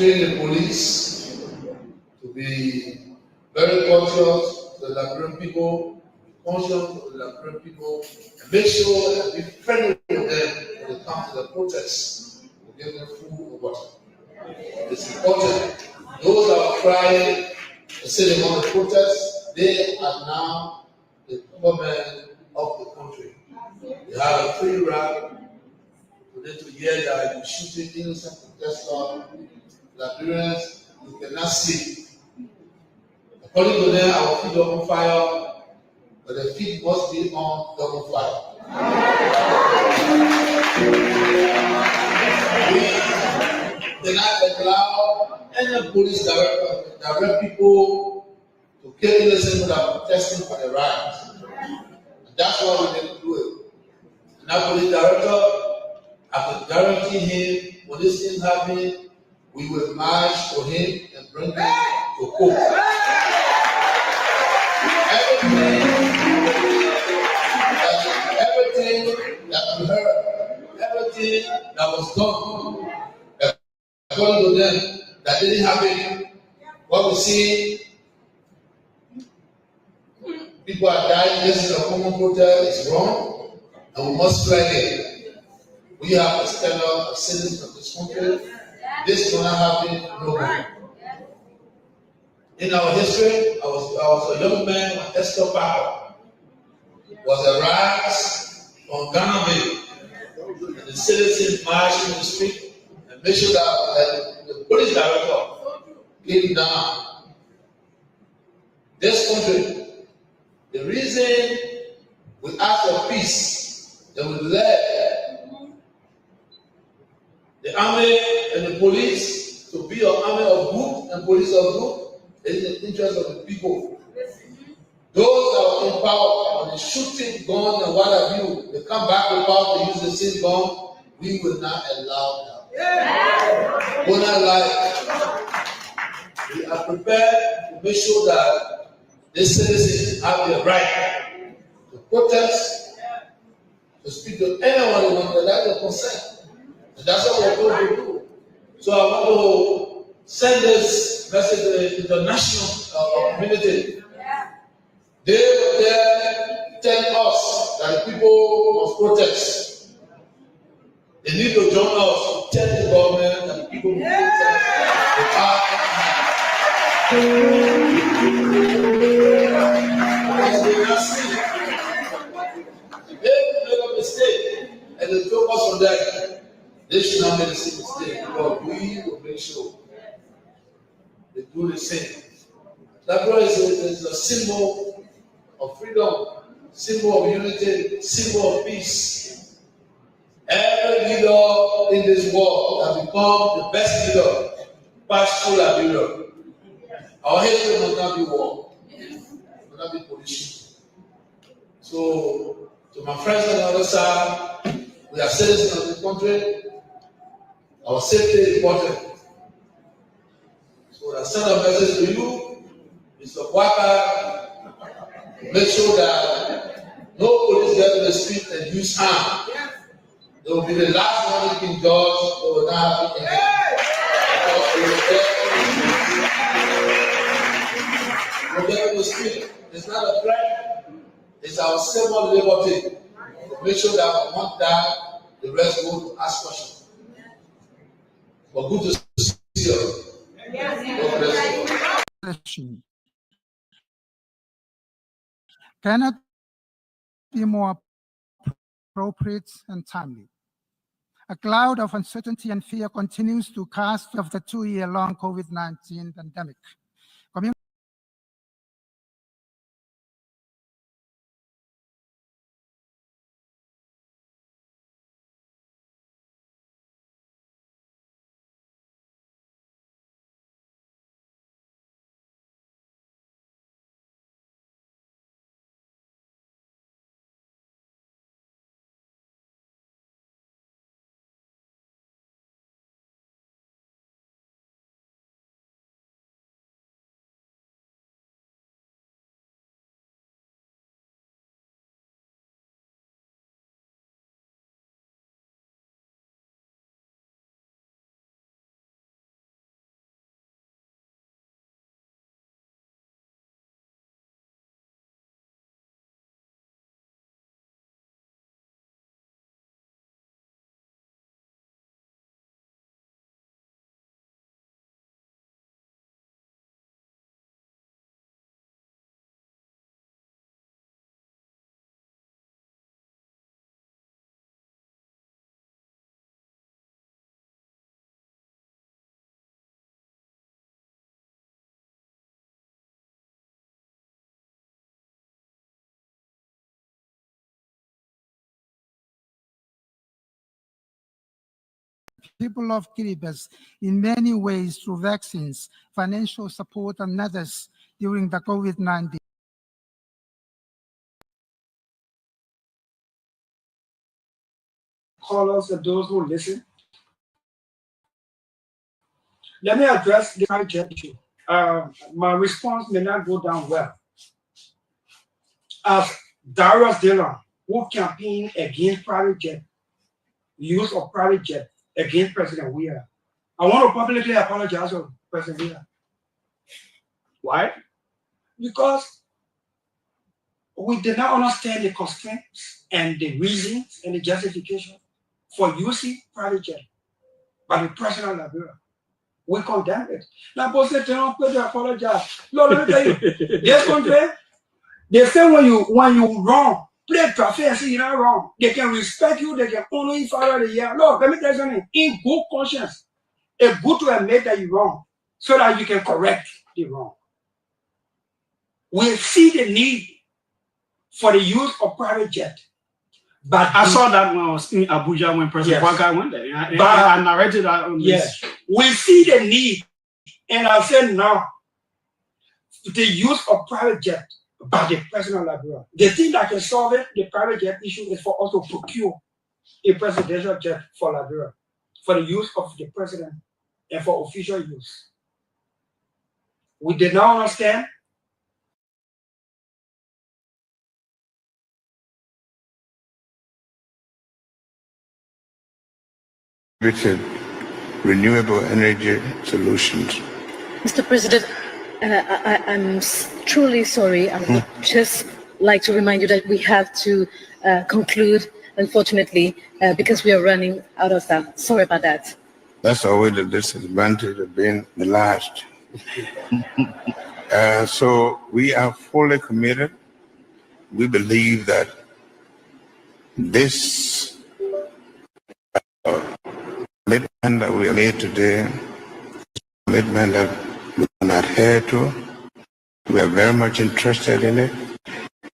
train the police to be very conscious of the Liberian people, conscious of the Liberian people, and make sure that we friendly with them when it comes to the protests. We give them food and water. It's important. Those that are crying and sitting on the protests, they are now the government of the country. They have a free right for them to hear that you're shooting innocent protesters, Liberians, you cannot sleep. According to them, our feet are on fire, but the feet must be on double fire. We cannot allow any police direct people to kill innocent without protesting for the rights. And that's why we need to do it. And that police director, I can guarantee him when this thing happens, we will march for him and bring him to court. Everything that we heard, everything that was done, according to them, that didn't happen. What we see, people are dying. This is a common protest. It's wrong, and we must flag it. We have a stand up as citizens of this country. This will not happen no more. In our history, I was a young man when Esther Parker was a rise from Ghana, and the citizens marched in the street and made sure that the police director came down. This country, the reason we ask for peace, that we let the army and the police to be an army of good and police of good, is in the interest of the people. Those that are in power, when they shooting guns and what have you, they come back to power to use the same gun, we will not allow that. We will not allow it. We are prepared to make sure that the citizens have the right to protest, to speak to anyone they want, that is consent. And that's what we're going to do. So I want to send this message to the international community. They were there telling us that the people must protest. They need to join us to tell the government that the people must protest. If they make a mistake and they focus on that, they should not make the same mistake, but we will make sure they do the same. Garguah is a symbol of freedom, symbol of unity, symbol of peace. Every leader in this world has become the best leader, past through Liberia. Our history must not be war, must not be pollution. So, to my friends on the other side, we are citizens of this country. Our safety is important. So I send a message to you, Mr. Walker. Make sure that no police get to the street and use arms. They will be the last one who can judge. They will not have it again. They get to the street. It's not a threat. It's our symbol liberty. So make sure that one time the rest go to ask questions. But good to see you. God bless you. Cannot be more appropriate and timely. A cloud of uncertainty and fear continues to cast of the 2-year-long COVID-19 pandemic. people of Kiribati in many ways through vaccines, financial support, and others during the COVID-19. Callers and those who listen. Let me address the private jet issue. My response may not go down well. As Darius Dillon, who campaigned against private jet, use of private jet against President Weah, I want to publicly apologize to President Weah. Why? Because we did not understand the constraints and the reasons and the justification for using private jet by the President of Liberia. We condemn it. Now, both say they don't pay to apologize. Lord, let me tell you, this country, they say when you wrong, play traffic and say you're not wrong. They can respect you, they can honor you for the year. Lord, let me tell you something. In good conscience, it's good to admit that you're wrong so that you can correct the wrong. We see the need for the use of private jet. But I saw that when I was in Abuja when President Garguah went there. I narrated that on yes, we see the need, and I said now, the use of private jet by the President of Liberia. The thing that can solve it, the private jet issue, is for us to procure a presidential jet for Liberia, for the use of the president and for official use. We did not understand. Richard, renewable energy solutions. Mr. President, I'm truly sorry. I would just like to remind you that we have to conclude, unfortunately, because we are running out of time. Sorry about that. That's always the disadvantage of being the last. So we are fully committed. We believe that this commitment that we made today, commitment that we can adhere to, we are very much interested in it.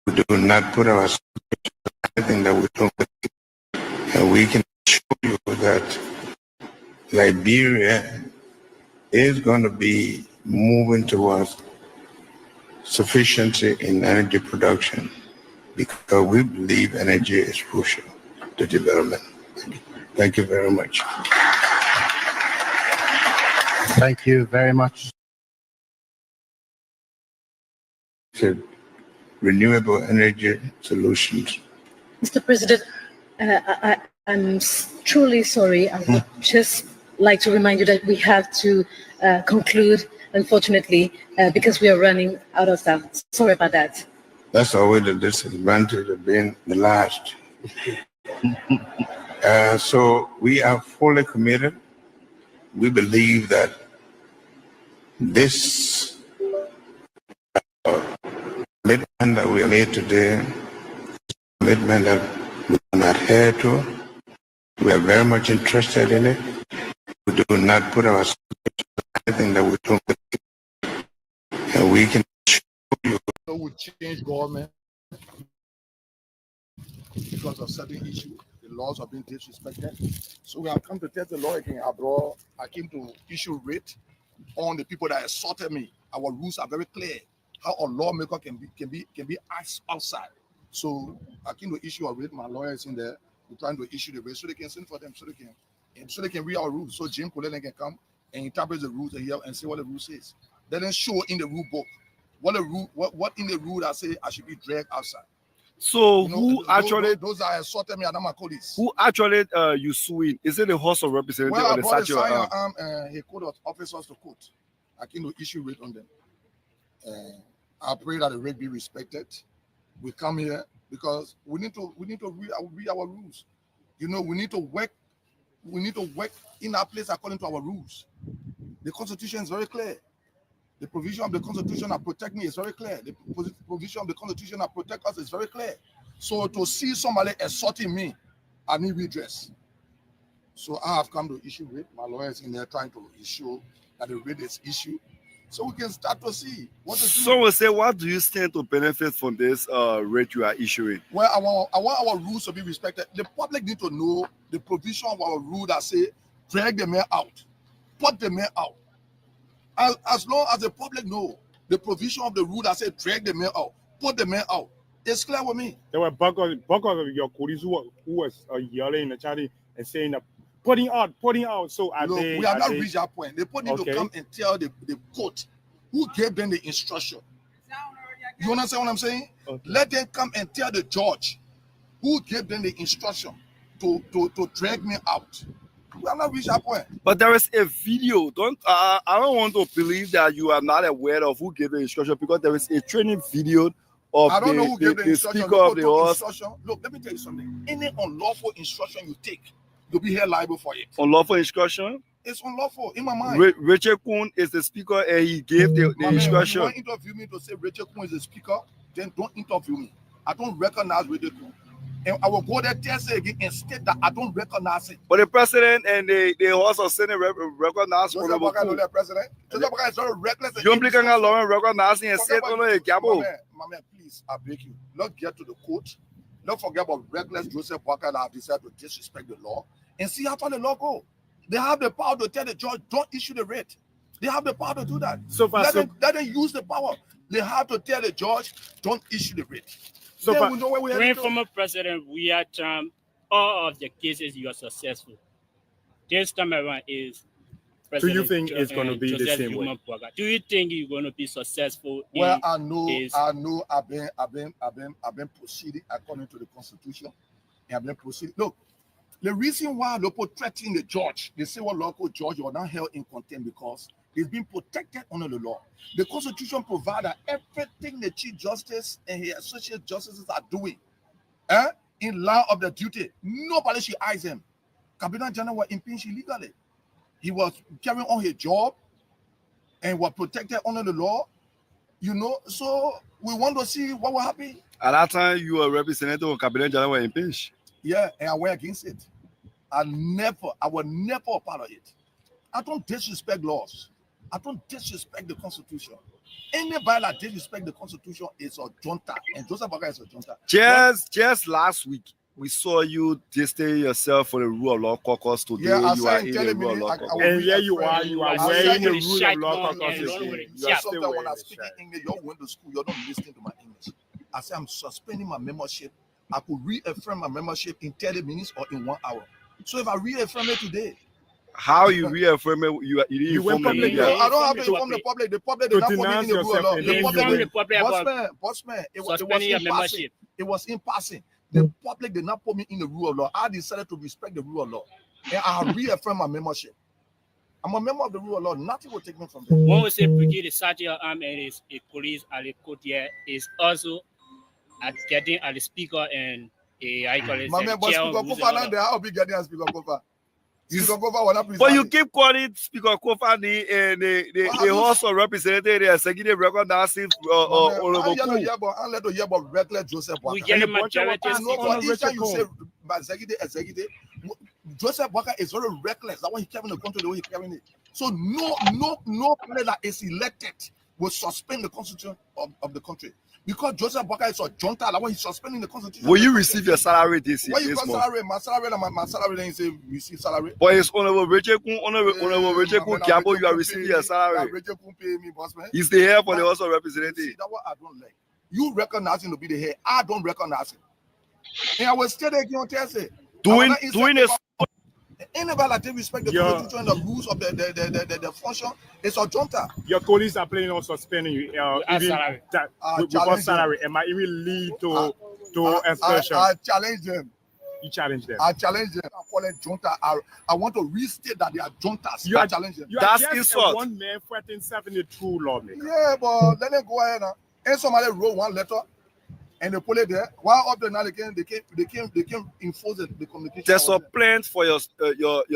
We do not put ourselves in anything that we don't believe. And we can assure you that Liberia is going to be moving towards sufficiency in energy production because we believe energy is crucial to development. Thank you very much. Thank you very much. Renewable energy solutions. Mr. President, I'm truly sorry. I would just like to remind you that we have to conclude, unfortunately, because we are running out of time. Sorry about that. That's always the disadvantage of being the last. So we are fully committed. We believe that this commitment that we made today, commitment that we can adhere to, we are very much interested in it. We do not put ourselves in anything that we don't believe. And we can assure you. We change government because of certain issues. The laws are being disrespected. So we have come to test the law again. I came to issue writ on the people that assaulted me. Our rules are very clear. How a lawmaker can be asked outside. So I came to issue a writ. My lawyers in there. We're trying to issue the writ so they can send for them, so they can read our rules. So Jim Collen can come and interpret the rules here and see what the rule says. They didn't show in the rule book what in the rule that say I should be dragged outside. So who actually those are assaulted me and my colleagues. Who actually you suing? Is it the House of Representatives well, or the statute? He called officers to court. I came to issue rate on them. I pray that the rate be respected. We come here because we need to read our rules. You know, we need to work in our place according to our rules. The Constitution is very clear. The provision of the Constitution that protect me is very clear. The provision of the Constitution that protect us is very clear. So to see somebody assaulting me, I need redress. So I have come to issue rate. My lawyers in there trying to issue that the rate is issued, so we can start to see what to do. So we say, what do you stand to benefit from this rate you are issuing? Well, I want our rules to be respected. The public need to know the provision of our rule that say drag the man out, put the man out. As long as the public know the provision of the rule that said drag the man out, put the man out, it's clear with me. There were buckets of your colleagues who was yelling and chatting and saying that putting out. So we have not reached that point. The point need to come and tell the court who gave them the instruction. You understand what I'm saying? Okay. Let them come and tell the judge who gave them the instruction to drag me out. We have not reached that point. But there is a video. I don't want to believe that you are not aware of who gave the instruction, because there is a training video of I don't know who gave the instruction. Speaker of the House. Look, let me tell you something. Any unlawful instruction you take, you'll be held liable for it. Unlawful instruction? It's unlawful in my mind. Richard Kuhn is the speaker and he gave the instruction. When you interview me to say Richard Kuhn is the speaker, then don't interview me. I don't recognize Richard Kuhn. And I will go there Thursday again and state that I don't recognize it. But the president and the House of Senate recognize Joseph Boakai is the president. Joseph Boakai is very reckless. You don't Lauren recognizing and say, my man, please, I beg you. Let's get to the court. Don't forget about reckless Joseph Boakai that have decided to disrespect the law and see how far the law go. They have the power to tell the judge, don't issue the writ. They have the power to do that. Let them use the power. They have to tell the judge, don't issue the writ. So when former President Myean Trump, all of the cases you are successful. This time around is President. Do you think it's going to be the same way? Do you think you're going to be successful? Well, I know. I've been proceeding according to the Constitution. I've been proceeding. Look, the reason why local threatening the judge, they say what local judge are not held in contempt because he's been protected under the law. The Constitution provides that everything the Chief Justice and his associate justices are doing in line of their duty, nobody should eyes him. Cabinet General was impeached illegally. He was carrying on his job and was protected under the law. You know, so we want to see what will happen. At that time, you were representative of Cabinet General was impeached. Yeah, and I went against it. I was never a part of it. I don't disrespect laws. I don't disrespect the Constitution. Anybody that disrespect the Constitution is a junta, and Joseph Boakai is a junta. Just last week, we saw you distain yourself for the rule of law caucus today. Yeah, you are in the rule of law caucus. And here you are wearing the rule of law caucus. Sometimes when I speak in English, you went to school, you're not listening to my English. I say I'm suspending my membership. I could reaffirm my membership in 30 minutes or in 1 hour. So if I reaffirm it today, how you reaffirm it? You went public. I don't have to inform the public. The public did not put me in the rule of law. The public, bossman, it was in passing. It was in passing. The public did not put me in the rule of law. I decided to respect the rule of law, and I reaffirm my membership. I'm a member of the rule of law. Nothing will take me from there. When we say brigade, the sergeant and his police at the court here is also at getting at the speaker and I call it. My man, but Speaker Kofa, there I'll be getting a Speaker Kofa. But you keep calling Speaker Kofa the House of Representatives, the executive recognizing Honorable Kuhn. I let you hear about reckless Joseph Boakai. We get a majority. Each time you say executive, Joseph Boakai is very reckless. That's why he carrying the country the way he's carrying it. So no player that is elected will suspend the constitution of the country. Because Joseph Boakai is a junta, like when he's suspending the Constitution. Will you receive your salary this year? When you got salary, my salary, then you say receive salary. But it's Honorable Richard Kuhn, Honorable Richard Kuhn, Kehleboe, you are receiving your salary. Richard Kuhn pay me, boss man. He's the head for the House of Representatives. See, that's what I don't like. You recognize him to be the head. I don't recognize him. And I will stay there again on Thursday. Doing this. Anybody that didn't respect the Constitution and the rules of the function, it's a junta. Your colleagues are planning on suspending you, even that without salary. It might even lead to expulsion. I challenge them. You challenge them. I challenge them. I call it junta. I want to restate that they are juntas. I challenge them. That's insult. One man fighting 72 lawmakers. Yeah, but let them go ahead now. And somebody wrote one letter. And they put it there. While up there now, they came enforce the communication. There's a plan for your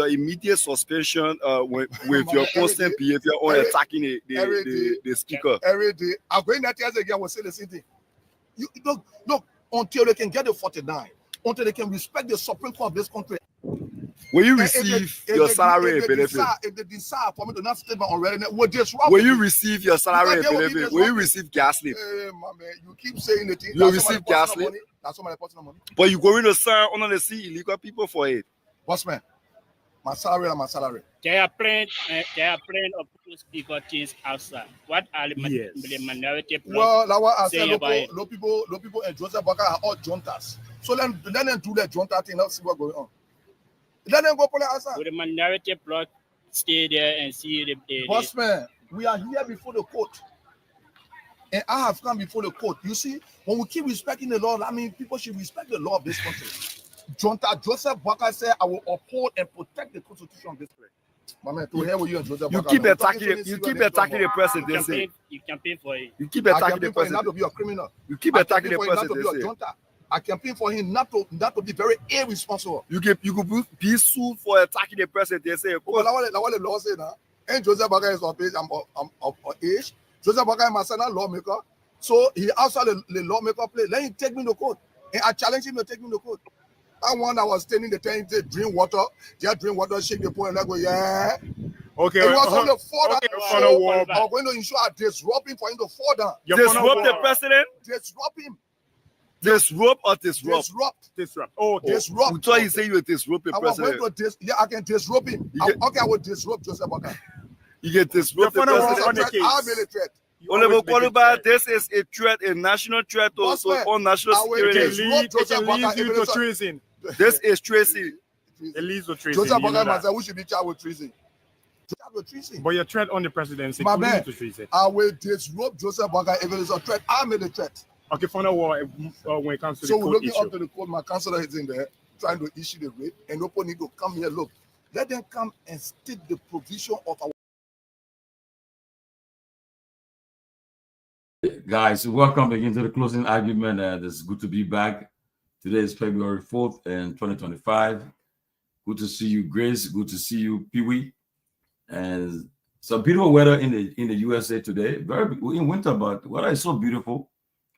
immediate suspension with your constant behavior on attacking the speaker. Every day. I'm going that years again, I will say the same thing. You look, until they can get the 49, until they can respect the Supreme Court of this country. Will you receive your salary and benefit? If they decide for me to not stay already, will disrupt. Will you receive your salary and benefit? Will you receive gas leave? My man, you keep saying the thing. You receive gas leave? That's somebody personal money. But you're going to sign under the sea illegal people for it. Boss man, My salary and my salary. They are playing of people things outside. What are the minority? Well, like what I said, about low people and Joseph Baka are all juntas. So let them do the junta thing. Let's see what's going on. Let them go for the outside. Would the minority block stay there and see the Bossman, we are here before the court. And I have come before the court. You see, when we keep respecting the law, I mean, people should respect the law of this country. Junta Joseph Baka said, I will uphold and protect the constitution of this place. My man, to hear with you and Joseph You Baka. keep attacking the president. They say you campaign for it. you keep attacking the for him not to president. be a criminal. You keep I attacking campaign the for him not to president. be They a say junta. I campaign for him not to be very irresponsible. you could be sued for attacking the president. They say Because that's what the law say now. And Joseph Baka is of age. I'm of age. Joseph Baka is my son, lawmaker. So he outside the lawmaker place. Let him take me to court. And I challenge him to take me to court. I one that was standing the time to drink water. Just drink water, shake the point, and I go, yeah. Okay. It was on the fall down. Okay, I'm going to ensure I disrupt him for him to fall down. disrupt the president. Disrupt him. Disrupt or disrupt? Disrupt. Oh, disrupt. We thought you say you would disrupt the president. I can disrupt him. Okay, I will disrupt Joseph Baka. You get disrupt the president. I made a threat. Honorable Kwaluba, this is a threat, a national threat to all national security. It can lead to treason. This is treason. It leads to treason. Joseph Baka said we should be charged with treason. But your threat on the presidency My could man, lead to treason. I will disrupt Joseph Baka if it is a threat. I made a threat. Okay, for now, when it comes to so the we're court looking issue. up to the court. My counselor is in there trying to issue the rate, and nobody need to come here. Look, let them come and state the provision of our. Guys, welcome again to the closing argument. It's good to be back. Today is February 4th in 2025. Good to see you, Grace. Good to see you, Pewee. And some beautiful weather in the USA today. We're in winter, but weather is so beautiful.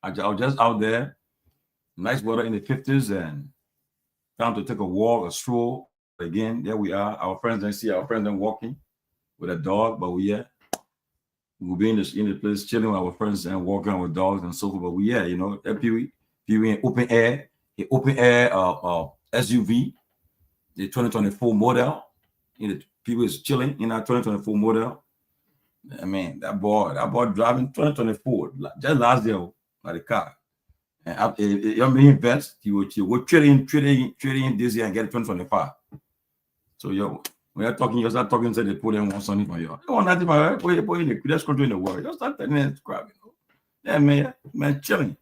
I was just out there. Nice weather in the 50s and time to take a walk, a stroll. Again, there we are. Our friends don't see our friends then walking with a dog, but we'll be in the place chilling with our friends and walking with dogs and so forth. But that Pewee in open air SUV, the 2024 model. Pewee is chilling in our 2024 model. I mean, that boy driving 2024 just last year by the car. And he invest, he will trading this year and get 2025. So when you're talking, you start talking, say they put them on something for you. You want nothing for you, put in the greatest country in the world. You start telling them crap, Yeah, man, chilling.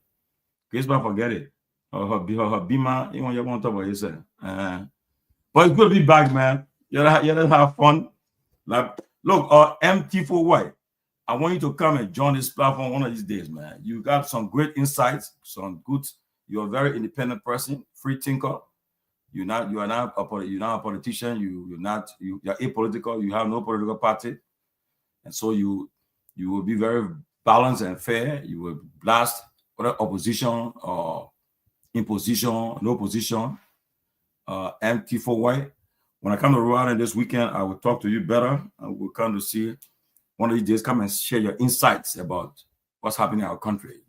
Please don't forget it. Her Bima, you want to talk about yourself. But it's good to be back, man. You gotta have fun. Like, look, MT4Y, I want you to come and join this platform one of these days, man. You got some great insights, you're a very independent person, free thinker. You are not a politician. You're apolitical. You have no political party, and so you will be very balanced and fair. You will blast whether opposition or imposition, no position. MT4Y. When I come to Rwanda this weekend, I will talk to you better. I will come to see one of these days. Come and share your insights about what's happening in our country.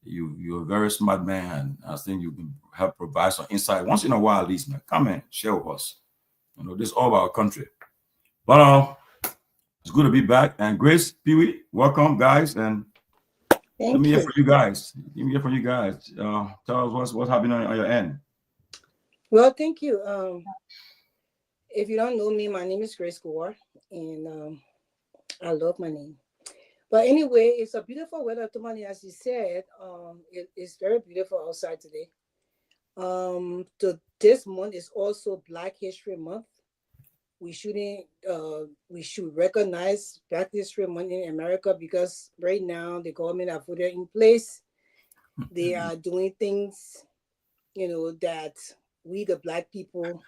You're a very smart man, and I think you can help provide some insight once in a while, at least, man. Come and share with us. This is all about our country. But it's good to be back. And Grace, Pewee, welcome, guys. And let me hear from you guys. Tell us what's happening on your end. Well, thank you. If you don't know me, my name is Grace Guar, and I love my name. But anyway, it's a beautiful weather, Tomalin, as you said. It's very beautiful outside today. This month is also Black History Month. We should recognize Black History Month in America because right now the government have put it in place. They are doing things, that we the Black people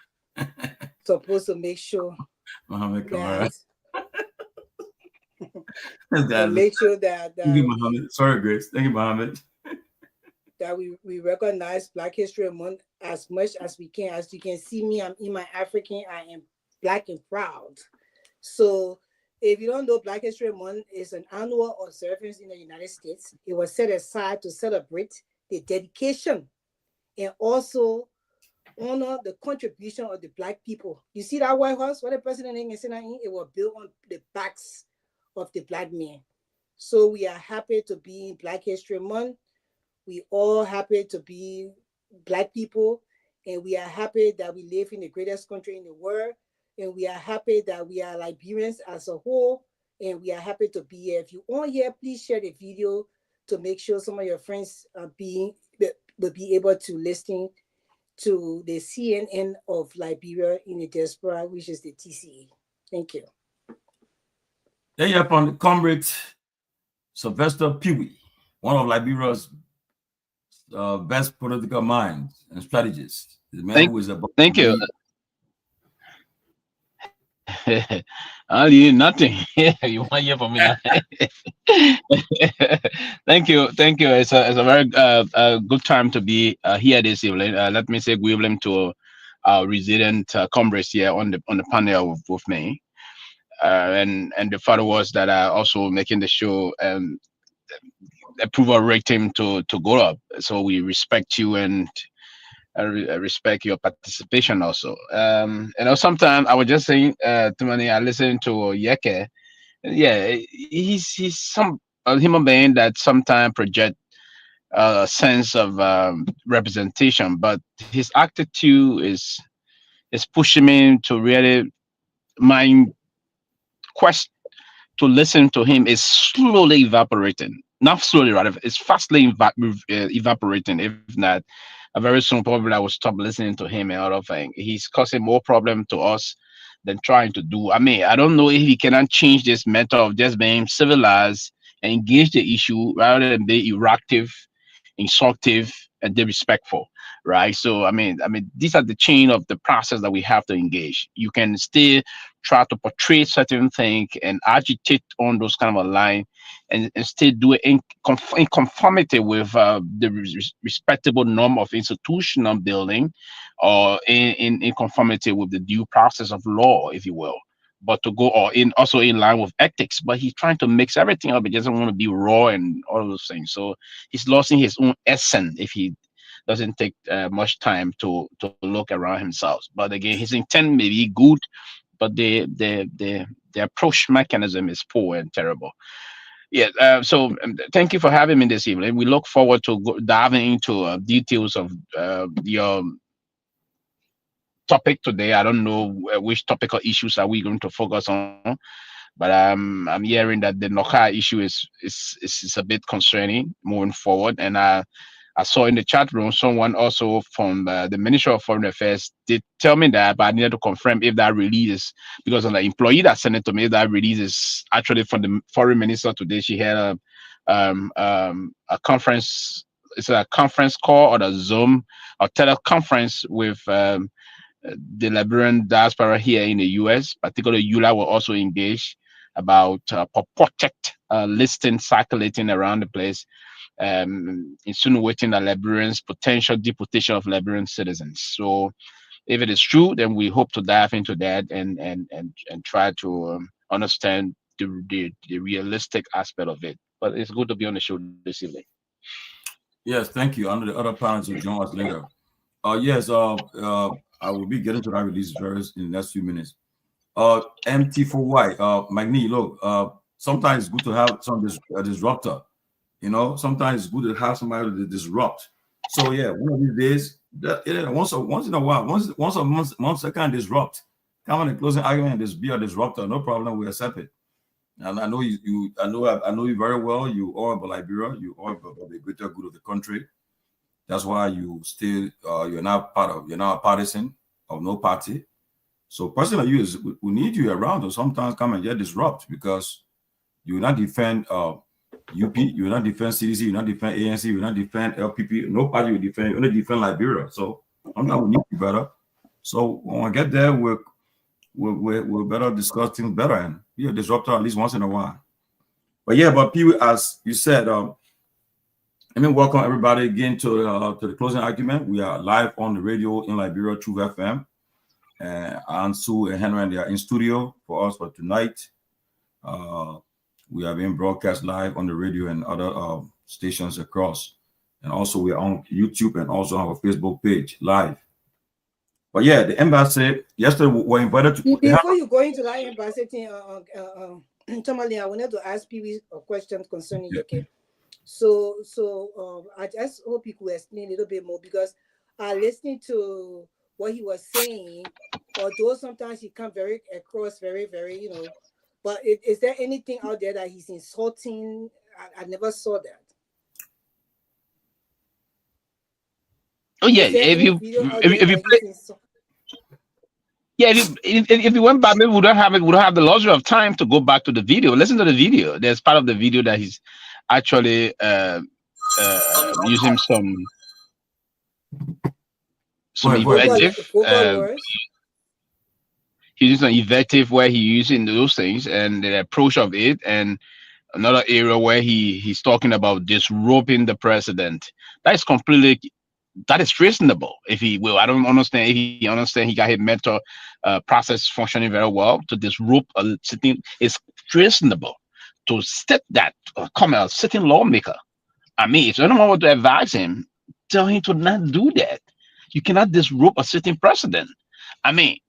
supposed to make sure make sure that thank you, Muhammad. Sorry, Grace. Thank you, Muhammad. That we recognize Black History Month as much as we can. As you can see me, I'm in my African. I am Black and proud. So if you don't know, Black History Month is an annual observance in the United States. It was set aside to celebrate the dedication and also honor the contribution of the Black people. You see that White House, what the president is saying, it was built on the backs of the Black men. So we are happy to be in Black History Month. We all happy to be Black people, and we are happy that we live in the greatest country in the world, and we are happy that we are Liberians as a whole, and we are happy to be here. If you aren't here, please share the video to make sure some of your friends will be able to listen to the CNN of Liberia in the diaspora, which is the TCA. Thank you. Then you have on Comrade Sylvester Pewee, one of Liberia's best political minds and strategists. The man who is about thank you. I need nothing. You want to hear from me now? Thank you. It's a very good time to be here this evening. Let me say good evening to our resident comrades here on the panel with me, and the father was that are also making the show approval rating to go up. So we respect you and I respect your participation also. Sometimes I was just saying to Mani, I listened to Yeke. Yeah, he's a human being that sometimes project a sense of representation, but his attitude is pushing me to really my quest to listen to him is slowly evaporating. Not slowly, rather, it's fastly evaporating. If not, very soon probably I will stop listening to him and other things. He's causing more problem to us than trying to do. I mean, I don't know if he cannot change this method of just being civilized and engage the issue rather than be eruptive, insultive, and disrespectful, right? So I mean, these are the chain of the process that we have to engage. You can still try to portray certain things and agitate on those kind of a line, and still do it in conformity with the respectable norm of institutional building, or in conformity with the due process of law, if you will. But to go also in line with ethics. But he's trying to mix everything up. He doesn't want to be raw and all those things. So he's losing his own essence if he doesn't take much time to look around himself. But again, his intent may be good, but the approach mechanism is poor and terrible. Yeah. So thank you for having me this evening. We look forward to diving into details of your topic today. I don't know which topical issues are we going to focus on, but I'm hearing that the Noka issue is a bit concerning moving forward. And I saw in the chat room someone also from the Ministry of Foreign Affairs did tell me that, but I needed to confirm if that release is, because of the employee that sent it to me, that release is actually from the foreign minister today. She had a conference. It's a conference call or a Zoom or teleconference with the Liberian diaspora here in the US, particularly EULA, were also engaged about purported listing circulating around the place, insinuating that Liberians potential deportation of Liberian citizens. So if it is true, then we hope to dive into that and try to understand the realistic aspect of it. But it's good to be on the show this evening. Yes, thank you. Under the other panels will join us later. Yes, I will be getting to that release very in the next few minutes. MT4Y, Magni, look, sometimes it's good to have some disruptor. You know, sometimes it's good to have somebody to disrupt. So yeah, one of these days, once in a while, once a month, I can disrupt. Come on, the closing argument, just be a disruptor. No problem, we accept it. And I know I know you very well. You are about Liberia. You are about the greater good of the country. That's why you still you're not a partisan of no party. So personally, we need you around to sometimes come and get disrupt, because you will not defend UP, you will not defend CDC, you will not defend ANC, you will not defend LPP. No party will defend. You only defend Liberia. So sometimes we need you better. So when we get there, we'll better discuss things better and be a disruptor at least once in a while. But yeah, but Pewee, as you said, let me welcome everybody again to the closing argument. We are live on the radio in Liberia, True FM. And Sue and Henry, they are in studio for us for tonight. We are being broadcast live on the radio and other stations across. And also we are on YouTube and also on our Facebook page live. But yeah, the embassy yesterday were invited to. Before you go into that embassy thing, Tomalin, I wanted to ask Pewee a question concerning Yeke. So I just hope you could explain a little bit more, because listening to what he was saying, although sometimes he comes across very, very, but is there anything out there that he's insulting? I never saw that. Oh yeah, if you went back, maybe we don't have the luxury of time to go back to the video. Listen to the video. There's part of the video that he's actually using some invective. He's using some invective where he's using those things and the approach of it, and another area where he's talking about disrobing the president. That is reasonable. If he will, I don't understand. If he understand he got his mental process functioning very well, to disrobe a sitting is reasonable. To state that, come a sitting lawmaker. I mean, if anyone want to advise him, tell him to not do that. You cannot disrobe a sitting president. I mean,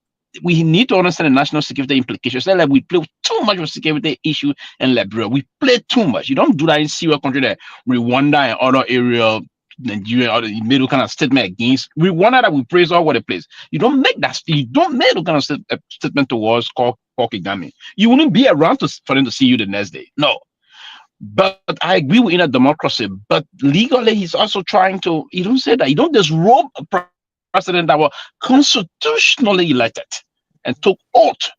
we need to understand the national security implications. Like we play too much of security issue in Liberia. We play too much. You don't do that in Syria country, that Rwanda and other area, Nigeria, or the middle kind of statement against Rwanda that we praise all over the place. You don't make that. You don't make the kind of statement towards Kagame. You wouldn't be around for them to see you the next day. No. But I agree with in a democracy. But legally, he's also trying to. You don't say that. You don't disrobe a president that was constitutionally elected and took oath.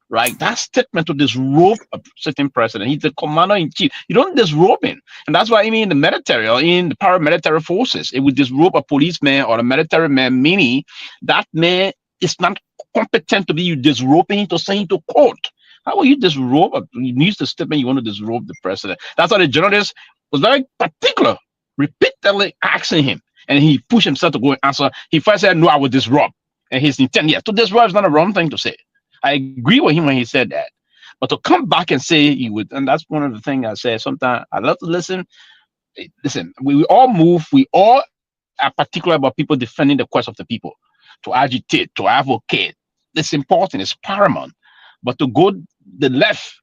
Right, that statement to disrobe a certain president. He's the commander-in-chief. You don't disrobe him, and that's why I mean in the military or in the paramilitary forces, it would disrobe a policeman or a military man, meaning that man is not competent to be disrobing him to send him to court. How will you disrobe? You use the statement you want to disrobe the president. That's why the journalist was very particular, repeatedly asking him, and he pushed himself to go and answer. He first said, "No, I will disrobe," and his intent, yes, to disrobe is not a wrong thing to say. I agree with him when he said that, but to come back and say he would, and that's one of the things I say. Sometimes I love to listen. Listen, we all move. We all are particular about people defending the cause of the people, to agitate, to advocate. It's important. It's paramount. But to go the left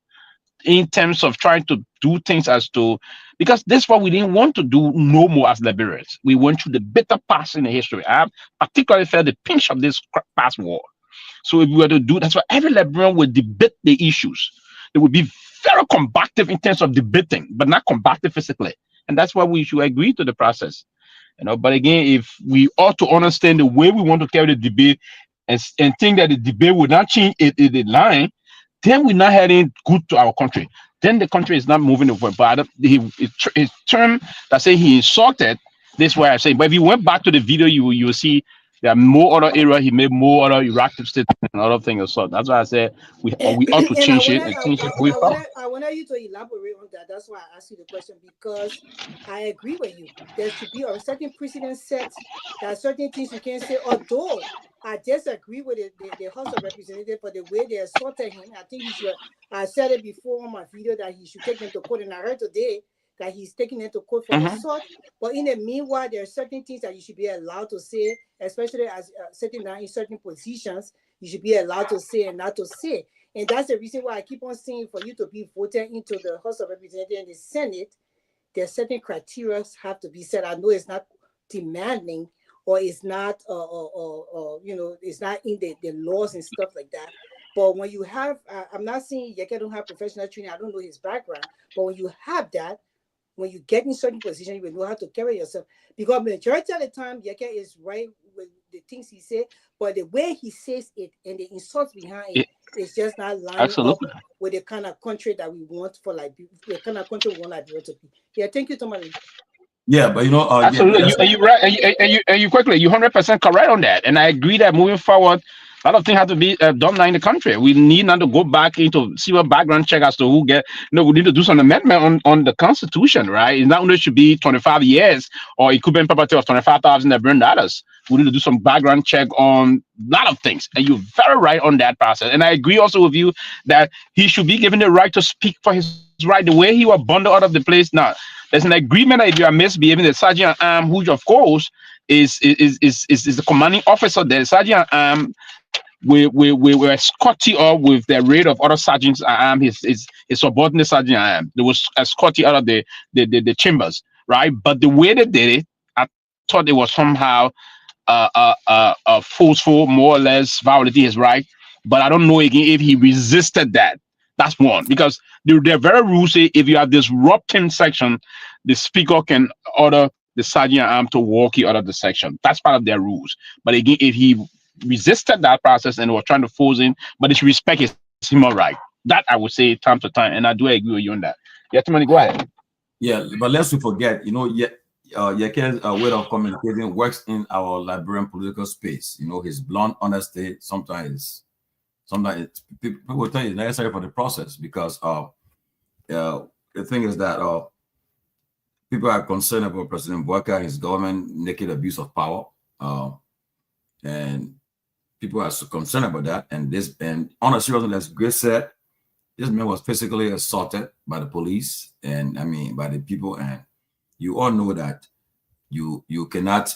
in terms of trying to do things because this is what we didn't want to do no more as Liberians. We went through the bitter past in the history. I have particularly felt the pinch of this past war. So if we were to do that's why every Liberian would debate the issues. They would be very combative in terms of debating, but not combative physically. And that's why we should agree to the process. But again, if we ought to understand the way we want to carry the debate and think that the debate would not change the line, then we're not heading good to our country. Then the country is not moving forward. But his term that say he insulted, this is why I say, but if you went back to the video, you will see there are more other areas. He made more other erratic statements and other things. So that's why I said we ought to change it and change it. I wanted you to elaborate on that. That's why I asked you the question, because I agree with you. There should be a certain precedent set. There are certain things you can't say. Although I disagree with the House of Representatives for the way they assaulted him. I think he should. I said it before on my video that he should take them to court, and I heard today that he's taking them to court for assault. But in the meanwhile, there are certain things that you should be allowed to say, especially as sitting down in certain positions, you should be allowed to say and not to say. And that's the reason why I keep on saying for you to be voted into the House of Representatives and the Senate, there are certain criteria have to be set. I know it's not demanding or it's not, it's not in the laws and stuff like that. But when you have, I'm not saying Yeke don't have professional training, I don't know his background, but when you have that, when you get in certain positions, you will know how to carry yourself. Because majority of the time, Yeke is right with the things he said, but the way he says it and the insults behind it is just not lining up with the kind of country that we want for the kind of country we want Liberia to be. Yeah, thank you, Tomalin. Yeah, but absolutely, you're right, and you quickly, you're 100% correct on that, and I agree that moving forward, a lot of things have to be done now in the country. We need not to go back into see what background check as to who get. We need to do some amendment on the Constitution, right? It's not only should be 25 years or equivalent property of $25,000. We need to do some background check on a lot of things, and you're very right on that process. And I agree also with you that he should be given the right to speak for his right. The way he was bundled out of the place. Now, there's an agreement that if you are misbehaving, the sergeant at arms, who of course is the commanding officer there, the sergeant at arms, we escort you up with the raid of other sergeants at arms, his subordinate sergeant at arms. They was escort you out of the chambers, right? But the way they did it, I thought it was somehow forceful, more or less violating his right. But I don't know again if he resisted that. That's one, because they're very rules say if you are disrupting section, the speaker can order the sergeant at arms to walk you out of the section. That's part of their rules. But again, if he resisted that process and was trying to force in, but his respect is human right. That I would say time to time, and I do agree with you on that. Yeah, Tomalin, go ahead. Yeah, but lest we forget, you know, Yeke's way of communicating works in our Liberian political space. You know, his blunt honesty sometimes people will tell you it's necessary for the process, because the thing is that people are concerned about President Bouaka and his government naked abuse of power, and people are so concerned about that. And on a serious note, as Grace said, this man was physically assaulted by the police, and I mean by the people, and you all know that you cannot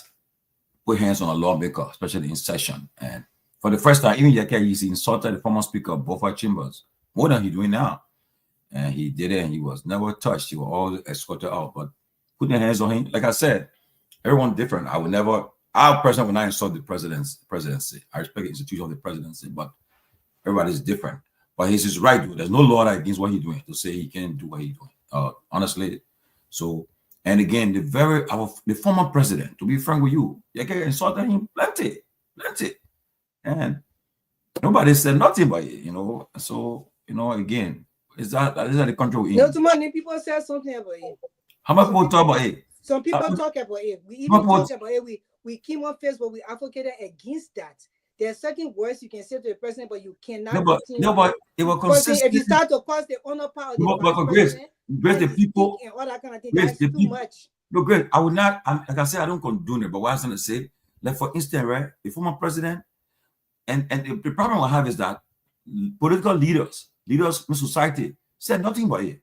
put hands on a lawmaker, especially in session. And for the first time, even Yeke insulted the former speaker of both our chambers more than he's doing now. And he did it, and he was never touched. He was always escorted out. But putting hands on him, like I said, everyone different. I personally would not insult the presidency. I respect the institution of the presidency, but everybody's different. But he's his right to. There's no law against what he's doing to say he can't do what he's doing. Honestly. So, and again, the former president, to be frank with you, Yeke insulted him plenty. And nobody said nothing about it, you know. So, you know, again, is that the country we're in? No, too many people said something about it. How much people talk about it? Some people talk about it. We even talk about it. We came on Facebook, we advocated against that. There are certain words you can say to the president, but you cannot. No, but it was consistent. If you start to cause the honor part of the Grace, the people, and all that kind of thing, Grace, that's too much. No, great. I would not, like I said, I don't condone it, but what I was going to say, like for instance, right, the former president, and the problem I have is that political leaders in society said nothing about it.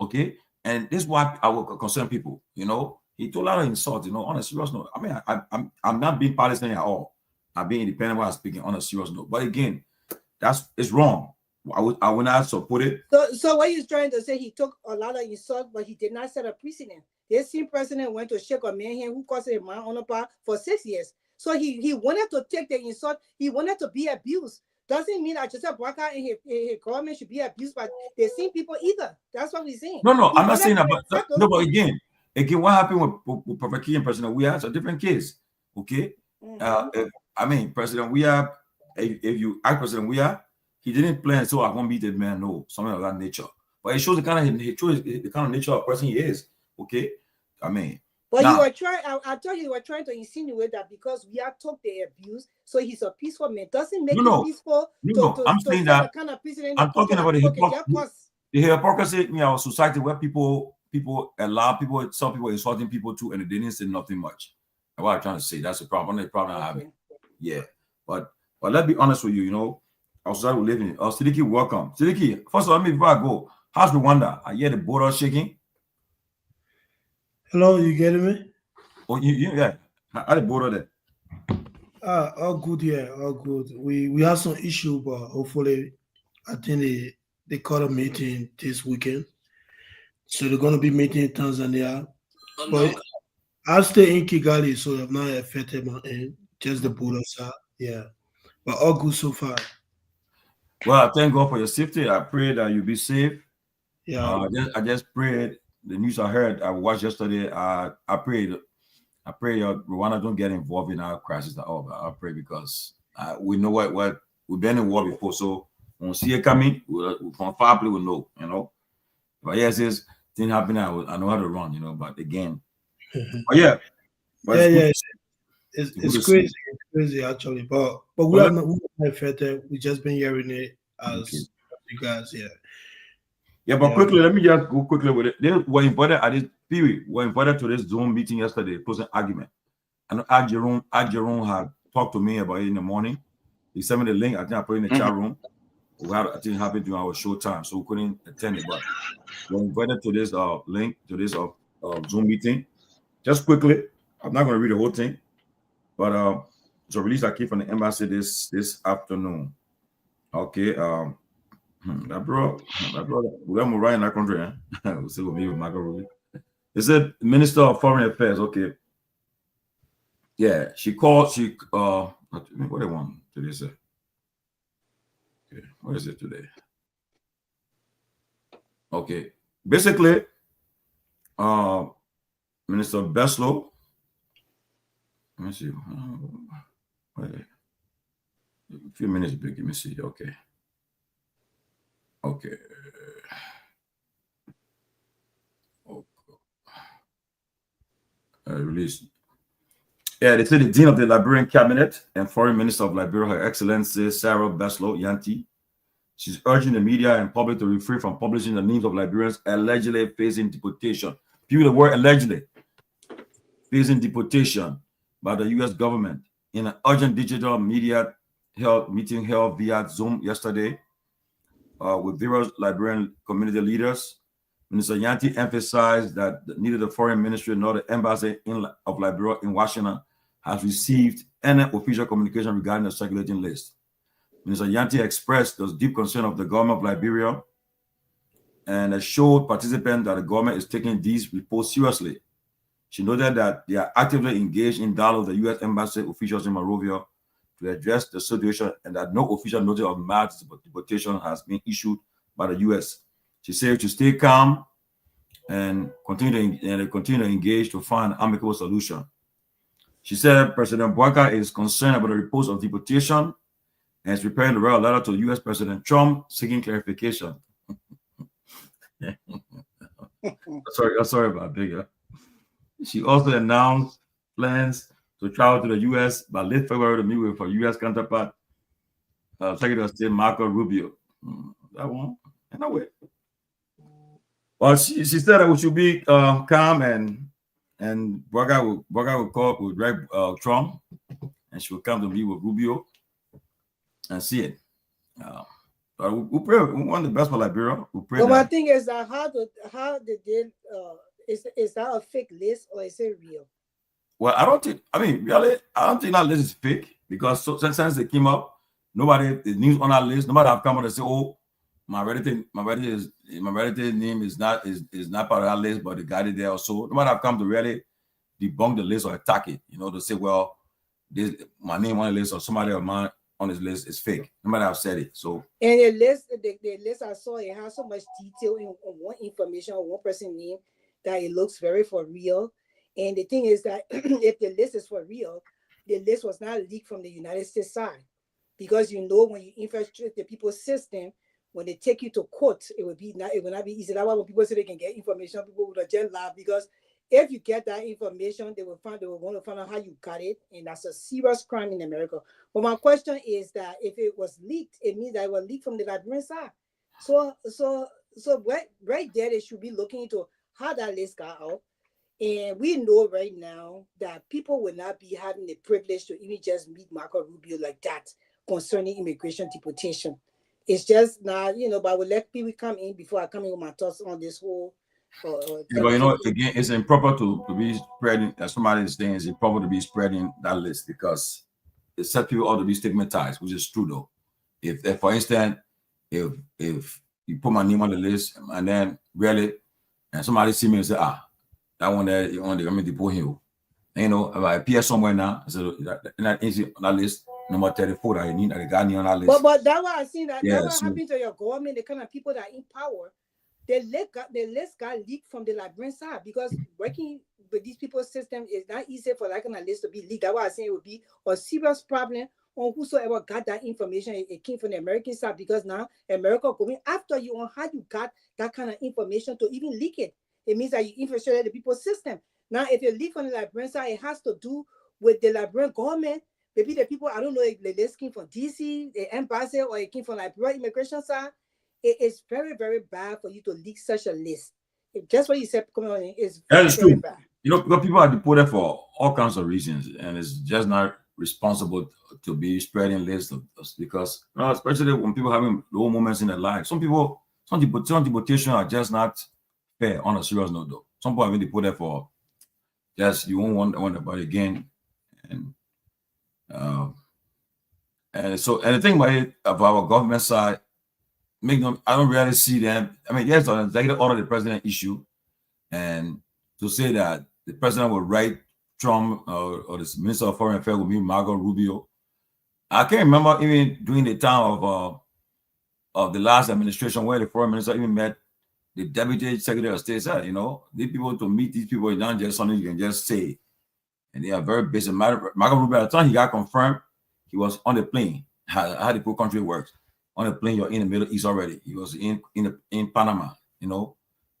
Okay? And this is why I will concern people, you know. He told a lot of insults, you know, on a serious note. I mean, I'm not being partisan at all. I'm being independent while I'm speaking on a serious note. But again, it's wrong. I would not support it. So what he's trying to say, he took a lot of insults, but he did not set a precedent. The same president went to shake a man who caused him my honor power for 6 years. So he wanted to take the insult. He wanted to be abused. Doesn't mean that Joseph Bouaka and his government should be abused by the same people either. That's what we're saying. No, I'm not saying that. But again, what happened with Prophet Key and President Weah is a different case. Okay? I mean, President Weah, if you ask President Weah, he didn't plan, so I won't beat the man, no, something of that nature. But it shows the kind of nature of person he is. Okay? I mean, but you were trying. I thought you were trying to insinuate that because we are took the abuse, so he's a peaceful man. Doesn't make him peaceful. I'm saying that. Kind of I'm talking about the hypocrisy in our society where people allow some people insulting people too, and they didn't say nothing much. That's what I'm trying to say. That's the problem. The problem I have. Yeah, but let's be honest with you. You know, our society we live in. Sidiki, welcome. Sidiki, first of all, before I go, how's Rwanda? I hear the border shaking. Hello, you getting me? Oh, yeah. How the border there? All good, yeah, all good. We have some issue, but hopefully, I think they call a meeting this weekend. So they're gonna be meeting in Tanzania. But I stay in Kigali, so I've not affected my end. Just the border side, yeah. But all good so far. Well, thank God for your safety. I pray that you be safe. Yeah. I just prayed. The news I heard, I watched yesterday. I pray Rwanda don't get involved in our crisis at all. I pray because we know what we've been in war before. So when we see it coming, from far we'll know, you know. But yes, this thing happening, I know how to run, you know. But again, but yeah, it's crazy. It's crazy actually. But we are not affected. We just been hearing it as you guys, yeah. Yeah, but quickly, let me just go quickly with it. They were invited at this Pewee. Were invited to this Zoom meeting yesterday. It was an argument. And Jerome had talked to me about it in the morning. He sent me the link. I think I put it in the chat room. We had, I think, happened during our show time, so we couldn't attend it. But we're invited to this link to this Zoom meeting. Just quickly, I'm not going to read the whole thing, but it's a release that came from the embassy this afternoon. Okay, that bro, we're right in that country. Eh? We'll see what me with Marco Ruby. It said Minister of Foreign Affairs. Okay, yeah, she called. What they want today? Say, okay, what is it today? Okay, basically, Minister Beslow. Let me see. Wait. A few minutes break. Let me see. Okay. Okay. Release. Yeah, they say the Dean of the Liberian Cabinet and Foreign Minister of Liberia, Her Excellency Sarah Beslow Yanti. She's urging the media and public to refrain from publishing the names of Liberians allegedly facing deportation. People the word allegedly facing deportation by the U.S. government in an urgent digital media meeting held via Zoom yesterday with various Liberian community leaders. Minister Yanti emphasized that neither the Foreign Ministry nor the Embassy of Liberia in Washington has received any official communication regarding the circulating list. Minister Yanti expressed the deep concern of the government of Liberia and assured participants that the government is taking these reports seriously. She noted that they are actively engaged in dialogue with the U.S. Embassy officials in Monrovia to address the situation and that no official notice of mass deportation has been issued by the U.S. She said to stay calm and continue to engage to find an amicable solution. She said President Bouaka is concerned about the reports of deportation and is preparing to write a letter to U.S. President Trump seeking clarification. sorry about that. She also announced plans to travel to the U.S. by late February to meet with her U.S. counterpart, Secretary of State Marco Rubio. That one, in a way. Well, she said that we should be calm and Bouaka will drag Trump, and she will come to meet with Rubio and see it. We pray. We want the best for Liberia. We pray. But my thing is that how did they is that a fake list or is it real? Well, I don't think that list is fake because since they came up, the news on that list, nobody have come out and say, "Oh, my relative name is not part of that list, but they got it there." Or so nobody have come to really debunk the list or attack it. To say, "Well, my name on the list or somebody of mine on this list is fake." Nobody have said it. So and the list I saw, it has so much detail in one information on one person's name that it looks very for real. And the thing is that if the list is for real, the list was not leaked from the United States side, because when you infiltrate the people's system, when they take you to court, it will not be easy. That's why when people say they can get information, people would just laugh, because if you get that information, they will want to find out how you got it, and that's a serious crime in America. But my question is that if it was leaked, it means that it was leaked from the Liberian side. So right there, they should be looking into how that list got out. And we know right now that people will not be having the privilege to even just meet Marco Rubio like that concerning immigration deportation. It's just not, but I will let people come in before I come in with my thoughts on this whole. Yeah, but again, it's improper to be spreading. As somebody is saying, it's improper to be spreading that list because it set people out to be stigmatized, which is true though. If for instance, if you put my name on the list and then really, and somebody see me and say, that one there, you want to deport him. And, if I appear somewhere now, so that is on that list, number 34 that you need, that the guy on that list. But that's what I seen that. Yeah, that's what happened to your government, the kind of people that are in power. The list got leaked from the Liberian side, because working with these people's system is not easy for that kind of list to be leaked. That's why I say it would be a serious problem on whosoever got that information. It came from the American side, because now America going after you on how you got that kind of information to even leak it. It means that you infiltrated the people's system. Now, if you leak from the Liberian side, it has to do with the Liberian government. Maybe the people, I don't know if the list came from DC, the embassy, or it came from Liberia immigration side. It is very, very bad for you to leak such a list. Just what you said, coming on, is very, very bad. People are deported for all kinds of reasons, and it's just not responsible to be spreading lists because especially when people having low moments in their life. Some deportation are just not fair on a serious note though. Some people have been deported for just you won't want about again. And so the thing about it, of our government side, I don't really see them. I mean, yes, an executive order the president issue, and to say that the president will write Trump or the Minister of Foreign Affairs will meet Marco Rubio. I can't remember even during the time of the last administration where the foreign minister even met the deputy secretary of state. Said, these people to meet these people is not just something you can just say, and they are very busy. Marco Rubio, at the time he got confirmed, he was on the plane. How the poor country works. On the plane, you're in the Middle East already. He was in Panama.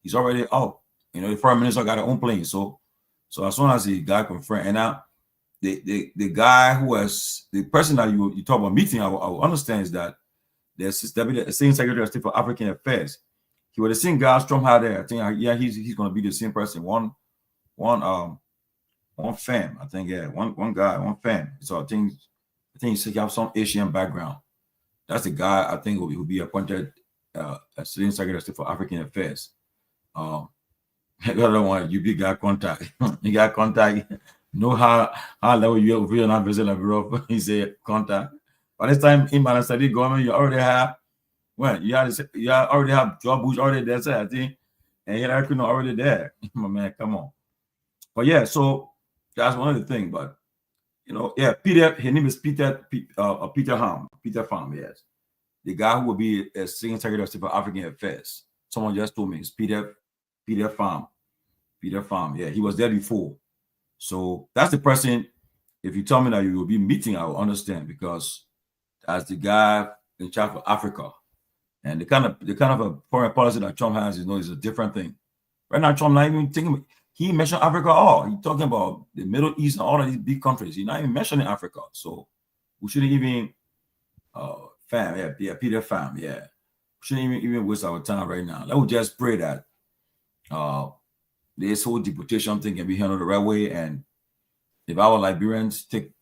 He's already out. The foreign minister got his own plane. So as soon as he got confirmed, and now the guy who was the person that you talk about meeting, I will understand is that there's the same Secretary of State for African Affairs. He was the same guy Trump had there. I think he's going to be the same person. One fam. I think one guy, one fam. So I think he have some Asian background. That's the guy I think will be appointed as same Secretary of State for African Affairs. I don't want you got contact. You got contact. Know how level you're not visiting a bureau. He said contact. By this time in my study government, you already have you already have job boots already there, so I think, and Hillary Clinton already there. My man, come on. But yeah, so that's one of the things. But Peter, his name is Peter Pham, yes. The guy who will be a senior Secretary of State for African Affairs. Someone just told me it's Peter Pham. Peter Pham, yeah, he was there before. So that's the person. If you tell me that you will be meeting, I will understand because that's the guy in charge of Africa. And the kind of a foreign policy that Trump has, is a different thing. Right now, Trump not even thinking. He mentioned Africa all. He's talking about the Middle East and all of these big countries. He's not even mentioning Africa. So we shouldn't even Peter Pham, yeah. We shouldn't even waste our time right now. Let me just pray that this whole deportation thing can be handled the right way. And if our Liberians take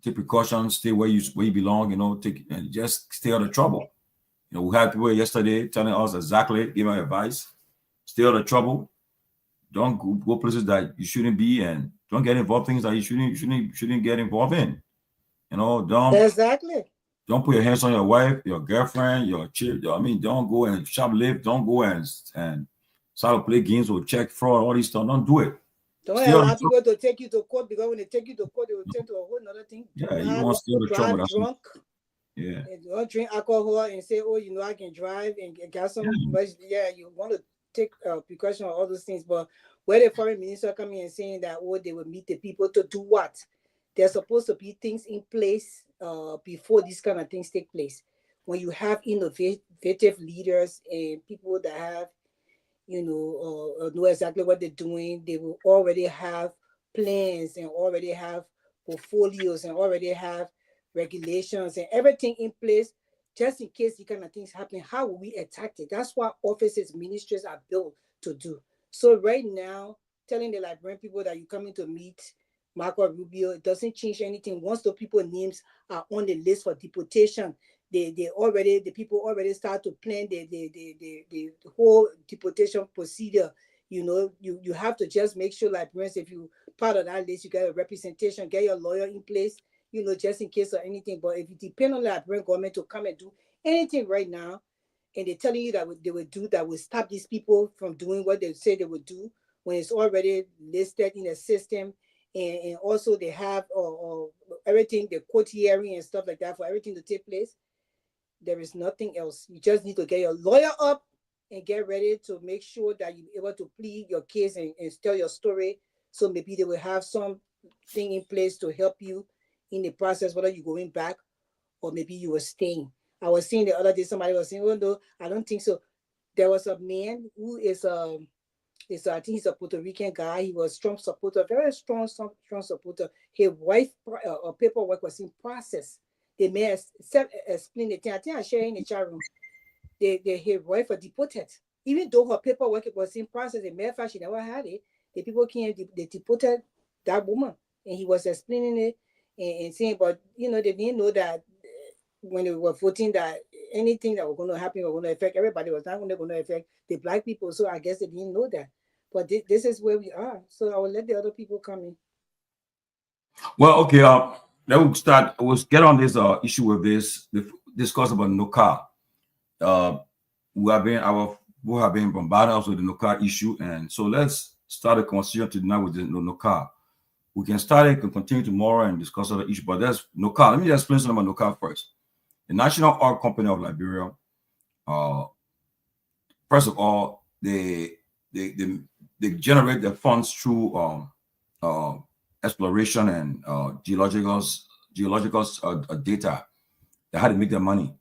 precautions, stay where you belong, and just stay out of trouble. We had people yesterday telling us exactly, giving advice, stay out of trouble. Don't go places that you shouldn't be, and don't get involved in things that you shouldn't get involved in. Don't put your hands on your wife, your girlfriend, your child. Don't go and shoplift. Don't go and start to play games or check fraud, all this stuff. Don't do it. Don't allow people to take you to court because when they take you to court, they will turn to a whole other thing. Yeah, you want to stay out of trouble. Drunk. Yeah. And don't drink alcohol and say, I can drive and got some much. Yeah, you want to take precaution on all those things. But where the foreign minister come in and saying that, they will meet the people to do what? There's supposed to be things in place before these kind of things take place. When you have innovative leaders and people that have, know exactly what they're doing, they will already have plans and already have portfolios and already have regulations and everything in place just in case these kind of things happen. How will we attack it? That's what offices, ministries are built to do. So right now, telling the Liberian people that you're coming to meet Marco Rubio, it doesn't change anything. Once the people's names are on the list for deportation, the people already start to plan the whole deportation procedure. You have to just make sure, Liberians, if you part of that list, you get a representation, get your lawyer in place, just in case of anything. But if you depend on the Liberian government to come and do anything right now, and they're telling you that they will do that will stop these people from doing what they say they would do when it's already listed in the system, and also they have everything, the court hearing and stuff like that for everything to take place, there is nothing else. You just need to get your lawyer up and get ready to make sure that you're able to plead your case and tell your story. So maybe they will have something in place to help you in the process, whether you're going back or maybe you were staying. I was seeing the other day, somebody was saying, no, I don't think so. There was a man who is I think he's a Puerto Rican guy. He was Trump supporter, very strong Trump supporter. His wife paperwork was in process. They may explain the thing. I think I shared in the chat room. His wife was deported. Even though her paperwork was in process, the matter of fact, she never had it. The people came, they deported that woman. And he was explaining it. and saying, but they didn't know that when they were voting that anything that was going to happen was going to affect everybody, was not going to affect the Black people. So I guess they didn't know that. But this is where we are. So I will let the other people come in. Well, okay. Then we'll start. We'll get on this issue with this. Discuss about NOCA. We have been bombarded also with the NOCA issue, and so let's start a conversation tonight with the NOCA. We can start it and continue tomorrow and discuss other issues. But there's NOCA. Let me just explain something about NOCA first. The National Oil Company of Liberia. First of all, they generate their funds through exploration and geological data. They had to make their money.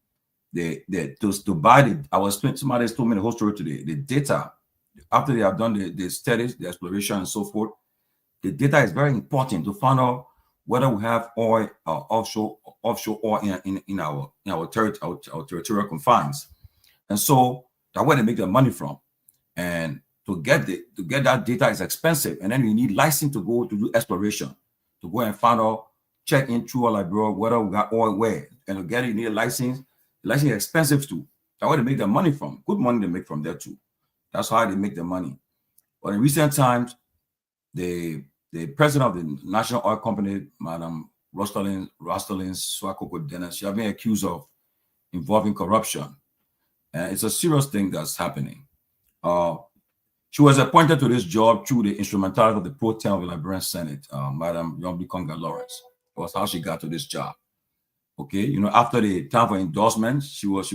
To buy the, somebody told me the whole story today. The data, after they have done the studies, the exploration and so forth, the data is very important to find out whether we have oil, offshore oil in our territorial confines. And so that's where they make their money from. And to get that data is expensive, and then you need license to go to do exploration, to go and find out, check in through all Liberia whether we got oil where, and to get it, you need a license. The license is expensive too. That's where they make their money from. Good money they make from there too. That's how they make their money. But in recent times, the president of the National Oil Company, Madam Rosalind Swakoko Dennis, she has been accused of involving corruption. And it's a serious thing that's happening. She was appointed to this job through the instrumentality of the pro tem of the Liberian Senate, Madam Nyenwolo Lawrence. That was how she got to this job. Okay, after the time for endorsement, she lost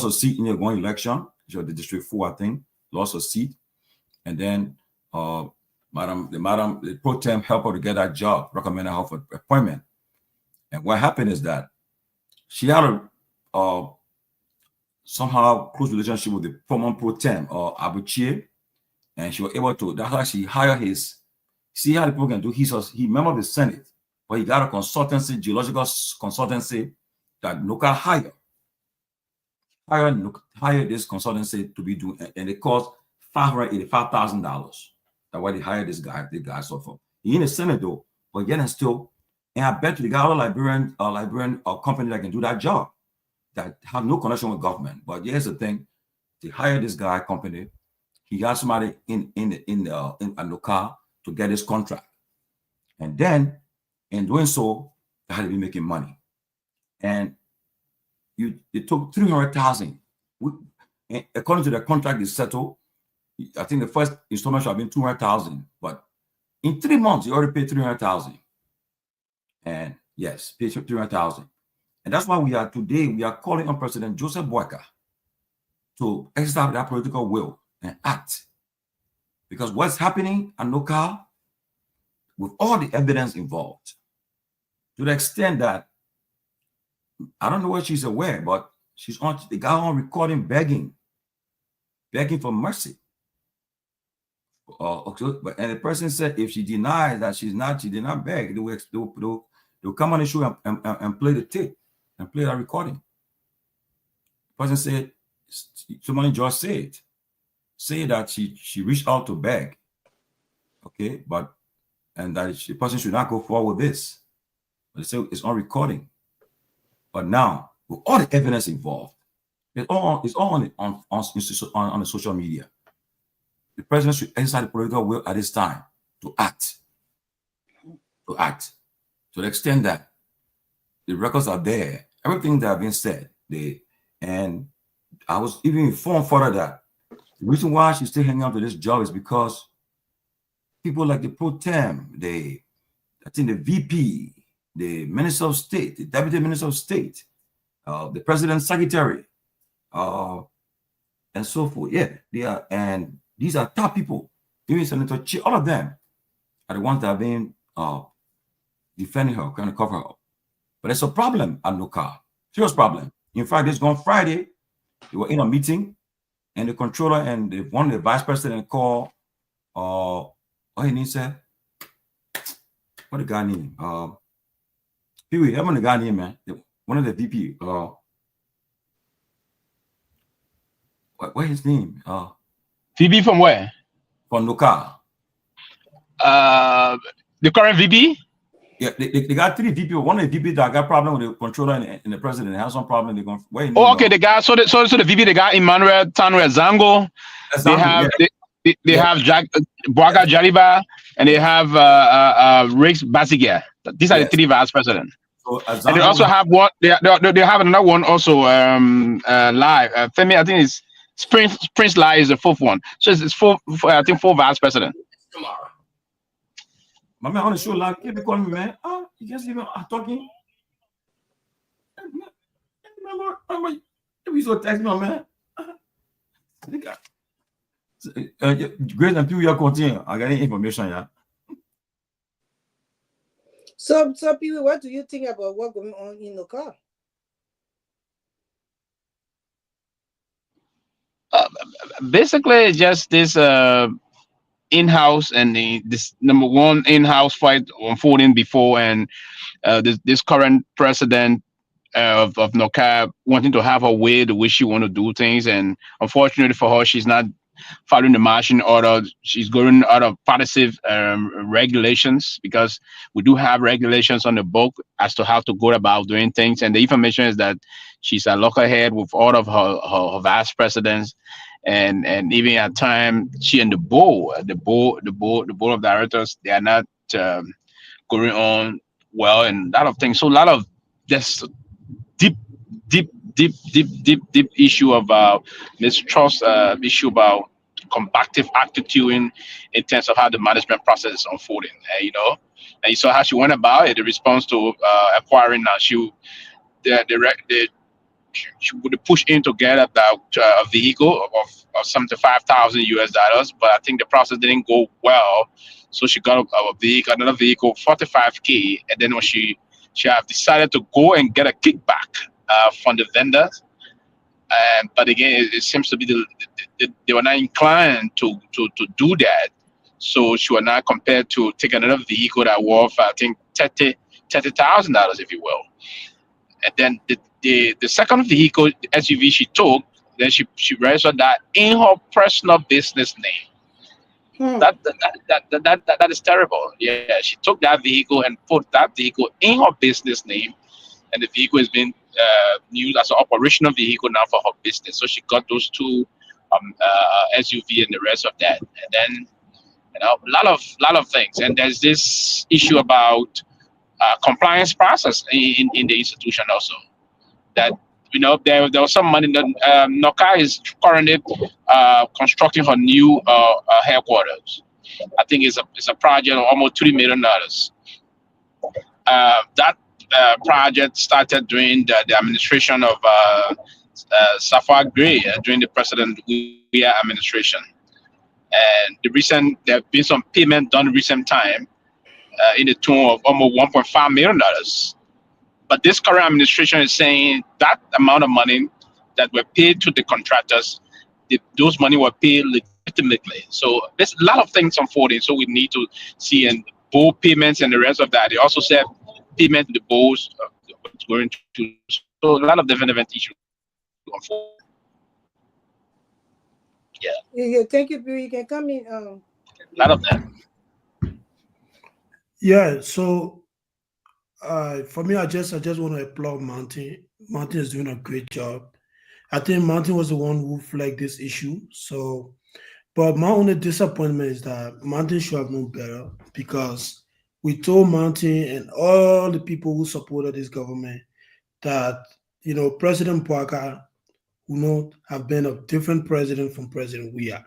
her seat in the going election. She was the District 4, I think, lost her seat, and then the pro tem helped her to get that job, recommended her for appointment. And what happened is that she had a somehow close relationship with the former pro tem or Abuchie, and she was able to. That's why she hired his. See how the people can do. He member of the Senate, but he got a consultancy, geological consultancy that NOCA hired this consultancy to be doing, and it cost $585,000. That's why they hired this guy. The guy so far. He in the Senate though, but yet and still, and I bet you they got a Liberian company that can do that job, that have no connection with government. But here's the thing: they hired this guy company. He got somebody in NOCA to get his contract, and then in doing so, they had to be making money. And it took $300,000. According to the contract they settled, I think the first installment should have been $200,000, but in 3 months you already paid $300,000. And yes, paid $300,000. And that's why we are calling on President Joseph Boakai to exercise that political will and act. Because what's happening at NOCA, with all the evidence involved, to the extent that, I don't know what she's aware, but they got on recording begging for mercy. And the person said if she denies that she did not beg, they'll come on the show and play the tape and play that recording. The person said, somebody just say that she reached out to beg, okay, and that the person should not go forward with this. But they say it's on recording. But now, with all the evidence involved, it's all on the social media. The president should exercise the political will at this time to act. To the extent that the records are there, everything that have been said, and I was even informed further that the reason why she's still hanging on to this job is because people like the pro tem, I think the VP, the Minister of State, the Deputy Minister of State, the President's Secretary, and so forth. Yeah, they are, and these are top people. Even Senator Chi, all of them are the ones that have been defending her, trying to cover her. But it's a problem at NOCA, serious problem. In fact, this gone Friday, they were in a meeting, and the controller and one of the vice president called, what he needs to, what the guy name? Pewee, I'm on the guy name, man. One of the VP. What his name? VP from where? From NOCA. The current VP? Yeah, they got 3 VP. One of the VP that got problem with the controller and the president. They have some problem. They're going. Wait. Oh, okay. The guy. So the VP. They got Emmanuel Tanwe Zango. They have they have Jack Boaka Jaliba, and they have Rex Basigia. These are the 3 vice presidents. So, and they also have one. They have another one also. Live. Femi, I think it's Prince Lai is the 4th one. So it's 4. I think 4 vice presidents. Tomorrow. My man on the show, like, you be calling me, man. Oh, you guys even are talking. Remember, you so text me, man. Grace and people, you continue. I got any information, yeah. So people, what do you think about what's going on in the car? Basically, just this in-house and this number one in-house fight unfolding before, and this current president of NOCA wanting to have her way the way she want to do things, and unfortunately for her, she's not following the marching order. She's going out of partisan regulations, because we do have regulations on the book as to how to go about doing things, and the information is that she's a lockerhead with all of her vice presidents. And even at time, she and the board of directors, they are not going on well, and a lot of things. So a lot of just deep issue about mistrust, issue about combative attitude in terms of how the management process is unfolding. And you saw how she went about it. The response to acquiring now, she would push in to get about a vehicle of $75,000, but I think the process didn't go well. So she got a vehicle, another vehicle, $45K, and then when she have decided to go and get a kickback from the vendors. But again, it seems to be they were not inclined to do that. So she was not compared to take another vehicle that worth, I think, $30,000, if you will. And then the second vehicle, the SUV she took, then she registered that in her personal business name. That is terrible. Yeah, she took that vehicle and put that vehicle in her business name, and the vehicle has been used as an operational vehicle now for her business. So she got those 2 SUV and the rest of that, and then a lot of things. And there's this issue about compliance process in the institution also. That there was some money that NOCA is currently constructing her new headquarters. I think it's a project of almost $3 million. That project started during the administration of Safar Gray, during the President Guar administration. And there have been some payment done in recent time in the tune of almost $1.5 million. But this current administration is saying that amount of money that were paid to the contractors, those money were paid legitimately. So there's a lot of things unfolding. So we need to see, and board payments and the rest of that. They also said payment to the boards going to. So a lot of different issues unfold. Yeah. Thank you, Bill. You can come in. A lot of them. Yeah. So. For me, I just want to applaud Mountain. Mountain is doing a great job. I think Mountain was the one who flagged this issue. So, but my only disappointment is that Mountain should have known better, because we told Mountain and all the people who supported this government that President Boaka would not have been a different president from President Guar.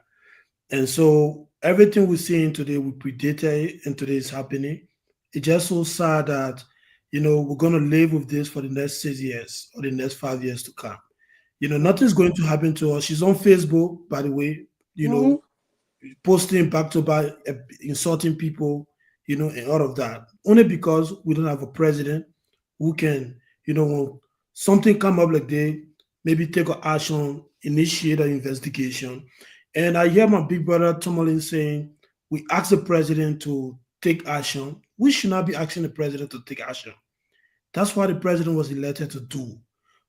And so everything we're seeing today, we predated, and today is happening. It's just so sad that we're going to live with this for the next 6 years or the next 5 years to come. Nothing's going to happen to her. She's on Facebook, by the way, posting back to back, insulting people, and all of that. Only because we don't have a president who can, when something come up like that, maybe take an action, initiate an investigation. And I hear my big brother Tomalin saying, we ask the president to take action. We should not be asking the president to take action. That's what the president was elected to do.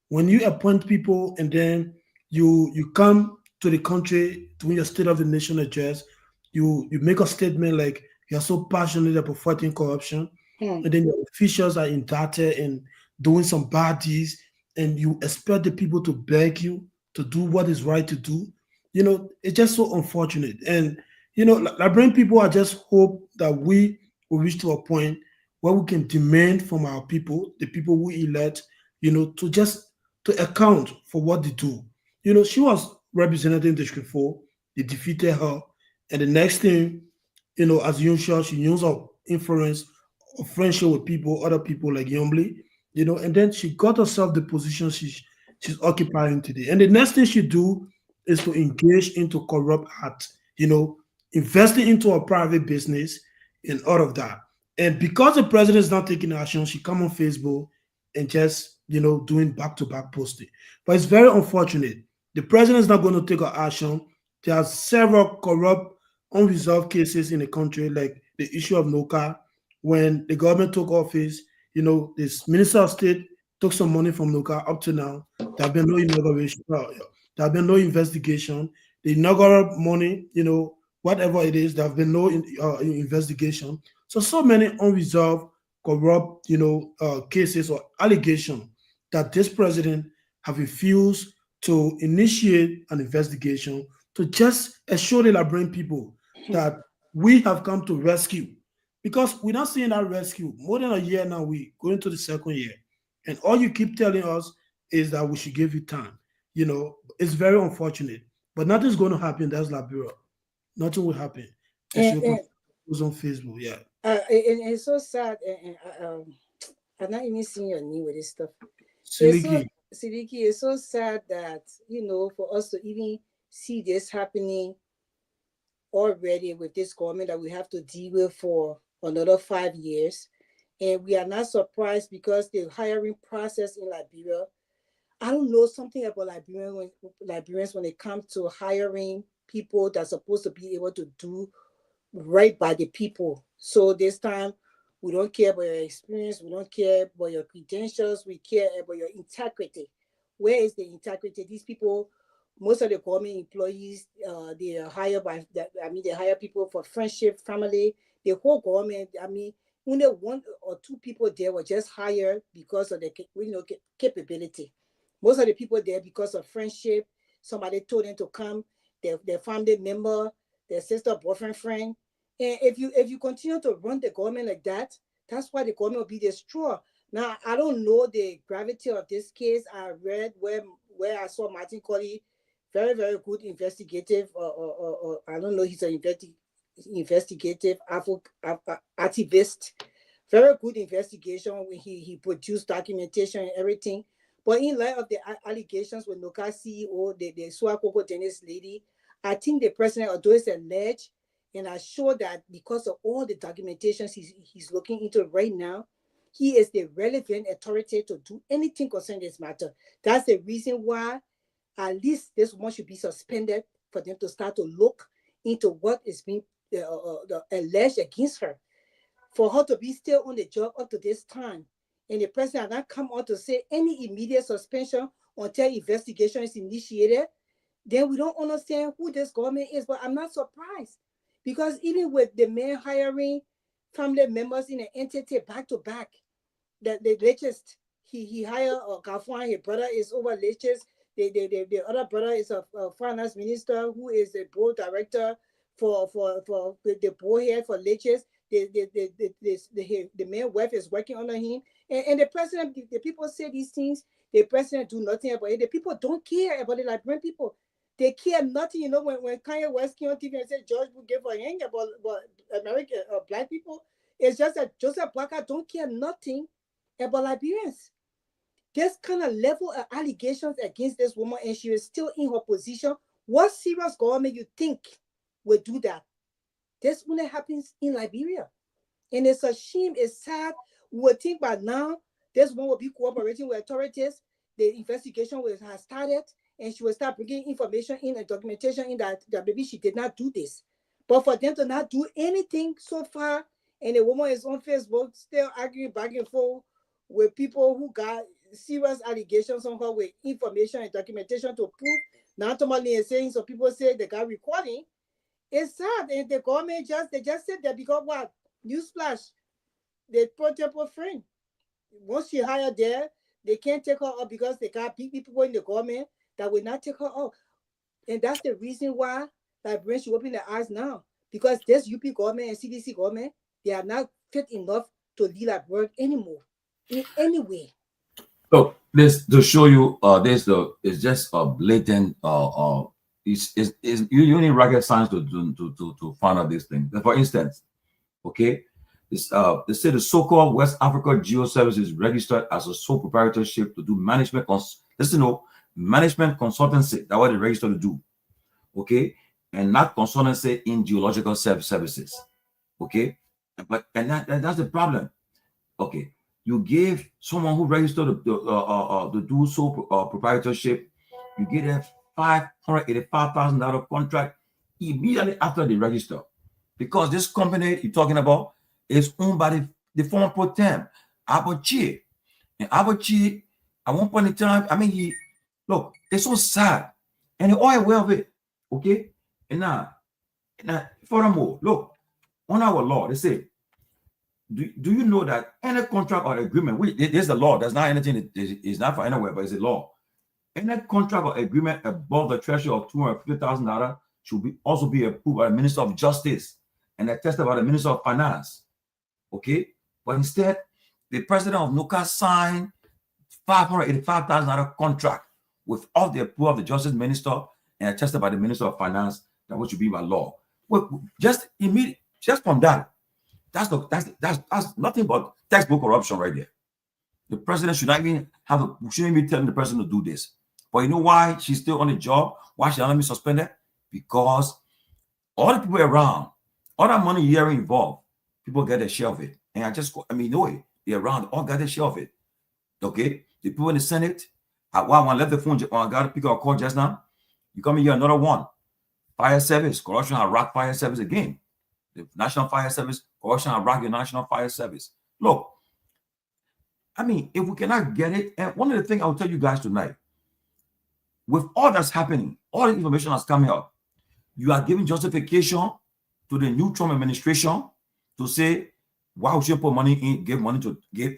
When you appoint people and then you come to the country doing your State of the Nation address, you make a statement like you're so passionate about fighting corruption, and then your officials are indicted and doing some bad deeds, and you expect the people to beg you to do what is right to do. It's just so unfortunate. And Liberian people, I just hope that we will reach to a point where we can demand from our people, the people we elect, to account for what they do. She was representing District 4, they defeated her, and the next thing, as usual, she used her influence or friendship with people, other people like Yombly, and then she got herself the position she's occupying today. And the next thing she do is to engage into corrupt act, investing into a private business and all of that. And because the president is not taking action, she come on Facebook and just, doing back-to-back posting. But it's very unfortunate. The president is not going to take action. There are several corrupt, unresolved cases in the country, like the issue of NOCA. When the government took office, this minister of state took some money from NOCA. Up to now, there have been no inauguration. There have been no investigation. The inaugural money, whatever it is, there have been no investigation. So many unresolved, corrupt, cases or allegations that this president have refused to initiate an investigation to just assure the Liberian people that we have come to rescue. Because we're not seeing that rescue. More than a year now, we going to the second year. And all you keep telling us is that we should give you time. It's very unfortunate. But nothing's going to happen. That's Liberia. Nothing will happen. Who's on Facebook, yeah. And it's so sad. I'm not even seeing your name with this stuff. Siliki. It's so sad that, for us to even see this happening already with this government that we have to deal with for another 5 years. And we are not surprised because the hiring process in Liberia, I don't know something about Liberians when it comes to hiring people that's supposed to be able to do right by the people. So this time, we don't care about your experience. We don't care about your credentials. We care about your integrity. Where is the integrity? These people, most of the government employees, they hire they hire people for friendship, family. The whole government, only 1 or 2 people there were just hired because of the capability. Most of the people there because of friendship. Somebody told them to come. Their family member, their sister, boyfriend, friend. And if you continue to run the government like that, that's why the government will be destroyed. Now, I don't know the gravity of this case. I read where I saw Martin Colley, very, very good investigative, or I don't know, he's an investigative activist. Very good investigation when he produced documentation and everything. But in light of the allegations with NOCA CEO, the Swakoko Dennis lady, I think the president, although it's alleged, and I'm sure that because of all the documentations he's looking into right now, he is the relevant authority to do anything concerning this matter. That's the reason why at least this one should be suspended for them to start to look into what is being alleged against her. For her to be still on the job up to this time, and the president has not come out to say any immediate suspension until investigation is initiated, then we don't understand who this government is. But I'm not surprised, because even with the man hiring family members in an entity back to back, the latest he hired Garguah, his brother is over latest. The other brother is a finance minister who is a board director for the board here for latest. The main wife is working under him, and the president. The people say these things. The president do nothing about it. The people don't care about the Liberian people. They care nothing. When Kanye West came on TV and said George would give a hang about American black people, it's just that Joseph Blacker don't care nothing about Liberians. This kind of level of allegations against this woman, and she is still in her position. What serious government you think would do that? This only happens in Liberia. And it's a shame, it's sad. We would think by now, this one will be cooperating with authorities. The investigation has started, and she will start bringing information in and documentation in that maybe she did not do this. But for them to not do anything so far, and the woman is on Facebook still arguing back and forth with people who got serious allegations on her with information and documentation to prove. Now Tomalin is saying, so people say they got recording. It's sad, and the government just sit there because what? Newsflash. they potential friend. Once she hired there, they can't take her up because they got people in the government that will not take her up. And that's the reason why Liberians should open their eyes now. Because this UP government and CDC government, they are not fit enough to lead that work anymore in any way. So this to show you, it's just a blatant. You need rocket science to find out this thing. For instance, okay, they say the so-called West Africa Geo Services registered as a sole proprietorship to do management. Management consultancy. That's what they registered to do. Okay, and not consultancy in geological services. Okay, but that's the problem. Okay, you gave someone who registered to do sole proprietorship, you give them $585,000 contract immediately after they register, because this company you're talking about is owned by the former pro tem Abuchi, and Abuchi at one point in time, I mean, look, it's so sad, and they're all aware of it. Okay, and now furthermore, look, on our law, they say, do you know that any contract or agreement, there's a law, there's not anything, it's not for anywhere, but it's a law. Any contract or agreement above the threshold of $250,000 should also be approved by the Minister of Justice and attested by the Minister of Finance. Okay, but instead, the president of NUCA signed $585,000 contract without the approval of the Justice Minister and attested by the Minister of Finance that what should be by law. Well, just from that, that's nothing but textbook corruption right there. The president should not even shouldn't be telling the person to do this. But you know why she's still on the job? Why she not be suspended? Because all the people around, all that money here involved, people get a share of it. And they're around, all got a share of it. Okay, the people in the Senate. When I left the phone, I got to pick up a call just now. You come here, another one. Fire service, corruption has rocked fire service again. The National Fire Service, corruption has rocked the National Fire Service. Look, I mean, if we cannot get it, and one of the things I'll tell you guys tonight, with all that's happening, all the information that's coming up, you are giving justification to the new Trump administration to say, why would you put money in, give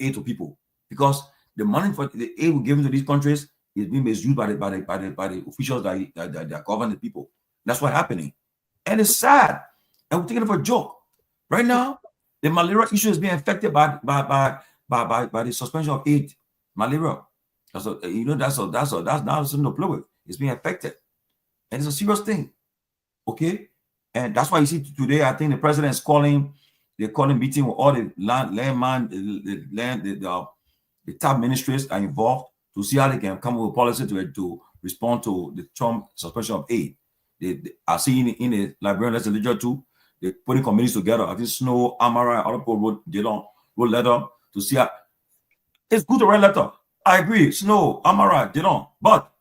aid to people? Because the money for the aid we're giving to these countries is being misused by the officials that govern the people. That's what's happening. And it's sad. And we're taking it for a joke. Right now, the malaria issue is being affected by the suspension of aid. Malaria. That's not something to play with. It's being affected. And it's a serious thing. Okay? And that's why you see today, I think the president is calling meeting with all the the top ministries are involved to see how they can come up with policy to respond to the Trump suspension of aid. They are seeing in the Liberian legislature too. They're putting committees together. I think Snow, Amara, other people wrote letter to see how. It's good to write letter. I agree. Snow, Amara, but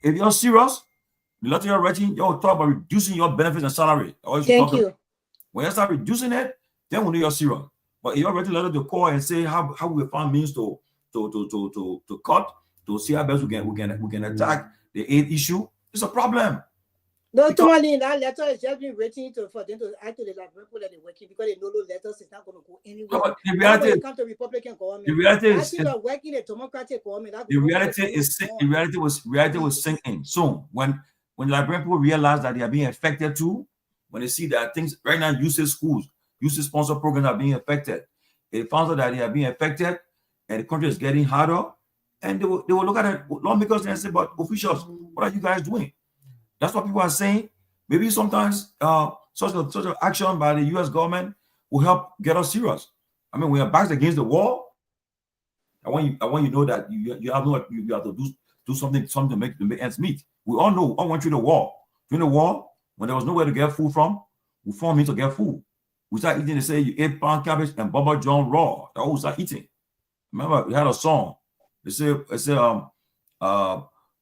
if you're serious, the letter you're writing, you're talking about reducing your benefits and salary. Thank you. When you start reducing it, then we know you're serious. But if you're writing a letter to call and say how we find means to cut, to see how best we can attack the aid issue, it's a problem. No, Tomalin, that letter is just been written for them to act to the Liberian people that they're working, because they know those letters is not going to go anywhere. No, but the reality when it comes to Republican government, the reality is working a Democratic government. The reality was sinking soon when the Liberian people realize that they are being affected too. When they see that things right now, UC schools, UC sponsor programs are being affected. They found out that they are being affected, and the country is getting harder. And they will look at it lawmakers and say, "But officials, what are you guys doing?" That's what people are saying. Maybe sometimes such an action by the U.S. government will help get us serious. I mean, we are backed against the wall. I want you know that you have to do something to make ends meet. We all know. I went through the war. During the war, when there was nowhere to get food from, we found means to get food. We started eating. They say you ate pound cabbage and Bubba John raw. That's what we started eating. Remember, we had a song. They say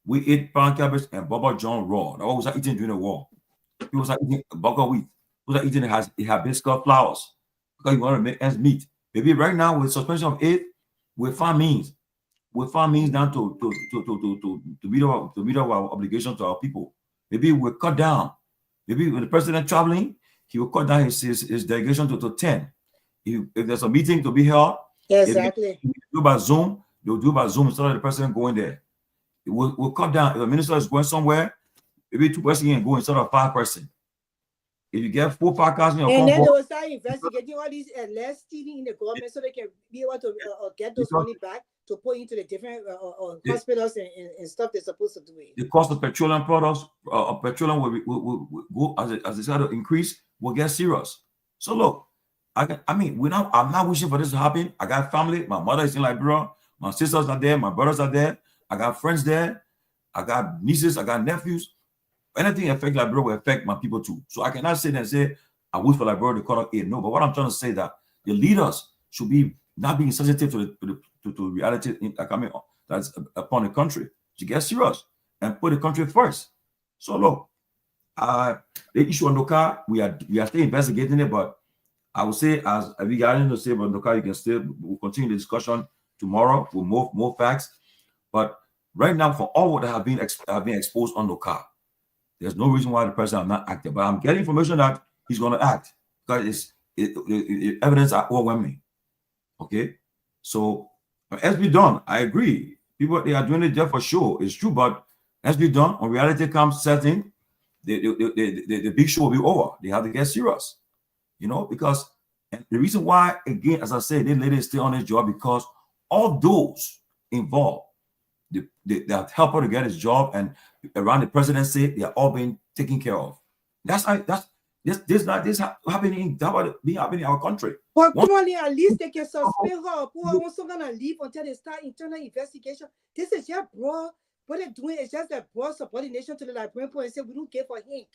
we ate pound cabbage and Bubba John raw. That's what we started eating during the war. People started eating buckwheat wheat. People started eating hibiscus flowers because you want to make ends meet. Maybe right now with suspension of aid, we find means down to meet our obligation to our people. Maybe we'll cut down. Maybe when the president traveling, he will cut down his delegation to 10. if there's a meeting to be held, exactly, if they do by Zoom, they'll do by Zoom instead of the president going there. We'll cut down. If the minister is going somewhere, maybe 2 persons can go instead of 5 persons. If you get 4 podcasts in your and then convo, they will start investigating all these less stealing in the government so they can be able to get those money back to put into the different hospitals and stuff they're supposed to do. The cost of petroleum products, petroleum will go as they start to increase, will get serious. So look, I'm not wishing for this to happen. I got family. My mother is in Liberia. My sisters are there. My brothers are there. I got friends there. I got nieces. I got nephews. Anything affect Liberia will affect my people too. So I cannot sit and say I wish for Liberia to cut off aid. No, but what I'm trying to say that the leaders should be not being sensitive to reality that's upon the country. To get serious and put the country first. So look, the issue on Noka, we are still investigating it, but I would say, as we got into say about Noka, we'll continue the discussion tomorrow with more facts. But right now, for all what have been exposed on Noka, there's no reason why the president has not acted. But I'm getting information that he's going to act because the evidence are overwhelming. Okay, so let's be done. I agree. People, they are doing it there for sure. It's true, but let's be done. When reality comes setting, the big show will be over. They have to get serious, because and the reason why, again, as I said, this lady is still on his job because all those involved, they have helped her to get his job, and around the presidency, they are all being taken care of. This happening in our country. But Tomalin, at least they can suspend her. Who are also gonna leave until they start internal investigation. This is just broad. What they're doing is just a broad subordination to the Liberian people and say we don't care for him.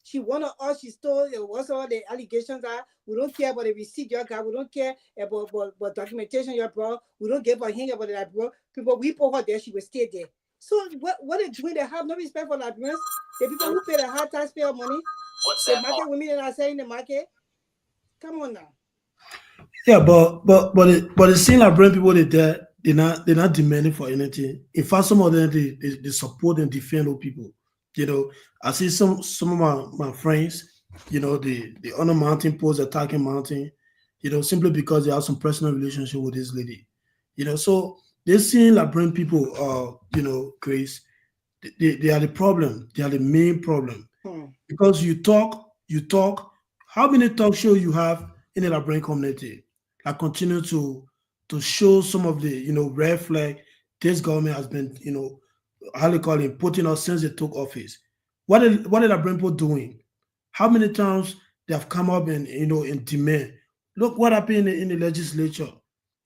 She wanted us. She stole. What's all the allegations are? We don't care about the receipt you got. We don't care about documentation you brought. We don't give a hang about the Liberian people. We put her there. She will stay there. So what they're doing? They have no respect for Liberians. The people who pay the high taxpayer money. The market women that are selling the market. Come on now. Yeah, but it seems like Liberian people they're not demanding for anything. In fact, some of them they support and defend those people. I see some of my friends, they on a mountain post attacking mountain, simply because they have some personal relationship with this lady. So they're seeing Liberian people Grace, they are the problem. They are the main problem. Because you talk, how many talk show you have in the Liberian community that continue to show some of the red flag this government has been how they call it, putting us since they took office. What are the Liberian people doing? How many times they have come up and in demand? Look what happened in the legislature.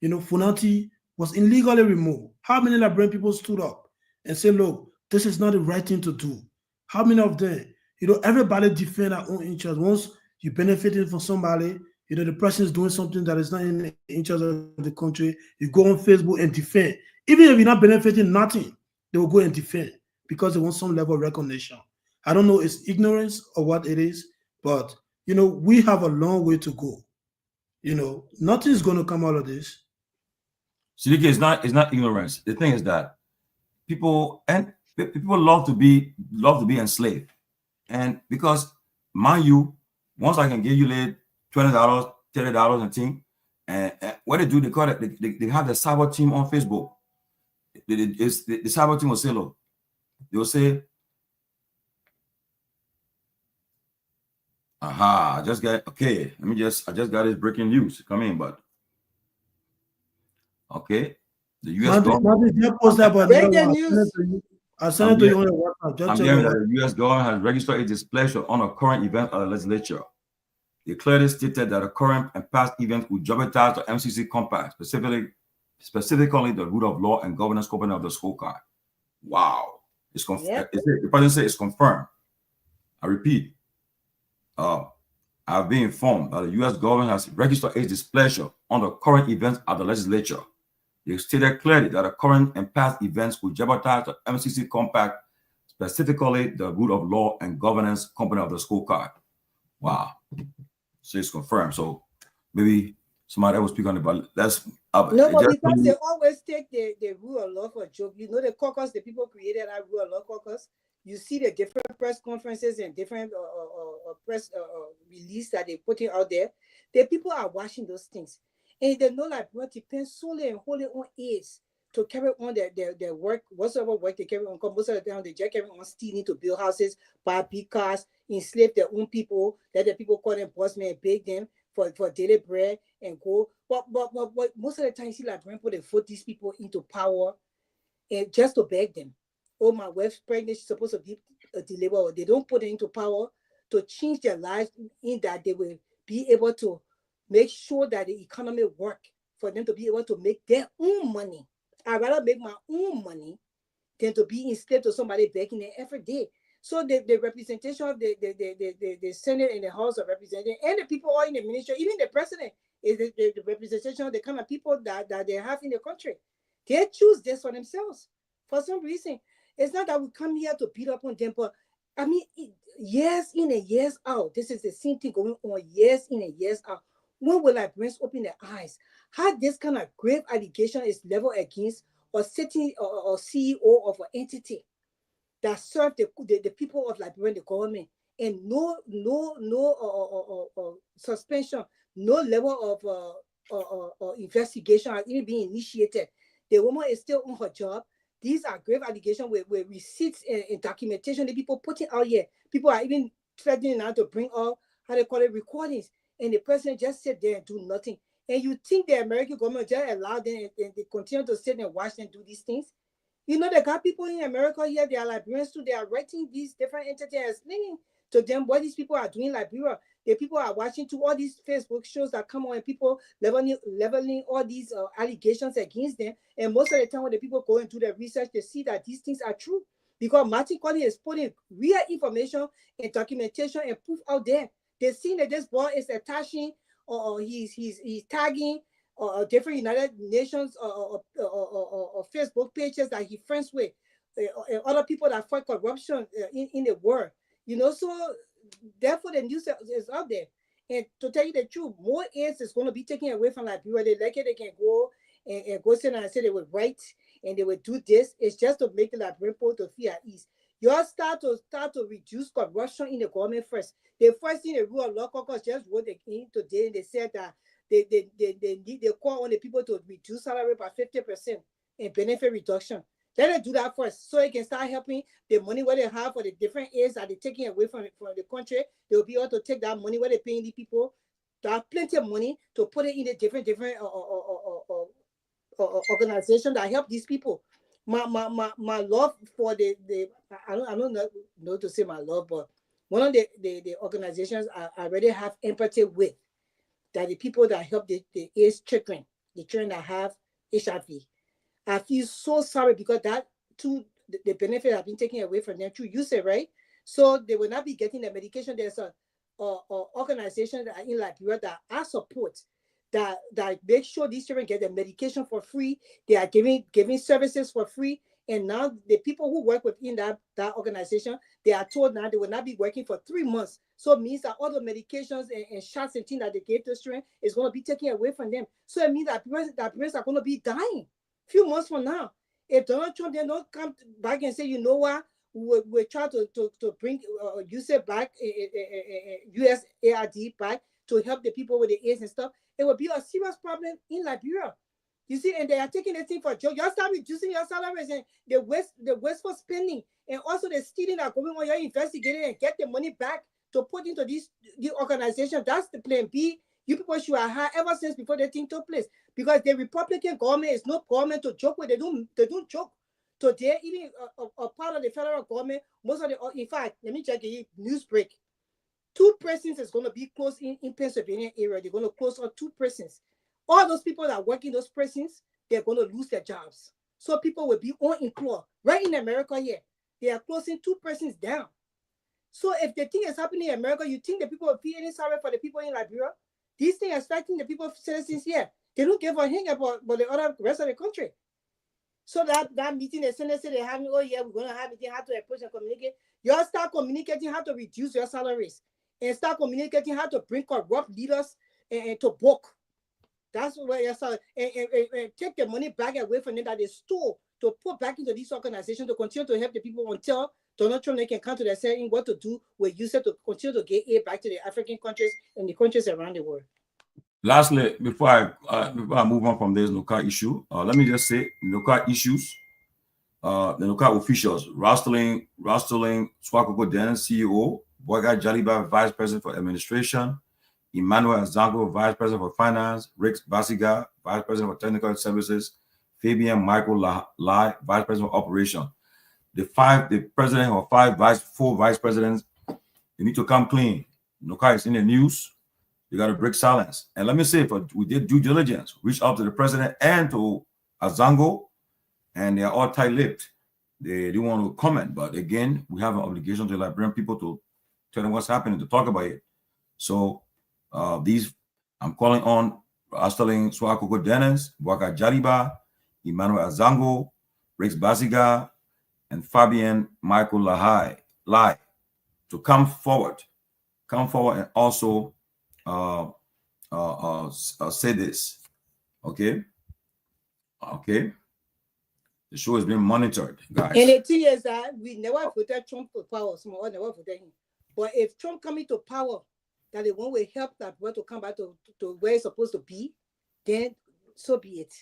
Funati was illegally removed. How many Liberian people stood up and said, look, this is not the right thing to do? How many of them? Everybody defend their own interest. Once you benefited from somebody, the person is doing something that is not in the interest of the country, you go on Facebook and defend. Even if you're not benefiting nothing, they will go and defend because they want some level of recognition. I don't know it's ignorance or what it is, but we have a long way to go. Nothing is going to come out of this. Siddiqui, it's not ignorance. The thing is that people love to be enslaved. And because, mind you, once I can give you like $20, $30 and thing, and what they do, they call it, they have the cyber team on Facebook. The cyber team will say, look, they will say, aha, I just got this breaking news come in, but okay, the U.S. government. I'll send it to you on WhatsApp. I'm hearing that the U.S. government has registered its displeasure on a current event at the legislature. They clearly stated that the current and past events will jeopardize the MCC compact, specifically the rule of law and governance component of the scorecard. Wow. It's confirmed. The president said it's confirmed. I repeat, I've been informed that the U.S. government has registered its displeasure on the current events at the legislature. They stated clearly that the current and past events will jeopardize the MCC compact, specifically the rule of law and governance component of the scorecard. Wow. So it's confirmed. So maybe somebody else will speak on it, but that's no, but because they always take the rule of law for a joke. The caucus, the people created that rule of law caucus. You see the different press conferences and different press release that they putting out there. The people are watching those things. And they know like what depends solely and wholly on AIDS to carry on their work, whatsoever work they carry on. Most of the time, they just carry on stealing to build houses, buy big cars, enslave their own people, let the people call them bossmen and beg them for daily bread and go. But most of the time, you see like people, they vote these people into power and just to beg them. Oh, my wife's pregnant, she's supposed to be delivered. They don't put it into power to change their lives in that they will be able to make sure that the economy work for them to be able to make their own money. I'd rather make my own money than to be enslaved to somebody begging them every day. So the representation of the Senate and the House of Representatives and the people all in the ministry, even the president, is the representation of the kind of people that they have in the country. They choose this for themselves. For some reason, it's not that we come here to beat up on them, but I mean, years in and years out, this is the same thing going on years in and years out. When will Liberians open their eyes? How this kind of grave allegation is leveled against a city or CEO of an entity that serve the people of Liberia, the government, and no suspension, no level of investigation has even been initiated. The woman is still on her job. These are grave allegations with receipts and documentation that people putting out here. People are even threatening now to bring up, how they call it, recordings. And the president just sit there and do nothing. And you think the American government just allow them and they continue to sit and watch them do these things? You know, they got people in America here, they are Liberians too. They are writing these different entities, explaining to them what these people are doing in Liberia. The people are watching to all these Facebook shows that come on and people leveling all these allegations against them. And most of the time when the people go and do the research, they see that these things are true. Because Martin Collins is putting real information and documentation and proof out there. They're seeing that this boy is attaching or he's tagging different United Nations or Facebook pages that he friends with, other people that fight corruption in the world. You know, so therefore the news is out there. And to tell you the truth, more AIDS is going to be taken away from Liberia. They like it, they can go and go sit and say they would write and they would do this. It's just to make the Liberian people to feel at ease. You all start to reduce corruption in the government first. The first thing the rule of law caucus just wrote in today, and they said that they call on the people to reduce salary by 50% and benefit reduction. Let them do that first, so it can start helping the money where they have for the different aids that they're taking away from the country. They will be able to take that money where they're paying the people. They have plenty of money to put it in the different organizations that help these people. My love for the I don't know to say my love, but one of the organizations I already have empathy with, that the people that help the AIDS children, the children that have HIV. I feel so sorry because that too, the benefit have been taken away from them through USAID, right? So they will not be getting the medication. There's a organization that in Liberia that I support that make sure these children get the medication for free. They are giving services for free. And now the people who work within that organization, they are told now they will not be working for 3 months. So it means that all the medications and shots and things that they gave to children is going to be taken away from them. So it means that parents are going to be dying a few months from now. If Donald Trump then don't come back and say, you know what, we'll try to bring USAID back, USAID back to help the people with the AIDS and stuff, it will be a serious problem in Liberia. You see, and they are taking the thing for joke. Y'all start reducing your salaries and the wasteful spending, and also the stealing that going on. You're investigating and get the money back to put into the organization. That's the plan B. You people should have had ever since before the thing took place, because the Republican government is no government to joke with. They don't joke. So they're even a part of the federal government. Most of the, in fact, let me check a news break. 2 prisons is going to be closed in Pennsylvania area. They're going to close on 2 prisons. All those people that work in those prisons, they're going to lose their jobs. So people will be unemployed. Right in America here, they are closing 2 prisons down. So if the thing is happening in America, you think the people will feel any sorry for the people in Liberia? These things are affecting the people, citizens here. They don't give a hang about the rest of the country. So that meeting, the Senate said they're having, oh yeah, we're going to have it, how to approach and communicate. You all start communicating how to reduce your salaries and start communicating how to bring corrupt leaders and to book. That's where you start and take the money back away from them that they stole to put back into these organizations to continue to help the people until Donald Trump can come to the saying what to do with USAID to continue to get aid back to the African countries and the countries around the world. Lastly, before I move on from this Nuka issue, let me just say Nuka issues. The Nuka officials: Rastling Swakoko Den, CEO; Boyga Jaliba, Vice President for Administration; Emmanuel Azango, Vice President for Finance; Rick Basiga, Vice President for Technical Services; Fabian Michael Lai, Vice President for Operation. The president or four vice presidents, they need to come clean. Nuka is in the news. You got to break silence. And let me say, we did due diligence, reach out to the president and to Azango, and they're all tight-lipped. They don't want to comment. But again, we have an obligation to Liberian people to tell them what's happening, to talk about it. So I'm calling on Rastling Swakoko Dennis, Boyga Jaliba, Emmanuel Azango, Rex Basiga, and Fabian Michael Lai to come forward and also say this. Okay. The show is being monitored, guys. And the thing is that we never voted Trump for power, small never voted him. But if Trump come into power, that the one will help that boy to come back to where it's supposed to be, then so be it.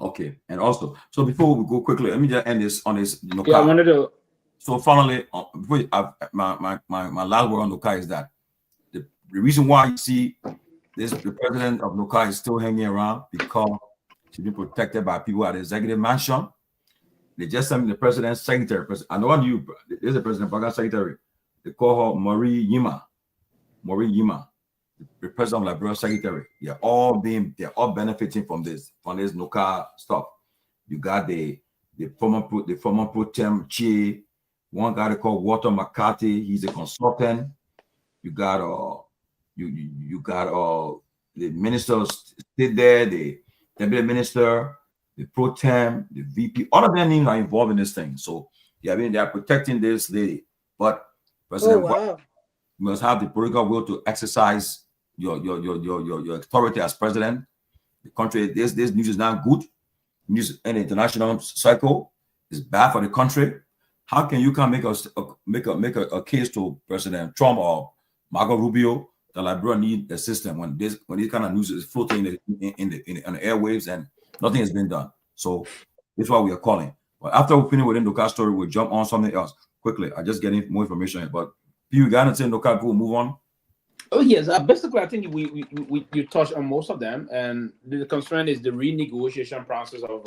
Okay, and also, so before we go quickly, let me just end this on this. Yeah, I wanted to. So finally, my last word on Nuka is that the reason why you see the president of Nuka is still hanging around, because she's been protected by people at the executive mansion. They just sent me the president's secretary. I know you. There's a president, secretary. They call her Marie Yima, the president of Liberia secretary. They're all benefiting from this Nuka stuff. You got the former pro tem chair, one guy they call Walter McCarthy. He's a consultant. You got the ministers sit there, the deputy minister, the pro tem, the VP. All of their names are involved in this thing. So yeah, I mean, they are protecting this lady, but President must have the political will to exercise your authority as president. The country, this news is not good. News in the international cycle is bad for the country. How can you come make a case to President Trump or Marco Rubio that Liberia need a system when this kind of news is floating in the airwaves and nothing has been done? So this is why we are calling. But after we finish with the Nuka story, we'll jump on something else quickly. I just get more information. But you got to say Nuka, we'll move on. Oh yes, basically I think you touched on most of them, and the concern is the renegotiation process of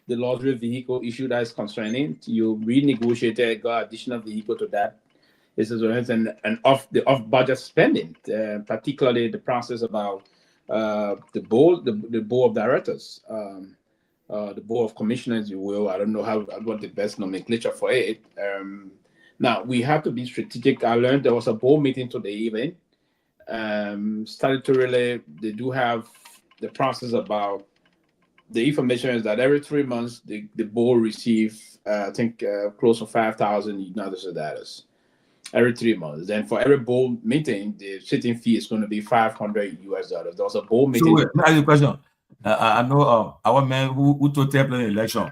the luxury vehicle issue that is concerning. You renegotiated, got additional vehicle to that. This is and off budget spending, particularly the process about the board of directors, the board of commissioners, you will. I don't know what the best nomenclature for it. Now we have to be strategic. I learned there was a board meeting today evening. Statutorily, they do have the process about the information is that every 3 months the board receive I think close to 5,000 United dollars every 3 months. Then for every board meeting, the sitting fee is going to be $500 US. There was a board meeting. So wait, let me ask you a question. I know our man who took take place in election.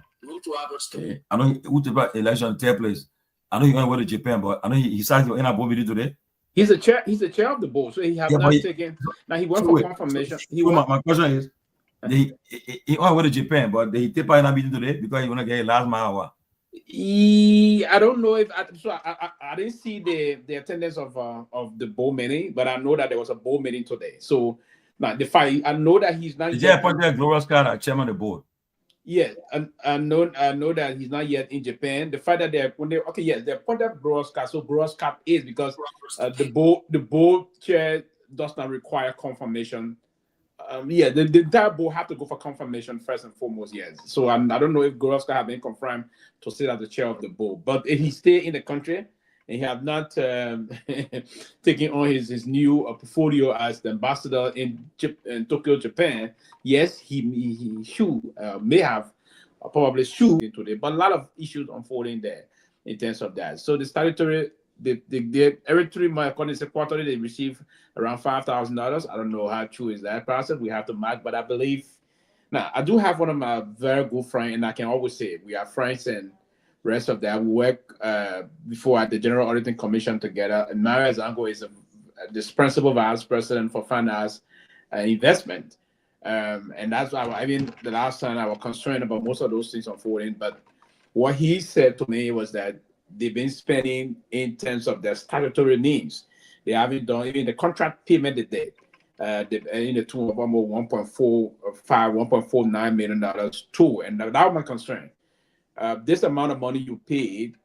I know who took election take place. I know he went to Japan, but I know he signed in a board meeting today. He's the chair of the board, so he have not taken. Now he went for confirmation. My question is, he went to Japan, but he take part in a meeting today because he want to get last mile. I don't know if I didn't see the attendance of the board meeting, but I know that there was a board meeting today. So now I know that he's not. Did you appoint Glorious Scott as chairman of the board? Yeah, I know that he's not yet in Japan. The fact that they appointed Glorious Scott, so Glorious Scott is because the board chair does not require confirmation. The entire board have to go for confirmation first and foremost. Yes, so I don't know if Glorious Scott have been confirmed to sit as the chair of the board, but if he stay in the country and he have not taken on his new portfolio as the ambassador in Tokyo, Japan, yes, he should may have probably should today, but a lot of issues unfolding there in terms of that. So the statutory, they every 3 months, according to the quarterly, they receive around $5,000. I don't know how true is that process. We have to match, but I believe now I do have one of my very good friends, and I can always say we are friends and rest of that. We work before at the General Auditing Commission together. And Myean Zango is this principal vice president for finance investment. And that's why I mean the last time I was concerned about most of those things unfolding. But what he said to me was that they've been spending in terms of their statutory means. They haven't done even the contract payment they did. In the tune of almost $1.49 million too, and that was my concern. This amount of money you paid,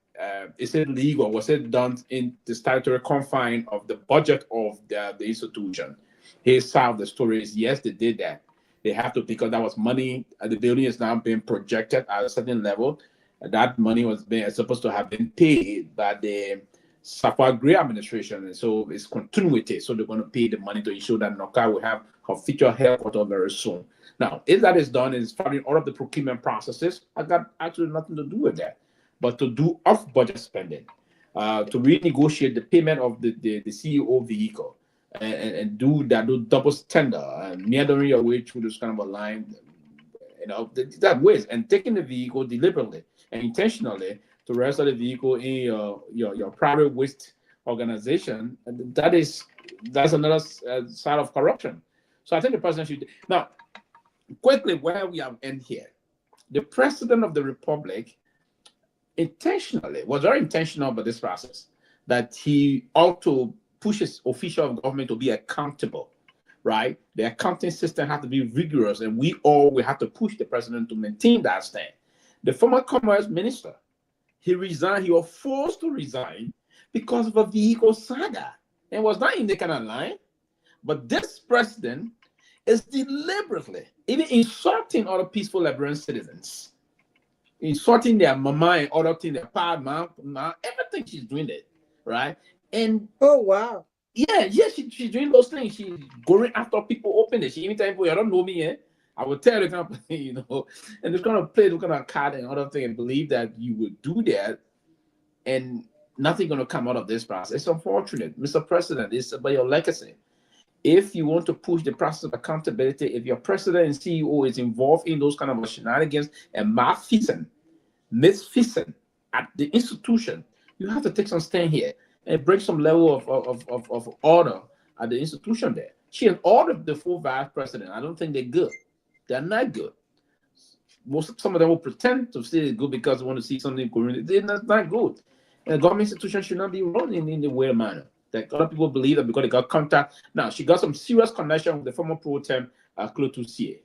is it legal? Was it done in the statutory confine of the budget of the institution? His side of the story is yes, they did that. They have to, because that was money. The building is now being projected at a certain level. That money was supposed to have been paid by the Safar Gray administration, and so it's continuity. So they're going to pay the money to ensure that Noka will have her future headquarters very soon. Now, if that is done, is following all of the procurement processes, I got actually nothing to do with that. But to do off-budget spending, to renegotiate the payment of the CEO vehicle, and do double tender and meandering your way through this kind of a line, that ways, and taking the vehicle deliberately and intentionally to register the vehicle in your private waste organization, that's another side of corruption. So I think the president should now quickly where we have end here. The president of the republic intentionally was very intentional about this process, that he ought to push his official of government to be accountable, right? The accounting system has to be rigorous, and we have to push the president to maintain that stand. The former commerce minister, he resigned. He was forced to resign because of a vehicle saga. It was not in the kind of line. But this president is deliberately even insulting other peaceful Liberian citizens, insulting their mama and other things, their partner, everything she's doing it, right? And oh wow, yeah, she's doing those things. She's going after people openly. She even tell people, you don't know me, eh? I will tell the company, and they're gonna play, they're gonna card and other thing and believe that you would do that, and nothing gonna come out of this process. It's unfortunate, Mr. President. It's about your legacy. If you want to push the process of accountability, if your president and CEO is involved in those kind of shenanigans and misfeasance at the institution, you have to take some stand here and bring some level of order at the institution there. She has ordered the full vice president. I don't think they're good. They're not good. Some of them will pretend to say it's good because they want to see something going. They're not good. And the government institution should not be run in the weird manner that other people believe that because they got contact. Now, she got some serious connection with the former pro tem Clotusie.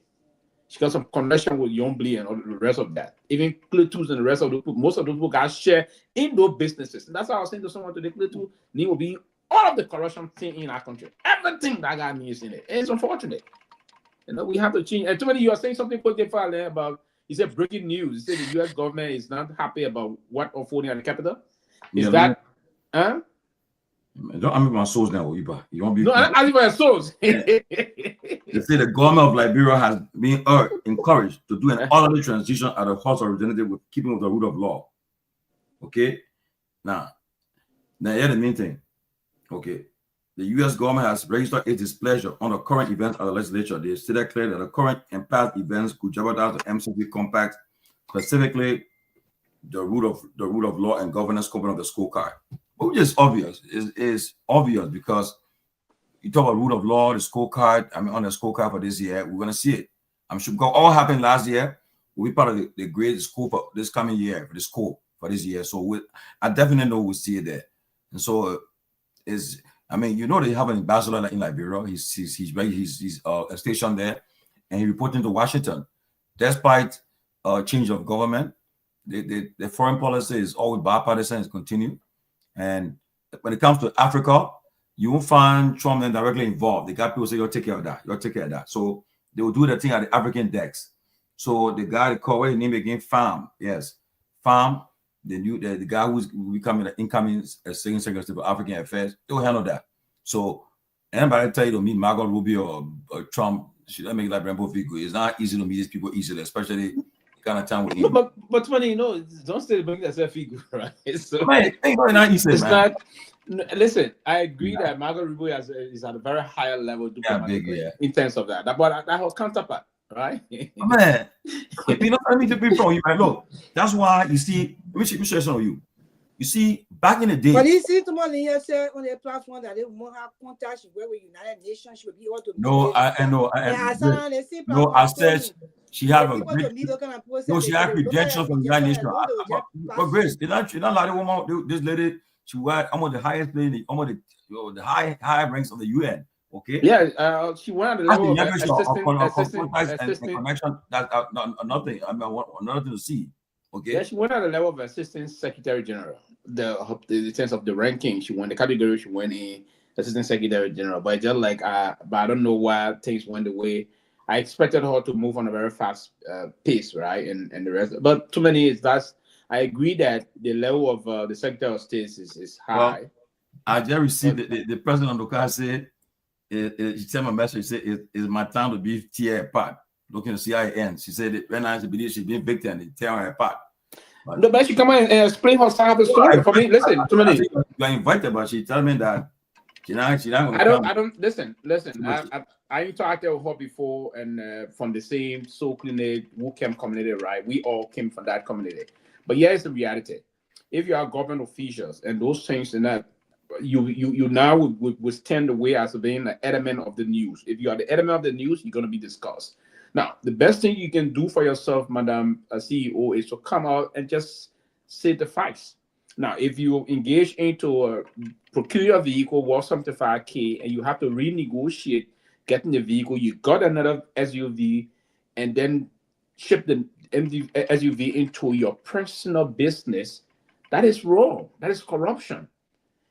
She got some connection with Yombly and all the rest of that. Even Clotus and the rest of the people, most of those people got share in those businesses. And that's why I was saying to someone today, Clotus will be all of the corruption thing in our country. Everything that guy needs in it. And it's unfortunate. We have to change. And too many, you are saying something quite different about, he said breaking news. He said the US government is not happy about what unfolding at the Capitol. Is that, huh? Don't I mean my souls now, Iba. You won't be. No, I mean my souls. They say the government of Liberia has been encouraged to do an orderly transition at a House of Representatives with keeping with the rule of law. Okay? Now here's the main thing. Okay. The U.S. government has registered its displeasure on the current events at the legislature. They stated clearly that the current and past events could jeopardize the MCP compact, specifically the rule of law and governance component of the scorecard. Which is obvious. It's obvious because you talk about rule of law, the scorecard. I mean, on the scorecard for this year, we're gonna see it. I'm sure all happened last year. We'll be part of the grade school for this coming year, for the school for this year. So I definitely know we'll see it there. And so I mean, they have an ambassador in Liberia. He's stationed there, and he's reporting to Washington. Despite change of government, the foreign policy is always bipartisan, it's continued. And when it comes to Africa, you won't find Trump directly involved. They got people say, "You'll take care of that. You'll take care of that." So they will do the thing at the African decks. So the guy they call, what's his name again? Farm. Yes, Farm. The guy who's becoming the incoming second secretary for African Affairs, they will handle that. So anybody tell you to meet Margot Rubio or Trump, should that make Liberia feel good? It's not easy to meet these people easily, especially the kind of time with him. But funny, don't say make yourself feel good, right? So man, not easy, it's man. not. Listen, I agree that Margot Rubio is at a very higher level in terms of that. But that whole counterpart. Right, man. Let me to be from you. Look, that's why you see. Let me show some of you. You see, back in the day. But you see, Tomalin here said on the platform that they won't have contact with United Nations. She will be able to. No, I know. No, I said she have a great. No, she have credentials from the United Nations. But Grace, she's not like the woman. This lady, she was almost the highest lady, almost the high ranks of the UN. Okay. Yeah, she went at the level of assistant connection. That's nothing. I mean, nothing to see. Okay. Yeah, she went at the level of Assistant Secretary General. The sense of the ranking, she won the category. She went in Assistant Secretary General. But just like but I don't know why things went the way I expected her to move on a very fast pace, right? And the rest. But too many is that's. I agree that the level of the Secretary of State is high. Well, I just received the president of the car said. She sent me a message. She said, "It's my time to be tear apart." Looking to CIN. She said, "When I believe she's been victim, they tear her apart." No, but she come in and explain her side of the story for me. Listen, too many. You are invited, but she told me that she not gonna I don't listen. I interacted with her before, and from the same clinic, Wukem community, right? We all came from that community. But here's the reality: if you are government officials and those things and that. You now would stand away as being an element of the news. If you are the element of the news, you're going to be discussed. Now, the best thing you can do for yourself, Madam CEO, is to come out and just say the facts. Now, if you engage into procure a vehicle worth 75K and you have to renegotiate getting the vehicle, you got another SUV and then ship the SUV into your personal business, that is wrong. That is corruption.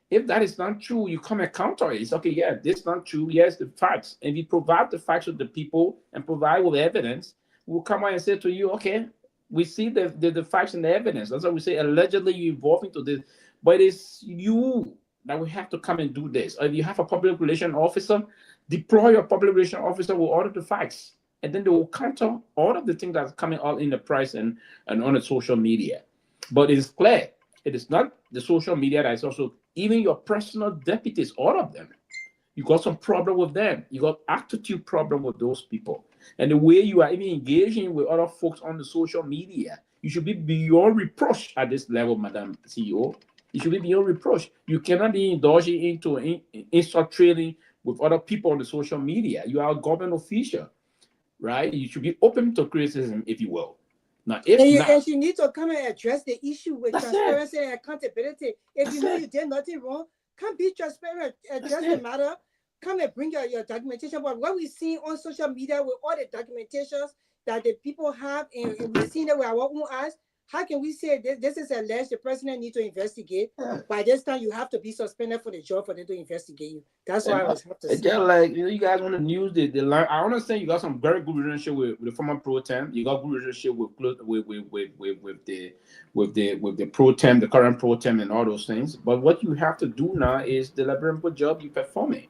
If that is not true, you come and counter it. It's okay, yeah, this is not true. Yes, the facts. And we provide the facts to the people and provide with evidence. We'll come out and say to you, okay, we see the facts and the evidence. That's why we say allegedly you involved into this. But it's you that we have to come and do this. Or if you have a public relation officer, deploy your public relation officer with all of the facts. And then they will counter all of the things that's coming out in the press and on the social media. But it's clear. It is not the social media that is also even your personal deputies, all of them. You got some problem with them. You got attitude problem with those people. And the way you are even engaging with other folks on the social media, you should be beyond reproach at this level, Madam CEO. You should be beyond reproach. You cannot be indulging into insult trading with other people on the social media. You are a government official, right? You should be open to criticism, if you will. Now, and you need to come and address the issue with transparency and accountability. If you know you did nothing wrong, come be transparent, address the matter, come and bring your documentation. But what we see on social media with all the documentations that the people have, and we've seen it with our own eyes, how can we say this is alleged, the president needs to investigate? By this time, you have to be suspended for the job for them to investigate you. That's why I was have to say. Just like, you guys want to news the line. I understand you got some very good relationship with the former pro tem. You got good relationship with the pro tem, the current pro tem, and all those things. But what you have to do now is the Liberian job you performing.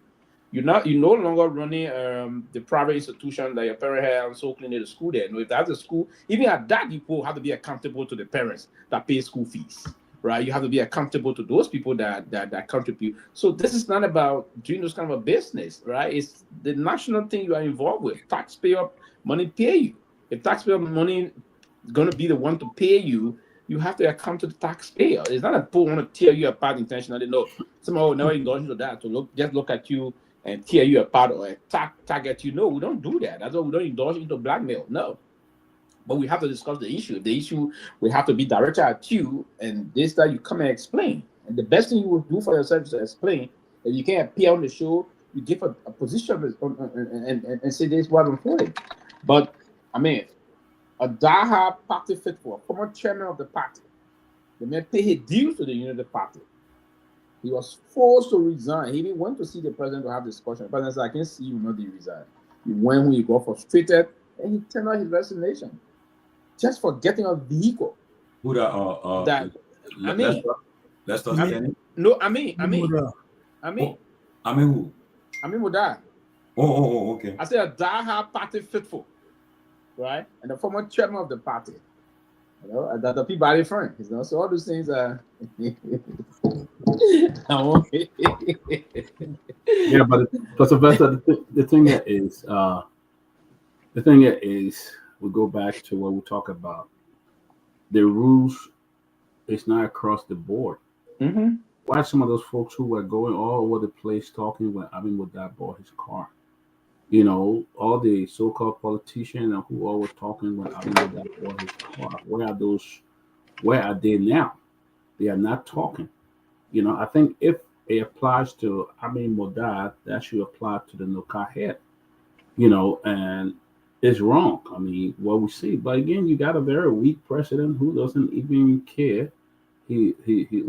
You're no longer running the private institution that your parent had and so clean the school there. No, if that's a school, even at that, you have to be accountable to the parents that pay school fees, right? You have to be accountable to those people that contribute. So this is not about doing those kind of a business, right? It's the national thing you are involved with. Taxpayer money pay you. If taxpayer money is going to be the one to pay you, you have to account to the taxpayer. It's not a people want to tear you apart intentionally. No, somehow never indulge into that. To just look at you and tear you apart or target you. No, we don't do that. That's why we don't indulge into blackmail. No. But we have to discuss the issue. The issue we have to be directed at you, and this that you come and explain. And the best thing you will do for yourself is to explain. If you can't appear on the show, you give a position and say this is what I'm feeling. But I mean, a diehard party faithful, former chairman of the party, the man pay his dues to the Unity Party. He was forced to resign. He even went to see the president to have discussion. The president said, I can see you not resign. He went when he got frustrated and he turned out his resignation just for getting a vehicle. Who that? I mean, let's talk. No, I mean who? I mean Muda. Oh, okay. I said a diehard party faithful, right? And the former chairman of the party. You know, the Peabody friend. You know, so all those things are. Yeah, but Sylvester, the thing is, we go back to what we talk about. The rules is not across the board. Why some of those folks who were going all over the place talking when Modat bought his car? You know, all the so-called politicians and who all were talking when Modat bought his car. Where are those? Where are they now? They are not talking. You know, I think if it applies to Modat, that should apply to the Noka head. You know, and it's wrong. I mean, what we see. But again, you got a very weak president who doesn't even care. He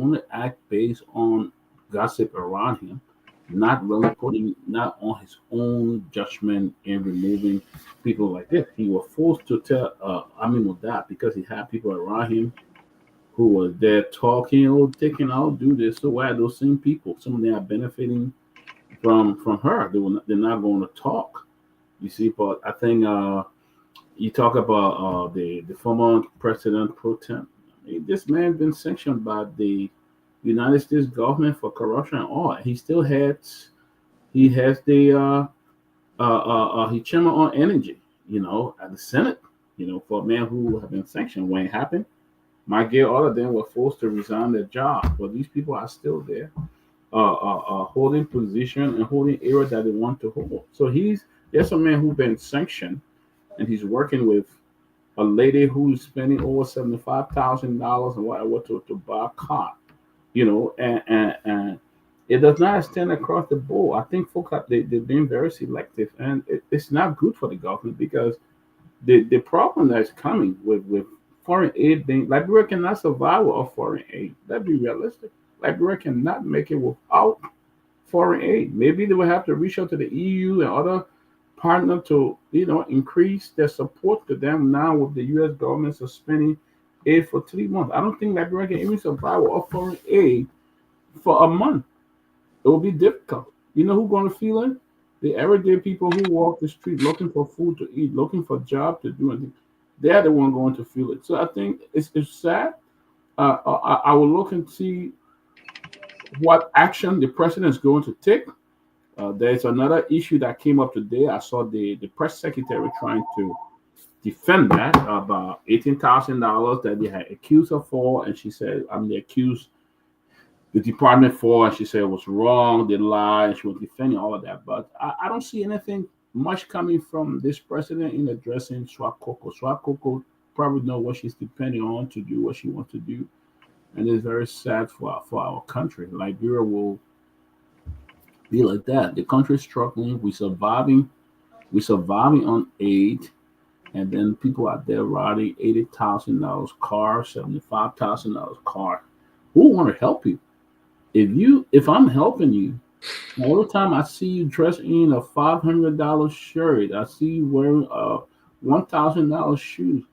only act based on gossip around him, not really putting not on his own judgment in removing people like this. He was forced to tell Modat because he had people around him who was there talking, oh, taking out, do this. So why are those same people? Some of them are benefiting from her. They're not going to talk. You see, but I think you talk about the former president pro tem. I mean, this man been sanctioned by the United States government for corruption and all. He still has the he chairman on energy, you know, at the Senate, you know, for a man who have been sanctioned. When it happened, my girl, all of them were forced to resign their job, but these people are still there, holding position and holding area that they want to hold. So there's a man who's been sanctioned, and he's working with a lady who's spending over $75,000 and whatever to buy a car, you know, and it does not extend across the board. I think folks they've been very selective, and it's not good for the government because the problem that's coming with foreign aid being Liberia cannot survive without foreign aid. Let's be realistic. Liberia cannot make it without foreign aid. Maybe they will have to reach out to the EU and other partner to, you know, increase their support to them now with the U.S. government suspending aid for 3 months. I don't think Liberia can even survive without foreign aid for a month. It will be difficult. You know who's going to feel it? The everyday people who walk the street looking for food to eat, looking for a job to do anything. They're the one going to feel it. So I think it's sad. I will look and see what action the president is going to take. There's another issue that came up today. I saw the press secretary trying to defend that about $18,000 that they had accused her for, and she said, they accused the department for, and she said it was wrong, they lied, and she was defending all of that. But I don't see anything much coming from this president in addressing Swakoko. Swakoko probably know what she's depending on to do what she wants to do, and it's very sad for our country. Liberia will be like that. The country's struggling. We're surviving on aid, and then people out there riding $80,000 car, $75,000 car. Who want to help you? If I'm helping you, all the time I see you dressed in a $500 shirt, I see you wearing a $1,000 shoes.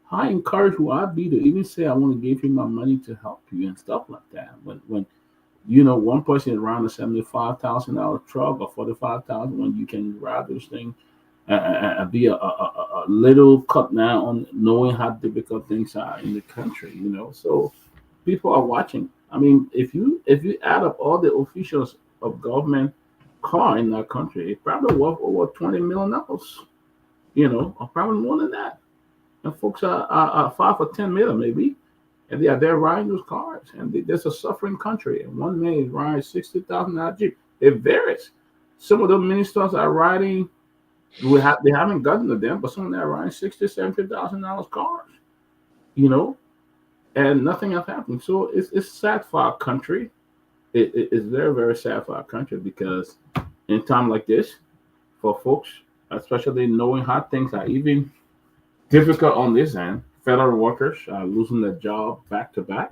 How encouraged will I be to even say I want to give you my money to help you and stuff like that? When you know, one person is around a $75,000 truck or $45,000 when you can ride those things and be a little cut down on knowing how difficult things are in the country, you know. So people are watching. I mean, if you add up all the officials of government car in our country, it's probably worth over $20 million, you know, or probably more than that. And folks are 5 or 10 million maybe. And they are there riding those cars, and there's a suffering country. And one man is riding $60,000 Jeep. It varies. Some of the ministers are riding. They haven't gotten to them, but some of them are riding $60,000, $70,000 cars. You know, and nothing has happened. So it's sad for our country. It's very, very sad for our country because in time like this, for folks, especially knowing how things are even difficult on this end. Federal workers are losing their job back to back.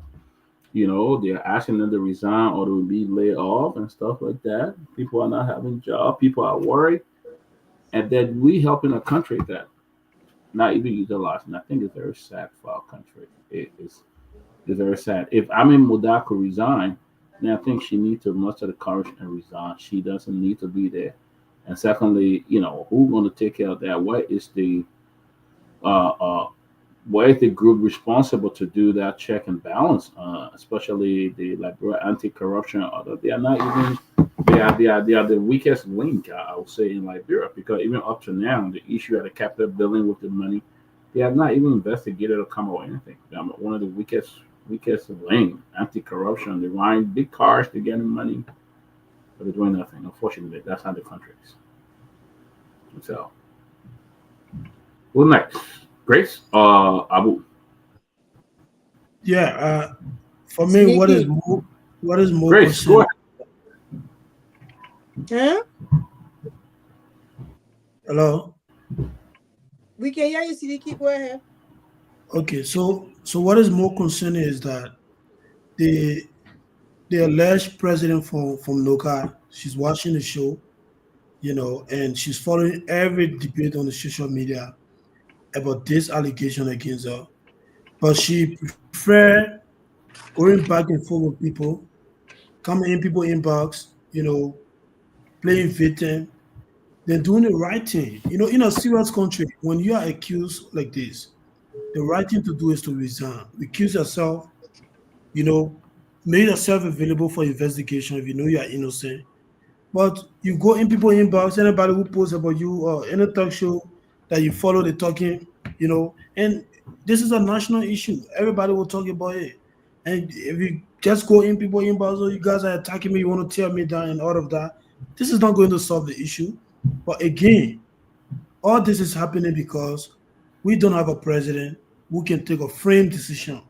You know, they're asking them to resign or to be laid off and stuff like that. People are not having jobs. People are worried. And then we helping a country that not even utilizing. I think it's very sad for our country. It's very sad. If Modat could resign, then I think she needs to muster the courage and resign. She doesn't need to be there. And secondly, you know, who's going to take care of that? What is the group responsible to do that check and balance, especially the Liberia anti-corruption? They are not even. They are the weakest link, I would say, in Liberia, because even up to now, the issue at the Capitol building with the money, they have not even investigated or come out with anything. They are one of the weakest We get some lane, anti-corruption. They're buying big cars, they're getting money, but they're doing nothing. Unfortunately, that's how the country is. So, who next? Grace or Abu? Yeah, for me, what is more Grace, go concerned? Huh? Hello. We can hear you, Sidiki. Go ahead. Okay, so what is more concerning is that the alleged president from Noka, she's watching the show, and she's following every debate on the social media about this allegation against her. But she prefer going back and forth with people, coming in people inbox, playing victim, than doing the right thing. In a serious country, when you are accused like this, the right thing to do is to resign. Recuse yourself, make yourself available for investigation if you know you are innocent. But you go in people inbox, anybody who posts about you or any talk show that you follow the talking, and this is a national issue. Everybody will talk about it. And if you just go in people inbox, oh, you guys are attacking me, you want to tear me down and all of that, this is not going to solve the issue. But again, all this is happening because we don't have a president who can take a framed decision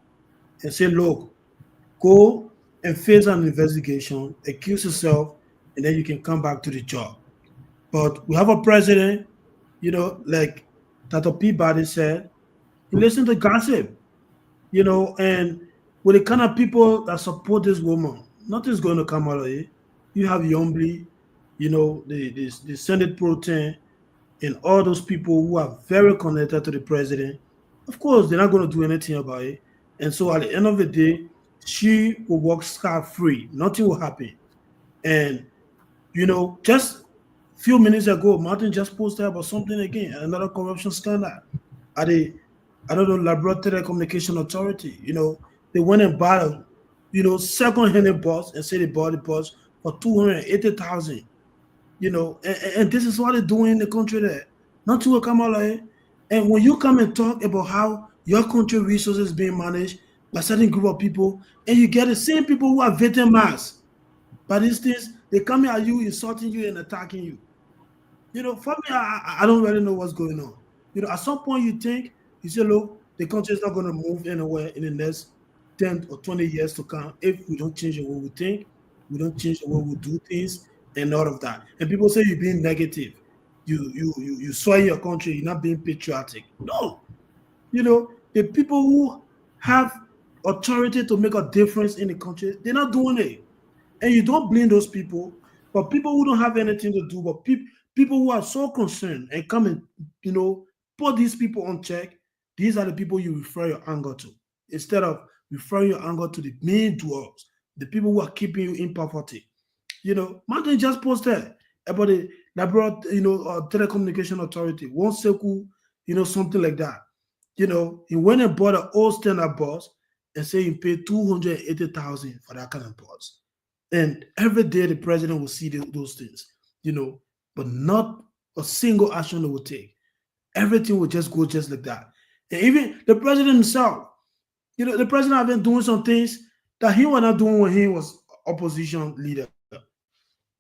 and say, look, go and face an investigation, accuse yourself, and then you can come back to the job. But we have a president, like Dr. Peabody said, you listen to gossip, and with the kind of people that support this woman, nothing's going to come out of it. You have Yombly, the Senate Pro Tem, and all those people who are very connected to the president. Of course, they're not going to do anything about it. And so at the end of the day, she will walk scot-free. Nothing will happen. And, just a few minutes ago, Martin just posted about something again, another corruption scandal at the, Liberia Telecommunication Authority. They went and bought a, second-hand bus and said they bought the bus for $280,000. And this is what they're doing in the country there. Nothing will come out of it. And when you come and talk about how your country resources being managed by a certain group of people, and you get the same people who are victimized by these things, they come at you, insulting you and attacking you. For me, I don't really know what's going on. At some point you think, you say, look, the country is not going to move anywhere in the next 10 or 20 years to come if we don't change the way we think, we don't change the way we do things, and all of that. And people say you're being negative. You soil your country, you're not being patriotic. No. The people who have authority to make a difference in the country, they're not doing it. And you don't blame those people, but people who don't have anything to do, but people who are so concerned and come and, put these people on check, these are the people you refer your anger to. Instead of referring your anger to the main doers, the people who are keeping you in poverty. Martin just posted about the Liberia, Telecommunication Authority, one circle, something like that. He went and bought an old standard bus and said he paid $280,000 for that kind of bus. And every day the president will see those things, but not a single action they will take. Everything will just go just like that. And even the president himself, the president have been doing some things that he was not doing when he was opposition leader.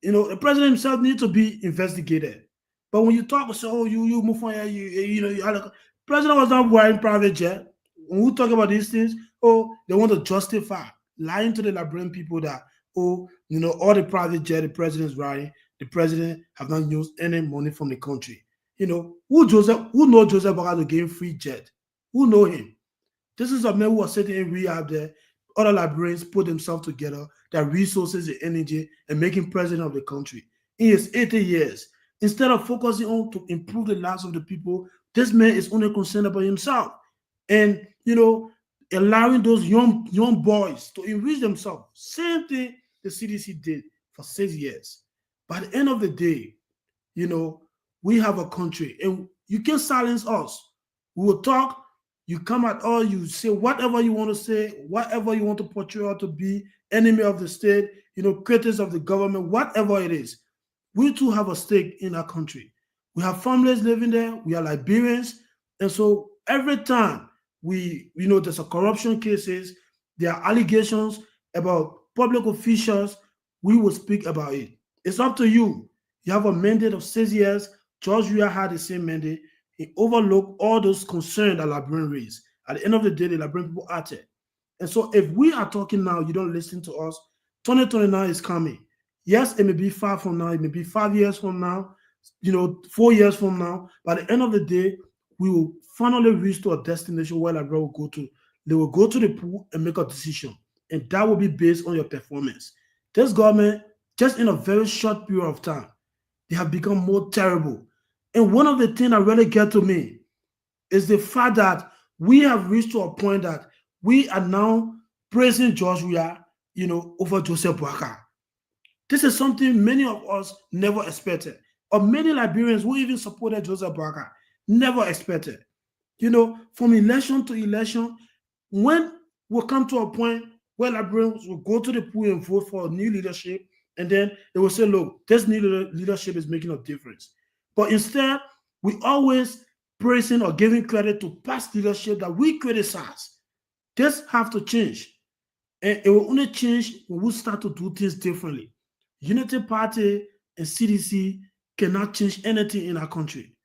The president himself needs to be investigated. But when you talk, so you move on, president was not wearing private jet. When we talk about these things, they want to justify lying to the Liberian people that, all the private jet the president's riding, the president have not used any money from the country. Who knows Joseph Baga to gain free jet? Who know him? This is a man who was sitting in rehab there. Other Liberians put themselves together, their resources and energy, and making president of the country. In his 80 years, instead of focusing on to improve the lives of the people, this man is only concerned about himself. And, allowing those young boys to enrich themselves. Same thing the CDC did for 6 years. By the end of the day, we have a country, and you can silence us. We will talk. You come at all, you say whatever you want to say, whatever you want to portray or to be, enemy of the state, critics of the government, whatever it is. We too have a stake in our country. We have families living there. We are Liberians. And so every time there's a corruption cases, there are allegations about public officials, we will speak about it. It's up to you. You have a mandate of 6 years. George Weah had the same mandate. He overlooked all those concerns that Liberian raised. At the end of the day, the Liberian people acted. And so if we are talking now, you don't listen to us, 2029 is coming. Yes, it may be far from now, it may be 5 years from now, 4 years from now. By the end of the day, we will finally reach to a destination where Liberia will go to. They will go to the pool and make a decision. And that will be based on your performance. This government, just in a very short period of time, they have become more terrible. And one of the things that really get to me is the fact that we have reached to a point that we are now praising George Weah, over Joseph Boakai. This is something many of us never expected, or many Liberians who even supported Joseph Boakai never expected. From election to election, when we'll come to a point where Liberians will go to the pool and vote for a new leadership, and then they will say, look, this new leadership is making a difference. But instead, we always praising or giving credit to past leadership that we criticize. This have to change. And it will only change when we start to do things differently. Unity Party and CDC cannot change anything in our country.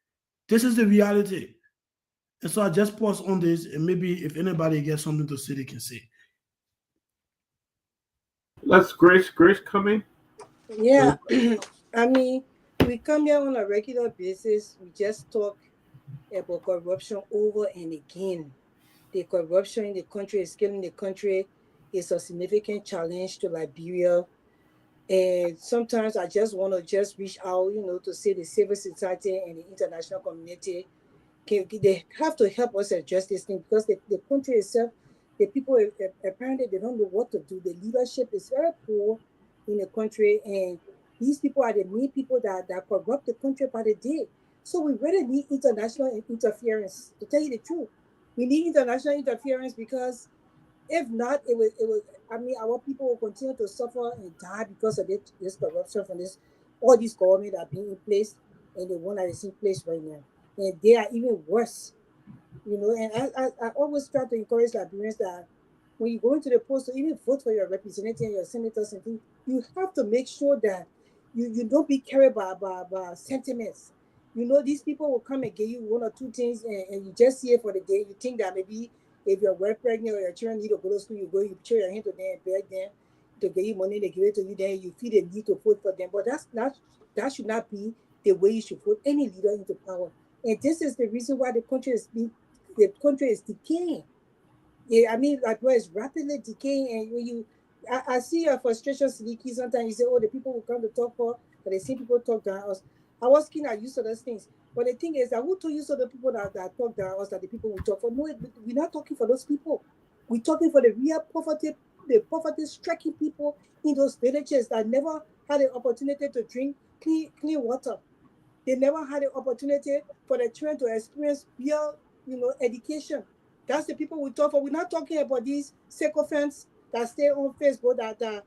This is the reality. And so I just pause on this, and maybe if anybody gets something to say, they can say. Let's Grace come in. Yeah, I mean, we come here on a regular basis. We just talk about corruption over and again. The corruption in the country is killing the country. It's a significant challenge to Liberia. And sometimes I just want to just reach out, to say the civil society and the international community, they have to help us address this thing, because the country itself, the people, apparently they don't know what to do. The leadership is very poor in the country, and these people are the main people that corrupt the country by the day. So we really need international interference, to tell you the truth. We need international interference, because if not, it will. Our people will continue to suffer and die because of this corruption from all these government that are being in place, and the one that is in place right now. And they are even worse, And I always try to encourage Liberians that when you go into the post to even vote for your representative and your senators and things, you have to make sure that you don't be carried by sentiments. These people will come and give you one or two things, and you just see it for the day. You think that maybe if you're well pregnant or your children need to go to school, you show your hand to them and beg them to give you money, they give it to you, then you feel the need to vote for them. But that should not be the way you should put any leader into power. And this is the reason why the country is decaying. Yeah, Liberia is rapidly decaying. And when I see your frustration, Siliki. Sometimes you say, "Oh, the people who come to talk for," but they see people talk down us. I was keen at use of those things. But the thing is that who told you so the people that talk down us, that the people we talk for? No, we're not talking for those people. We're talking for the real poverty-stricken people in those villages that never had the opportunity to drink clean water. They never had the opportunity for the children to experience real, education. That's the people we talk for. We're not talking about these sycophants that stay on Facebook that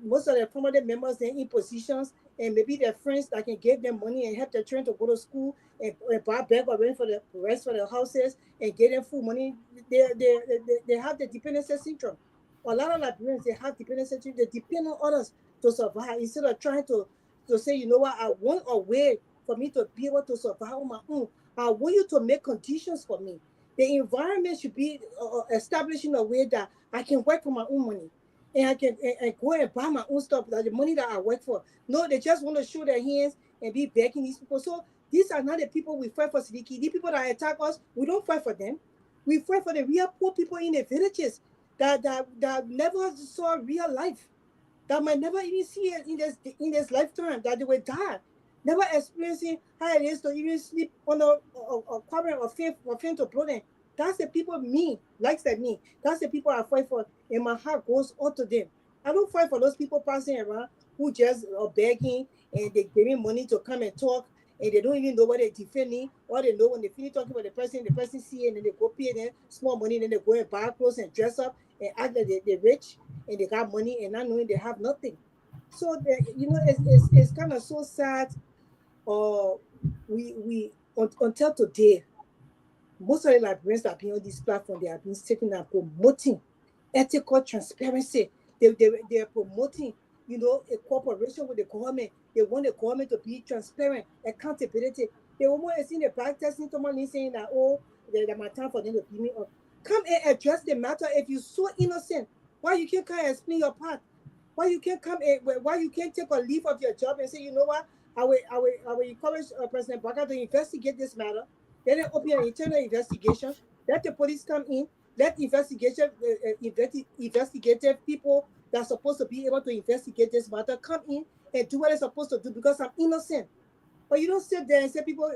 most of the permanent members, they're in positions, and maybe their friends that can give them money and help their children to go to school and buy bag or rent for the rest for their houses and get them food money. They have the dependency syndrome. A lot of Liberians, they have dependency syndrome. They depend on others to survive instead of trying to say, you know what, I want a way for me to be able to survive on my own. I want you to make conditions for me. The environment should be establishing a way that I can work for my own money, and I can and go and buy my own stuff, like the money that I work for. No, they just want to show their hands and be begging these people. So these are not the people we fight for, Sidiki. These people that attack us, we don't fight for them. We fight for the real poor people in the villages that never saw real life, that might never even see it in this lifetime, that they will die, never experiencing how it is to even sleep on a quarter or faint to blood. That's the people me. That's the people I fight for, and my heart goes out to them. I don't fight for those people passing around who just are begging and they're giving money to come and talk, and they don't even know what they're defending. All they know, when they finish talking about the person see it, and then they go pay them small money, and then they go and buy clothes and dress up and act like they're rich and they got money, and not knowing they have nothing. So it's kind of so sad. We until today, most of the Liberians that have been on this platform, they have been sitting and promoting ethical transparency. They're promoting, you know, a cooperation with the government. They want the government to be transparent, accountability. They almost seen the back testing Tomalin saying that, oh, there's my time for them to beat me up. Come and address the matter. If you're so innocent, why you can't come and explain your part? Why you can't come and why you can't take a leave of your job and say, you know what, I will encourage President Baka to investigate this matter. Then they open an internal investigation. Let the police come in. Let investigative people that are supposed to be able to investigate this matter come in and do what they're supposed to do because I'm innocent. But you don't sit there and say people,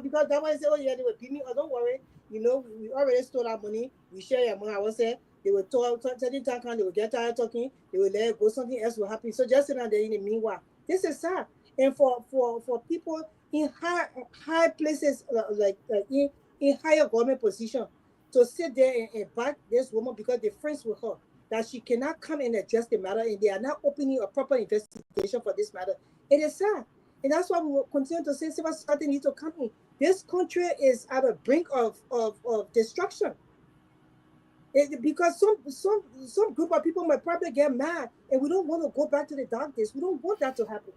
because that one say, oh yeah, they will beat me. Oh, don't worry. You know, we already stole our money. We share your money. I was say they will talk, certain time they will get tired talking. They will let it go. Something else will happen. So just sit down there in the meanwhile. This is sad. And for people in high places, like in higher government position, to sit there and back this woman because they're friends with her, that she cannot come and address the matter, and they are not opening a proper investigation for this matter. It is sad. And that's why we will continue to say civil society needs to come in. This country is at the brink of destruction. Because some group of people might probably get mad, and we don't want to go back to the dark days. We don't want that to happen.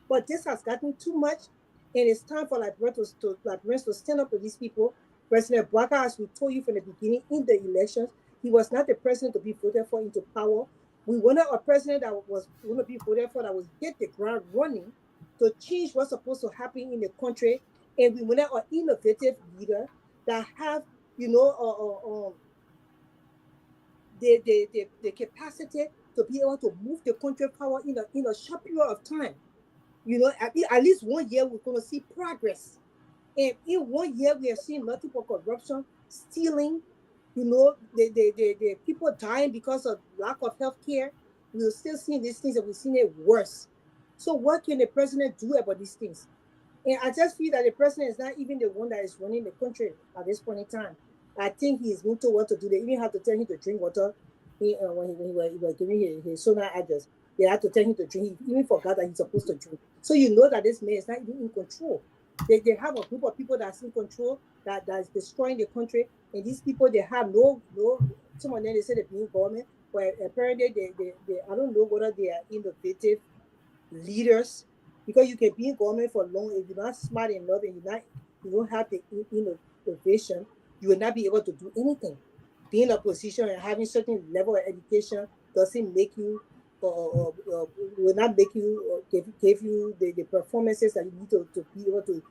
But this has gotten too much, and it's time for Liberians to stand up to these people. President Baka, as we told you from the beginning in the elections, he was not the president to be voted for into power. We wanted a president that was going to be voted for that would hit the ground running to change what's supposed to happen in the country, and we wanted an innovative leader that have, you know, the capacity to be able to move the country forward in a short period of time. You know, at least 1 year we're going to see progress. And in 1 year we have seen multiple corruption, stealing, you know, the people dying because of lack of health care. We're still seeing these things, and we've seen it worse. So what can the president do about these things? And I just feel that the president is not even the one that is running the country at this point in time. I think he's been told what to do. They even have to tell him to drink water when he was giving his sonar address. They had to tell him to drink. He even forgot that he's supposed to drink. So you know that this man is not even in control. They have a group of people that's in control that is destroying the country. And these people, they have no some of them, they say they're being government, but apparently they I don't know whether they are innovative leaders, because you can be in government for long. If you're not smart enough and you don't have the innovation, you will not be able to do anything. Being in a position and having certain level of education doesn't make you will not make you give you the performances that you need to be able to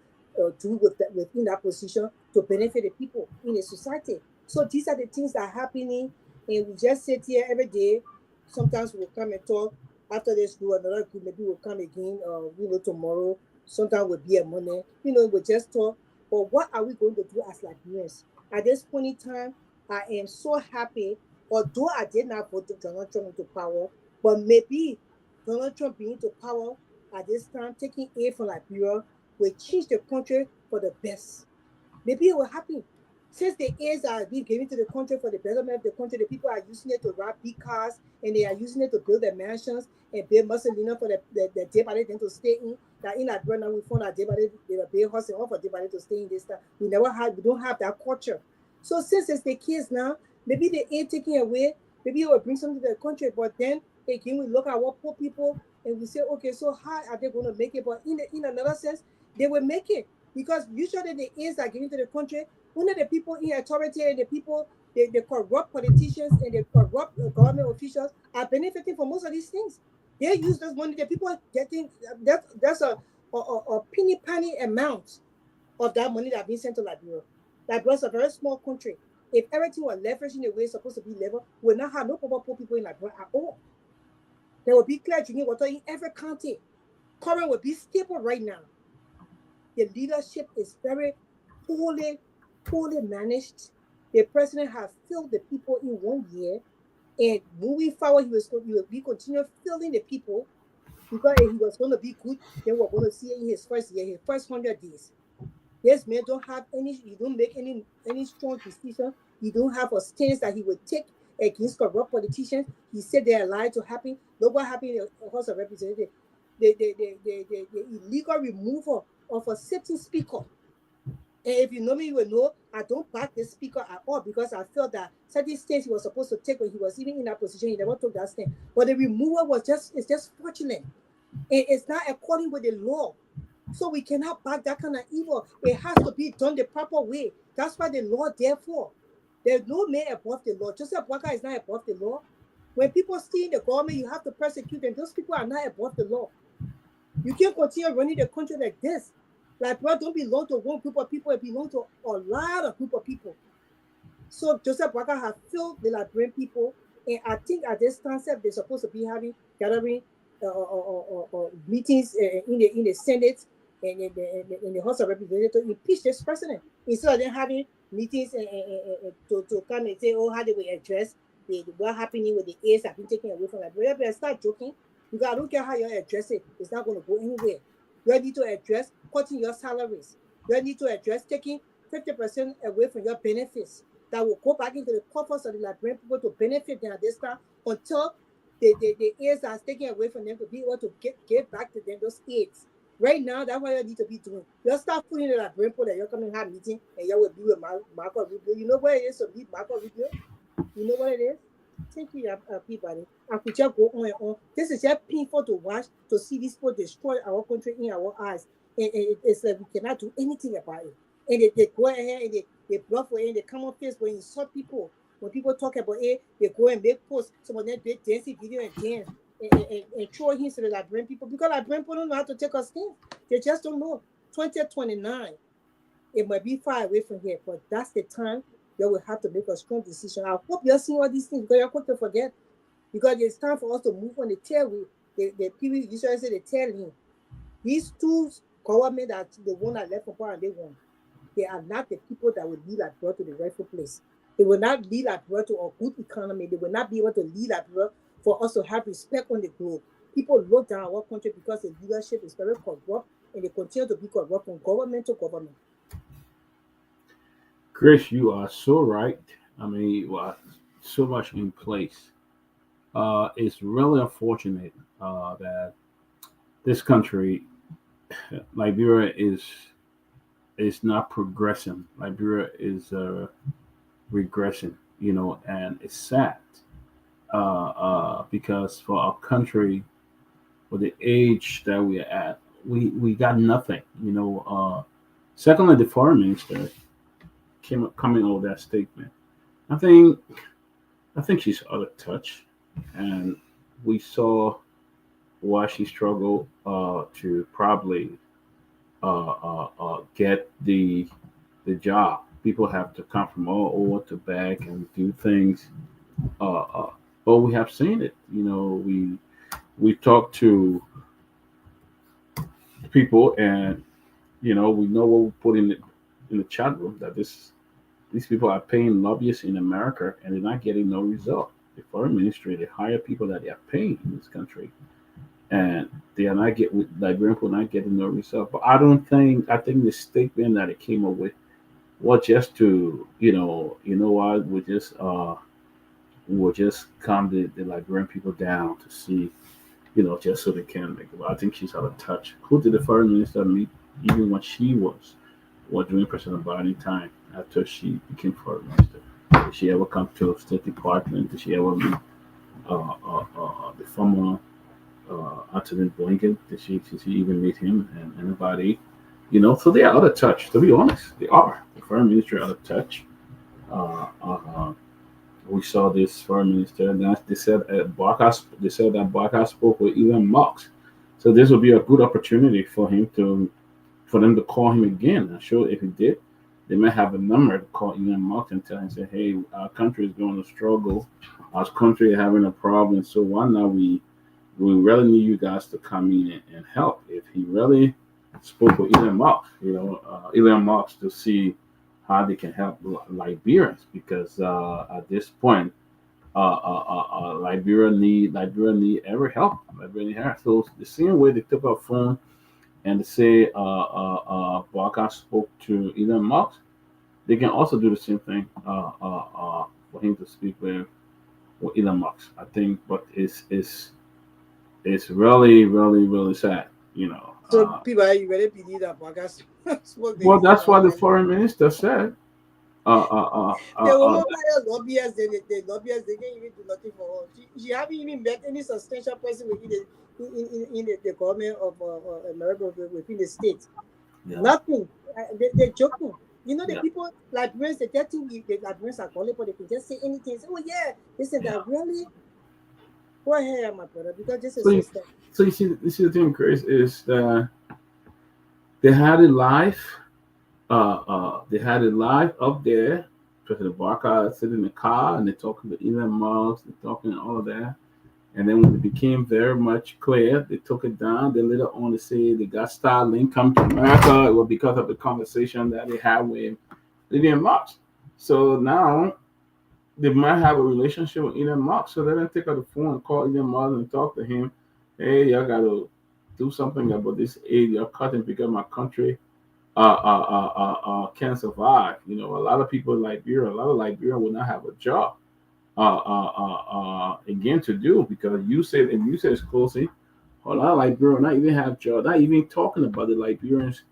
do within that position to benefit the people in the society. So these are the things that are happening, and we just sit here every day. Sometimes we'll come and talk. After this, do another group, maybe we'll come again, you know, tomorrow. Sometimes we'll be a Monday, you know, we'll just talk. But what are we going to do as Liberians? At this point in time, I am so happy, although I did not vote Donald Trump into power, but maybe Donald Trump being into power at this time, taking aid from Liberia, will change the country for the best. Maybe it will happen. Since the aids are being given to the country for the betterment of the country, the people are using it to rob big cars, and they are using it to build their mansions and build Mussolina for the Peabody then to stay in. That in Liberia now we found that Peabody, they were building houses all for Peabody to stay in this time. We don't have that culture. So since it's the case now, maybe the aid taken away, maybe it will bring something to the country. But then again, we look at what poor people and we say, okay, so how are they going to make it? But in another sense, they will make it, because usually the aids are given to the country. Only the people in authority and the people, the corrupt politicians and the corrupt government officials are benefiting from most of these things. They use this money. The people are getting that's a penny amount of that money that being sent to Liberia. Liberia is a very small country. If everything was leveraged in the way it's supposed to be level, we will not have no poor people in Liberia at all. There will be clear drinking water in every county. Current will be stable right now. The leadership is very poorly managed. The president has failed the people in 1 year, and moving forward, he will be continue failing the people, because if he was going to be good, then we're going to see it in his first year, his first 100 days. This man don't have he don't make any strong decision. He don't have a stance that he would take against corrupt politicians. He said they are allowed to happen. Look what happened in the House of Representatives. The illegal removal of a sitting speaker. And if you know me, you will know I don't back this speaker at all because I felt that certain states he was supposed to take when he was even in that position, he never took that stand. But the removal was it's just fortunate. And it's not according with the law. So we cannot back that kind of evil. It has to be done the proper way. That's why the law therefore. There's no man above the law. Joseph Boakai is not above the law. When people steal the government, you have to persecute them. Those people are not above the law. You can't continue running the country like this. Liberia don't belong to one group of people, it belongs to a lot of group of people. So Joseph Boakai has filled the Liberian people, and I think at this concept they're supposed to be having gathering meetings in the Senate and in the House of Representatives to impeach this president instead of them having meetings to come and say, oh, how they will address what happening with the AIDS have been taken away from Liberia. But start joking because I don't care how you address it, it's not going to go anywhere. You need to address cutting your salaries. You need to address taking 50% away from your benefits that will go back into the coffers of the Liberian people to benefit them at this time until the aids are taken away from them to be able to get back to them those aids. Right now, that's what you need to be doing. You start putting the Liberian people that you're coming to have meeting and you will be with Marco Rubio. You know what it is to be Marco Rubio? You know what it is? Thank you, Peabody. I could just go on and on. This is just painful to watch, to see these people destroy our country in our eyes. And it's like we cannot do anything about it. And they go ahead and they bluff for it and they come on face when you saw people. When people talk about it, they go and make posts. Some of them do dancing video and dance and throw hints to the Liberian people because Liberian people don't know how to take a stand. They just don't know. 2029, it might be far away from here, but that's the time you will have to make a strong decision. I hope you're seeing all these things because you're quick to forget. Because it's time for us to move on the tail. The people usually say the tail end. These two government that the one that left from power and they won. They are not the people that will lead Liberia to the rightful place. They will not lead Liberia to a good economy. They will not be able to lead Liberia for us to have respect on the globe. People look down our country because the leadership is very corrupt and they continue to be corrupt from government to government. Chris, you are so right. I mean, you are so much in place. It's really unfortunate that this country, Liberia, is not progressing. Liberia is regressing, and it's sad because for our country, with the age that we are at, we got nothing. Secondly, the foreign minister coming out with that statement. I think she's out of touch, and we saw why she struggled to probably get the job. People have to come from all over to back and do things, but we have seen it. We talked to people, and we know what we put in the chat room that these people are paying lobbyists in America and they're not getting no result. The foreign ministry, they hire people that they are paying in this country, and they are not Liberian people not getting no result. But I think the statement that it came up with was just to, what, we'll just calm the Liberian people down to see, just so they can make it. I think she's out of touch. Who did the foreign minister meet even when she was during President Biden time after she became foreign minister? Did she ever come to the State Department? Did she ever meet the former Anthony Blinken? Did she even meet him and anybody? So they are out of touch. To be honest, they are. The foreign ministry out of touch. We saw this foreign minister, and they said that Boakai spoke with Elon Musk. So this will be a good opportunity for them to call him again. I'm sure if he did, they may have a number to call Elon Musk and tell him, say, hey, our country is going to struggle. Our country is having a problem. So why not we really need you guys to come in and help. If he really spoke with Elon Musk, to see how they can help Liberians, because at this point, Liberia need every help. So the same way they took our phone and they say Boakai spoke to Elon Musk, they can also do the same thing for him to speak with Elon Musk. I think, but it's really, really, really sad. So people, you really believe that podcast? Well, that's what the foreign minister said. The woman lobbyists, the lobbyists, they can't even do nothing for her. She haven't even met any substantial person within the government of America, within the state. Yeah. Nothing. They're joking. You know, the people, Liberians, they tell you the Liberians are gullible, they can just say anything. Say, oh, yeah, this and that. Really? Go ahead, my brother, because this is so so you see the thing, Chris, is that they had it live. They had it live up there. President Barker sitting in the car and they're talking to Elon Musk, they're talking all of that. And then when it became very much clear, they took it down. Then later on, they say they got Starlink come to America. It was because of the conversation that they had with Elon Musk. So now they might have a relationship with Elon Musk. So they didn't take out the phone and call Elon Musk and talk to him. Hey, y'all got to do something about this aid you're cutting because my country can't survive. You know, a lot of people in Liberia, will not have a job again to do because you said it's closely. A lot of Liberians not even have jobs, not even talking about the Liberians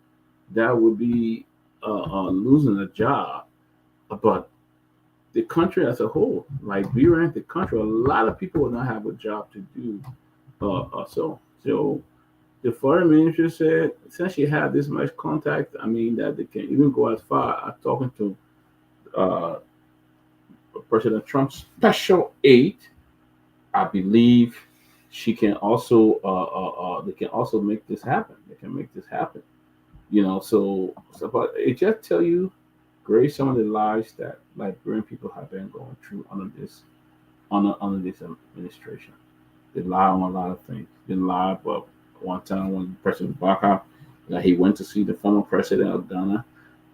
that would be losing a job, but the country as a whole, Liberia, the country, a lot of people will not have a job to do. So the foreign minister said, since she had this much contact, I mean, that they can even go as far as talking to President Trump's special aide. I believe she can also, they can also make this happen. They can make this happen. You know, so but it just tell you, Grace, some of the lies that Liberian people have been going through under this administration. They lie on a lot of things. They lie about one time when President Barker, he went to see the former president of Ghana,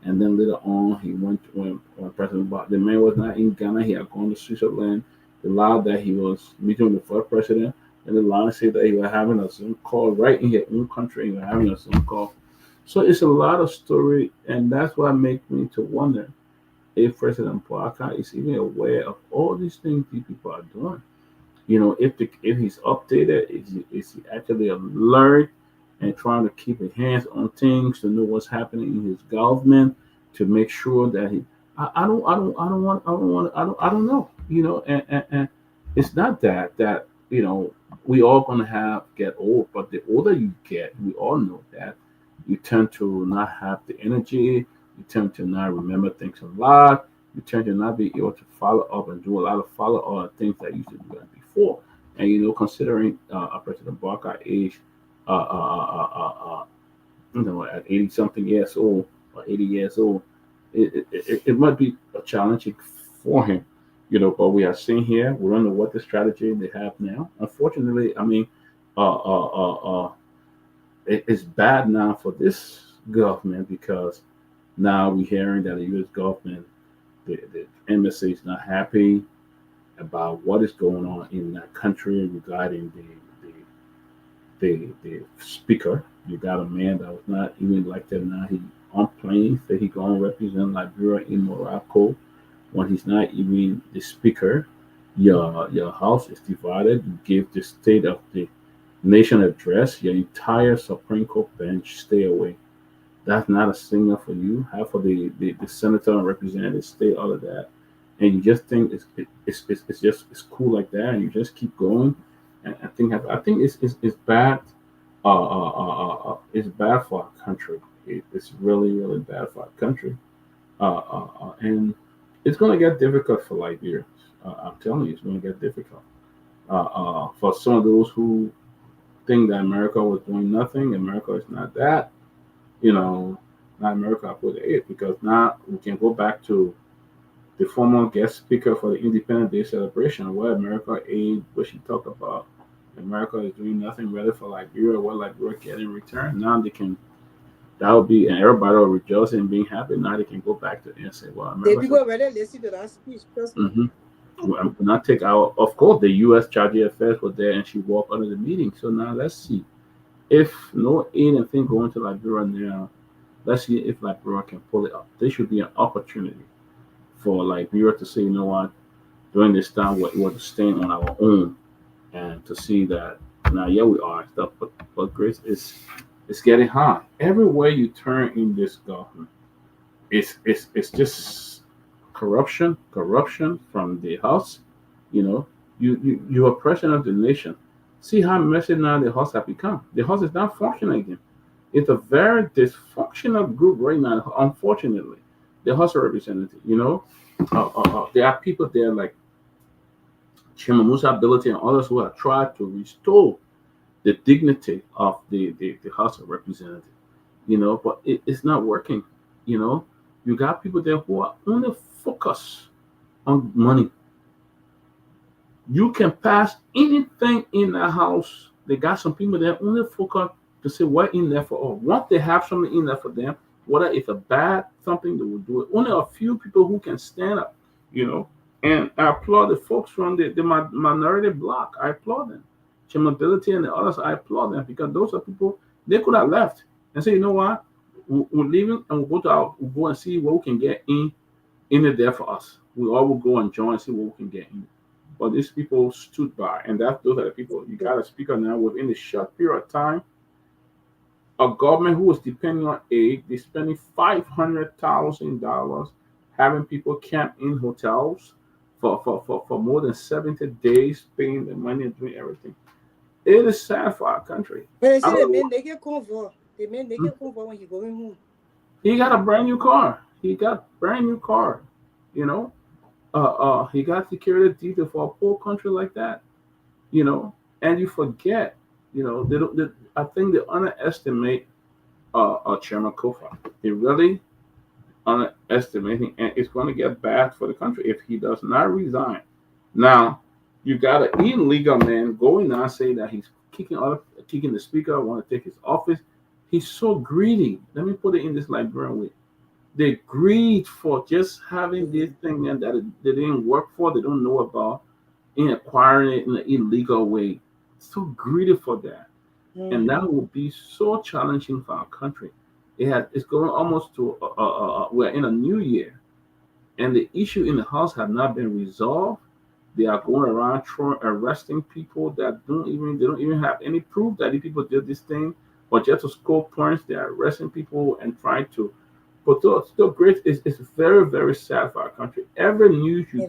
and then later on he went when President Barker, the man was not in Ghana, he had gone to Switzerland. They lied that he was meeting with the first president, and the lie said that he was having a Zoom call right in his own country. He was having a Zoom call. So it's a lot of story, and that's what makes me to wonder if President Barker is even aware of all these things these people are doing. You know, if he's updated, is he actually alert and trying to keep his hands on things to know what's happening in his government to make sure that he. I don't know. You know, and it's not that you know we all gonna get old, but the older you get, we all know that you tend to not have the energy, you tend to not remember things a lot, you tend to not be able to follow up and do a lot of follow up things that you used to do before. And you know, considering President Barker age, you know, at 80 something years old or 80 years old, it might be a challenging for him, you know. But we are seeing here, we don't know what the strategy they have now. Unfortunately, I mean, it's bad now for this government because now we're hearing that the U.S. government, the embassy is not happy about what is going on in that country regarding the speaker. You got a man that was not even elected. Now he on plane said he going to represent Liberia in Morocco when he's not even the speaker. Your house is divided. You give the State of the Nation address. Your entire Supreme Court bench stay away. That's not a signal for you. Half of the senator and representative stay out of that, and you just think it's cool like that, and you just keep going. And I think it's bad. It's bad for our country. It's really bad for our country, and it's going to get difficult for Liberians. I'm telling you, it's going to get difficult for some of those who think that America was doing nothing. America is not that. You know, not America with it, because now we can go back to the former guest speaker for the Independence Day celebration, where America aid, where she talked about America is doing nothing rather for Liberia, what Liberia get in return. Now they can, that will be, and everybody will rejoice and being happy. Now they can go back to it and say, well, America. The people already listen to that speech. Well, not take our, of course, the U.S. Charge of Affairs was there and she walked out of the meeting. So now let's see. If no aid and thing going to Liberia now, let's see if Liberia can pull it up. There should be an opportunity for Liberia to say, you know what, during this time we want to stand on our own and to see that now, yeah, we are stuff, but Grace is It's getting high. Everywhere you turn in this government, it's just corruption from the house. You know, you are president of the nation. See how messy now the house have become. The house is not functioning again. It's a very dysfunctional group right now. Unfortunately, the house of representative. There are people there like Chairman Musa Ability and others who have tried to restore the dignity of the House of Representatives. But it's not working. You got people there who are only focused on money. You can pass anything in the house. They got some people there only focus to say what in there for all. Once they have something in there for them, whether it's a bad something, they will do it. Only a few people who can stand up, And I applaud the folks from the minority bloc. I applaud them. Mobility and the others, I applaud them because those are people, they could have left and say, you know what, we're leaving and we'll go and see what we can get in it there for us. We all will go and join and see what we can get in. But these people stood by, and those are the people. You got a speaker now within a short period of time. A government who was depending on aid, they're spending $500,000 having people camp in hotels for more than 70 days, paying the money and doing everything. It is sad for our country. But they say they make convoy. They make convoy when you going home. He got a brand new car. He got security detail for a poor country like that. And you forget, I think they underestimate Chairman Kofa. They really underestimating, and it's going to get bad for the country if he does not resign. Now, you got an illegal man going on saying that he's kicking the speaker, want to take his office. He's so greedy. Let me put it in this Liberian way. They greed for just having this thing and that they didn't work for, they don't know about, in acquiring it in an illegal way. So greedy for that. And that will be so challenging for our country. It's going almost to, we're in a new year, and the issue in the House have not been resolved. They are going around arresting people that they don't even have any proof that the people did this thing, but just to score points, they are arresting people and trying to. But still great. It's very, very sad for our country. Every news you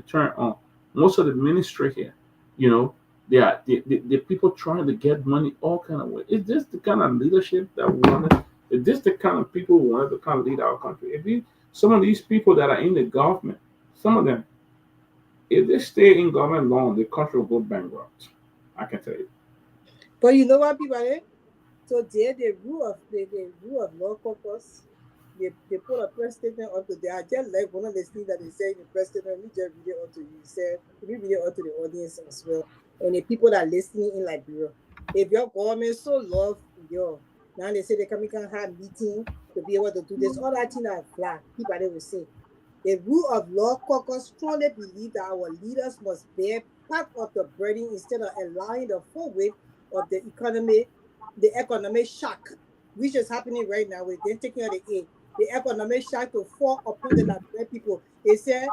turn on, most of the ministry here, the people trying to get money all kind of way. Is this the kind of leadership that we wanted? Is this the kind of people who wanted to kind of lead our country? Some of these people that are in the government, some of them, if they stay in government long, the country will go bankrupt. I can tell you. But you know what, people? So the rule of law caucus, they put a press statement onto there. I just like one of the things that they say in the press statement. We just read it onto you. Said we read it onto the audience as well, and the people that are listening in Liberia. If your government so love you, now they say they can have meeting to be able to do this. All that thing are flat. People they will say. The rule of law caucus strongly believe that our leaders must bear part of the burden instead of allowing the full weight of the economic shock, which is happening right now with them taking out the aid. The economic shock to fall upon the Liberian people. They said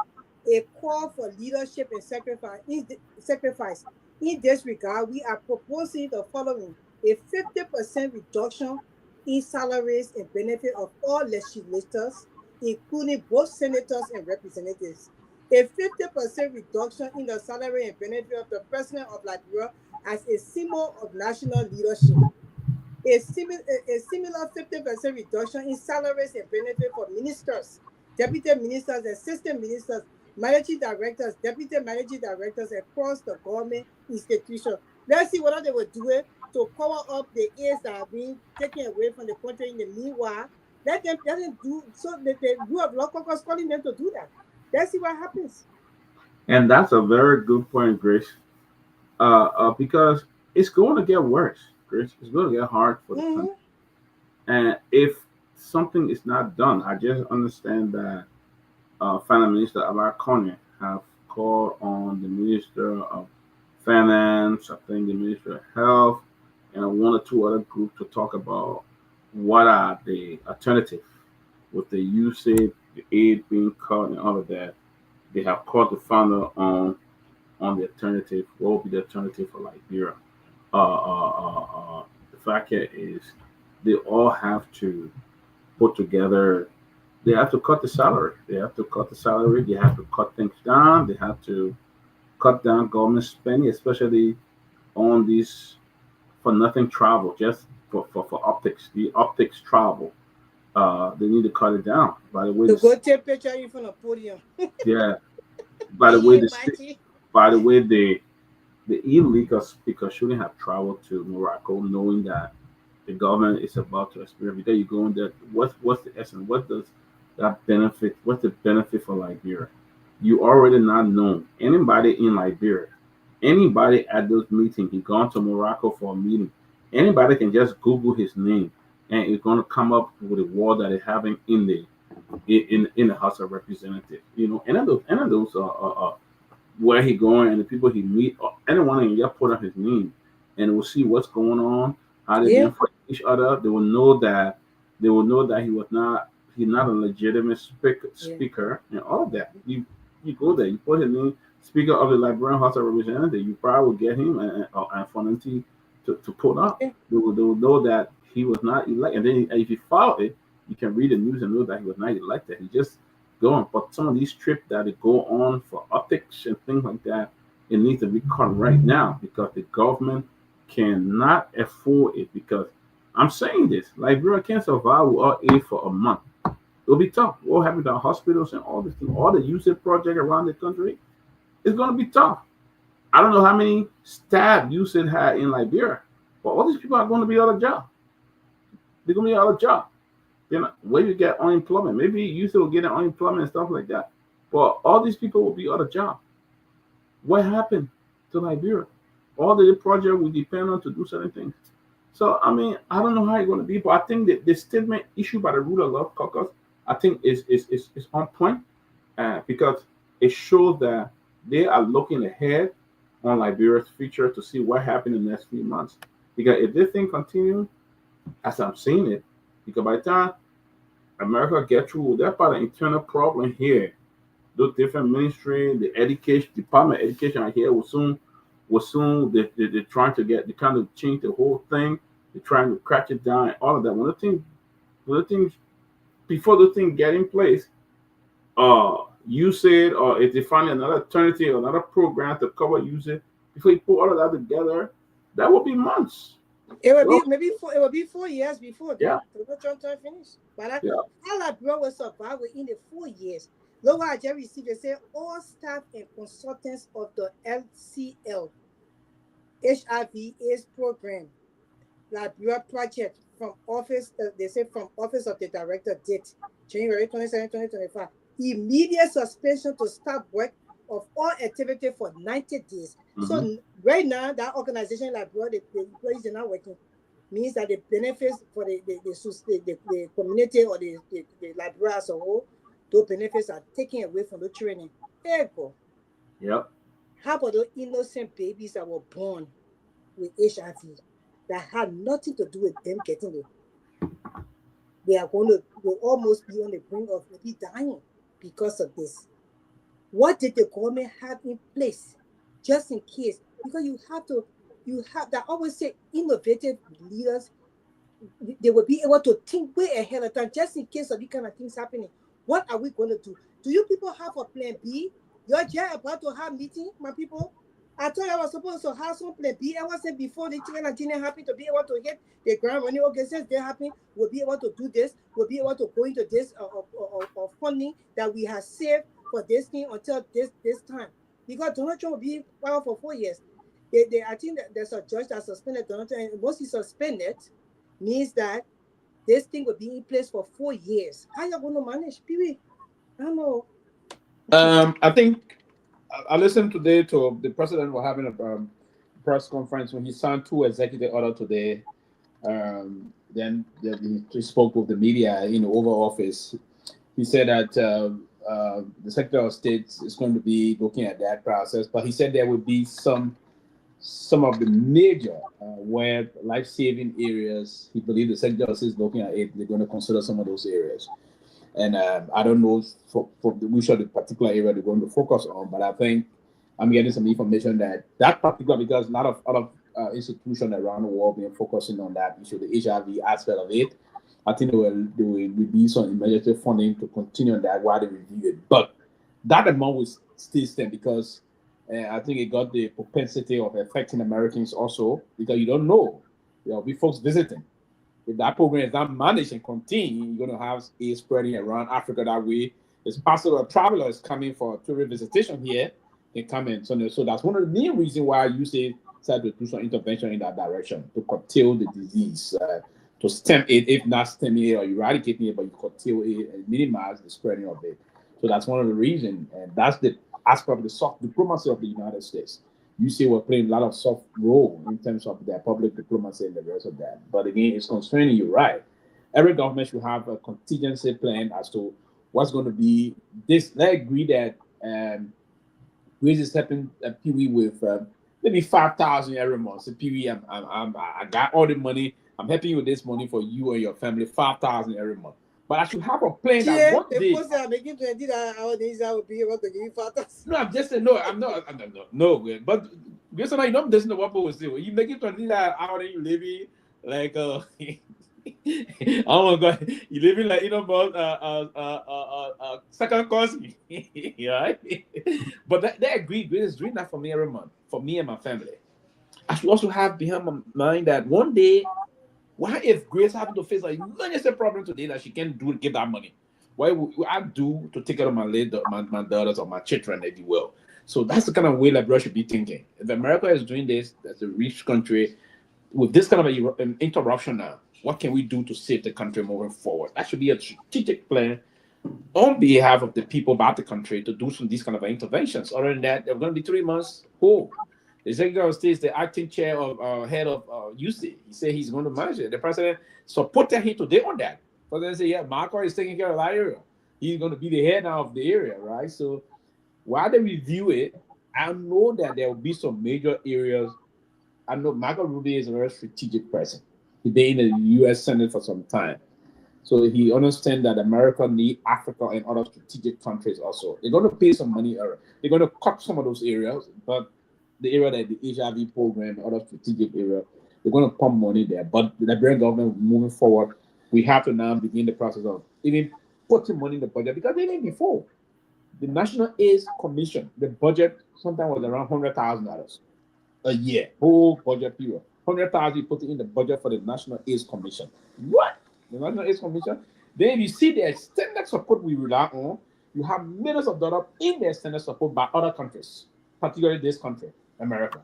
a call for leadership and sacrifice. In this regard, we are proposing the following: a 50% reduction in salaries and benefit of all legislators, including both senators and representatives. A 50% reduction in the salary and benefit of the president of Liberia as a symbol of national leadership. A similar 50% reduction in salaries and benefit for ministers, deputy ministers, assistant ministers, managing directors, deputy managing directors across the government institution. Let's see what they were doing to cover up the aids that are being taken away from the country in the meanwhile. Let them do so. The rule of law caucus calling them to do that. Let's see what happens. And that's a very good point, Grace. Because it's going to get worse, Grace. It's going to get hard for the country. And if something is not done, I just understand that Finance Minister Abba Koné have called on the Minister of Finance, I think the Minister of Health, and one or two other groups to talk about what are the alternatives with the usage, the aid being cut, and all of that. They have called the founder on the alternative. What will be the alternative for Liberia? The fact here is they all have to put together. They have to cut the salary. They have to cut the salary. They have to cut things down. They have to cut down government spending, especially on these for nothing travel, just for optics. The optics travel. They need to cut it down. By the way, to go take picture in front of podium. yeah. By the way, the illegal speaker shouldn't have traveled to Morocco, knowing that the government is about to experience. Because you go in there, what's the essence? What does that benefit? What's the benefit for Liberia? You already not known. Anybody in Liberia, anybody at those meetings, he gone to Morocco for a meeting. Anybody can just Google his name, and it's going to come up with a wall that is having in the House of Representatives. You know, any of those where he going and the people he meet, or anyone can just put up his name, and we'll see what's going on, how they been for each other. They will know that he's not a legitimate speaker and all of that. You go there, you put his name, Speaker of the Liberian House of Representatives, you probably will get him and Fonanti to put up. They will know that he was not elected. And then if you follow it, you can read the news and know that he was not elected. He just going. But some of these trips that they go on for optics and things like that, it needs to be cut right now because the government cannot afford it. Because I'm saying this, Liberia can't survive without aid for a month. It'll be tough. What happened to our hospitals and all this thing, all the USAID project around the country, it's going to be tough. I don't know how many staff USAID had in Liberia, but all these people are going to be out of job. They're going to be out of job. You know, where you get unemployment, maybe USAID will get unemployment and stuff like that. But all these people will be out of job. What happened to Liberia? All the project we depend on to do certain things. So, I mean, I don't know how it's going to be, but I think that the statement issued by the Rule of Law Caucus, I think is on point because it shows that they are looking ahead on Liberia's future to see what happens in the next few months. Because if this thing continues, as I'm seeing it, because by the time America get through that part of internal problem here, those different ministries, the education department of education here will soon they're trying to get, they kind of change the whole thing. They're trying to crack it down and all of that. One of the things before the thing get in place, you said, or if they find another alternative, another program to cover usage, before you put all of that together, that will be months. It will be 4 years before yeah. the time finish. But how Liberia will survive within the 4 years. Look what I just received. They say all staff and consultants of the LCL HIV/AIDS program, Liberia project from office. They say from office of the director date January 27, 2025. Immediate suspension to stop work of all activity for 90 days. Mm-hmm. So right now, that organization like the employees are not working, means that the benefits for the community or the Liberia as a whole, those benefits are taken away from the training. There you go. Yep. How about those innocent babies that were born with HIV that had nothing to do with them getting it? They are going to will almost be on the brink of maybe dying because of this. What did the government have in place just in case? Because you have that always say innovative leaders, they will be able to think way ahead of time just in case of these kind of things happening. What are we going to do? Do you people have a plan B? You're just about to have meeting, my people. I thought I was supposed to have some plan B. I wasn't before the chicken and dinner happy to be able to get the ground running. Okay, since they happen, we'll be able to do this. We'll be able to go into this or funding that we have saved for this thing until this time. Because Donald Trump will be in power for 4 years. I think that there's a judge that suspended Donald Trump, and once he suspended, means that this thing will be in place for 4 years. How you going to manage, Pewee? I don't know. I think I listened today to the president was having a press conference when he signed 2 executive orders today. Then he spoke with the media in the Oval Office. He said that the Secretary of State is going to be looking at that process, but he said there would be some of the major where life-saving areas. He believes the Secretary of State is looking at it. They're going to consider some of those areas. And I don't know for which of the particular area they're going to focus on, but I think I'm getting some information that particular, because a lot of institutions around the world been focusing on that issue, the HIV aspect of it. I think there will release some emergency funding to continue on that while they review it. But that amount will still stand because I think it got the propensity of affecting Americans also, because you don't know. There will be folks visiting. If that program is not managed and continue, you're going to have it spreading around Africa that way. It's possible travelers coming for tourist visitation here can come in. So that's one of the main reasons why you say to do some intervention in that direction to curtail the disease, to stem it, if not stem it or eradicating it, but you curtail it and minimize the spreading of it. So that's one of the reasons, and that's the aspect of the soft diplomacy of the United States. You see, we're playing a lot of soft role in terms of their public diplomacy and the rest of that. But again, it's constraining you, right? Every government should have a contingency plan as to what's going to be this. Let's agree that Grace is helping Pewee with maybe 5,000 every month. So Pewee, I got all the money. I'm helping you with this money for you and your family, 5,000 every month. But I should have a plan that one day. No, I'm just saying, no, I'm not. No, but guess what? You don't listen to what people say. You make it 20 hour and you living like oh my God, you living like second cousin, right? But they agree. Grace is doing that for me every month, for me and my family. I should also have behind my mind that one day, what if Grace happened to face a major problem today that she can't give that money? What will I do to take care of my daughters or my children, if you will? So that's the kind of way Liberia should be thinking. If America is doing this, that's a rich country, with this kind of an interruption now, what can we do to save the country moving forward? That should be a strategic plan on behalf of the people about the country to do these kind of interventions. Other than that, they're going to be 3 months. The Secretary of State is the acting chair of head of UC. He said he's going to manage it. The president supported him today on that. The president said, yeah, Marco is taking care of that area. He's going to be the head now of the area, right? So while they review it, I know that there will be some major areas. I know Marco Rubio is a very strategic person. He's been in the U.S. Senate for some time. So he understands that America needs Africa and other strategic countries also. They're going to pay some money. They're going to cut some of those areas, but the area that the HIV program, other strategic area, they're going to pump money there. But the Liberian government moving forward, we have to now begin the process of even putting money in the budget, because even before, the National AIDS Commission, the budget sometimes was around $100,000 a year, whole budget period. 100,000 you put it in the budget for the National AIDS Commission. What? The National AIDS Commission? Then you see the extended support we rely on. You have millions of dollars in the extended support by other countries, particularly this country, America.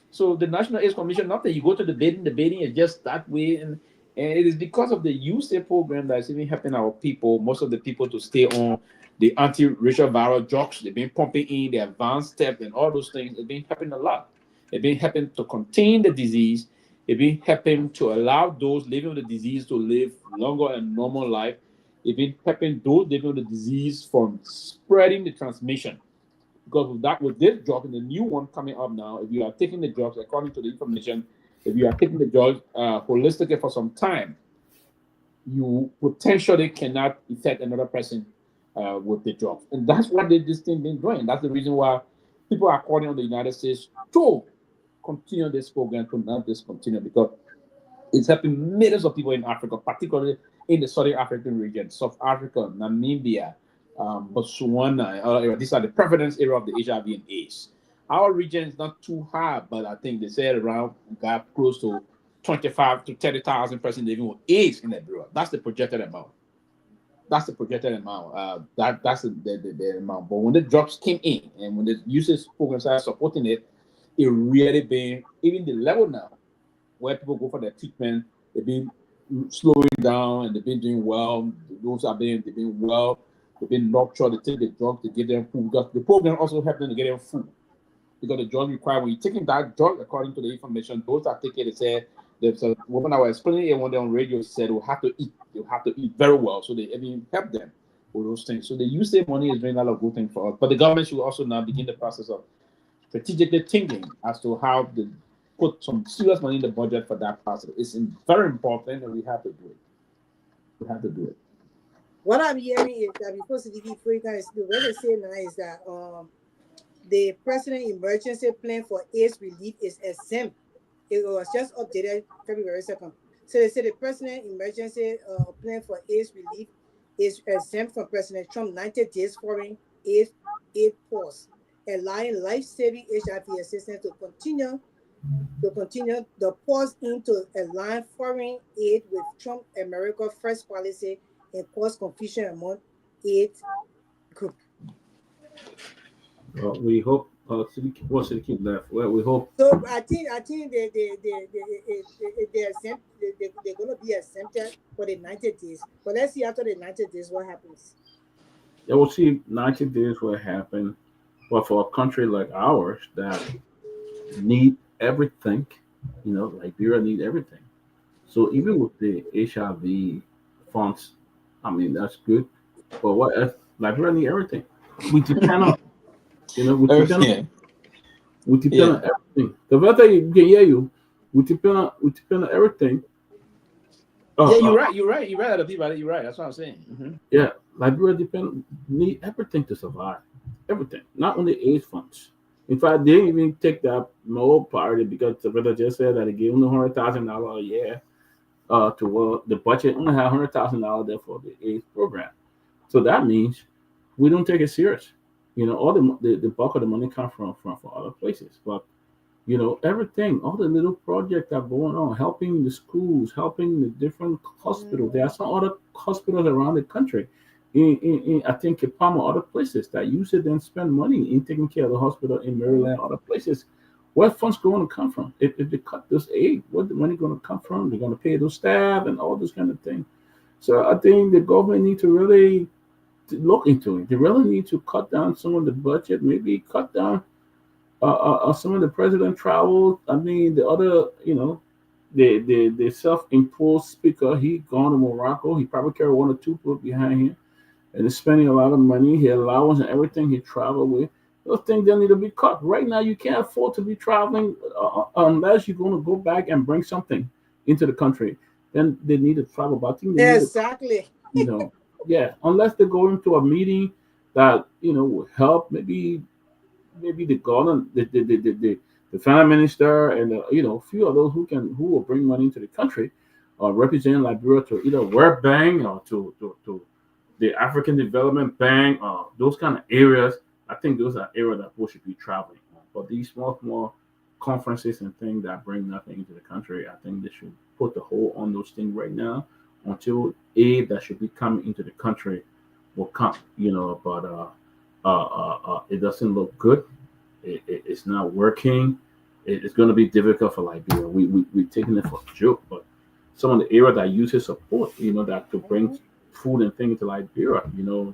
So the National AIDS Commission, not that you go to the debating is just that way. And it is because of the USAID program that's even helping our people, most of the people, to stay on the antiretroviral drugs. They've been pumping in the advanced step and all those things. It's been helping a lot. It's been helping to contain the disease. It's been helping to allow those living with the disease to live longer and normal life. It's been helping those living with the disease from spreading the transmission. Because of that, with this drug and the new one coming up now, if you are taking the drugs according to the information, if you are taking the drugs holistically for some time, you potentially cannot infect another person with the drugs. And that's what this thing been doing. That's the reason why people are calling on the United States to continue this program, to not discontinue, because it's helping millions of people in Africa, particularly in the Southern African region, South Africa, Namibia, Botswana. These are the prevalence area of the HIV and AIDS. Our region is not too high, but I think they said around got close to 25 to 30,000 persons living with AIDS in that bureau. That's the projected amount. That's the projected amount. That's the amount. But when the drugs came in and when the usage programs started supporting it, it really been even the level now where people go for their treatment, they've been slowing down and they've been doing well. Those they've been well. They've been nurtured. They take the drug to get them food. Because the program also helped them to get them food. Because the drug required, when you're taking that drug, according to the information, those that take it, they said, there's a woman I was explaining it one day on radio, said they'll have to eat. They'll have to eat very well. So they even help them with those things. So the USAID money is doing a lot of good things for us. But the government should also now begin the process of strategically thinking as to how to put some serious money in the budget for that process. It's very important, and we have to do it. We have to do it. What I'm hearing is that before CDD Freetown is what they say now is that the President Emergency Plan for AIDS Relief is exempt It was just updated February 2nd. So they said the president emergency plan for AIDS relief is exempt from President Trump 90 days foreign aid pause, allowing life-saving HIV assistance to continue the pause into align foreign aid with Trump America First policy and cause confusion among aid group. Well, we hope. What's the kid left? Well, we hope. So I think they're exempt. They're going to be exempted for the 90 days. But let's see after the 90 days what happens. Yeah, we'll see 90 days what happen. But for a country like ours that need everything, Liberia need everything. So even with the HIV funds, I mean that's good. But what if Liberia need everything? We depend on, we depend on everything. The better you can hear you, we depend on everything. You're right. You're right. You're right. Other people, you're right. That's what I'm saying. Mm-hmm. Yeah, Liberia need everything to survive. Everything, not only AIDS funds. In fact, they didn't even take that more priority because the brother just said that they gave them $100,000 a year to the budget only had $100,000 there for the AIDS program. So that means we don't take it serious. All the bulk of the money comes from other places. But everything, all the little projects that are going on, helping the schools, helping the different hospitals. There are some other hospitals around the country. In I think Kehleboe, other places that use it and spend money in taking care of the hospital in Maryland, other places. Where funds going to come from? If they cut this aid, where's the money going to come from? They're going to pay those staff and all this kind of thing. So I think the government need to really look into it. They really need to cut down some of the budget, maybe cut down some of the president travel. I mean, the other, the self-imposed speaker, he gone to Morocco. He probably carried one or two people behind him. And is spending a lot of money, his allowance and everything he traveled with. Those things they need to be cut. Right now, you can't afford to be traveling unless you're going to go back and bring something into the country. Then they need to travel. But I think exactly. Unless they go into a meeting that will help maybe the government, the finance minister, and a few of those who will bring money into the country, or represent Liberia to either World Bank or to the African Development Bank, those kind of areas. I think those are areas that people should be traveling on. But these small conferences and things that bring nothing into the country, I think they should put the hold on those things right now until aid that should be coming into the country will come. But it doesn't look good. It's not working. It's going to be difficult for Liberia. We're taking it for a joke, but some of the areas that use his support, that to bring food and things to Liberia,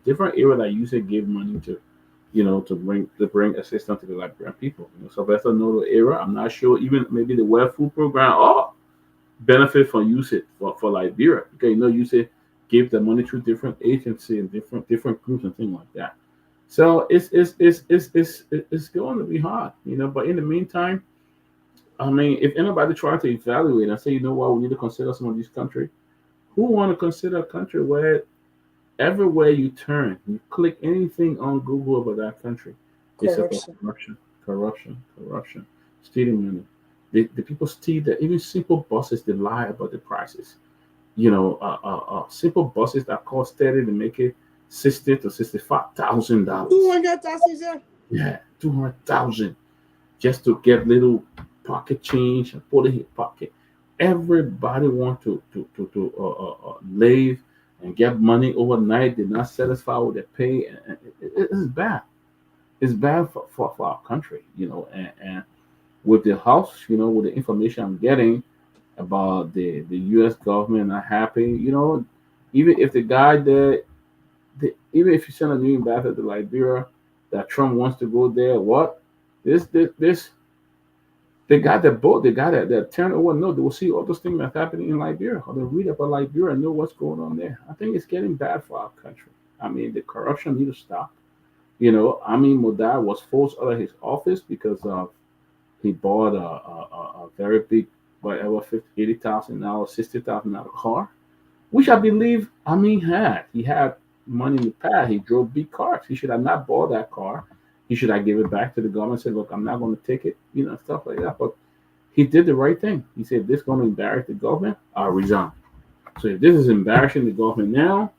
different areas that use it give money to, to bring assistance to the Liberian people. Sylvester know the area. I'm not sure even maybe the World Food Program benefit from use it for Liberia because use it give the money to different agencies and different groups and things like that. So it's going to be hard, But in the meantime, I mean, if anybody trying to evaluate and say, what, we need to consider some of these countries. Who want to consider a country where everywhere you turn, you click anything on Google about that country, it's about corruption, stealing money. The people steal that even simple buses, they lie about the prices. Simple buses that cost $30 to make it $60,000 to $65,000. $200,000. Yeah, $200,000 just to get little pocket change and put it in your pocket. Everybody want to live and get money overnight. They're not satisfied with their pay, and it's bad. It's bad for our country, And with the house, with the information I'm getting about the U.S. government not happy, even if the guy there, even if you send a new ambassador to Liberia, that Trump wants to go there, they got the boat, they got that turn over. No, they will see all those things that's happening in Liberia, or they read about Liberia and know what's going on there. I think it's getting bad for our country. I mean, the corruption needs to stop. Modai was forced out of his office because he bought a very big, whatever, $80,000, $60,000 car, which I believe had. He had money in the past. He drove big cars. He should have not bought that car. He should have given it back to the government and said, look, I'm not going to take it, stuff like that. But he did the right thing. He said, "This is going to embarrass the government. I'll resign." So if this is embarrassing the government now,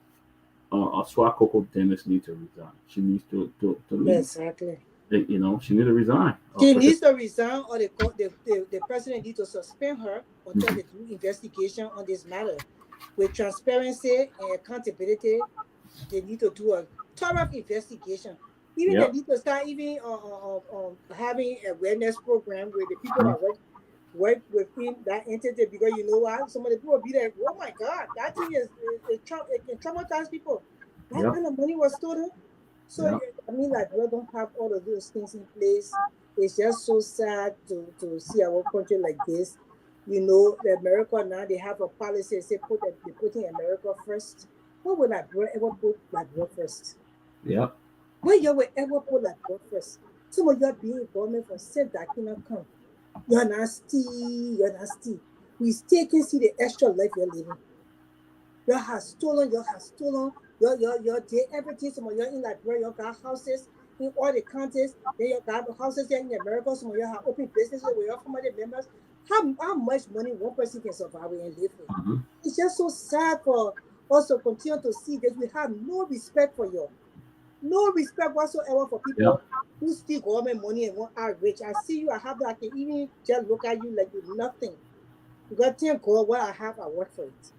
Swakoko Dennis needs to resign. She needs to leave. Exactly. You know, she needs to resign. She needs to resign, or the president needs to suspend her until they do investigation on this matter. With transparency and accountability, they need to do a thorough investigation. Even they need to start even having a awareness program with the people that work within that entity, because you know what? Some of the people will be like, "Oh my God, that thing it can traumatize people. That kind of money was stolen." So I mean, like, we don't have all of those things in place. It's just so sad to see our country like this. You know, the America now, they have a policy that say they're putting America first. What would Liberia ever put Liberia first? Yeah. When you will ever put Liberia first? Some of you are being government for said that cannot come. You're nasty. We still can see the extra life you're living. You have stolen. Your day, everything. Some of you in Liberia, you got houses in all the counties. Then you got houses here in America. Some of you have open businesses with your family members. How much money one person can survive and live with? It's just so sad for us to continue to see this. We have no respect for you. No respect whatsoever for people who steal government money and want are rich. I see you, I have that. I can even just look at you like you're nothing. Because thank God what I have, I work for it.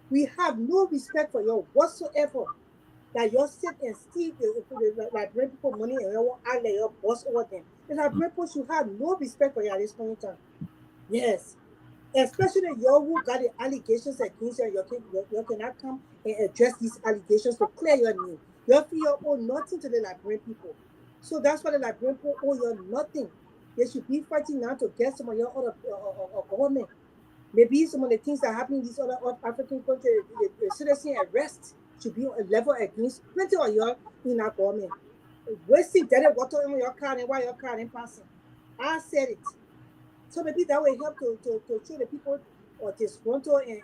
We have no respect for you whatsoever. That you sit and steal like bring people money and you want to let your boss over them. And like people should have no respect for you at this point in time. Yes. Especially you who got the allegations against you, you cannot come and address these allegations to clear your name. You feel you owe nothing to the Liberian people. So that's why the Liberian people owe you nothing. They should be fighting now to get some of your other government. Maybe some of the things that happen in these other African countries, the citizen arrest should be a level against plenty of you in our government. Wasting dirty water in your car and while your car ain't passing. I said it. So maybe that will help to show the people or disgruntled and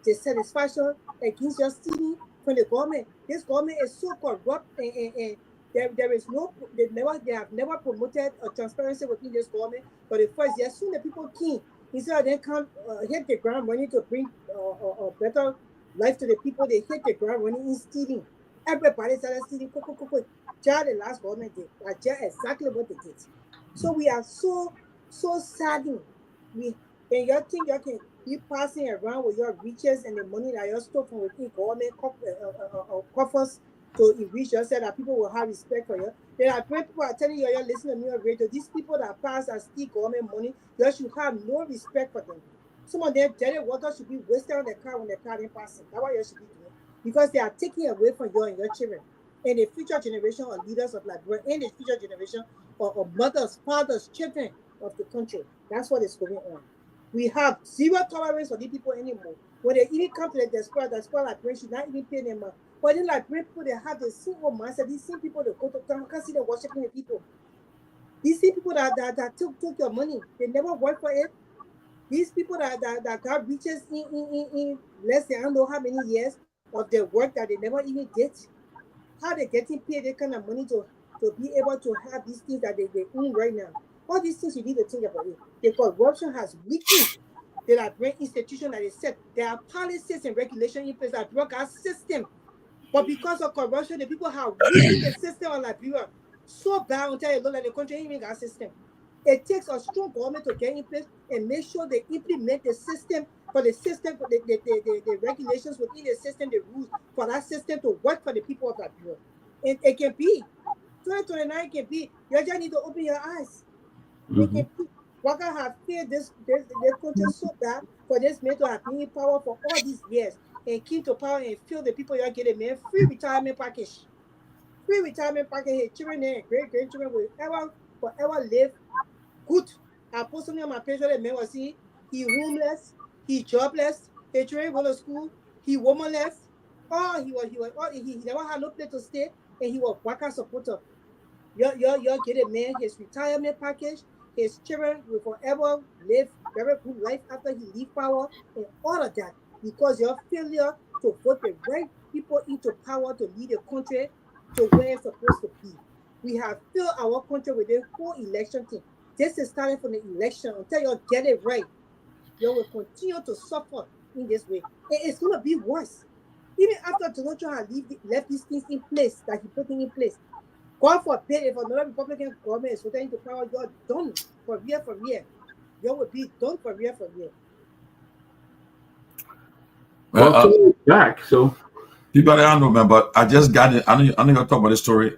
dissatisfaction against your stealing from the government. This government is so corrupt and there is no, they have never promoted a transparency within this government. But the first year, soon the people keen, instead of them come hit the ground running to bring a better life to the people, they hit the ground running in stealing. Everybody started stealing. Just the last government did. That's just exactly what they did. So we are so saddened. And you think you can be passing around with your riches and the money that you stole from within government coffers to enrich yourself, that people will have respect for you. There are great people are telling you, you're listening to me on radio, these people that pass and steal government money, you should have no respect for them. Some of them dirty water should be wasted on the car when the car is passing. That's what you should be doing. Because they are taking away from you and your children. And the future generation of leaders of Liberia, and the future generation of mothers, fathers, children of the country. That's what is going on. We have zero tolerance for these people anymore. When they even come to the diaspora Liberians should not even pay them money. But then Liberian people, they have the same old mindset. These same people that go to town, can't see them worshiping the people. These same people that took your money, they never worked for it. These people that got riches in less than I don't know how many years of their work that they never even did. How they getting paid that kind of money to be able to have these things that they own right now. All these things you need to think about it. The corruption has weakened the Liberian institution that is set. There are policies and regulations in place that broke our system. But because of corruption, the people have weakened the system of Liberia so bad until you look like the country ain't even got a system. It takes a strong government to get in place and make sure they implement the system for the system, for the regulations within the system, the rules for that system to work for the people of Liberia. And it can be 2029 can be. You just need to open your eyes. It can be. Waka have feared this country so bad for this man to have been in power for all these years and came to power and feel the people you are getting, man, free retirement package. Free retirement package. His children and great-grandchildren will forever live good. I posted on my page where the man was he homeless, he jobless, his children go to school, he womanless. He never had no place to stay, and he was Waka supporter. You get a man his retirement package, his children will forever live very good life after he leave power, and all of that because your failure to vote the right people into power to lead the country to where it's supposed to be. We have filled our country with the whole election thing. This is starting from the election. Until you get it right, you will continue to suffer in this way. It's going to be worse. Even after Donald Trump has left these things in place that he put in place, God forbid if another Republican government is voting into power, you're done for real, for real. You will be done for real, for real. Well, back, so people, I don't know, man, but I just got it. I know you're going to talk about this story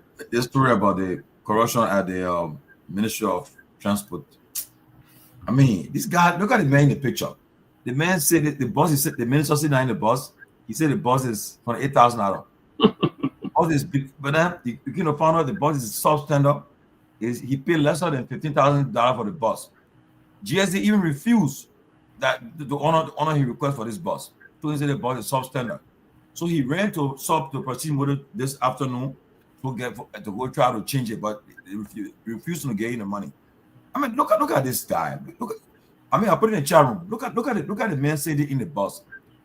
about the corruption at the Ministry of Transport. I mean, this guy, look at the man in the picture. The man said that the boss, he said the minister sitting in the bus. He said the boss is for $8,000. All this big, but then you found out the boss is substandard. He paid lesser than $15,000 for the bus. GSD even refused that the honor he requested for this bus. So he said the bus is substandard. So he ran to sub to proceed with it this afternoon to go try to change it, but he refused to get the money. I mean, look at this guy. I put it in the chat room. Look at the man sitting in the bus.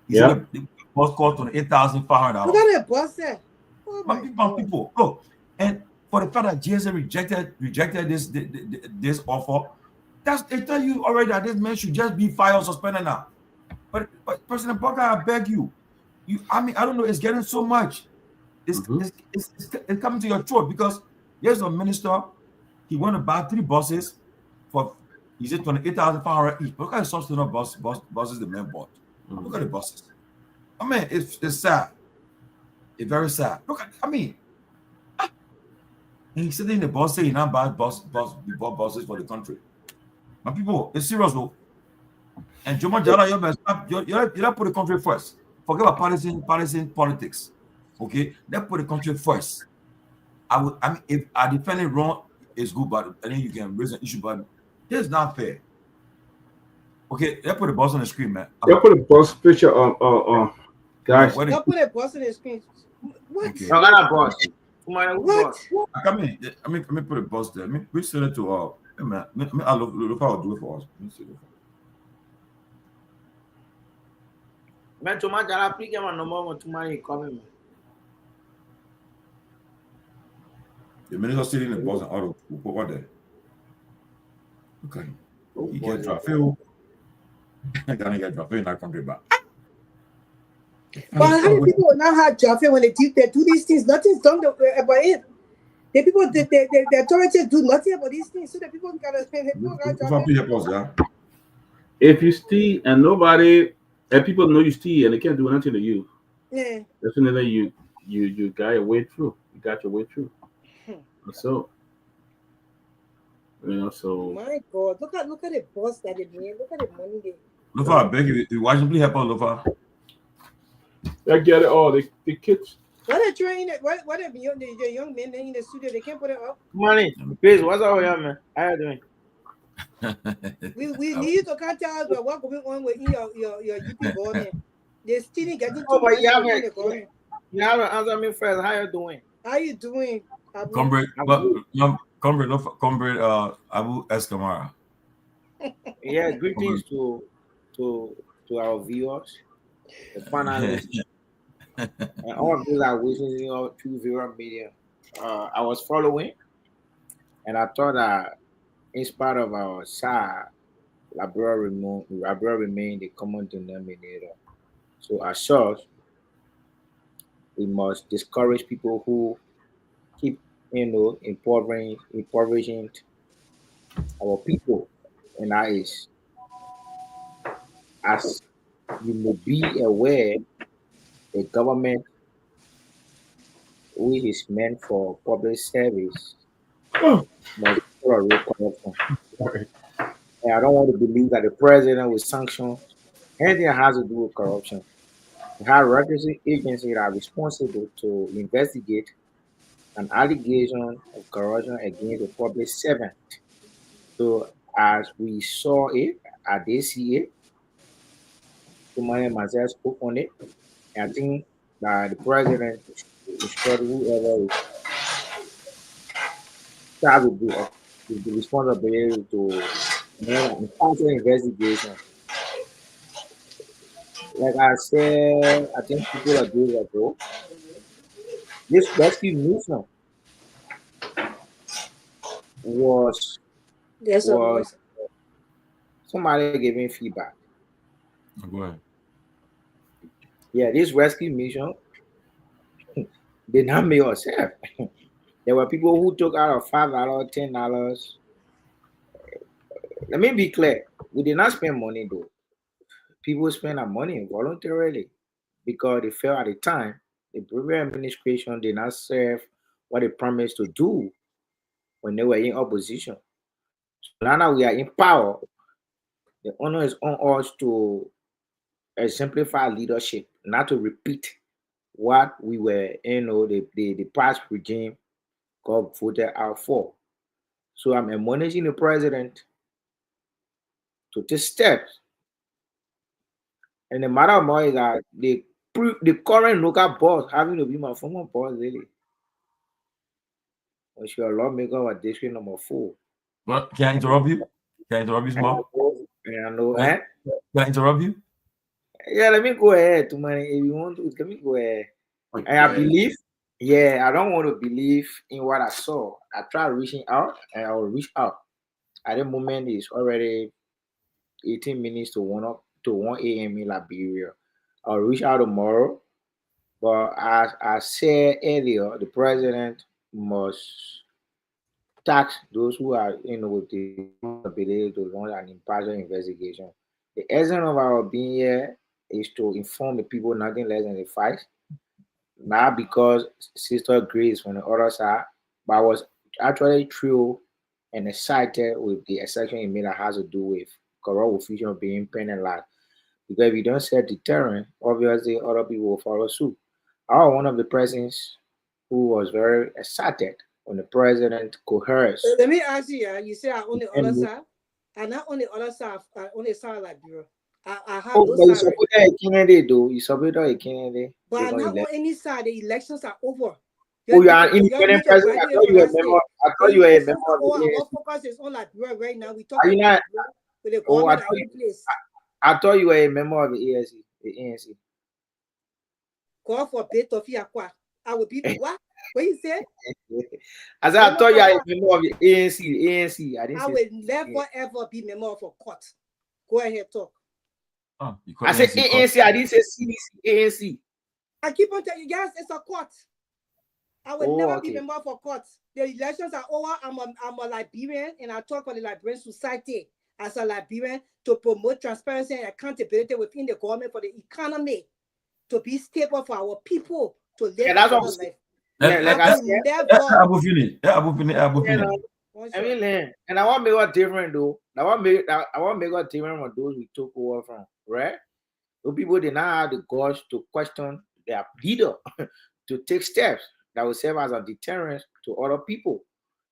He said the bus cost on $8,500. Look at the bus there. Oh my people. Oh, and for the fact that GSA rejected this offer, they tell you already that this man should just be fired or suspended now. But President Parker, I beg you. I don't know. It's getting so much. It's coming to your throat because here's a minister. He want to buy 3 buses for, he said $28,500 each. Look at the substandard buses the man bought. Look at the buses. I mean, it's sad. It's very sad. Look at, and he's sitting in the bus saying he now buy buses for the country. My people, it's serious though. And Joma Jara, you put the country first. Forget about partisan politics. Okay, let's put the country first. If I defend it wrong, it's good, but I think you can raise an issue, but this is not fair. Okay, let's put the bus on the screen, man. Let's put a bus picture on, guys. Let's put a bus on the screen. What? Okay. What? Let me put a bus there. We send it to I'll look how I'll do it for us. Let me see. Man, Tomalin, I'll pick him a number one Tomalin coming. The minister sitting in the bus and auto. What there? Okay. He get traffic. I can't get traffic in that country back. But how many people now have traffic when they do these things? Nothing's done about it. The people, the authorities do nothing about these things, so the people got traffic. If you steal and people know you steal and they can't do nothing to you, definitely you got your way through. You got your way through. So, so. My God, look at the boss that they made. Look at the money they. Lofa, I beg you, watch please help out, Lofa. I get it all. The kids. What are trying? What are the young men in the studio? They can't put it up. Money, please. What's up, young man? How you doing? We need to can't tell us what's going on with your UP government. They're still getting too but much you government. You haven't answered me first. How you doing? How you doing? Comrade Abu Eskamara. Yeah, greetings to our viewers, the panelists, and all of those are listening to Viewer Media. I was following, and I thought that in spite of our SAR, Liberia remain the common denominator. So as such, we must discourage people who keep, impoverishing our people. And that is, as you may be aware, the government, which is meant for public service, must tolerate corruption. And I don't want to believe that the president will sanction anything that has to do with corruption. We have regulatory agencies that are responsible to investigate an allegation of corruption against a public servant. So as we saw it, as they see it, Tomalin and myself spoke on it. And I think that the president instructed whoever is charged with the responsibility to impartial investigation. Like I said, I think people are doing that though. This rescue mission was Yes, was somebody giving feedback. Go ahead. Yeah, this rescue mission did not make us help. There were people who took out of $5, $10. Let me be clear. We did not spend money though. People spend our money voluntarily because they felt at the time the previous administration did not serve what they promised to do when they were in opposition. So now that we are in power, the honor is on us to exemplify leadership, not to repeat what we were, the past regime got voted out for. So I'm admonishing the president to take steps. And the matter of more is that the current local boss having to be my former boss, really. Was your lawmaker or district number 4. What? Can I interrupt you? Can I interrupt you, small? I know. Can I interrupt you? Yeah, let me go ahead. If you want to, let me go ahead. And I believe, I don't want to believe in what I saw. I tried reaching out, and I will reach out. At the moment, it's already 18 minutes to 1 a.m. in Liberia. I'll reach out tomorrow. But as I said earlier, the president must tax those who are, with the ability to launch an impartial investigation. The essence of our being here is to inform the people nothing less than the facts. Not because Sister Grace from the other side, but I was actually thrilled and excited with the exception it made that has to do with corrupt officials being penalized. Because if you don't set deterrent, obviously other people will follow suit. I was one of the presidents who was very excited when the president coerced. Let me ask you, you say I on the other side, and not on the other side, on the side like Liberia. I have but you support a candidate though. You support a candidate. But I'm not on any side. The elections are over. Oh, you are an independent president. I thought you were a member. I thought you were a member of the ANC. Our focus is on Liberia right now. We talk about with the government in place. I thought you were a member of the ANC. God forbid, I would be what? What you said? I said I thought you are a member of the ANC. I will never ever be member of a court. Go ahead, talk. I said ANC. I didn't say CDC. ANC. I keep on telling you, yes, it's a court. I will never be member of a court. The elections are over. I'm a Liberian, and I talk for the Liberian society as a Liberian to promote transparency and accountability within the government for the economy, to be stable for our people to live a better life. And I want to make a different though. I want to make a different from those we took over from, right? Those people did not have the guts to question their leader to take steps that will serve as a deterrent to other people.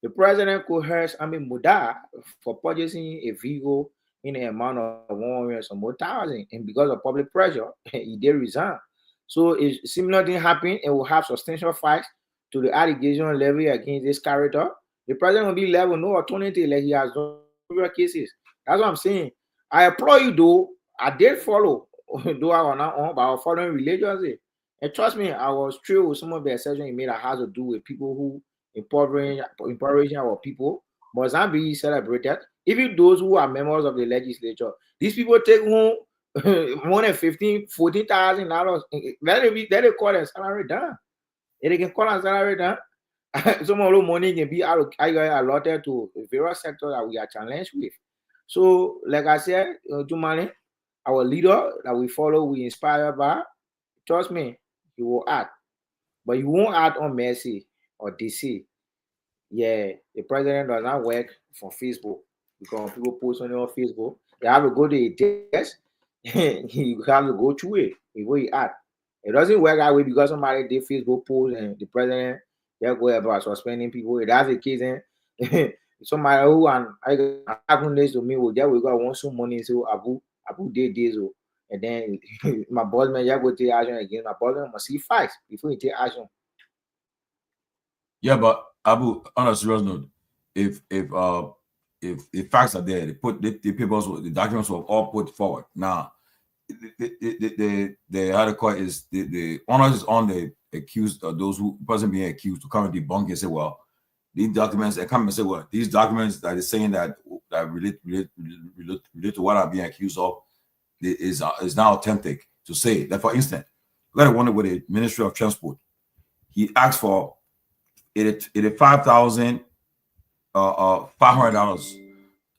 The president coerced Muda for purchasing a vehicle in the amount of 100 some more thousand, and because of public pressure, he did resign. So if similar thing happen, it will have substantial fights to the allegation level against this character. The president will be left with no alternative like he has done in several cases. That's what I'm saying. I applaud you though. I did follow, though I was not on, but I was following religiously. And trust me, I was thrilled with some of the exceptions he made that has to do with people who impoverishing our people must not be celebrated. Even those who are members of the legislature, these people take home more than $14,000. Let it call their salary down. If they can call their salary down, some of the money can be allotted to various sectors that we are challenged with. So, like I said, Tomalin, our leader that we follow, we inspire by, trust me, he will act. But he won't act on mercy or DC. Yeah, the president does not work for Facebook because people post on your Facebook. They have to go to a desk. You have to go through it before you act. It doesn't work that way because somebody did Facebook post and the president they'll go about suspending people. If that's the case, then somebody who happened this to me will just we got want some money, so Abu did this, and then my boss man just go take action again. My boss man must see fights before he take action. Yeah, but Abu, on a serious note, if facts are there, they put the papers, the documents were all put forward. Now, the article is the honor is on the accused or those who person being accused to come and debunk and say, well, these documents, and come and say, well, these documents that is saying that that relate to what I'm being accused of is now authentic to say that. For instance, look at the one with the Ministry of Transport. He asked for $85,500,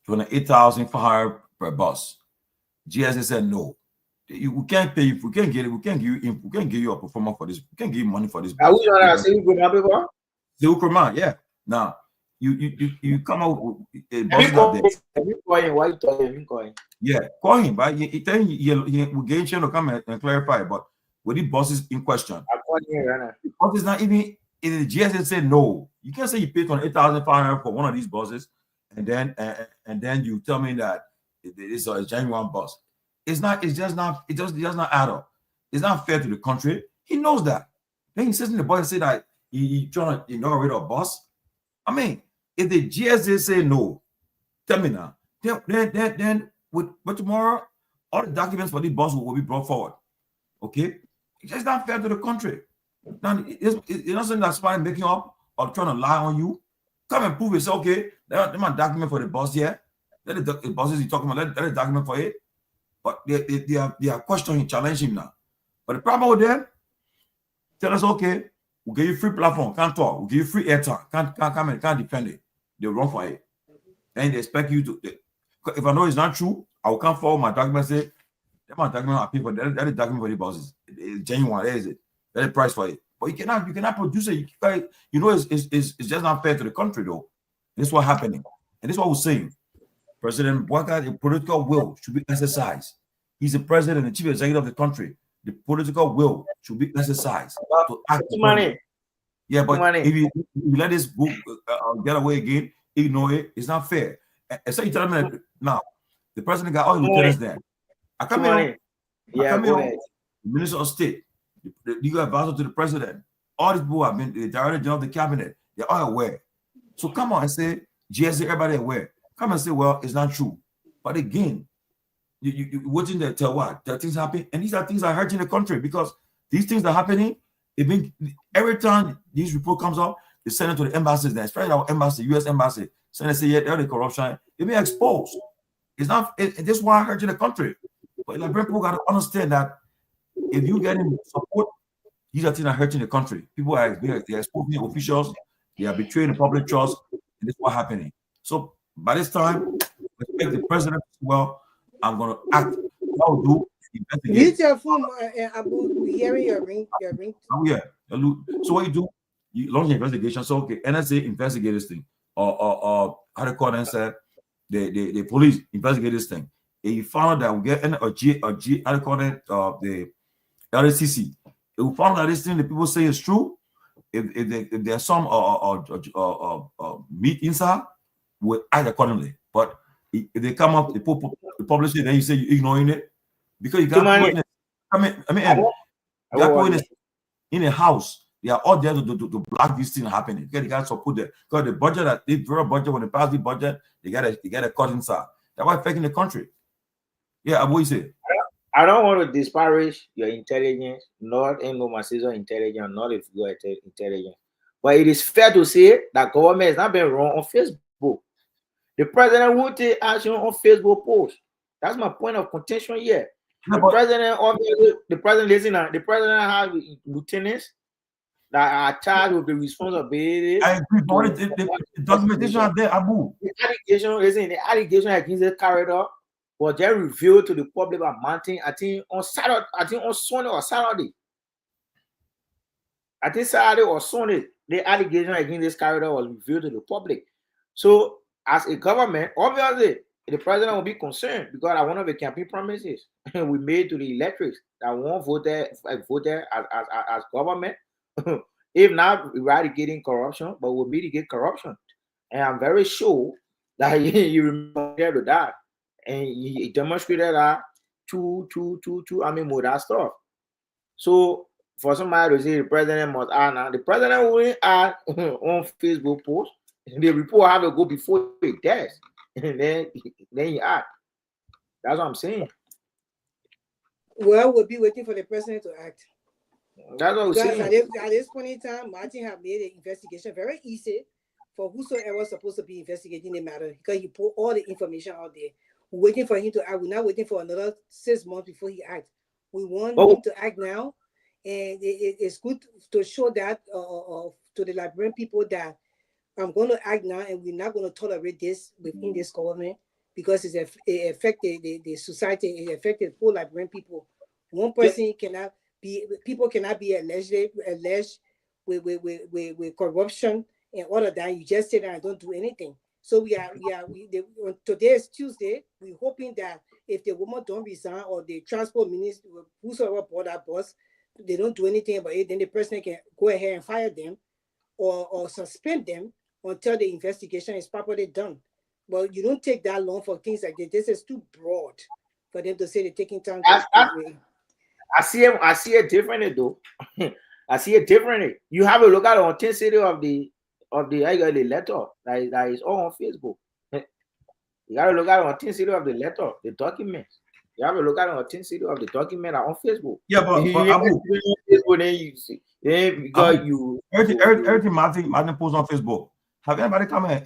$28,500 per bus. GSA said no. We can't pay you. We can't get it. We can't give you a performer for this. We can't give you money for this. Are we on a single people? Yeah. Now you come out with a bus why you talking? Yeah, call him. But he tell him we get him to come and clarify. But with the buses in question, I call him right now. the bus is not even. The GSA said no. You can't say you paid $8,500 for one of these buses, and then you tell me that it's a genuine bus. It's not. It's just not. It does not add up. It's not fair to the country. He knows that. Then he says in the bus and say that he trying to inaugurate a bus. I mean, if the GSA say no, tell me now. Then but tomorrow all the documents for this bus will be brought forward. Okay, it's just not fair to the country. Now, it's not something that's somebody making up or trying to lie on you. Come and prove it. Say, okay, there's my document for the bus here. Let the buses you're talking about, let the document for it. But they are questioning, challenging him now. But the problem with them, tell us, okay, we'll give you free platform, can't talk. We'll give you free airtime, can't come and can't defend it. They run for it. And they expect you to. If I know it's not true, I will come forward my document and say, that my document I pay for that is document for the buses. It's genuine, there is it. That's the price for it. But you cannot produce it. It's just not fair to the country, though. This is what's happening. And this is what we're saying. President Bouakai, the political will should be exercised. He's the president and the chief executive of the country. The political will should be exercised to act. Yeah, but if you let this book get away again, ignore it, it's not fair. And so you tell me that now, the president got all the lieutenants there. I come here, the Minister of State, the legal advisor to the president, all these people have been the director general of the cabinet, they're all aware. So come on and say, GSA, everybody aware. Come and say, well, it's not true. But again, you watching that tell what? That things happen, and these are things that are hurting the country because these things are happening. Every time this report comes up, they send it to the embassies, then especially our embassy, US embassy, send and say, yeah, they're the corruption. They be exposed. It's not, this is why hurting the country. But like people got to understand that if you get in support, these are things that are hurting the country. People are exposing officials, they are betraying the public trust, and this is what's happening. So by this time, respect the president as well. I'm going to act. What I'll do is investigate. Mute your phone, Abu. We hearing your ring. Oh, yeah. So what you do, you launch an investigation. So, okay, NSA investigate this thing. Or how they call them, say, the police investigate this thing. If you found that we get how they call it, the LCC. If we found that this thing the people say is true, if there's some meat inside, we'll act accordingly. But if they come up, they publish it, then you say you're ignoring it because you got people in a house. They are all there to block this thing happening. Because they got support there. Because the budget that they draw budget when they pass the budget, they got a cut inside. That's why affecting the country. Yeah, what you say? I don't want to disparage your intelligence, not Marxism intelligence, not if you are intelligent. But it is fair to say that government has not been wrong on Facebook. The president will take action on Facebook posts. That's my point of contention here. The president has lieutenants that are charged with the responsibility. I agree, but the documentation are there, Abu. The allegation against the corridor was just revealed to the public by Mountain, I think on Saturday, on Sunday or Saturday. I think Saturday or Sunday, the allegation against this corridor was revealed to the public. So, as a government, obviously, the president will be concerned because one of the campaign promises we made to the electors that won't vote as government, if not eradicating corruption, but will mitigate corruption. And I'm very sure that you remember to that. And he demonstrated that with that stuff. So for somebody to say the president must add now, the president will add on Facebook post. The report have to go before he does, and then you act. That's what I'm saying. Well, we'll be waiting for the president to act. That's what I'm saying. At this point in time, Martin have made an investigation very easy for whosoever supposed to be investigating the matter, because he put all the information out there. We're waiting for him to act. We're not waiting for another 6 months before he acts. We want him to act now, and it's good to show that to the Liberian people that I'm going to act now, and we're not going to tolerate this within this government, because it affected the society, it affected whole Liberian people. One person cannot be, people cannot be alleged with corruption and all of that. You just sit there and don't do anything. So today is Tuesday. We're hoping that if the woman don't resign, or the transport minister, whosoever bought that bus, they don't do anything about it, then the president can go ahead and fire them or suspend them until the investigation is properly done. But you don't take that long for things like this. This is too broad for them to say they're taking time. I see it differently though. I see it differently. You have a look at the authenticity of the letter that is all on Facebook. You gotta look at the authenticity of the letter, the documents. You have a look at the authenticity of the document on Facebook. Yeah, but Abu, everything Martin posts on Facebook. Have anybody come and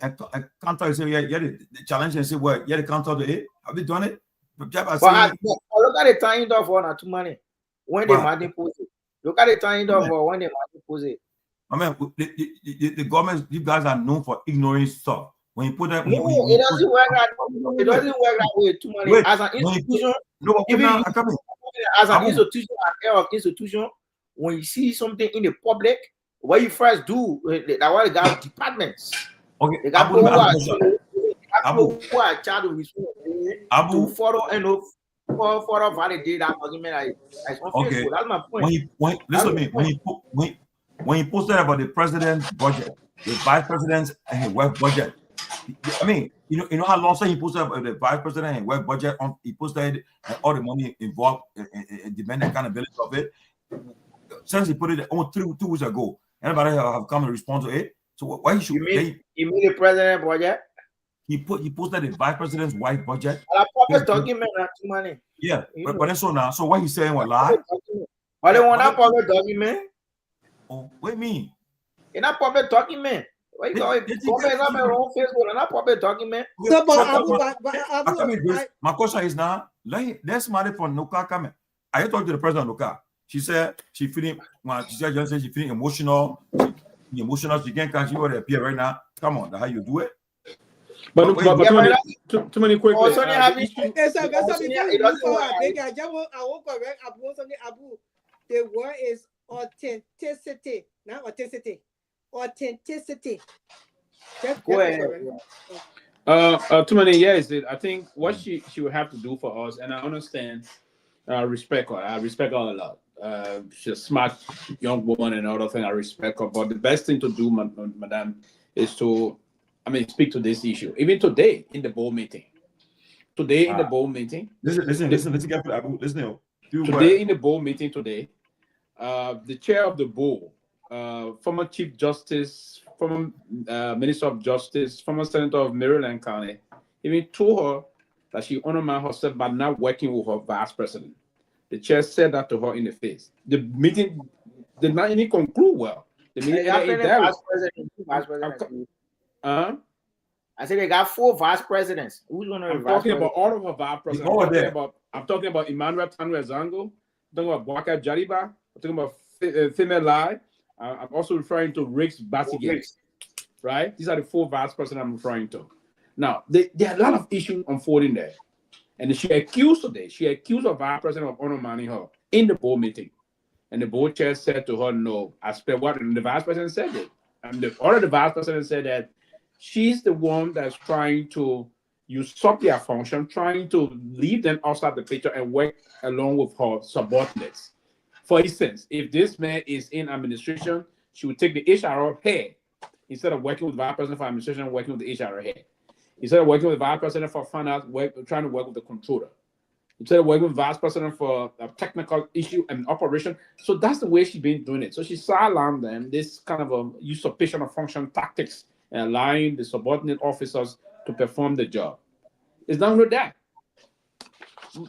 counter and say, yeah, the challenge and say, well, yeah, the counter to it? Have you done it? But I look at the time off for too money when they Martin post it. Look at the time off for when they Martin post it. I mean, the government, you guys are known for ignoring stuff. When you put that, it doesn't work that way. Too money as an institution. As an institution, when you see something in the public, what you first do, that what they got departments. Okay, they got people who are charged with to follow and for validate that document. Okay, that's my point. Listen to me. When he posted about the president's budget, the vice president's and his work budget, I mean, you know how long he posted about the vice president and work budget on? He posted all the money involved and demand accountability of it. Since he put it on 2 weeks ago, anybody have come and respond to it? So why he should? You mean the president budget? He posted the vice president's wife budget. A public document, not too money. Yeah, but then so now, so what he's saying was lie. But they want a public document. Oh, what do you mean? In a public document. Why you call it? Comment on my own Facebook and a public document. My question is now, let's marry for Nuka comment. I talked to the president of Nuka. She said she feeling she feeling emotional. She can't catch you or appear right now. Come on, that's how you do it. But too many quick. I won't correct Abu. The word is authenticity, not authenticity. Authenticity. Go ahead. Too many years. I think what she would have to do for us, and I understand, respect her. I respect her a lot. She's a smart young woman and other thing. I respect her. But the best thing to do, madam, is to, speak to this issue. Even today in the board meeting. Today in the board meeting. Listen. Today in the board meeting today, the chair of the board, former Chief Justice, former Minister of Justice, former Senator of Maryland County, even told her that she undermined herself by not working with her vice president. The chair said that to her in the face. The meeting did not even conclude well. The meeting I said they got 4 vice presidents. Who's going to? I'm talking about all of her vice presidents. I'm talking about Emmanuel Tanwe Zango. I'm talking about Bwaka Jariba. I'm talking about Female Lai. I'm also referring to Riggs Basigay. Right? These are the 4 vice presidents I'm referring to. Now, there are a lot of issues unfolding there. And she accused her vice president of undermining her in the board meeting. And the board chair said to her, no, I spent what? And the vice president said it. And the vice president said that she's the one that's trying to usurp their function, trying to leave them outside the picture and work along with her subordinates. For instance, if this man is in administration, she would take the HR head instead of working with the vice president for administration, working with the HR head. Instead of working with the vice president for finance, trying to work with the controller. Instead of working with the vice president for a technical issue and operation. So that's the way she's been doing it. So she sidelined them, this kind of a usurpation of function tactics and allowing the subordinate officers to perform the job. It's not only that.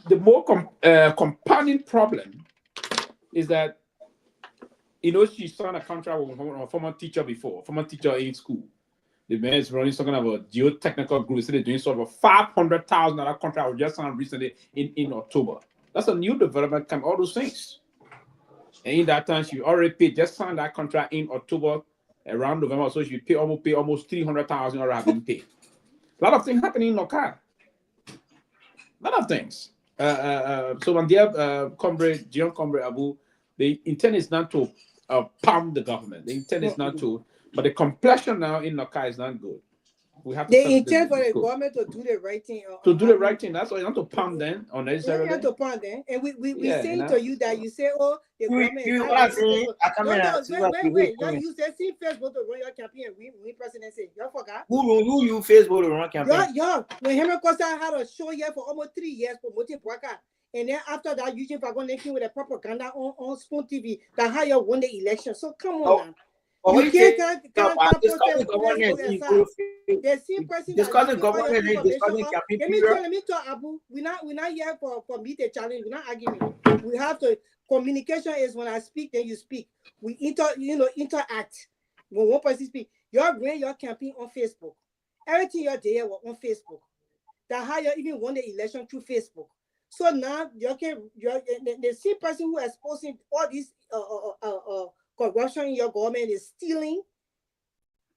The more compounding problem is that, she signed a contract with a former teacher before, former teacher in school. The man is running talking about geotechnical groups. They're doing sort of a $500,000 contract we just signed recently in October. That's a new development. All those things. And in that time, she already paid, just signed that contract in October, around November. So she pay almost $300,000 already have been paid. A lot of things happening in Loka. A lot of things. So my dear comrade, John Comrade Abu, the intent is not to pound the government. The intent is not to, but the complexion now in Loka is not good. We have to they intend for the government to do the right thing. To do the right thing. That's why you not to pound them unnecessarily. You have to pound them. And we Yeah, saying you know? to you that you say, oh, the government is what not I'm saying, I come in and see what wait. You use the same Facebook to run your campaign and win presidency. You forgot? Who you Facebook to run campaign? When Henry Costa had a show here for almost 3 years promoting Bwaka, and then after that, Eugene Fagon linking with the propaganda on Spoon TV that how you won the election. So come on now. You can't the same person discussing government and discussing campaign period. Let me talk, Abu. We're not here for meet a challenge. We're not arguing. We have to communication is when I speak, then you speak. We interact. When one person speak, you're running your campaign on Facebook. Everything you're there was on Facebook. That's how you even won the election through Facebook. So now the same person who is exposing all this corruption in your government is stealing.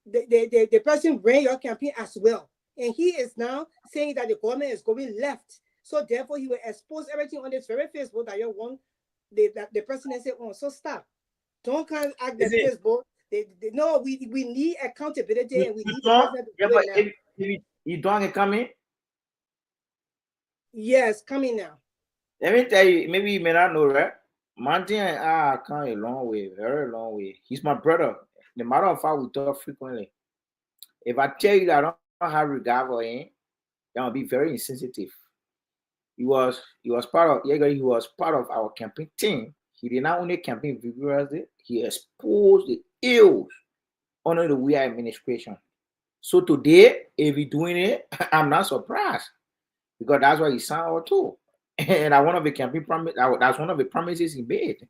The person ran your campaign as well. And he is now saying that the government is going left. So therefore, he will expose everything on this very Facebook that you want the presidency on. So stop. Don't kind of act like Facebook. No, we need accountability and we need the president to do it now. If you don't come in? Yes, coming now. Let me tell you, maybe you may not know, right? Martin and I come a long way, very long way. He's my brother. The matter of fact, we talk frequently. If I tell you that I don't have regard for him, that will be very insensitive. He was part of our campaign team. He did not only campaign vigorously, he exposed the ills under the Weah administration. So today, if he's doing it, I'm not surprised because that's what he signed out too. And that's one of the campaign promise. That's one of the promises he made.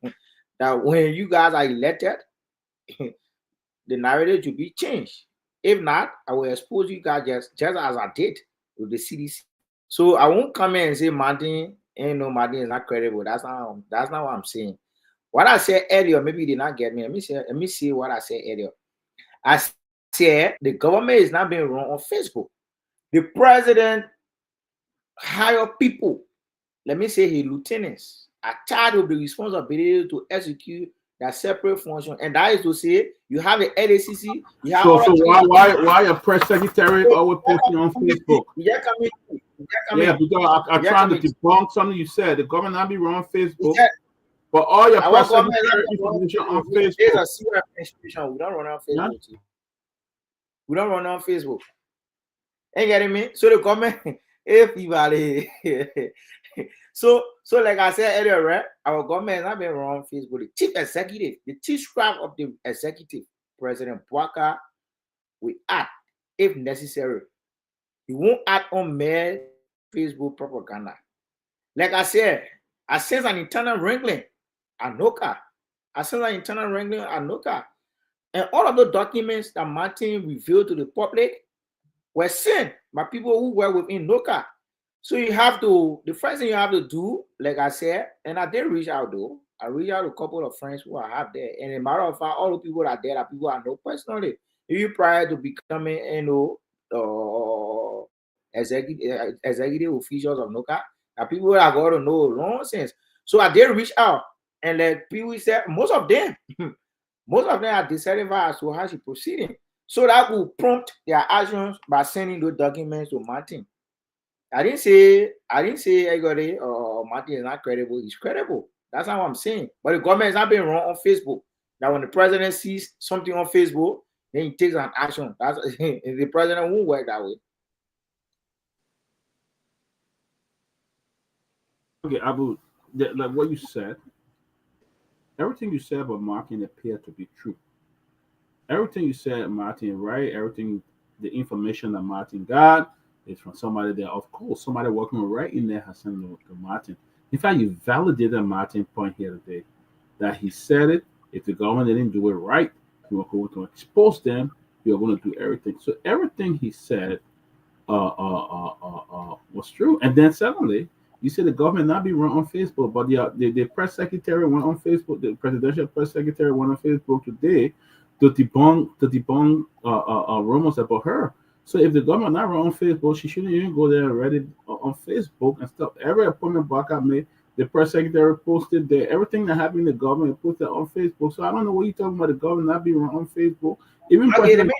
That when you guys are elected, the narrative should be changed. If not, I will expose you guys just as I did with the CDC. So I won't come in and say Martin is not credible. That's not what I'm saying. What I said earlier, maybe you did not get me. Let me see what I said earlier. I said the government is not being run on Facebook. The president hired people. Let me say his lieutenants are charged with the responsibility to execute that separate function, and that is to say, you have a LACC. You have so why a press secretary always posting on Facebook? Yeah, because I'm trying to debunk something you said. The government not be run on Facebook, but all your press secretary information on Facebook. There's a serious administration. We don't run on Facebook. Yeah? We don't run on Facebook. Ain't getting me? So the government, if you So like I said earlier, right? Our government has not been run on Facebook. The chief executive, the chief staff of the executive, President Bwaka, will act if necessary. He won't act on mere Facebook propaganda. Like I said, I sense an internal wrangling at NOCA. And all of the documents that Martin revealed to the public were sent by people who were within NOCA. So the first thing you have to do, like I said, and I did reach out though. I reached out to a couple of friends who I have there. And as a matter of fact, all the people that are there are people I know personally. Even prior to becoming, executive officials of NOCA, are people that I got to know long since. So I did reach out. And like people said, most of them are dissatisfied as to how she's proceeding. So that will prompt their actions by sending those documents to Martin. I didn't say everybody Martin is not credible. He's credible. That's not what I'm saying. But the government is not being run on Facebook. That when the president sees something on Facebook, then he takes an action. That's the president won't work that way. Okay, Abu, like what you said, everything you said about Martin appeared to be true. Everything you said, Martin, right? Everything, the information that Martin got is from somebody there. Of course, somebody working right in there has sent to Martin. In fact, you validated Martin's point here today that he said it. If the government didn't do it right, he was going to expose them We are going to do everything. So everything he said was true. And then suddenly, you see the government not be run on Facebook, but the press secretary went on Facebook. The presidential press secretary went on Facebook today to debunk rumors about her. So if the government not run on Facebook, she shouldn't even go there and read it on Facebook and stuff. Every appointment Baka made, the press secretary posted there. Everything that happened in the government posted on Facebook. So I don't know what you're talking about. The government not being run on Facebook. Even President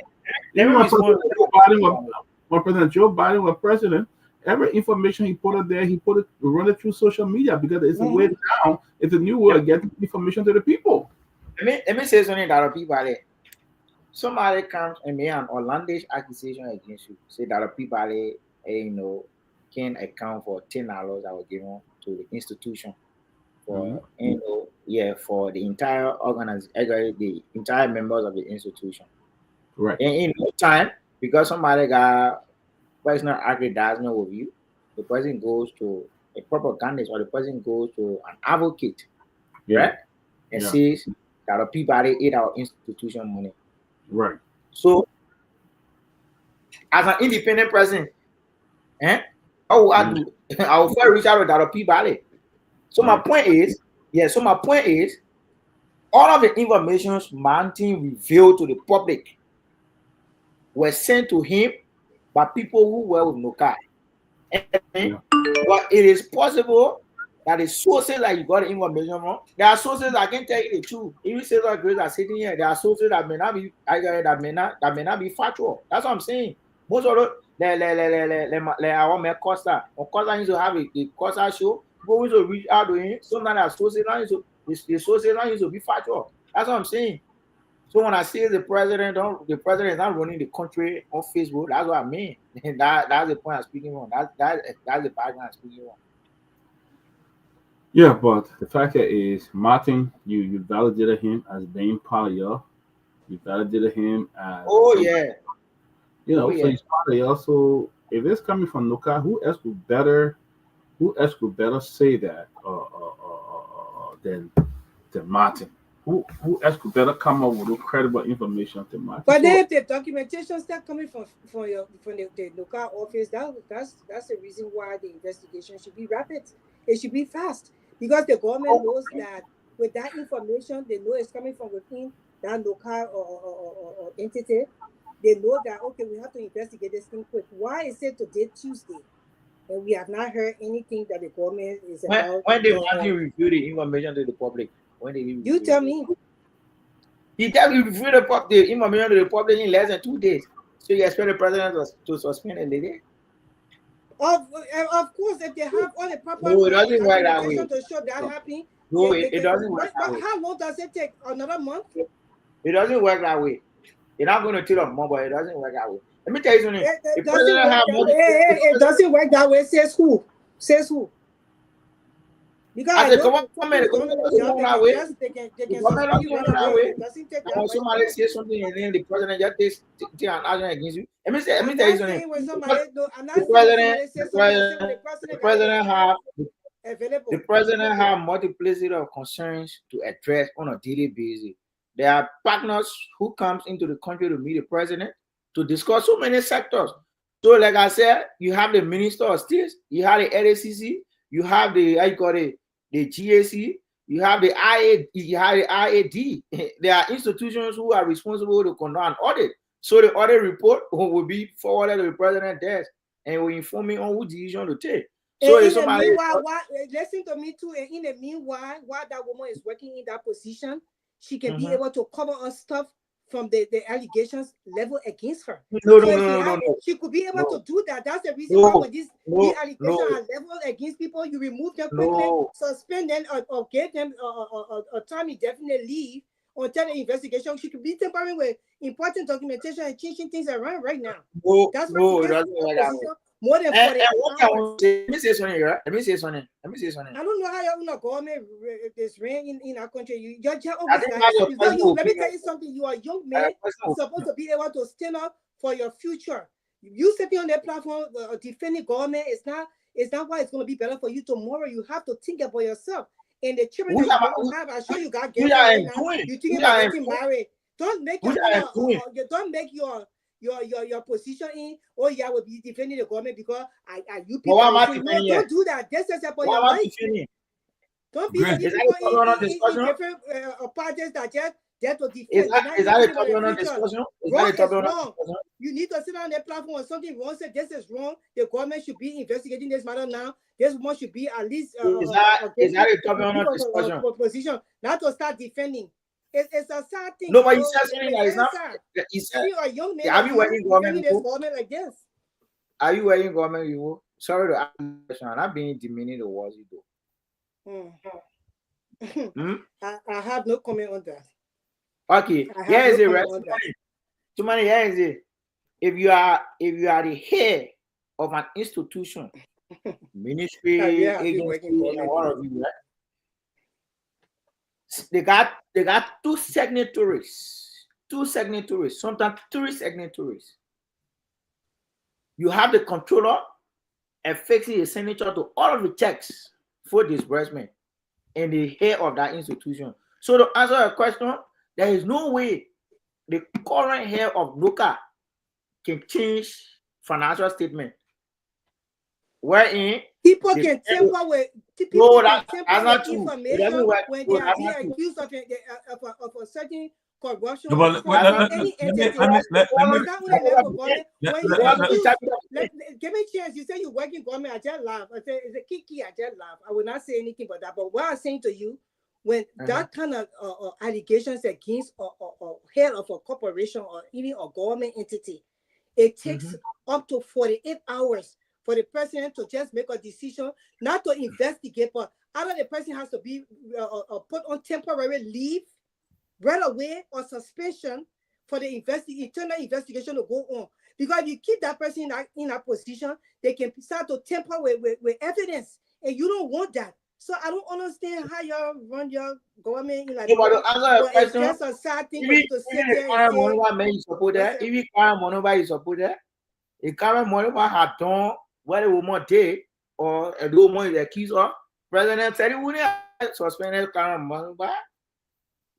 when President Joe Biden was president, every information he put up there, run it through social media because it's a way now. It's a new way of getting information to the people. Let me say something that Peabody. Somebody comes and made an outlandish accusation against you. Say that Peabody, can account for $10 that was given to the institution for for the entire organization, the entire members of the institution. Right. And in no time, because somebody got personal aggrandizement with you, the person goes to a propagandist or the person goes to an advocate, right? And says that Peabody ate our institution money. Right. So, as an independent person, I will first reach out to Dr. Peabody. So my point is, all of the information Mountain revealed to the public were sent to him by people who were with Nokai. But it is possible that the sources that you got the information from, there are sources that can tell you the truth. Even Cesar Grace are sitting here, there are sources that may not be be factual. That's what I'm saying. Most of the Costa used to have a Costa show, people used to reach out to him. Sometimes the sources used to be factual. That's what I'm saying. So when I say the president is not running the country on Facebook, that's what I mean. That's the point I'm speaking on. That's the background I'm speaking on. Yeah, but the fact is, Martin, you validated him as being part of y'all. You validated him as so he's part of y'all. So if it's coming from Nuka, who else could better say that than Martin? Who else could better come up with credible information than Martin? But then if the documentation start coming from the local office, that's the reason why the investigation should be rapid. It should be fast. Because the government knows that with that information, they know it's coming from within that local or entity. They know that, okay, we have to investigate this thing quick. Why is it today, Tuesday? And we have not heard anything that the government is about. When did Matthew review the information to the public? When did he review you tell me. He tell you review the information to the public in less than 2 days. So you expect the president to suspend a lady? Of course, if they have all the proper no, it doesn't work that way. To show that happening. No, it doesn't work that way. How long does it take? Another month? It doesn't work that way. You're not going to tell a month, but it doesn't work that way. Let me tell you something. It doesn't work that way. Says who? Because I said, somebody say something and then the president just takes an action against you. Let me tell you something. The president have multiplicity of concerns to address on a daily basis. There are partners who comes into the country to meet the president to discuss so many sectors. So, like I said, you have the Minister of State, you have the LACC, you have the GAC, you have the IAD. There are institutions who are responsible to conduct an audit. So the audit report will be forwarded to the president's desk and will inform me on which decision to take. So if somebody listen to me too. And in the meanwhile, while that woman is working in that position, she can be able to cover up stuff from the allegations level against her. No. She could be able to do that. That's the reason why when these allegations are leveled against people, you remove them quickly, suspend them, or give them a time indefinite leave until the investigation. She could be tampering with important documentation and changing things around right now. That's more than 40 hours. Let me say something. I don't know how your government is ran in our country. Let me tell you something. You are a young man. You're supposed to be able to stand up for your future. You sitting on that platform defending government is not why it's going to be better for you tomorrow. You have to think about yourself. And the children that you have, I'm sure you got girls right now. You think about getting married. Don't make Which I am doing. don't make your position in. Oh yeah, will be defending the government because you But people. why am I No, defending don't it? do that. This is about Why your am I life. defending? Don't be Great. the Is that people a topic on in discussion? different parties that just there to defend. Is that a topic future. on discussion? Is Wrong that a topic is on wrong. discussion? You need to sit on that platform when something wrong. Say this is wrong. The government should be investigating this matter now. This one should be at least Is that a topic on discussion? Position, not to start defending. It's a sad thing. No, but you said something that is not. He said, See, a young man have you working government defending this government like this? Are you working government you? Sorry to ask you a question. I'm not being demeaning the words you do. I have no comment on that. Okay, here is it. Too many. Here is it. If you are the head of an institution, ministry, agency, and all of you, right? They got two signatories, sometimes three signatories. You have the controller affixing a signature to all of the checks for disbursement and the head of that institution. So to answer your question, there is no way the current head of NOCA can change financial statement. Wherein people can tamper with information when they are being accused of a certain corruption. Let me give me a chance. You say you work in government. I just laugh. I say it's a kiki. I just laugh. I will not say anything but that. But what I'm saying to you, when that kind of allegations against a head of a corporation or even a government entity, it takes up to 48 hours for the president to just make a decision, not to investigate, but either the person has to be put on temporary leave right away or suspension for the internal investigation to go on. Because if you keep that person in that position, they can start to tamper with evidence, and you don't want that. So I don't understand how y'all run your government. Like, but it's just a sad thing for you to sit there and say, if you can't money support that, if current money had done what a woman did, or a woman is accused of, President said he wouldn't suspend current money.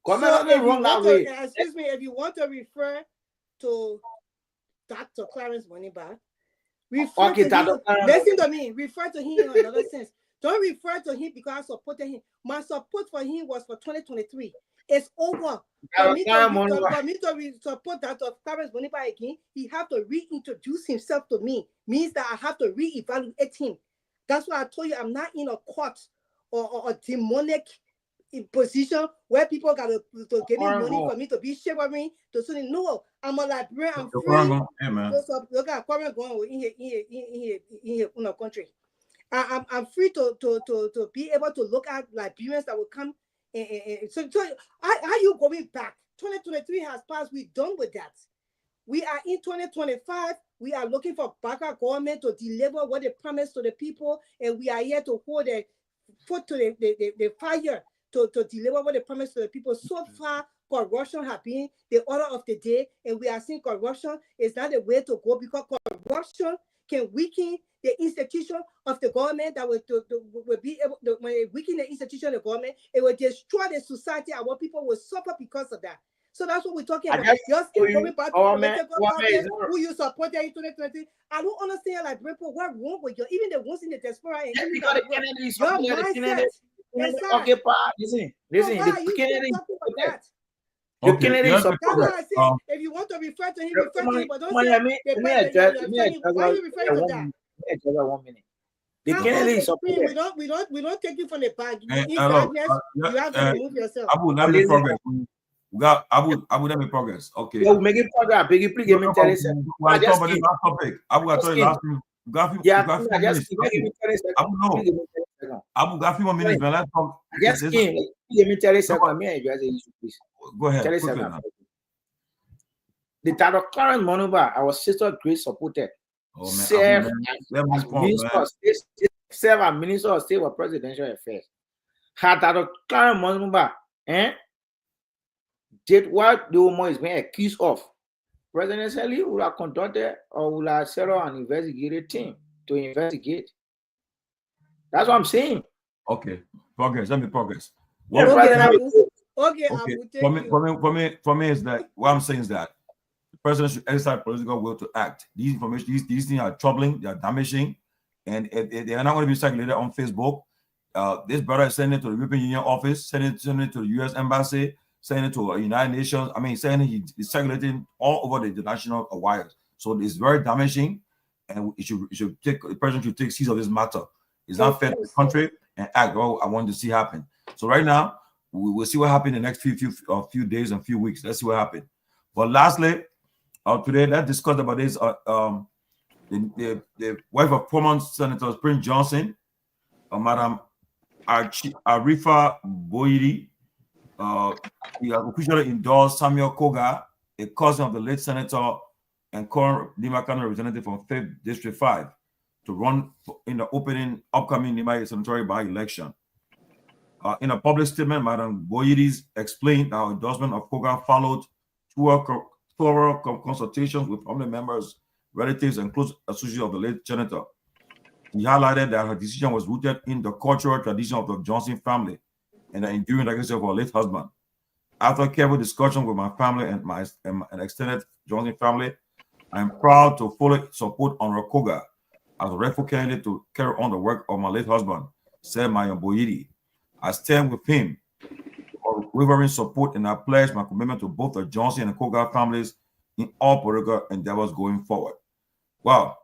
Excuse me, if you want to refer to Dr. Clarence Moniba, listen to me, refer to him in another sense. Don't refer to him because I supported him. My support for him was for 2023. It's over. For me to support Dr. Clarence Moniba again, he have to reintroduce himself to me. Means that I have to reevaluate him. That's why I told you I'm not in a court or a demonic position where people got to give me money for me to be shivering to say no. I'm a librarian. I'm free. Look at Guar going in a country. I'm free to be able to look at Liberians that will come. So how you going back? 2023 has passed. We're done with that. We are in 2025. We are looking for backup government to deliver what they promised to the people, and we are here to hold their foot to the fire to deliver what they promised to the people. So far, corruption has been the order of the day, and we are seeing corruption is not the way to go because corruption can weaken the institution of the government that will be able to, when it weaken the institution of the government, it will destroy the society and what people will suffer because of that. So that's what we're talking about. Just going back to who you supported in 2020. I don't understand, like, people, what's wrong with you? Even the ones in the diaspora and because the Kennedys, listen, the Kennedy. That's why I say, if you want to refer to him, refer to him, but don't say why are you referring to that? 1 minute. The Kennedy we don't take you from the back. You have to remove yourself. Abu, let me progress. We got Abu, let me progress. Okay. Yeah, we're making progress. Please give me 30 seconds. We're talking about the last topic. Abu, I told you last thing. Abu, no. Abu, got a few more minutes, man. Let's talk. Yes, give me 30 seconds. Me and you as an issue, please. Go ahead. 30 seconds. The Dr. Clarence Moniba, our sister Grace supported. Serve as Minister of State for Presidential Affairs. Had Dr. Clarence Moniba did what the woman is being accused of, President Sally would have conducted or would have set up an investigative team to investigate. That's what I'm saying. Okay, progress. Let me progress. Okay, Okay. Abu, thank you. For me is that what I'm saying is that the president should exercise political will to act. These these things are troubling, they are damaging, and they are not going to be circulated on Facebook. This brother is sending it to the European Union office, sending it to the U.S. Embassy, sending it to United Nations. I mean, saying he's circulating all over the international wires. So it's very damaging, and the president should take seize of this matter. It's not fair to the country and act. Well, I want to see happen. So right now, we will see what happens in the next few days and few weeks. Let's see what happens. But lastly, today let's discuss about this. The wife of former Senator Prince Johnson, Madam Arifa Boyidi, he has officially endorsed Samuel Koga, a cousin of the late senator and current Nima County representative from 5th District 5, to run in the upcoming Nima senatorial by-election. In a public statement, Madam Boyidi explained our endorsement of Koga followed thorough consultations with family members, relatives, and close associates of the late senator. He highlighted that her decision was rooted in the cultural tradition of the Johnson family and the enduring legacy of her late husband. After careful discussion with my family and my extended Johnson family, I am proud to fully support Honorable Koga as a rightful candidate to carry on the work of my late husband, said Madam Boyidi. I stand with him for unwavering support, and I pledge my commitment to both the Johnson and Koga families in all political endeavors going forward. Wow.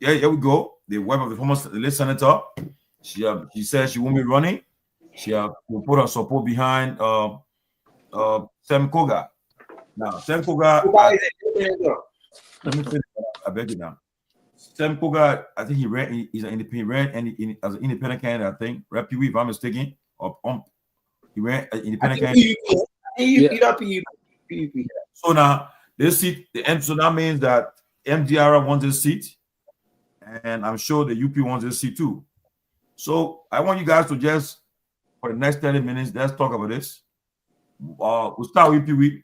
Here we go. The wife of the former late senator, she said she won't be running. She will put her support behind Sam Koga. Now, Sam Koga, let me finish. I beg you now. Sam Koga, I think he's an independent, as an independent candidate, I think. Rep Pewee, if I'm mistaken, he ran an independent candidate. So now, this seat, so that means that MDR wants this seat, and I'm sure the UP wants this seat too. So I want you guys to just, for the next 30 minutes, let's talk about this. We'll start with Pewee.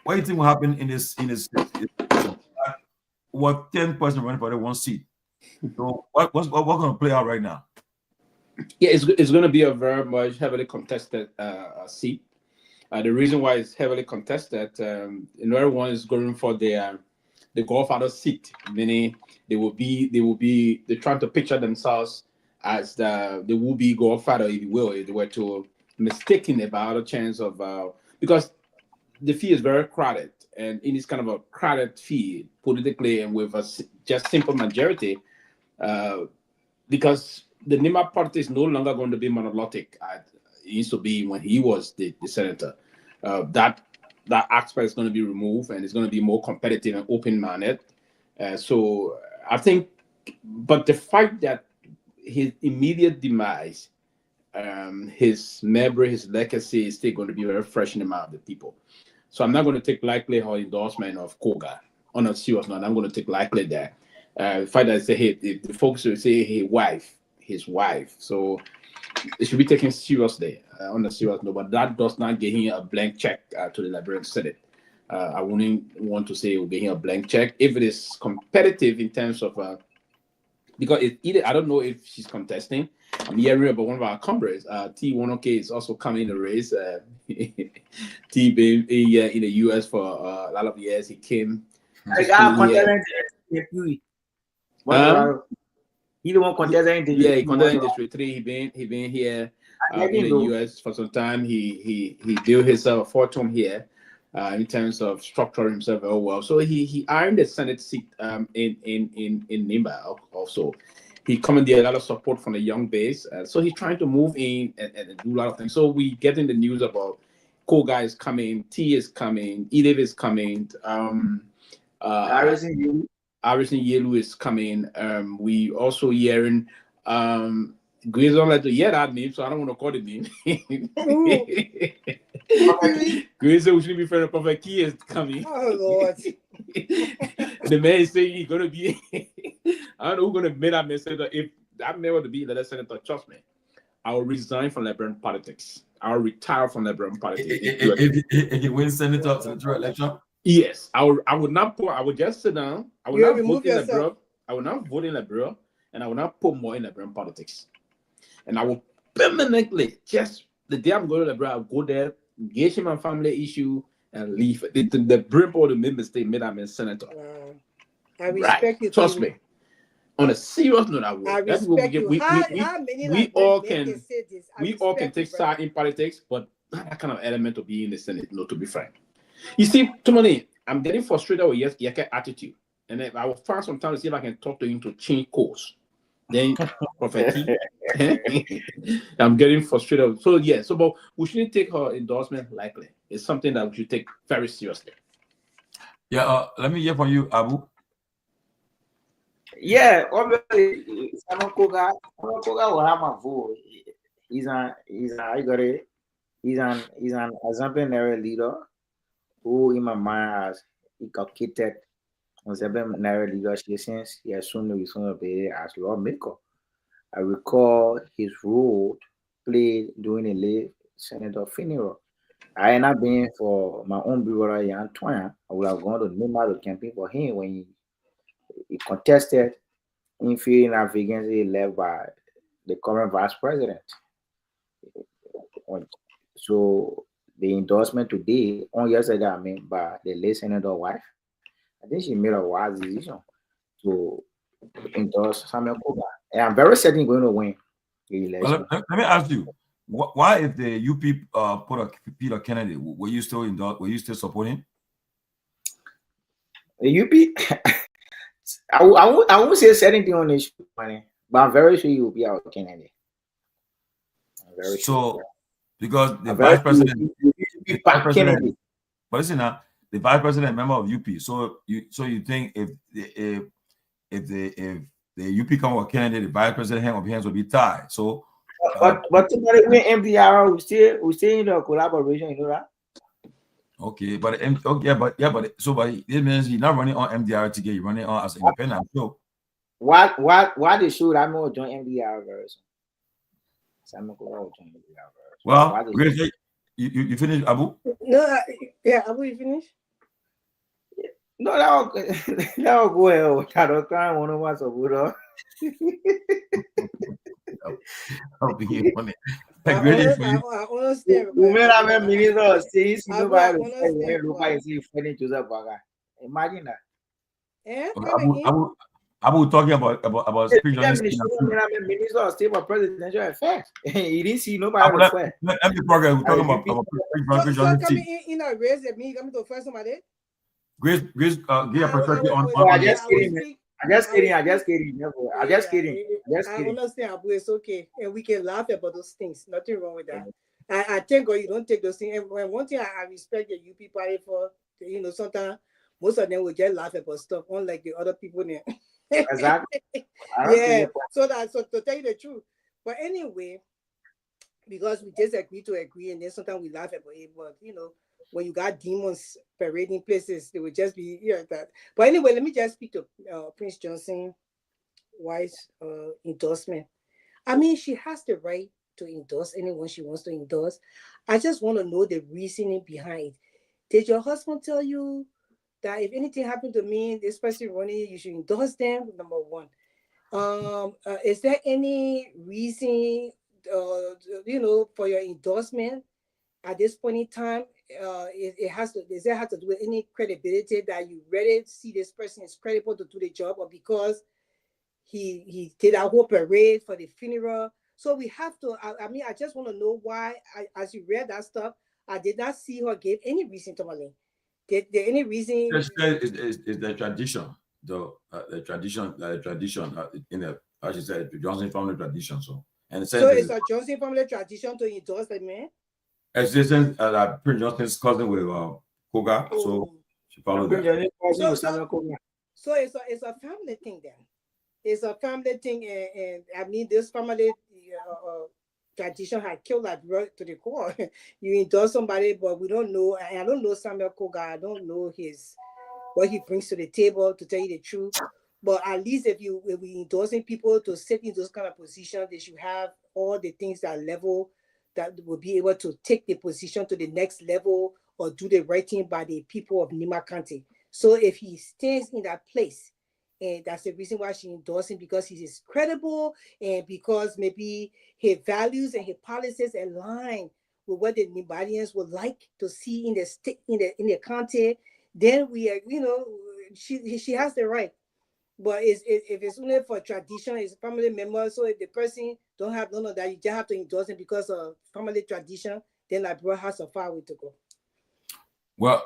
What do you think will happen in this what 10 person running for the one seat? So what's going to play out right now? Yeah, it's going to be a very much heavily contested seat. The reason why it's heavily contested, another one is going for the Godfather seat, meaning they're trying to picture themselves as the would-be Godfather, if you will, if they were to mistaken about a chance of because the field is very crowded, and in this kind of a crowded field politically and with a just simple majority, because the Nima party is no longer going to be monolithic. It used to be when he was the senator. That aspect is going to be removed, and it's going to be more competitive and open-minded. So I think, but the fact that his immediate demise, his memory, his legacy is still going to be very fresh in the mind of the people. So I'm not going to take lightly her endorsement of Koga. On a serious note, I'm going to take lightly that. The fact that I say, hey, the folks will say, his wife. So it should be taken seriously on a serious note, but that does not give him a blank check to the Liberian Senate. I wouldn't want to say it will give him a blank check. If it is competitive in terms of, because I don't know if she's contesting. I'm hearing about one of our comrades, T1OK, is also coming in the race. T being in the US for a lot of years. He came. He the one contesting. Yeah, he contested in District 3. He been here in the US for some time. He built his fortune here in terms of structuring himself very well. So he earned the Senate seat in Nimba also. He commandeered a lot of support from the young base. So he's trying to move in and do a lot of things. So we getting the news about Koga is coming, T is coming, Edith is coming, Harrison Yelu is coming. We also hearing Grace don't like to hear that name, so I don't want to call the name. Grace said we shouldn't be afraid of Prophet Key is coming. Oh Lord. The man is saying he's gonna be I don't know who's gonna make that message. If that man were to be the senator, trust me, I will resign from Liberian politics. I'll retire from Liberian politics. If he wins senator election? Yes, I would not put. I would just sit down. I would not vote in Liberia. I would not vote in Liberia, and I would not put more in Liberian politics. And I will permanently just the day I'm going to Liberia, I'll go there, engage him on family issue, and leave. The brain board made mistake, made I'm a senator. I respect you. Trust me. On a serious note, I respect you. We all can take side in politics, but not that kind of element to be in the Senate. No, to be frank. You see, Tomalin, I'm getting frustrated with Yeke attitude, and I will find some time to see if I can talk to him to change course. Then, Prophet, I'm getting frustrated. So yeah, but we shouldn't take her endorsement lightly. It's something that we should take very seriously. Yeah, let me hear from you, Abu. Yeah, obviously, Simon Koga will have my vote. He's an exemplary leader who, in my mind, has inculcated exemplary leadership since he assumed the responsibility as lawmaker. I recall his role played during the late Senator funeral. I had not been for my own brother, Antoine, I would have gone to Nima to campaign for him when he contested in field of vacancy left by the current vice president. So the endorsement today, on yesterday, by the late senator wife, I think she made a wise decision to endorse Samuel Koga. And I'm very certain going to win the election. Well, let me ask you, why if the UP put a Peter Kennedy, were you still support him? The UP, I won't say anything on this, money, but I'm very sure you will be our candidate. Very sure. Because the vice president, but listen now, the vice president member of UP. So you think if the UP come with candidate, the vice president hand of hands will be tied. So, but when MDR, we still in a collaboration, you know that. Okay, but it means he's not running on MDR ticket. He's running on as an independent. So why they should I'm going to join MDR version? Well, you finished, Abu? No, yeah, Abu, you finished? No, that will go ahead. I don't cry one of us over. I'll be funny. I understand. Imagine that. Abu talking about spiritual Minister of State for Presidential Affairs. He didn't see nobody. Every program we're talking about spiritual coming in a race that me coming to first somebody. Grace, give a perspective on. I'm just kidding. I'm just kidding. I understand, Abu. It's okay, and we can laugh about those things. Nothing wrong with that. I thank God you don't take those things. And one thing I respect the UP party for, sometimes most of them will just laugh about stuff, unlike the other people there. Exactly. Yeah. So to tell you the truth. But anyway, because we disagree to agree, and then sometimes we laugh about it. But when you got demons parading places, they would just be that. But anyway, let me just speak to Prince Johnson wife's endorsement. I mean, she has the right to endorse anyone she wants to endorse. I just want to know the reasoning behind it. Did your husband tell you that if anything happened to me, this person running, you should endorse them? Number one. Is there any reason, for your endorsement at this point in time? Does it have to do with any credibility that you really see this person is credible to do the job, or because he did a whole parade for the funeral? So we have to, I just want to know why, as you read that stuff, I did not see her give any reason to Tomalin. Did there any reason? Is the tradition, the tradition in the, as you said, the Johnson family tradition. So it's a Johnson family tradition to endorse the man. Existence Prince Johnson's cousin with Koga, so she followed that. So it's a family thing then. It's a family thing, and I mean this family tradition had killed that brother to the core. You endorse somebody, but we don't know. I don't know Samuel Koga. I don't know what he brings to the table, to tell you the truth. But at least if we endorsing people to sit in those kind of positions, they should have all the things that level, that will be able to take the position to the next level or do the right thing by the people of Nima County. So if he stays in that place, and that's the reason why she endorsed him, because he is credible and because maybe his values and his policies align with what the Liberians would like to see in the state, in the county, then we are, you know, she has the right. But if it's only for tradition, it's family member. So if the person don't have none of that, you just have to endorse it because of family tradition. Then Liberia has a far way to go. Well,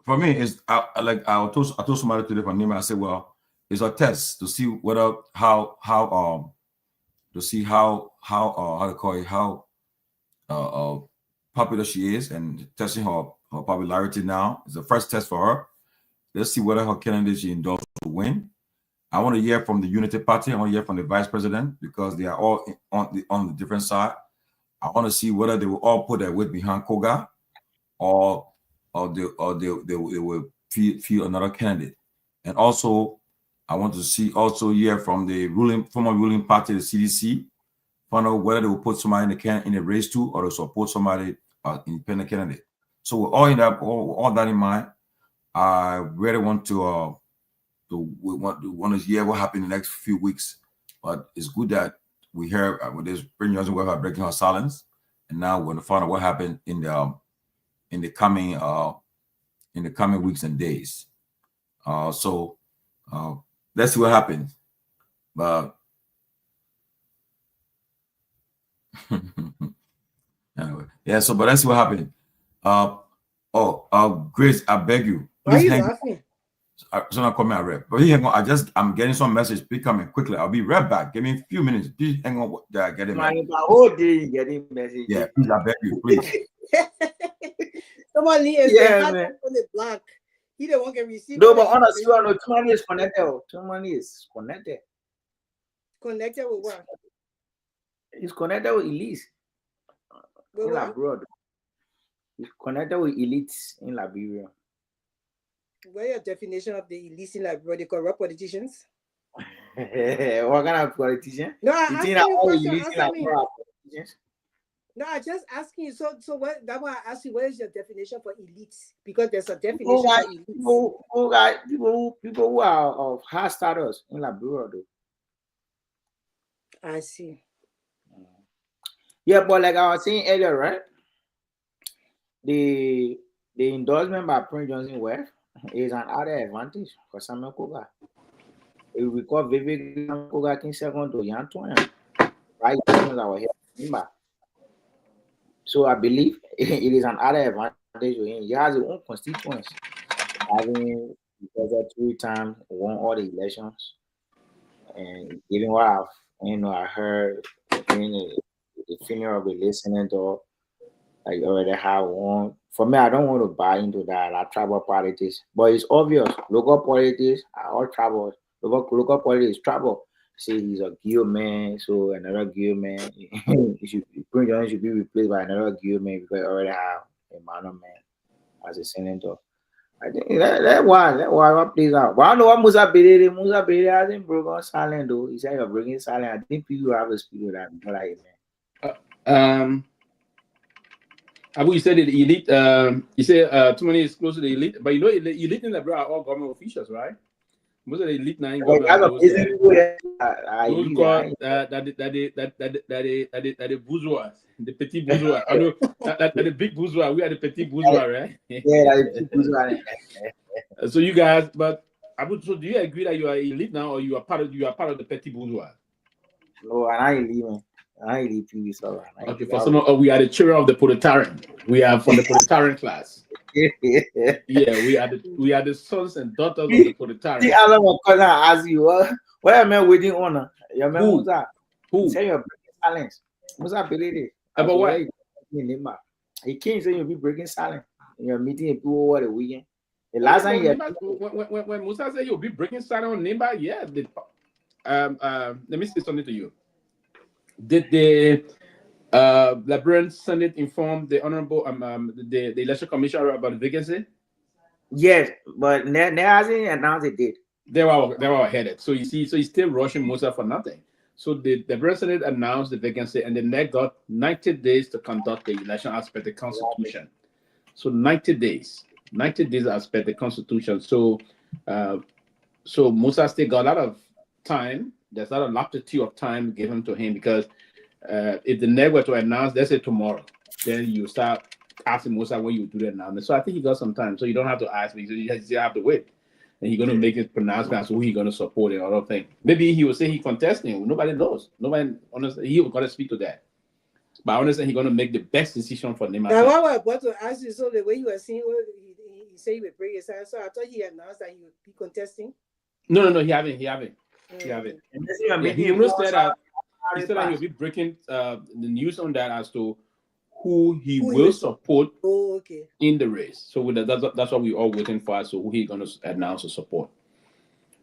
for me, it's like I told somebody today from Nima. I said, well, it's a test to see whether how to call it, how popular she is, and testing her popularity now is the first test for her. Let's see whether her candidate she endorsed will win. I want to hear from the Unity Party. I want to hear from the vice president because they are all on the different side. I want to see whether they will all put their weight behind Koga, or they will feel another candidate. And also, I want to hear from the former ruling party, the CDC, find out whether they will put somebody in the race too, or to support somebody independent candidate. So with all that in mind, I really want to hear what happened in the next few weeks. But it's good that we hear with this President Johnson where breaking her silence, and now we're going to find out what happened in the coming weeks and days. So let's see what happens. But anyway, yeah. So, but let's see what happened. Grace, I beg you. Why are you laughing? So not coming at rep. But hang on, I'm getting some message. Please coming quickly. I'll be right back. Give me a few minutes. Please hang on. Get it. Man, the whole day getting message. Yeah, please, I beg you, please. Somebody is man. on the block. He don't want to receive. No, but honestly, no, too many is connected. Too many is connected. Connected with what? It's connected with elites in abroad. It's connected with elites in Liberia. What is your definition of the elites in Liberia? The corrupt politicians? What kind of politician? No, I'm asking you a question. No, I'm just asking you. So what? That's why I asked you. What is your definition for elites? Because there's a definition for elites. People who are of high status in Liberia, though. I see. Yeah, but like I was saying earlier, right? The endorsement by Prince Johnson West is an added advantage for Samuel Koga. If we call Vivic Koga King second to Yantuan, right? Our head. So I believe it is an added advantage to him. He has his own constituents, having because 3 times won all the elections, and even what I heard in the funeral of the listening to, like already have one. For me, I don't want to buy into that like tribal politics, but it's obvious. Local politics are all tribal. Local politics is tribal. Say he's a Guar man, so another Guar man. Prince Johnson should be replaced by another Guar man because he already have a Mano man as a senator. I think that what plays out. But I know what Musa Bede hasn't broken silent though. He said you're breaking silent. I think people have to speak with that. Abu, you said the elite. You say too many is close to the elite, but you know, the elite in Liberia are all government officials, right? Most of the elite now in government. The bourgeois, the petit bourgeois. I know that the big bourgeois. We are the petit bourgeois, right? Yeah, the petit bourgeois. So you guys, but Abu, so do you agree that you are elite now, or you are part of the petit bourgeois? No, I'm not elite, man. I elite people, so okay. For some, we are the children of the proletarian. We are from the proletarian class. Yeah, we are the sons and daughters of the proletarian. See, I'm gonna ask you, what am I waiting on? Your man Musa. Who? Say you're breaking silence. Musa believe it. About what? He can't say you'll be breaking silence. You're meeting people over the weekend. The last time when Musa said you'll be breaking silence on Nimba, yeah. Let me say something to you. Did the Liberian Senate inform the honorable the election commissioner about the vacancy? Yes, but they hasn't announced it did. They were headed. So you see, so he's still rushing Musa for nothing. So the Liberian Senate announced the vacancy, and the NEC got 90 days to conduct the election as per the Constitution. So 90 days as per the Constitution. So Musa still got a lot of time. There's not a latitude of time given to him because If the NEG were to announce, let's say tomorrow, then you start asking Musa when you do the announcement. So I think he got some time. So you don't have to ask me. So you still have to wait. And he's going to make his pronouncement as to who he's going to support and other thing. Maybe he will say he's contesting. Nobody knows. Nobody, honestly, he will got to speak to that. But I understand he's going to make the best decision for them. Now, what I was about to ask you, so the way you were saying, he said he would bring his hand, so I thought he announced that he would be contesting. No, he haven't. He haven't. He only said that he will be breaking the news on that as to who he will support in the race. So that's what we're all waiting for. So who he's going to announce or support.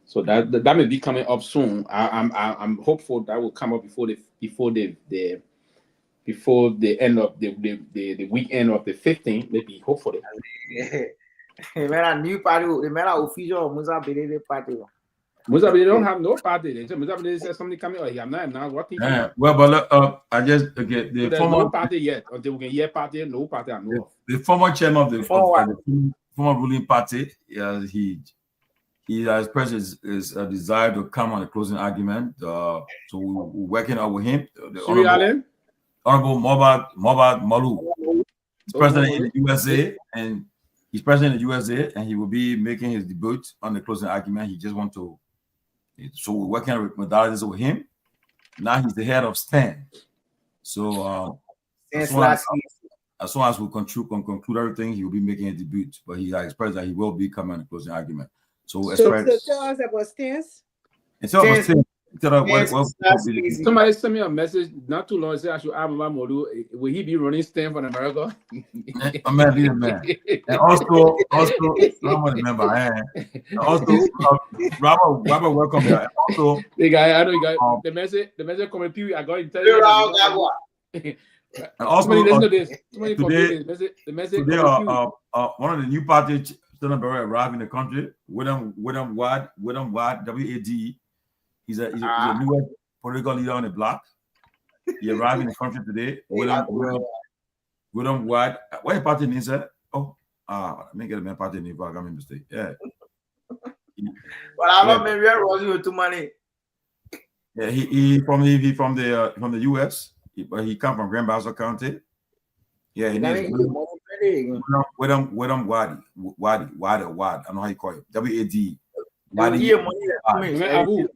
So that may be coming up soon. I'm hopeful that will come up before the end of the weekend of the 15th, maybe hopefully. A new party, the official Musa Bedede party. Musa Bedede don't have no party. Musa Bedede says something coming out. I'm not announced what thing. Well, but I just get the there's former no party yet until we can hear party. No party. I know. The former chairman of the former ruling party, he has expressed his desire to come on a closing argument. So we're working out with him. The Honorable Mobad Malu. He's president in the USA, and he's president in the USA, and he will be making his debut on the closing argument. He just want to. So we're working with modalities with him. Now he's the head of STAN. So as soon as we conclude everything, he will be making a debut. But he has expressed that he will be coming on the closing argument. So tell us about stance. Somebody sent me a message not too long ago. I should ask Molu, will he be running stand for America? Man. And also, I'm a member. And also, Robert, welcome here. Also, the guy, I know you got the message coming. Pewee, I got to tell you. And also, today, one of the new parties arrived in the country. William Wad, WAD. He's a new political leader on the block. He arrived in the country today. William Wad. What your party name said? Oh, let me get a man party name if I got my mistake. Yeah. But I love me. Where was you too money? Yeah, he from the US. But he come from Grand Bassa County. Yeah, he named William Wadi. I don't know how you call it. WAD.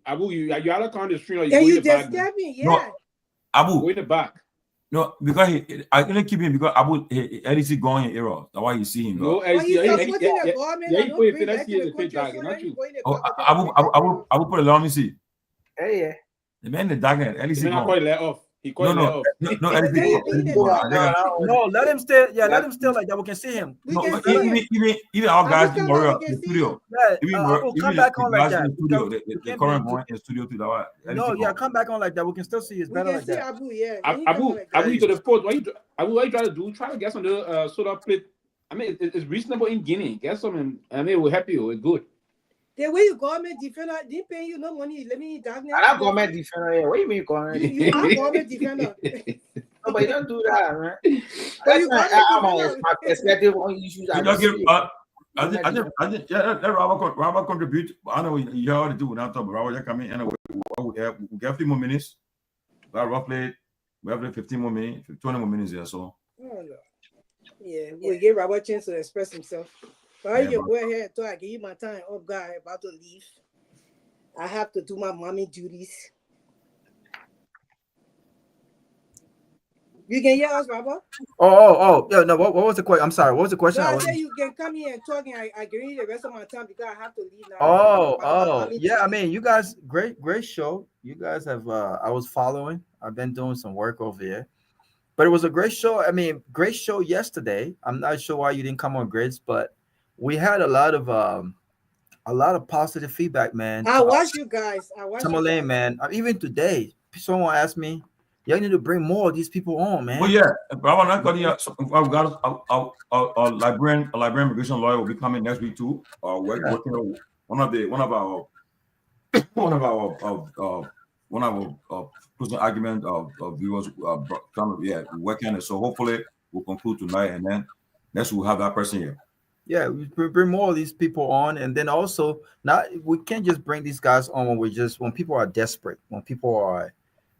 Abu, you out of the street or you just get me? Yeah. No, Abu, go in the back. No, because I couldn't keep him because Abu LEC going in error. That's why you see him. No, Abu put it on me see. Hey, yeah. The man in the darkness, LEC going. Let off. He called no, let him stay. Yeah, let him stay like that. We can see him. Even our guys in the studio. We'll come back on like that. The current one in the studio to that. No, yeah, come back on like that. We can still see it's better like that. Abu, yeah. Abu, to the sport. What you trying to do? Try to get some soda plate. I mean, it's reasonable in Guinea. Get some. I mean, we're happy. We're good. The way you government defender, they pay you no money. Let me down there. I'm government defender. What do you mean government? You are government defender. No, but you don't do that, man. I'm expecting one issues. I think let Robert contribute. I know you already do without talking. Robert, you come in anyway. We have 15 more minutes. We have 15 more minutes, 20 more minutes here. So yeah, we'll give Robert a chance to express himself. But you go ahead, so I give you my time. Oh God, I'm about to leave. I have to do my mommy duties. You can hear us, Robert? Yeah, no, what was the question? I'm sorry, what was the question? No, I said you can come here and talk, and I give you the rest of my time because I have to leave now. Yeah, I mean, you guys, great show. You guys have, I was following. I've been doing some work over here. But it was a great show. I mean, great show yesterday. I'm not sure why you didn't come on Grids, but we had a lot of positive feedback, man. I watched you guys. Tomalin, man. Even today, someone asked me, "You need to bring more of these people on, man." Well, yeah, I've got a librarian immigration lawyer will be coming next week too. Working on one of our closing argument of viewers working on it. So hopefully we'll conclude tonight, and then next we'll have that person here. Yeah, we bring more of these people on, and then also we can't just bring these guys on when people are desperate, when people are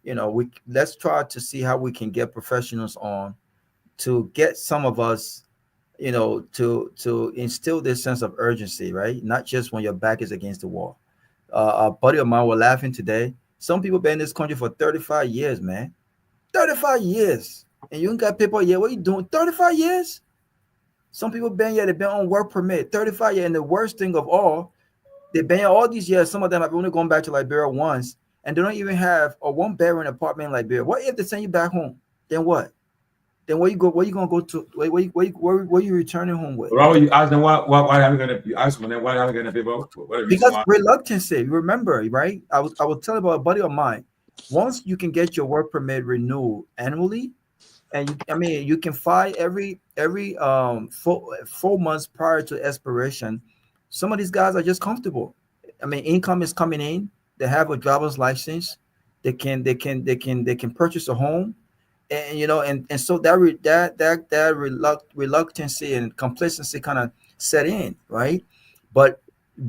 you know, let's try to see how we can get professionals on to get some of us, you know, to instill this sense of urgency, right? Not just when your back is against the wall. A buddy of mine was laughing today. Some people been in this country for 35 years, man. 35 years. And you ain't got people yet. What are you doing? 35 years? Some people been here, they've been on work permit 35 years. And the worst thing of all, they've been here all these years. Some of them have only gone back to Liberia once, and they don't even have a one-bedroom apartment in Liberia. What if they send you back home? Then what? Then where you go? Where you gonna go to? Where you returning home with? Robert, you ask them why are we gonna? You ask them why are we gonna pay about? Because reluctancy. Remember, right? I was telling about a buddy of mine. Once you can get your work permit renewed annually, and you can file every 4 months prior to expiration. Some of these guys are just comfortable. I mean, income is coming in. They have a driver's license. They can purchase a home, and you know, and so that reluctancy and complacency kind of set in, right? But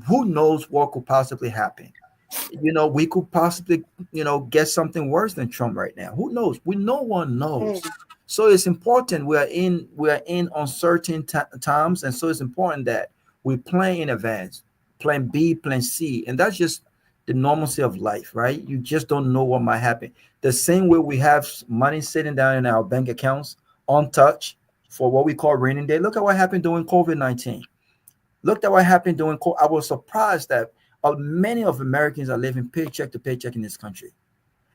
who knows what could possibly happen? You know, we could possibly, you know, get something worse than Trump right now. Who knows? No one knows. So it's important. We are in uncertain times, and so it's important that we plan in advance, plan B, plan C, and that's just the normalcy of life, right? You just don't know what might happen. The same way we have money sitting down in our bank accounts untouched for what we call rainy day. Look at what happened during COVID-19. Look at what happened during COVID. I was surprised that many of Americans are living paycheck to paycheck in this country.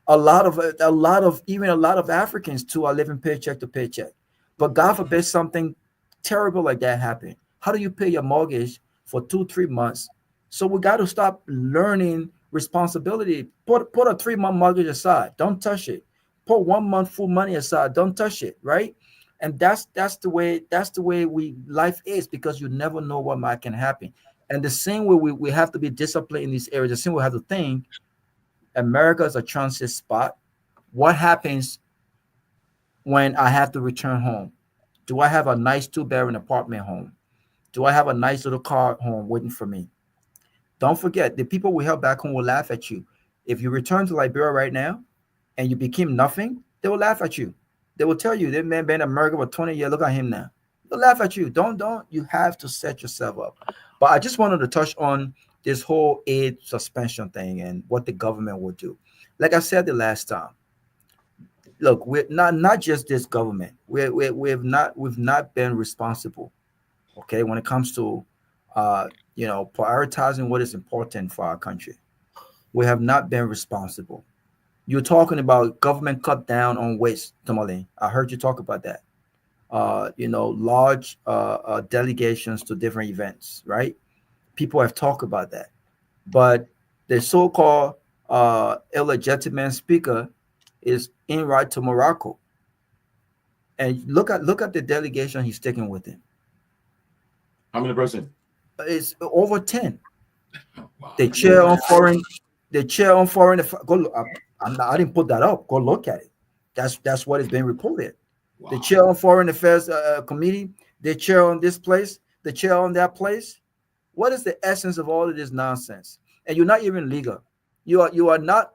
A lot of Africans too are living paycheck to paycheck. But God forbid something terrible like that happen. How do you pay your mortgage for 2-3 months? So we got to stop learning responsibility. Put a 3-month mortgage aside. Don't touch it. Put 1 month full money aside. Don't touch it. Right? And that's the way life is, because you never know what can happen. And the same way we have to be disciplined in these areas. The same way we have to think America is a transit spot. What happens when I have to return home? Do I have a nice 2-bedroom apartment home? Do I have a nice little car home waiting for me? Don't forget, the people we help back home will laugh at you. If you return to Liberia right now and you became nothing, they will laugh at you. They will tell you, that man been in America for 20 years, look at him now. They'll laugh at you. Don't. You have to set yourself up. But I just wanted to touch on this whole aid suspension thing and what the government will do. Like I said the last time, look, we're not just this government. We've not been responsible. Okay, when it comes to prioritizing what is important for our country, we have not been responsible. You're talking about government cut down on waste, Tomalin. I heard you talk about that. Large delegations to different events, right? People have talked about that. But the so-called illegitimate speaker is en route to Morocco. And look at the delegation he's taking with him. How many percent? It's over 10. Wow. The chair on foreign. Go look. I didn't put that up. Go look at it. That's what is being reported. Wow. The chair on foreign affairs committee. The chair on this place. The chair on that place. What is the essence of all of this nonsense? And you're not even legal. You are not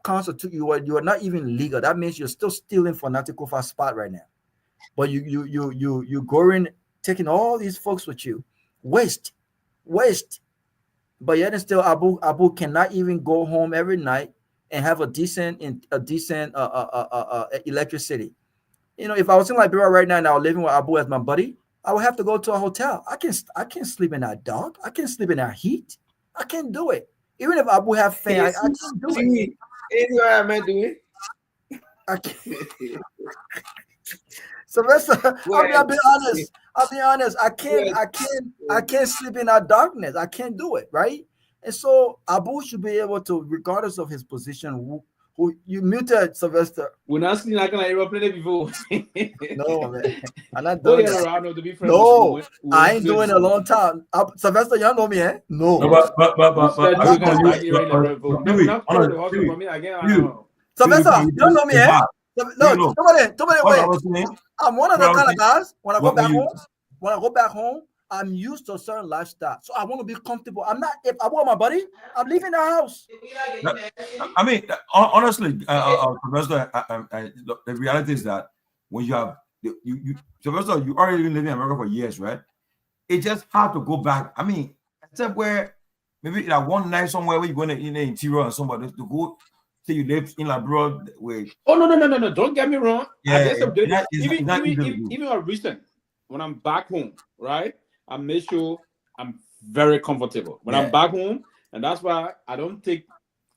you are not even legal. That means you're still stealing for Natikofa spot right now. But you going taking all these folks with you. Waste. But yet and still Abu cannot even go home every night and have a decent electricity. If I was in Liberia right now and I was living with Abu as my buddy, I would have to go to a hotel. I can't sleep in that dark. I can't sleep in that heat. I can't do it. Even if Abu have fan, I can't do it. Anyway, I meant to it. I can't. Sylvester, I'll be honest. I can't sleep in that darkness. I can't do it, right? And so Abu should be able to, regardless of his position, who you muted, Sylvester. We're not seeing like I ever played before. No, man. I'm not doing it. No, I ain't doing it a long time. Sylvester, you know me, eh? No. Sylvester, you don't know me, eh? No, somebody, wait. I'm one of the kind of guys. When I go back home, I'm used to a certain lifestyle, so I want to be comfortable. I'm not. If I want my buddy, I'm leaving the house. I mean, honestly, Professor, the reality is that when you have Professor, you already been living in America for years, right? It's just hard to go back. I mean, except where maybe like one night somewhere where you're going in the interior and somebody to go. Say you live in Liberia with. Oh no! Don't get me wrong. Yeah, even recent when I'm back home, right? I make sure I'm very comfortable when I'm back home, and that's why I don't take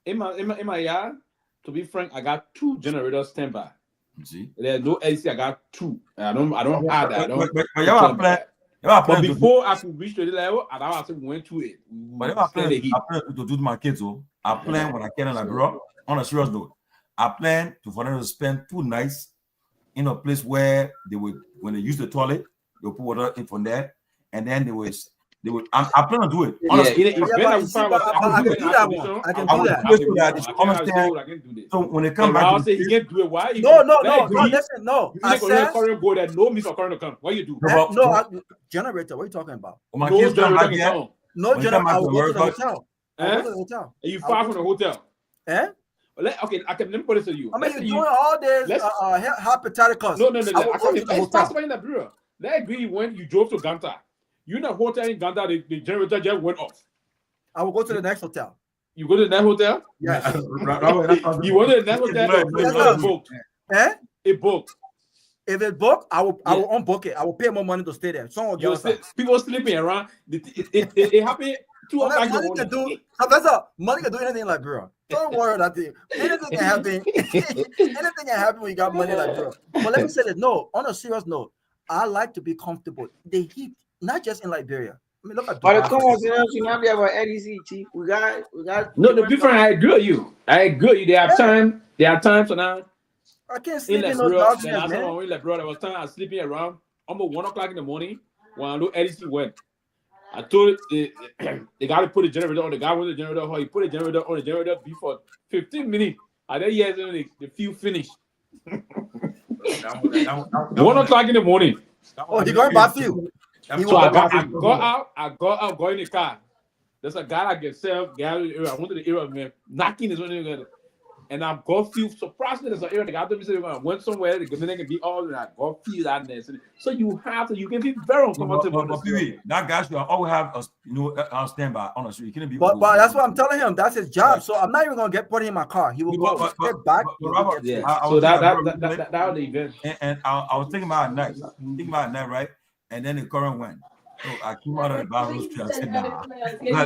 in my yard. To be frank, I got 2 generators standby. See, there's no AC. I got 2. I don't have that. But before I could reach to the level, I went to it. But if I plan to do my kids, I plan when I can in Liberia. On a serious note, I plan for them to spend 2 nights in a place where they would, when they use the toilet, they'll put water in from there, and then they would. I plan to do it. Honestly, I can do that one. I can do that. So when they come back, I'll say you can't do it. Why? No. Listen, no. You make a current go that no means current to come. What you do? Generator. What are you talking about? No generator. No generator. I will go to the hotel. You far from the hotel? Okay, let me put this to you. I mean, you're doing all this hypotheticals. No. Let's talk about in the bureau. Let's agree when you drove to Ganta. You in a hotel in Ganta, the generator just went off. I will go to the next hotel. You go to the next hotel? Yes. You want to the next hotel? It's booked. It booked. If it's booked, I will unbook it. I will pay more money to stay there. People sleeping around. It happened 2 o'clock. Money can do anything like bro. Don't worry about that. Anything can happen. Anything can happen when you got money like bro. But let me say this. No, on a serious note, I like to be comfortable. The heat, not just in Liberia. I mean, look at. But come on, you know, we have our EDC, Chief. We got. No, the different. I agree with you. They have time. They have time. So now. I can't sleep in no darkness, man. There was time I was sleeping around almost 1 o'clock in the morning when I know EDC went. I told they got to put the generator on. The guy with the generator, he put the generator on the generator before 15 minutes. And then the fuel finished. 1 o'clock in the morning. Oh, he going by fuel. So I go out, go in the car. There's a guy that gets self. I went to the area, man, knocking his window. And I got feel surprised. There's an area the guy told me say I went somewhere because then they can be all and I got feel that ness. So you can be very uncomfortable. But that guy should always have a standby on the street. He can't be. But that's what I'm telling him. That's his job. So I'm not even gonna put him in my car. He will go get back. So that was the event. And I was thinking about it night, right? And then the current went. So I came out of the bathroom street. I said, nah.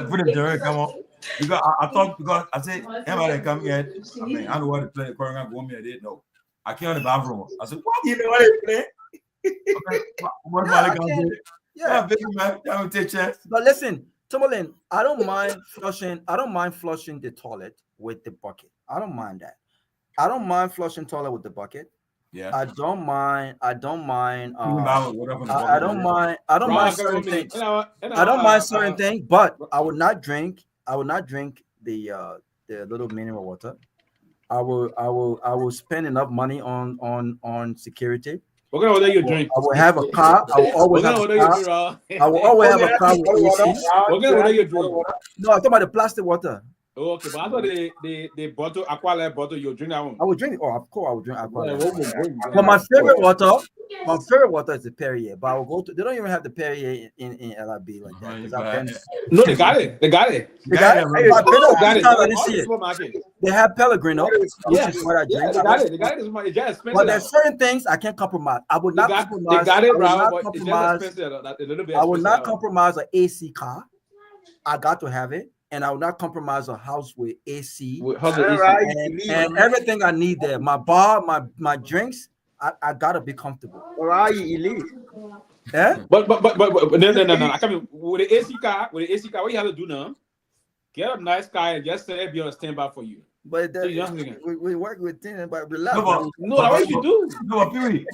Put the generator come on. Because I said, everybody come here. I mean, I know what to play. The current go me. I didn't know. I came out of the bathroom. I said, what? You know what they play? What am going to do? Yeah, baby man, I'm take chance. But listen, Tomalin, I don't mind flushing the toilet with the bucket. I don't mind that. I don't mind flushing toilet with the bucket. Yeah. I don't mind certain things. I don't mind certain things, but I would not drink the little mineral water. I will spend enough money on security. What kind of water you drink? I will have a car. I will always have a car. I will always have a car with AC. What kind of water you drink? No, I'm talking about the plastic water. Oh, okay, but I thought the bottle, Aqua bottle, you drink that one. I would drink it. Oh, of course, I would drink Aqua. But my favorite water is the Perrier. But I will go to. They don't even have the Perrier in LIB like that. No, they got it. They got it. They have Pellegrino. Yes, what I drink. They got it. But there's certain things I can't compromise. I would not compromise. They got it, bro. But it's just expensive. A little bit. I will not compromise an AC car. I got to have it. And I will not compromise a house with AC, and everything I need there. My bar, my drinks, I gotta be comfortable. Or are you elite? Yeah. But no. I come with the AC car. What you have to do now? Get a nice car and just say be on standby for you. But we work with them, but relax. No, that's what you do. No, Pewee,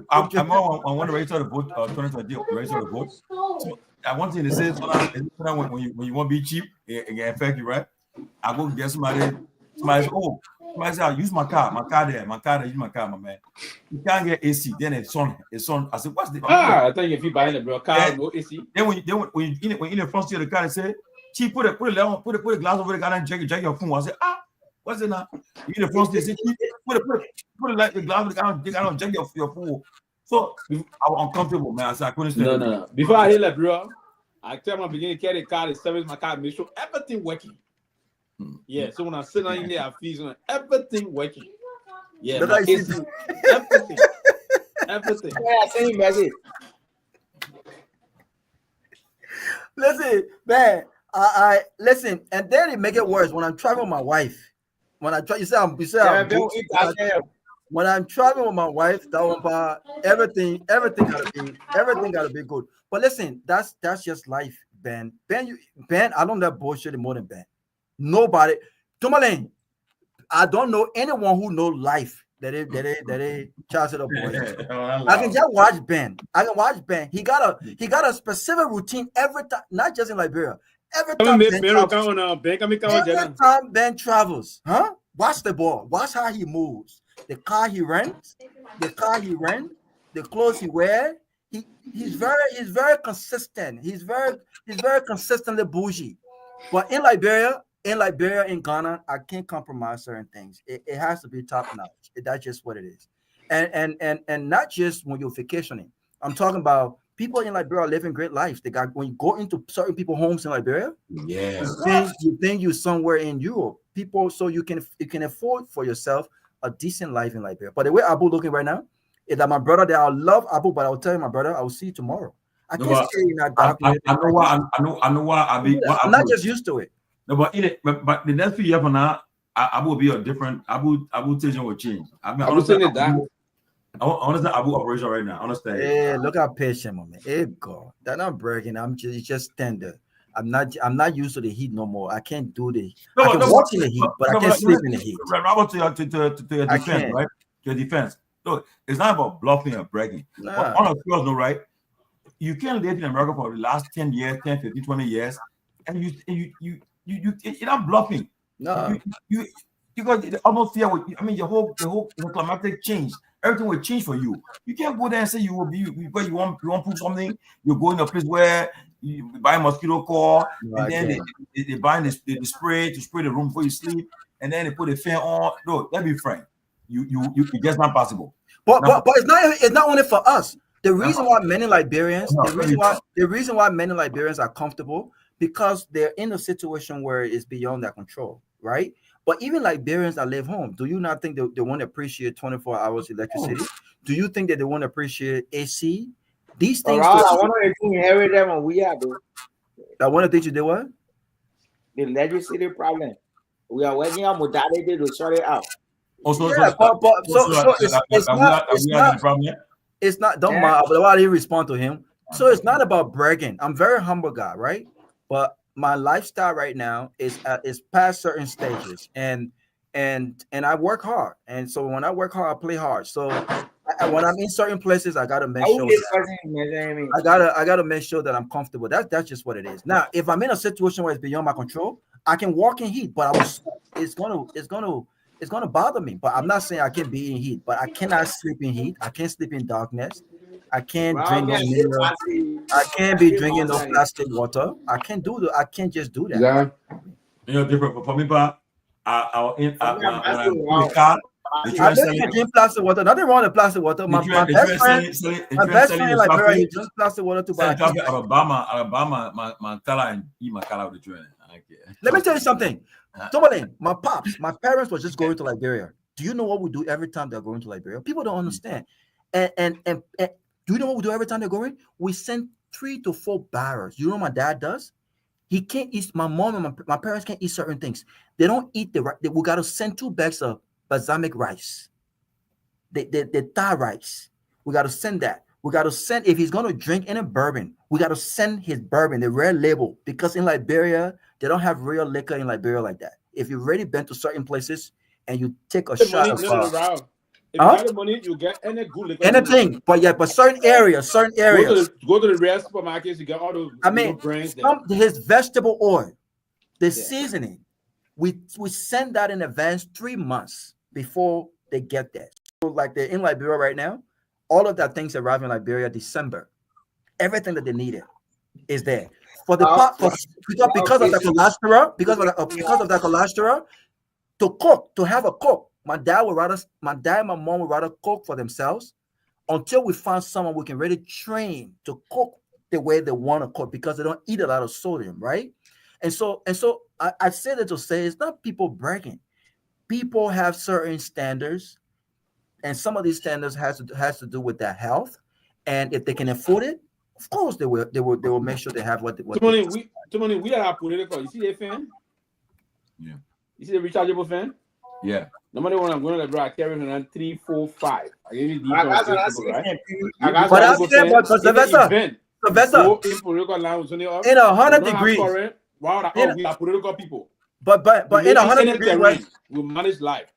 I'm on one to register the vote. 2020 register the vote. So, one thing they say when you want to be cheap, it can affect you, right? I go get somebody says, oh, I said, I use my car there, use my car, my man. You can't get AC. Then it's on. I said, what's the? I think if you buy a car, no AC. Then when you in the front seat of the car, they say, "Chief, put a glass over the car and check your phone." I said, what's it now? You in the front seat, say, "Chief, put the glass over the car and check your phone." So I was uncomfortable, man. I said, I couldn't stand No. Before I hit bro, I tell my beginning to carry the car, the service my car, make sure everything working. Yeah, so when I sit down in there, I feel everything working. Yeah, everything. Everything. Yeah, send you message. Listen, man, I listen, and then it make it worse when I'm traveling with my wife. When I try, when I'm traveling with my wife, that one everything gotta be good. But listen, that's just life, Ben. Ben, I don't let bullshit more than Ben. Nobody, Tomalin, I don't know anyone who know life that they charge it up boys. I can just watch Ben. He got a specific routine every time, not just in Liberia. Every time Ben travels, huh? Watch the ball. Watch how he moves. The car he rents, the clothes he wears. He's very consistent. He's very consistently bougie. But in Liberia, in Ghana, I can't compromise certain things. It has to be top notch. That's just what it is. And not just when you're vacationing. I'm talking about people in Liberia are living great lives. They got, when you go into certain people's homes in Liberia, you think you're somewhere in Europe. People, so you can afford for yourself a decent life in Liberia. But the way Abu looking right now is that my brother there, I love Abu, but I'll tell you, my brother, I will see you tomorrow. I can't stay in that dark. I know why. I'm not just used to it. No, but the next few years from now, Abu will be a different. Abu tension will change. I mean, I understand Abu operation right now. I understand. Hey, look how patient, man. Hey, God, they're not breaking. It's just standard. I'm not used to the heat no more. I can't do the. I can walk in the heat, but I can't sleep in the heat. Robert, to your defense, right? To your defense. Look, it's not about bluffing or bragging. Nah. But all of you know, right? You can't live in America for the last 10 years, 10, 15, 20 years, and you're not bluffing. No. You got the atmosphere. I mean, your whole climatic change. Everything will change for you. You can't go there and say you will be because you want to prove something. You go in a place where you buy a mosquito coil, and then they buy the spray to spray the room before you sleep, and then they put a fan on. No, let me be frank. It's just not possible. But it's not only for us. The reason why many Liberians, the reason why many Liberians are comfortable because they're in a situation where it's beyond their control, right? But even Liberians that live home, do you not think they want to appreciate 24 hours electricity? Do you think that they want to appreciate AC? These things. I want to inherit them and we are though. I want to think you did what? The legislative problem. We are working on modality to sort it out. It's not. Don't mind. But why do you respond to him? So it's not about bragging. I'm a very humble guy, right? But my lifestyle right now is past certain stages, and I work hard. And so when I work hard, I play hard. So when I'm in certain places, I gotta make sure. I gotta make sure that I'm comfortable. That's just what it is. Now, if I'm in a situation where it's beyond my control, I can walk in heat, but it's gonna bother me. But I'm not saying I can't be in heat, but I cannot sleep in heat. I can't sleep in darkness. I can't drink no mineral. I can't be drinking no plastic water. I can't just do that. Yeah. You know, different for me, but I drink plastic water. Nothing wrong with plastic water. My best friend in Liberia, he drinks plastic water too. But Alabama, my color and eat my color with the drink. Let me tell you something. Tomalin, my parents were just going to Liberia. Do you know what we do every time they're going to Liberia? People don't understand. And do you know what we do every time they're going? We send 3 to 4 barrels. You know what my dad does? He can't eat. My mom and my parents can't eat certain things. They don't eat we got to send 2 bags of balsamic rice. The Thai rice. We got to send that. We got to send, if he's going to drink any bourbon, we got to send his bourbon, the red label, because in Liberia, they don't have real liquor in Liberia like that. If you've already been to certain places and you take a shot of if you have the money, you get any good liquor. Anything, but certain areas. Go to the rare supermarkets, you get all those. I mean, his vegetable oil, the seasoning, we send that in advance 3 months before they get there. So like they're in Liberia right now, all of that things arrive in Liberia December. Everything that they needed is there. For the because of the cholesterol, because of the cholesterol, to cook, to have a cook. My dad and my mom would rather cook for themselves until we find someone we can really train to cook the way they want to cook, because they don't eat a lot of sodium, right? And so I say that to say it's not people bragging. People have certain standards, and some of these standards has to do with their health. And if they can afford it, of course they will make sure they have what Tomalin, we are political. You see the fan? Yeah. You see the rechargeable fan? Yeah. Normally when I'm going to Liberia, I carry on 3, 4, 5. I give you these I got Sylvester, in 100 degrees. Wow, we are political people. But in 100 degrees, right? We manage life.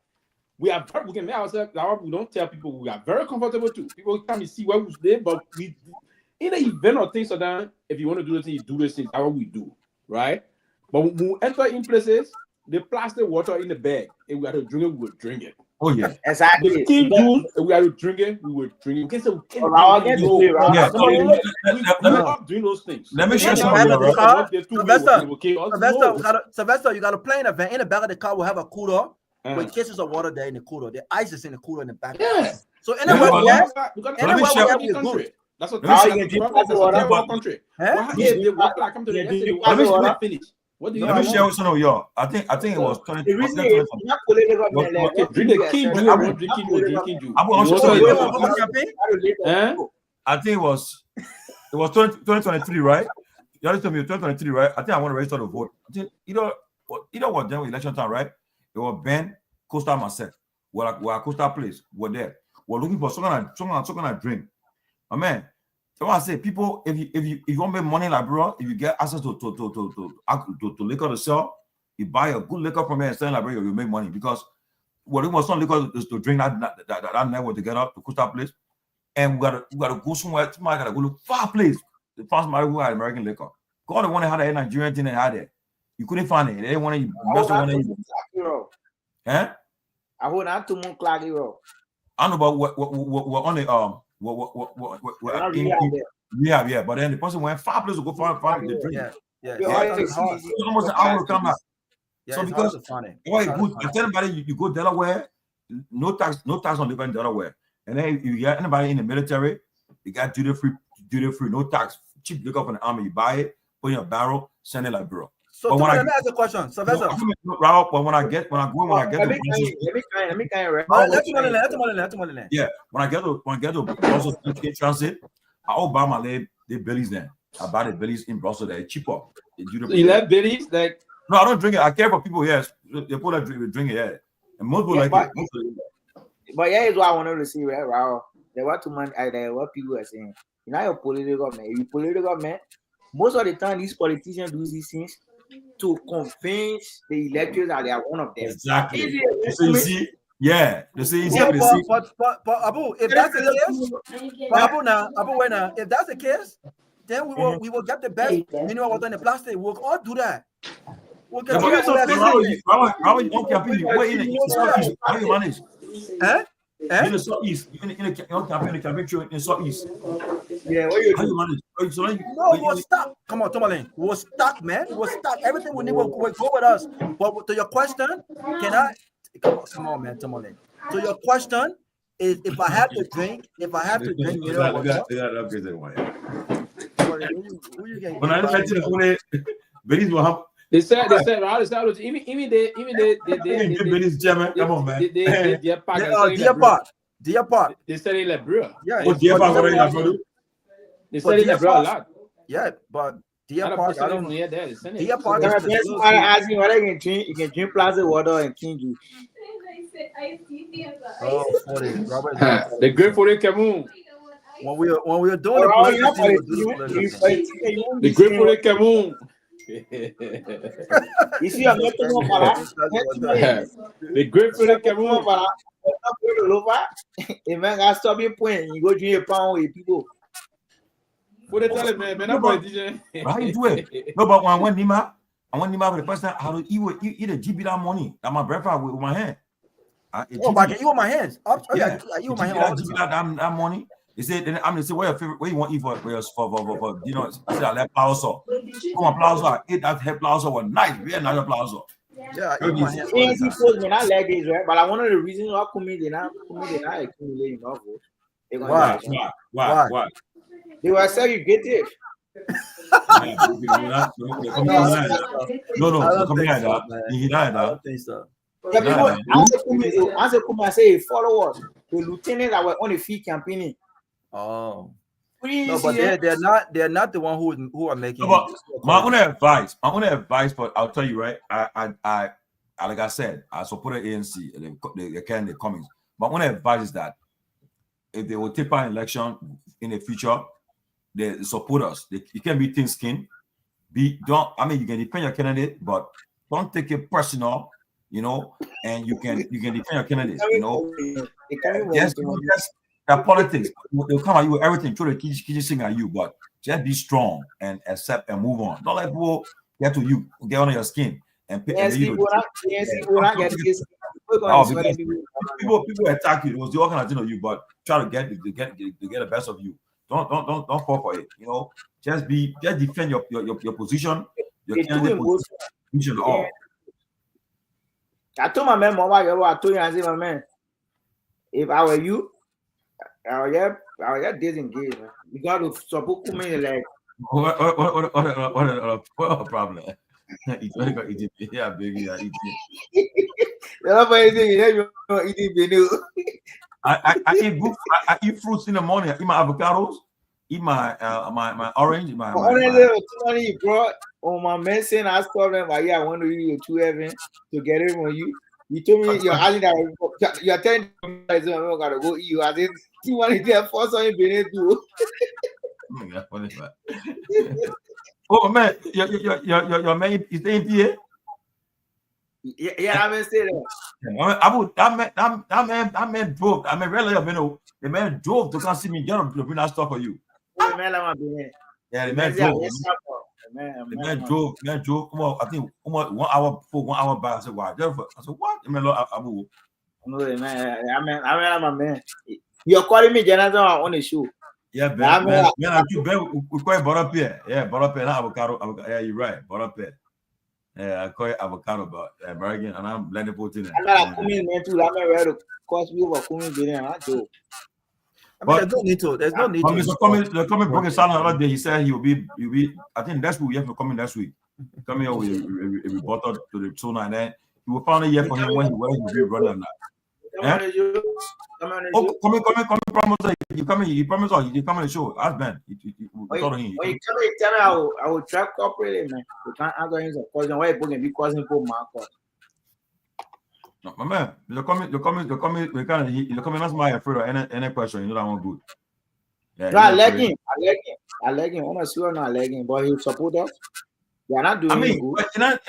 We can make ourselves. We don't tell people we are very comfortable too. People come and see where we live, but we in the event of things like that, if you want to do this thing, you do this thing. That's what we do, right? But when we enter in places, the plastic water in the bag, if we are to drink it, we will drink it. Oh yeah, exactly. The king juice, if we are to drink it, we will drink it. We can say we can't doing those things. Let me share some Sylvester, you got a play in a van. In the back of the car, we'll have a cooler with cases of water there in the cooler. The ice is in the cooler in the back. Yeah. So anywhere we have, is good. That's what you can country. Let me share with some of y'all. I think it was 20. I think it was 2023, right? You already told me 2023, right? I think I want to register to vote. I think either was done with election time, right? It was Ben, Costa, myself. We're at Costa Place. We're there. We're looking for some kind of drink. Oh, man, so I say, people, if you want to make money like bro, if you get access to liquor to sell, you buy a good liquor from here and sell in Liberia, you make money. Because what we want some liquor is to drink that network together to Costa Place, and we gotta go somewhere. Somebody gotta go to far place to find somebody who had American liquor. God, they want to have that Nigerian thing they had there. You couldn't find it. They didn't want to mess with it. Huh? I hold on to Moon Clark Hero. I know, but we're on the yeah, but then the person went 5 places to go find the drink. Almost an hour to come back. So because good, I tell anybody you go Delaware, no tax on liquor in Delaware, and then if you get anybody in the military, you got duty free, no tax, cheap liquor from the army. You buy it, put it in a barrel, send it like bro. So let me ask a question. So but when I get let me kind of yeah, when I get to Brussels transit, I all buy my the bellies then. I buy the bellies in Brussels. They're cheaper. You like bellies? Like no, I don't drink it. I care for people. Yes, they put that drink it. Yeah, and most people like it. But yeah, is what I wanted to see, right? Wow, there were too many. What people are saying. You know, you're political man. You political man. Most of the time, these politicians do these things to convince the electors that they are one of them. Exactly. So you see, yeah. They say but Abu, if that's the case, Abu, if that's the case, then we will get the best mineral water in the plastic. We'll all do that. We'll get how you manage? In the southeast, in the campaign in southeast. Yeah, what you how you manage? We're stuck. Come on, Tomalin. We're stuck, man. We're stuck. Everything we need will go with us. But to your question, come on, man, Tomalin. To your question is if I have to drink, mineral water. When I let you know, will They said, even they come on, man. Dear Park. They said in Liberia. Yeah. Dear Park, they said in Liberia a lot. Yeah, but Dear Park, I don't know. Dear Park. Somebody asked me whether you can drink plastic water and king juice. Oh, 40. Robert. The great for the Cameroon. When we were doing the great for the Cameroon. You see, I'm not talking about the great for the Cameroon. If man got stop your point, you go drink a pound with people. For the tell man, I'm politician. How you do it? No, but when Nima, I want him out for the first time. How to eat a GB that money that my breakfast with my hand. Oh, but you with my hands. Yeah, you with my hands. That money. He said, then I'm gonna say, where you want to eat for dinner? I said, I like flour sauce. Come on, flour sauce. Eat that head flour sauce was nice. Very nice flour sauce. Yeah, ANC post me not like this, right? But one of the reasons why they not accumulating enough votes. Why? They were segregated. No, I don't think so. Yeah, people answer come and say follow us. The lieutenant that were on the field campaigning. Oh. No, but they're not the one who are making. No, my own advice, but I'll tell you, right? I like I said, I support the ANC, the candidate Cummings. My own advice is that if they will take part in election in the future, they support us. You can be thin-skinned. You can defend your candidate, but don't take it personal, and you can defend your candidate, Yes, that politics, they'll come at you with everything, try to keep sing at you, but just be strong and accept and move on. Don't let people get to you, get under your skin and pick. People attack you. It was the organization of you, but try to get the best of you. Don't fall for it. Just defend your position, your candidate position. All. I told my man, I told you, I said, my man, if I were you, I would get disengaged, man. You got to support me like. What a problem? Yeah, baby, I eat fruits in the morning. I eat my avocados, eat my orange, my you brought on my medicine. I told them, I want to eat your 2 heaven to get it on you. You told me you're asking that you're telling me I'm gonna go eat you. I said, you want to get first on your do. Oh man, your man is the NPA. Yeah, I been saying that. That man drove. I mean, really, the man drove to come see me. Get to bring that stuff for you. Yeah, the man drove. The man drove. Come on, I think 1 hour before, 1 hour back. I said, "Why?" I said, "What?" The man, Abu. No, man. I'm a man. You're calling me Jonathan on the show. Yeah, Ben. We call it brought up here. Yeah, brought up here. Not avocado. Yeah, you're right. Brought up here. Yeah, I call it avocado, but American, and I'm letting put in it. I'm not coming man too. I'm ready to cost me over coming in. I do. There's no need to. There's no need to. The coming broken silent the other day. He said he'll be. I think next week we have to come in next week. Come here with a rebuttal to the tuna, and then he will finally hear from him when he will be running that. Oh, come promise. You come in the show. Ask Ben. When you tell me, I will track corporate, man. You can't answer him a question. Why you be causing for Marco? No, my man, you're coming. That's my afraid of any question. You know that one good. Yeah, no, I like him. I'm not sure I like him, but he support us. They are not doing good.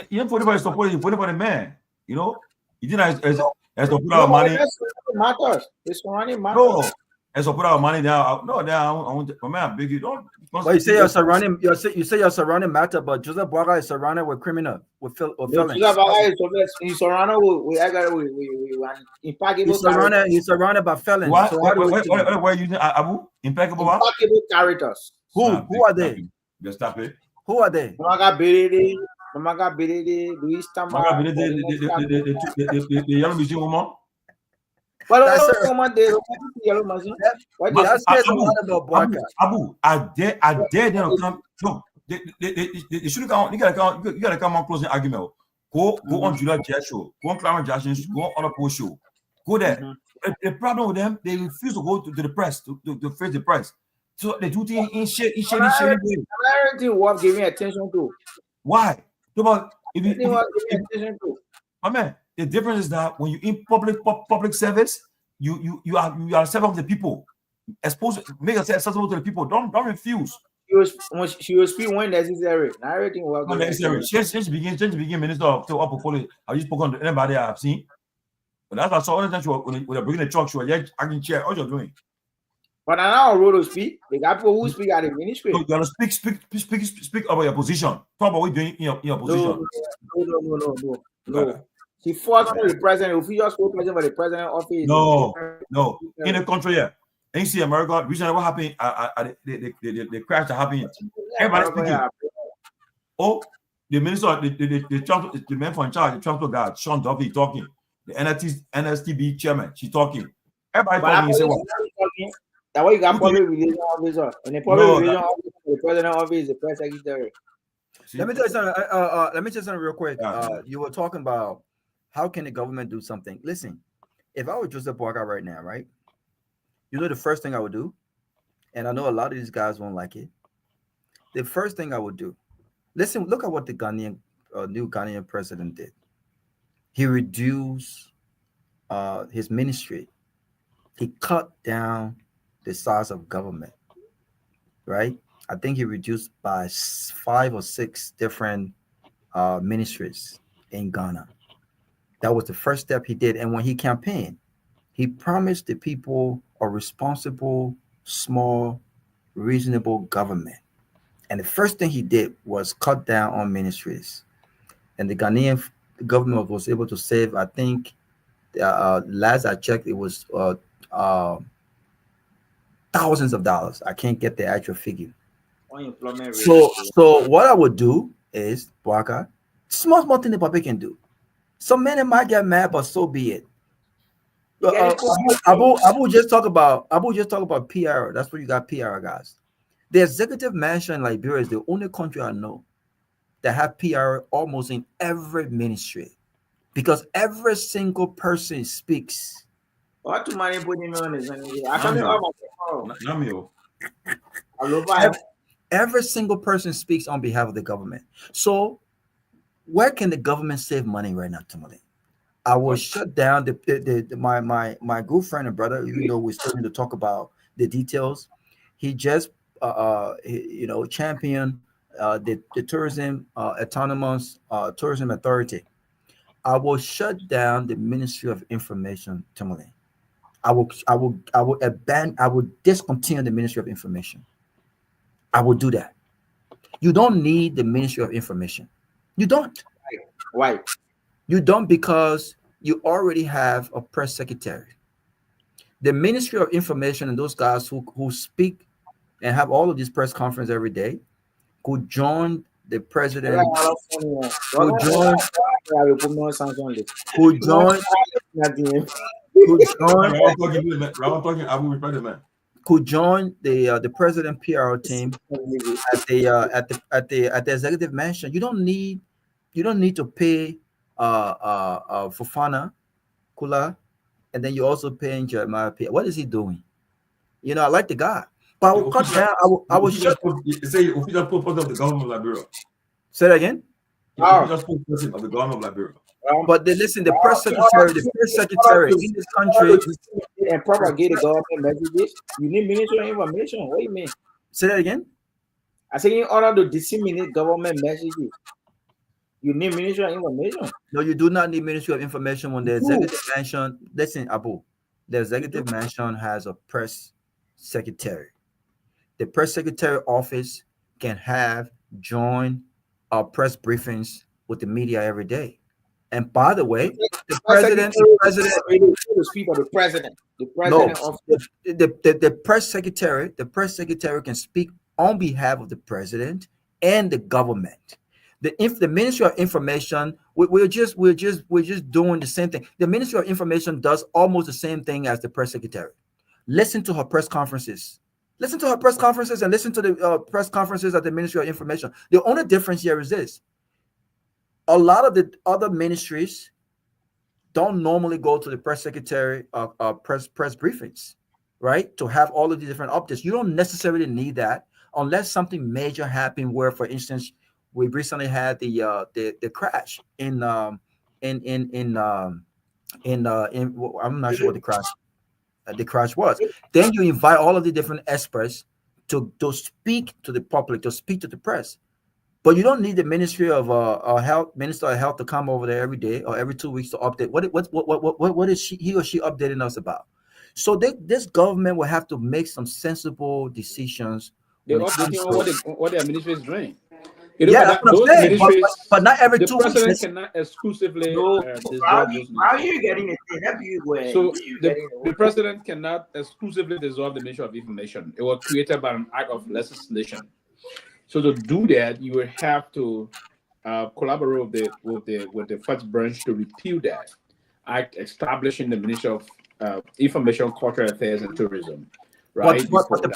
You don't put support. You put it for the man. You didn't as to put our money. Matters. It's money matters. No, as to put our money down. No, I want my man. Big, you don't. Well, you say your surrounding. You say your surrounding matter, but Joseph Boaga is surrounded with criminal, with felons. Joseph Boaga is surrounded with impeccable. He's surrounded by felons. What? So what are you using, Abu? Impeccable characters. Who are they? Just stop it. Who are they? Mamaga Biridi, Luis Tamba. The yellow machine woman. Well, Abu, I dare them to come. No, they should come. You gotta come on closing argument. Go on Julia Jazz show. Go on Climate Jazz show. Go on other post show. Go there. The problem with them, they refuse to go to the press to face the press. So they do things in shady way. Everything worth giving attention to. Why? My man, the difference is that when you in public service, you are servant of the people. Make yourself accessible to the people. Don't refuse. She will speak when necessary. Not everything will go necessary. Change to begin minister of portfolio. Have you spoken to anybody I've seen? But that's why I saw when they're bringing the truck, she was acting chair. What you're doing? But I don't roll to speak. They got people who speak at the ministry. No, you gotta speak about your position. Talk about what you're doing in your position. No. He fought for the president. If he just go president for the president office. No. In the country, yeah. And you see America, recently what happened the crash that happened. Everybody speaking. Oh, the minister, the man in charge, the transport guy, Sean Duffy talking. The NSTB chairman, she's talking. Everybody talking. You say what? That way you got public relations officer. And the public relations officer, the president office is the press secretary. Let me tell you something real quick. You were talking about how can the government do something. Listen, if I were Joseph Boakai right now, right? You know the first thing I would do, and I know a lot of these guys won't like it. The first thing I would do, listen, look at what the new Ghanaian president did. He reduced his ministry. He cut down the size of government, right? I think he reduced by 5 or 6 different ministries in Ghana. That was the first step he did. And when he campaigned, he promised the people a responsible, small, reasonable government. And the first thing he did was cut down on ministries. And the Ghanaian government was able to save, I think, last I checked, it was thousands of dollars. I can't get the actual figure. So what I would do is, Boakai, small thing the public can do. Some men might get mad, but so be it. Abu just talk about PR. That's what you got, PR guys. The executive mansion in Liberia is the only country I know that have PR almost in every ministry, because every single person speaks. What too many put him on this? Every single person speaks on behalf of the government. So where can the government save money right now, Tomalin? I will shut down my good friend and brother, even though we're still going to talk about the details. He just championed the tourism autonomous tourism authority. I will shut down the Ministry of Information, Tomalin. I will discontinue the Ministry of Information. I will do that. You don't need the Ministry of Information. You don't. Why? You don't, because you already have a press secretary. The Ministry of Information and those guys who speak and have all of these press conferences every day could join the president. Could join the president PR team at the executive mansion. You don't need to pay Fofana Kula, and then you're also paying Jeremiah P. What is he doing? You know, I like the guy, but I will cut down. I will shut. Say official purpose of the government of Liberia. Say that again. Official purpose of the government of Liberia. But listen, the press secretary in this country and propagate the government messages. You need Ministry of Information. What do you mean? Say that again. I say in order to disseminate government messages, you need Ministry of Information. No, you do not need Ministry of Information when the executive mansion. Listen, Abu, the executive mansion has a press secretary. The press secretary office can have joint press briefings with the media every day. And by the way, the president the press secretary can speak on behalf of the president and the government. If the Ministry of Information, we're just doing the same thing. The Ministry of Information does almost the same thing as the press secretary. Listen to her press conferences. Listen to her press conferences and listen to the press conferences at the Ministry of Information. The only difference here is this. A lot of the other ministries don't normally go to the press secretary press briefings, right? To have all of the different updates. You don't necessarily need that unless something major happened where, for instance, we recently had the crash in I'm not sure what the crash was. Then you invite all of the different experts to speak to the public, to speak to the press. But you don't need the Ministry of Minister of Health to come over there every day or every 2 weeks to update. What is he or she updating us about? So this government will have to make some sensible decisions. They're all looking on what the administration is doing. Yeah, that's what I'm saying. But not every the 2 weeks. president cannot exclusively dissolve those How you getting it? That you were. So the president cannot exclusively dissolve the Ministry of Information. It was created by an act of legislation. So to do that, you will have to collaborate with the first branch to repeal that act, establishing the Ministry of Information, Cultural Affairs, and Tourism. Right, but the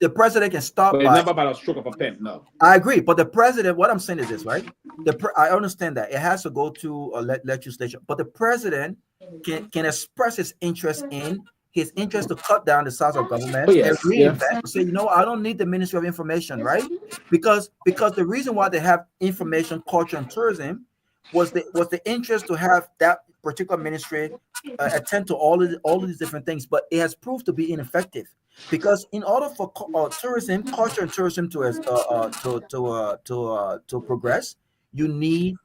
president can stop. But it's never by a stroke of a pen. No, I agree. But the president, what I'm saying is this, right? I understand that it has to go to a legislation, but the president can express his interest to cut down the size of government and reinvest. Say, you know, I don't need the Ministry of Information, right? Because the reason why they have information, culture, and tourism was the interest to have that particular ministry attend to all of these different things, but it has proved to be ineffective because in order for tourism, culture, and tourism to progress, you need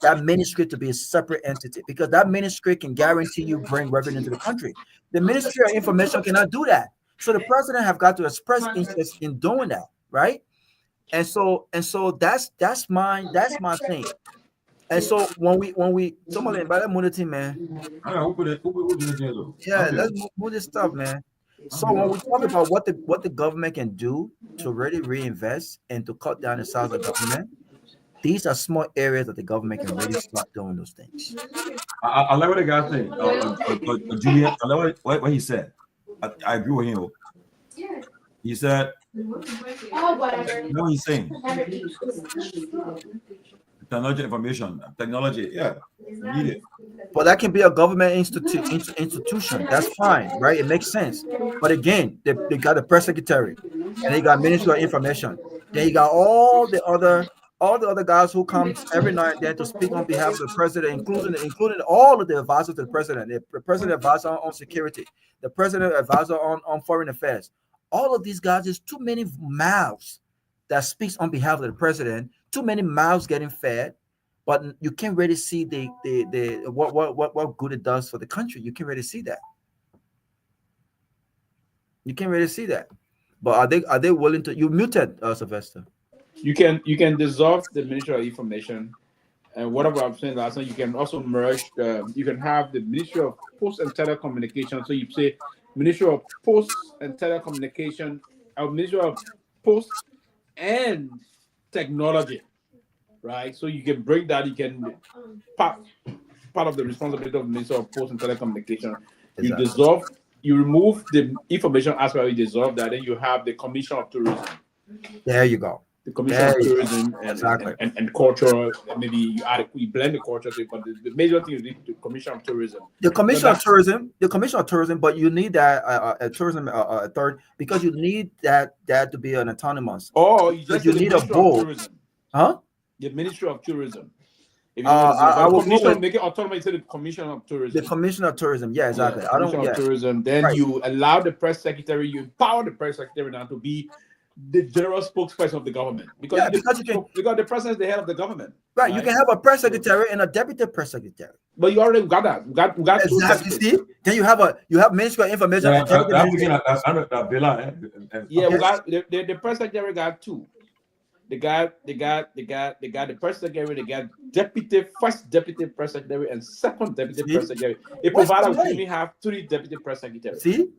that ministry to be a separate entity because that ministry can guarantee you bring revenue to the country. The Ministry of Information cannot do that, so the president have got to express interest in doing that, right? And so that's my thing. And so when we Tomalin, by that money, man. Yeah, let's move this stuff, man. So when we talk about what the government can do to really reinvest and to cut down the size of government, these are small areas that the government can really start doing those things. I like what the guy said. Julius, I like what he said. I agree with him. He said, you know what he's saying? Technology, information, technology, yeah, need it. But that can be a government institution. That's fine, right? It makes sense. But again, they got the press secretary, and they got Ministry of Information. Then you got all the other guys who come every now and then to speak on behalf of the president, including all of the advisors to the president. The president advisor on security, the president advisor on foreign affairs. All of these guys, there's too many mouths that speaks on behalf of the president. Too many mouths getting fed, but you can't really see the what good it does for the country. You can't really see that. You can't really see that. But are they willing to? You muted, Sylvester. You can dissolve the Ministry of Information, and whatever I'm saying last time, you can also merge. You can have the Ministry of Post and Telecommunication. So you say Ministry of Post and Telecommunication, or Ministry of Post and Technology, right? So you can bring that. You can part of the responsibility of the Ministry of Post and Telecommunication. You dissolve. You remove the information aspect. You dissolve that. Then you have the Commission of Tourism. There you go. The Commission of Tourism and culture. Maybe you blend the culture, but the major thing is the Commission of Tourism. The Commission of Tourism, but you need that a tourism authority because you need that to be an autonomous. Oh, you need a board, huh? The Ministry of Tourism. If I will make it autonomous to the Commission of Tourism. The Commission of Tourism, yeah, exactly. Yeah, Commission of Tourism. Then you allow the press secretary, you empower the press secretary now to be the general spokesperson of the government because the president is the head of the government. Right. You can have a press secretary and a deputy press secretary. But you already got that. We got exactly. See, then you have Ministry of Information. We got the press secretary got two. They got the press secretary. They got first deputy press secretary and second deputy press secretary. It provided we only have 3 deputy press secretaries. See.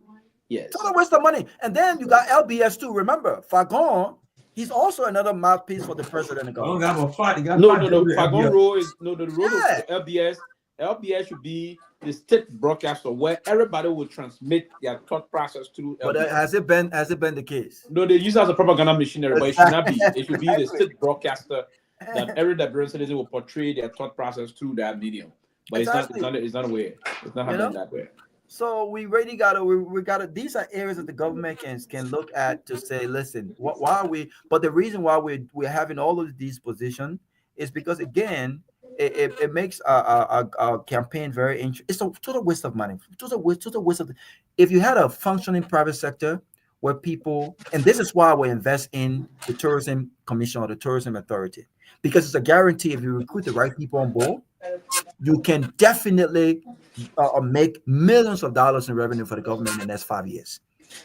Yes. Total waste of money. And then you got LBS too. Remember, Fagon, he's also another mouthpiece for the president. No. Fagon role is the role of LBS. LBS should be the state broadcaster where everybody will transmit their thought process through LBS. But has it been the case? No, they use it as a propaganda machinery, but it should not be. It should be the state broadcaster that every Liberian citizen will portray their thought process through that medium. But it's not a way. It's not happening that way. So we really gotta. These are areas that the government can look at to say, listen, why are we? But the reason why we're having all of these positions is because again, it makes our campaign very interesting. It's a total waste of money. Total waste of. If you had a functioning private sector where people, and this is why we invest in the Tourism Commission or the Tourism Authority, because it's a guarantee if you recruit the right people on board, you can definitely make millions of dollars in revenue for the government in the next 5 years.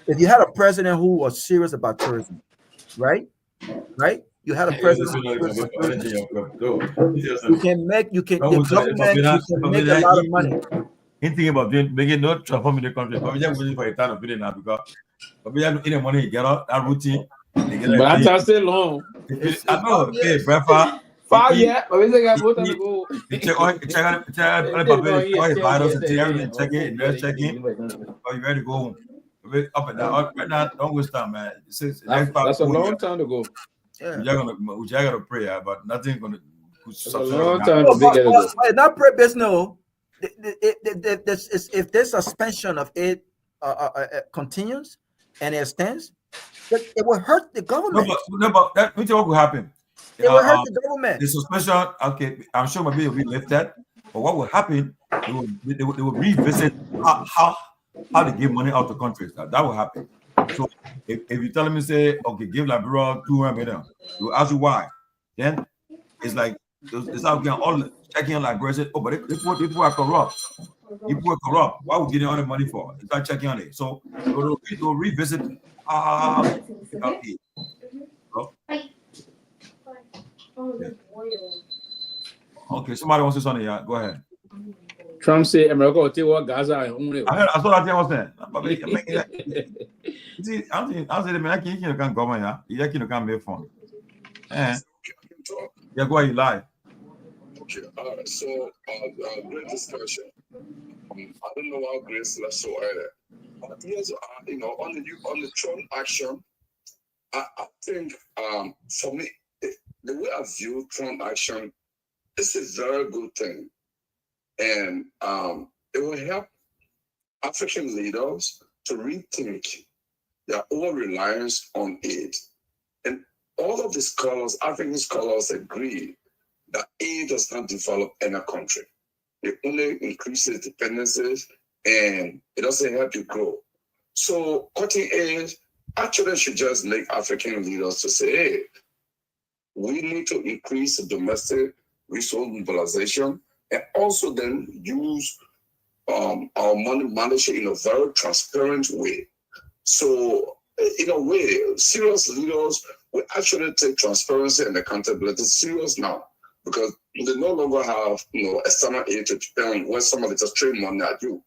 If you had a president who was serious about tourism, right? You had a president who was serious about tourism. You can make the government, you can make a lot of money. Thinking about making no transforming the country. But we just waiting for a time of feeling now because we have any money, get out that routine. But that's still long. I know, hey, brother. 5 years, but we say got both on the go. Check virus and everything, check it, are you ready to go home? Up and down. Right now, don't waste time, man. That's a long time to go. We're gonna pray, but nothing gonna. That's a long time to get it. Not pray business. No. If this suspension of aid continues and extends, it will hurt the government. No, but that what will happen. It will hurt the government. The suspension, okay, I'm sure maybe it will be lifted, but what will happen? They will revisit how they give money out to countries. That will happen. So if you tell me, say, okay, give Liberia 200 million, they will ask you why. Then it's like it's out getting all checking on Liberia. Say, oh, but people are corrupt. People are corrupt. Why are we getting all the money for? They start checking on it. So they'll revisit. Okay, somebody wants to say something. Yeah, go ahead. Trump say America will take what Gaza. I saw that thing was there. See, I'm saying the man can't go on. Yeah, he can't make fun. Yeah, go ahead, live. Okay, so great discussion. I don't know how Grace left so early. But here's, on the Trump action, I think for me, the way I view Trump action, it's a very good thing. And it will help African leaders to rethink their own reliance on aid. And all of the scholars, African scholars, agree that aid does not develop any country. It only increases dependencies and it doesn't help you grow. So cutting aid actually should just make African leaders to say, hey, we need to increase the domestic resource mobilization and also then use our money management in a very transparent way. So in a way, serious leaders will actually take transparency and accountability serious now because they no longer have external aid to depend on when somebody just throw money at you.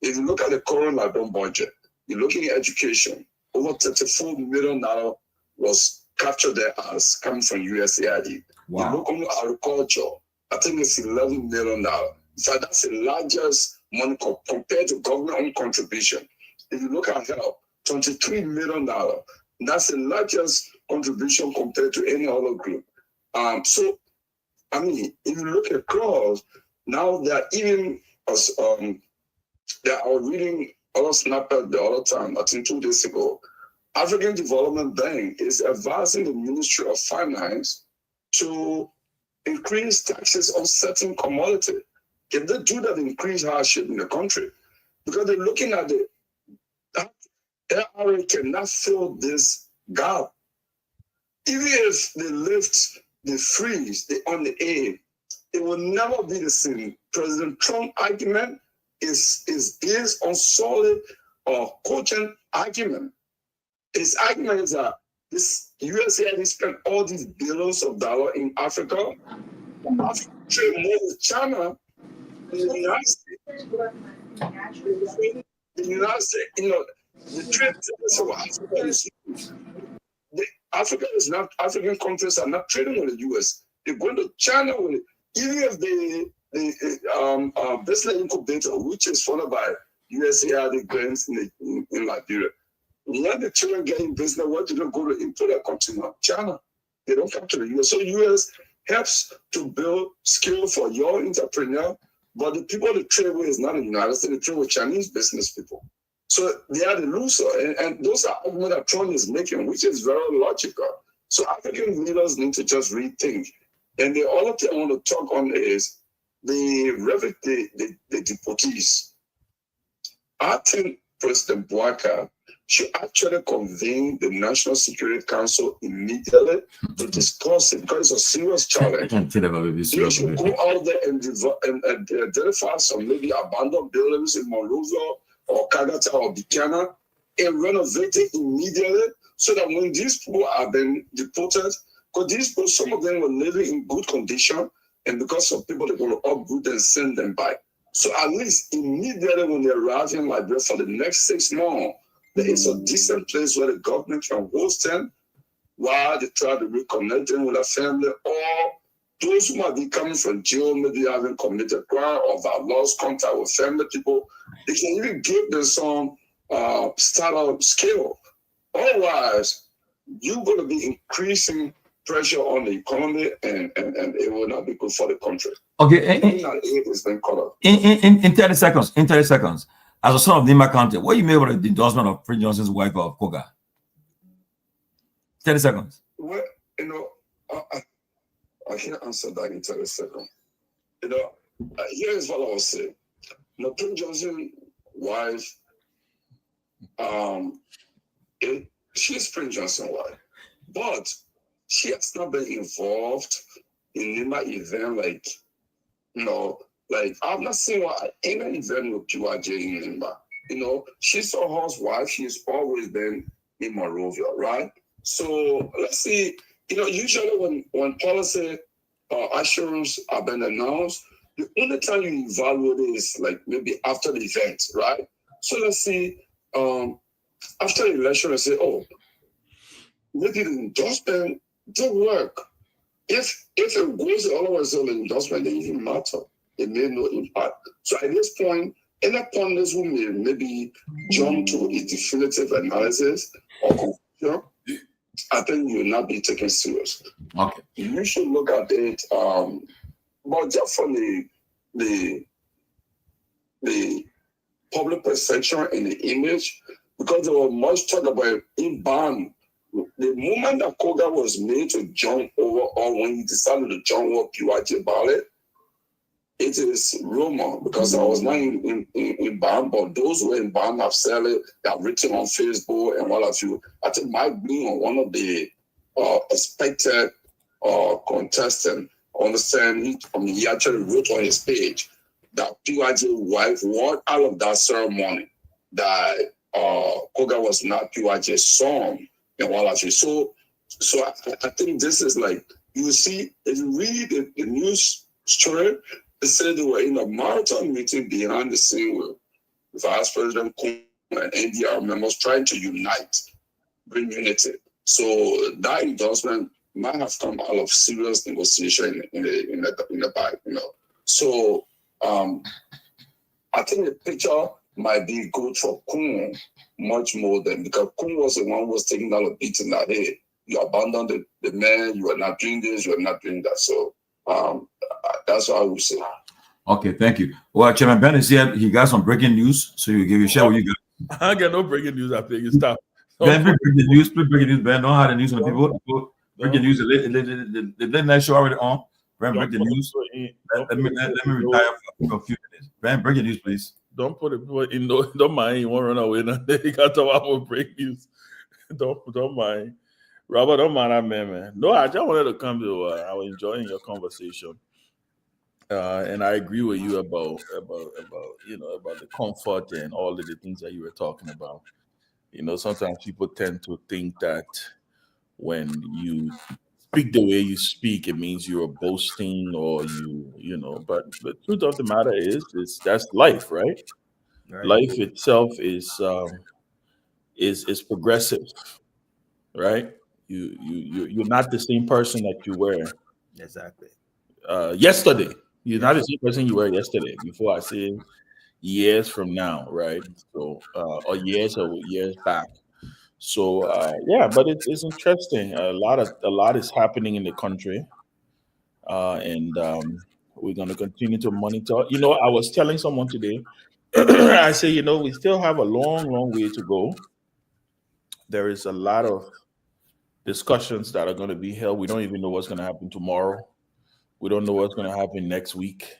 If you look at the current Liberia budget, you're looking at education, over $34 million was captured there as coming from USAID. Wow. You look at agriculture, I think it's $11 million. In fact, that's the largest money compared to government-owned contribution. If you look at health, $23 million. That's the largest contribution compared to any other group. So, I mean, if you look across, now they're even, I was reading other snippet the other time, I think 2 days ago, African Development Bank is advising the Ministry of Finance to increase taxes on certain commodity. If they do that, increase hardship in the country. Because they're looking at the LRA cannot fill this gap. Even if they lift the freeze on the aid, it will never be the same. President Trump's argument is based on solid or cogent argument. His argument is that this USAID spent all these billions of dollars in Africa. Africa trade more with China than the United States. The United States, the trade of Africa is huge. African countries are not trading with the US. They're going to China with it. Even if the business incubator, which is funded by USAID grants in Liberia, when the children get in business, what do they go to import their consumer? China. They don't come to the US. So US helps to build skill for your entrepreneur, but the people they trade with is not in the United States, they trade with Chinese business people. So they are the loser. And those are arguments that Trump is making, which is very logical. So African leaders need to just rethink. And the other thing I want to talk on is the deportees. I think President Guar should actually convene the National Security Council immediately to discuss it because it's a serious challenge. They should go out there and identify some maybe abandoned buildings in Monrovia or Kagata or Buchanan and renovate it immediately so that when these people are then deported, because these people, some of them were living in good condition, and because some people are going to uproot and send them back. So at least immediately when they arrive in Liberia for the next 6 months, there is a decent place where the government can host them while they try to reconnect them with their family, or those who might be coming from jail, maybe having committed crime or have lost contact with family people, they can even give them some startup skill. Otherwise, you're going to be increasing pressure on the economy, and it will not be good for the country. Okay, in 30 seconds, as a son of Nima County, what do you mean about the endorsement of Prince Johnson's wife of Koga? 30 seconds. Well, you know, I can't answer that in 30 seconds. You know, here's what I will say. You know, Prince Johnson's wife, she's Prince Johnson's wife, but she has not been involved in Nima event like, you know, like I've not seen any event with PYJ in Nima. You know, she's a housewife. She's always been in Monrovia, right? So let's see. You know, usually when policy assurance have been announced, the only time you evaluate it is like maybe after the event, right? So let's see. After the election, I say, oh, maybe the endorsement did work. If it goes otherwise, the endorsement didn't even matter. It made no impact. So at this point, any pundits who may maybe jump to a definitive analysis or conclusion, I think you will not be taken serious. Okay. You should look at it, but just from the public perception and the image, because there was much talk about inbound. The moment that Koga was made to jump over, or when he decided to jump over PYJ ballot, it is rumor because I was not in band, but those who were in band have said it, they have written on Facebook and what have you. I think Mike being one of the expected contestants, understand, he actually wrote on his page that PYJ wife won out of that ceremony that Koga was not PYJ's son and what have you. So I think this is like, you see, if you read the news story, they said they were in a marathon meeting behind the scene with Vice President Kun and NDR members trying to unite, bring unity. So that endorsement might have come out of serious negotiation in the back, you know. So I think the picture might be good for Kun much more than, because Kun was the one who was taking out a beating that, hey, you abandoned the man, you are not doing this, you are not doing that. So that's what I would say. Okay, thank you. Well, Chairman Ben is here. He got some breaking news, so you share what you got. I got no breaking news after you stop. Ben, bring breaking news. Please breaking news. Ben, don't hide the news on the people. Breaking news. The late night show already on. Ben, break the news. Let me retire for a few minutes. Ben, breaking news, please. Don't put it in. Don't mind. You won't run away. You got to talk about break news. Don't mind. Robert, don't mind that man. No, I just wanted to come to. I was enjoying your conversation, and I agree with you about the comfort and all of the things that you were talking about. You know, sometimes people tend to think that when you speak the way you speak, it means you're boasting or you know. But the truth of the matter is that's life, right? Life itself is progressive, right? You're not the same person that you were exactly yesterday. You're not the same person you were yesterday. Before I say years from now, right? So or years back. So yeah, but it's interesting. A lot is happening in the country, and we're going to continue to monitor. You know, I was telling someone today. I say, you know, we still have a long way to go. There is a lot of discussions that are going to be held. We don't even know what's going to happen tomorrow. We don't know what's going to happen next week.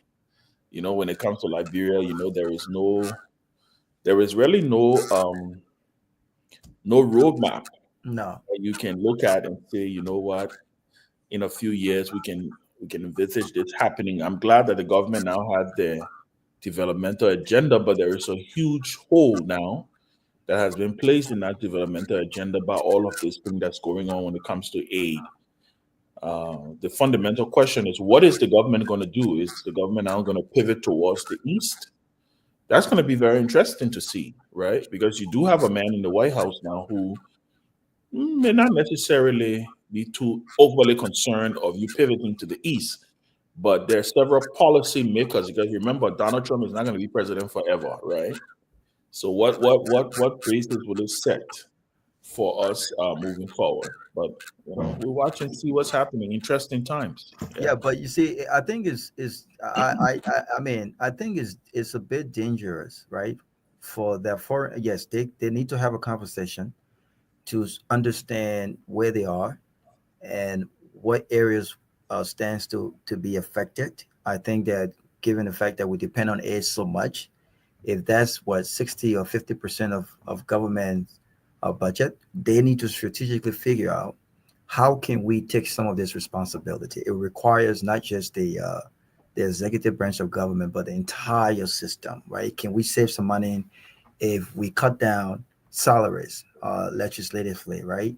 You know, when it comes to Liberia, you know, there is really no no roadmap No. that you can look at and say, you know what, in a few years we can envisage this happening. I'm glad that the government now has their developmental agenda, but there is a huge hole now that has been placed in that developmental agenda by all of this thing that's going on when it comes to aid. The fundamental question is, what is the government going to do? Is the government now going to pivot towards the East? That's going to be very interesting to see, right? Because you do have a man in the White House now who may not necessarily be too overly concerned of you pivoting to the East, but there are several policy makers, because remember, Donald Trump is not going to be president forever, right? So what basis will it set for us moving forward? But we'll watch and see what's happening. Interesting times. Yeah, but you see, I think I mean, I think it's a bit dangerous, right? For the foreign, yes, they need to have a conversation to understand where they are and what areas stands to be affected. I think that given the fact that we depend on aid so much, if that's what 60 or 50% of government budget, they need to strategically figure out how can we take some of this responsibility. It requires not just the executive branch of government, but the entire system, right? Can we save some money if we cut down salaries legislatively, right?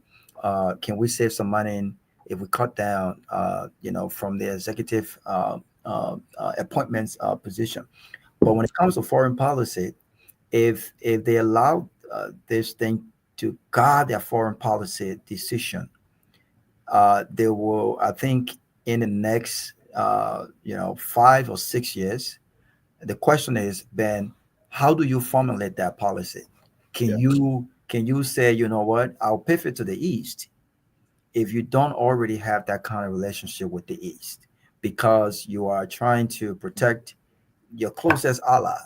Can we save some money if we cut down, from the executive appointments position? But when it comes to foreign policy, if they allow this thing to guide their foreign policy decision, they will, I think, in the next 5 or 6 years. The question is, Ben, how do you formulate that policy? Can you say, you know what, I'll pivot to the East if you don't already have that kind of relationship with the East, because you are trying to protect your closest ally.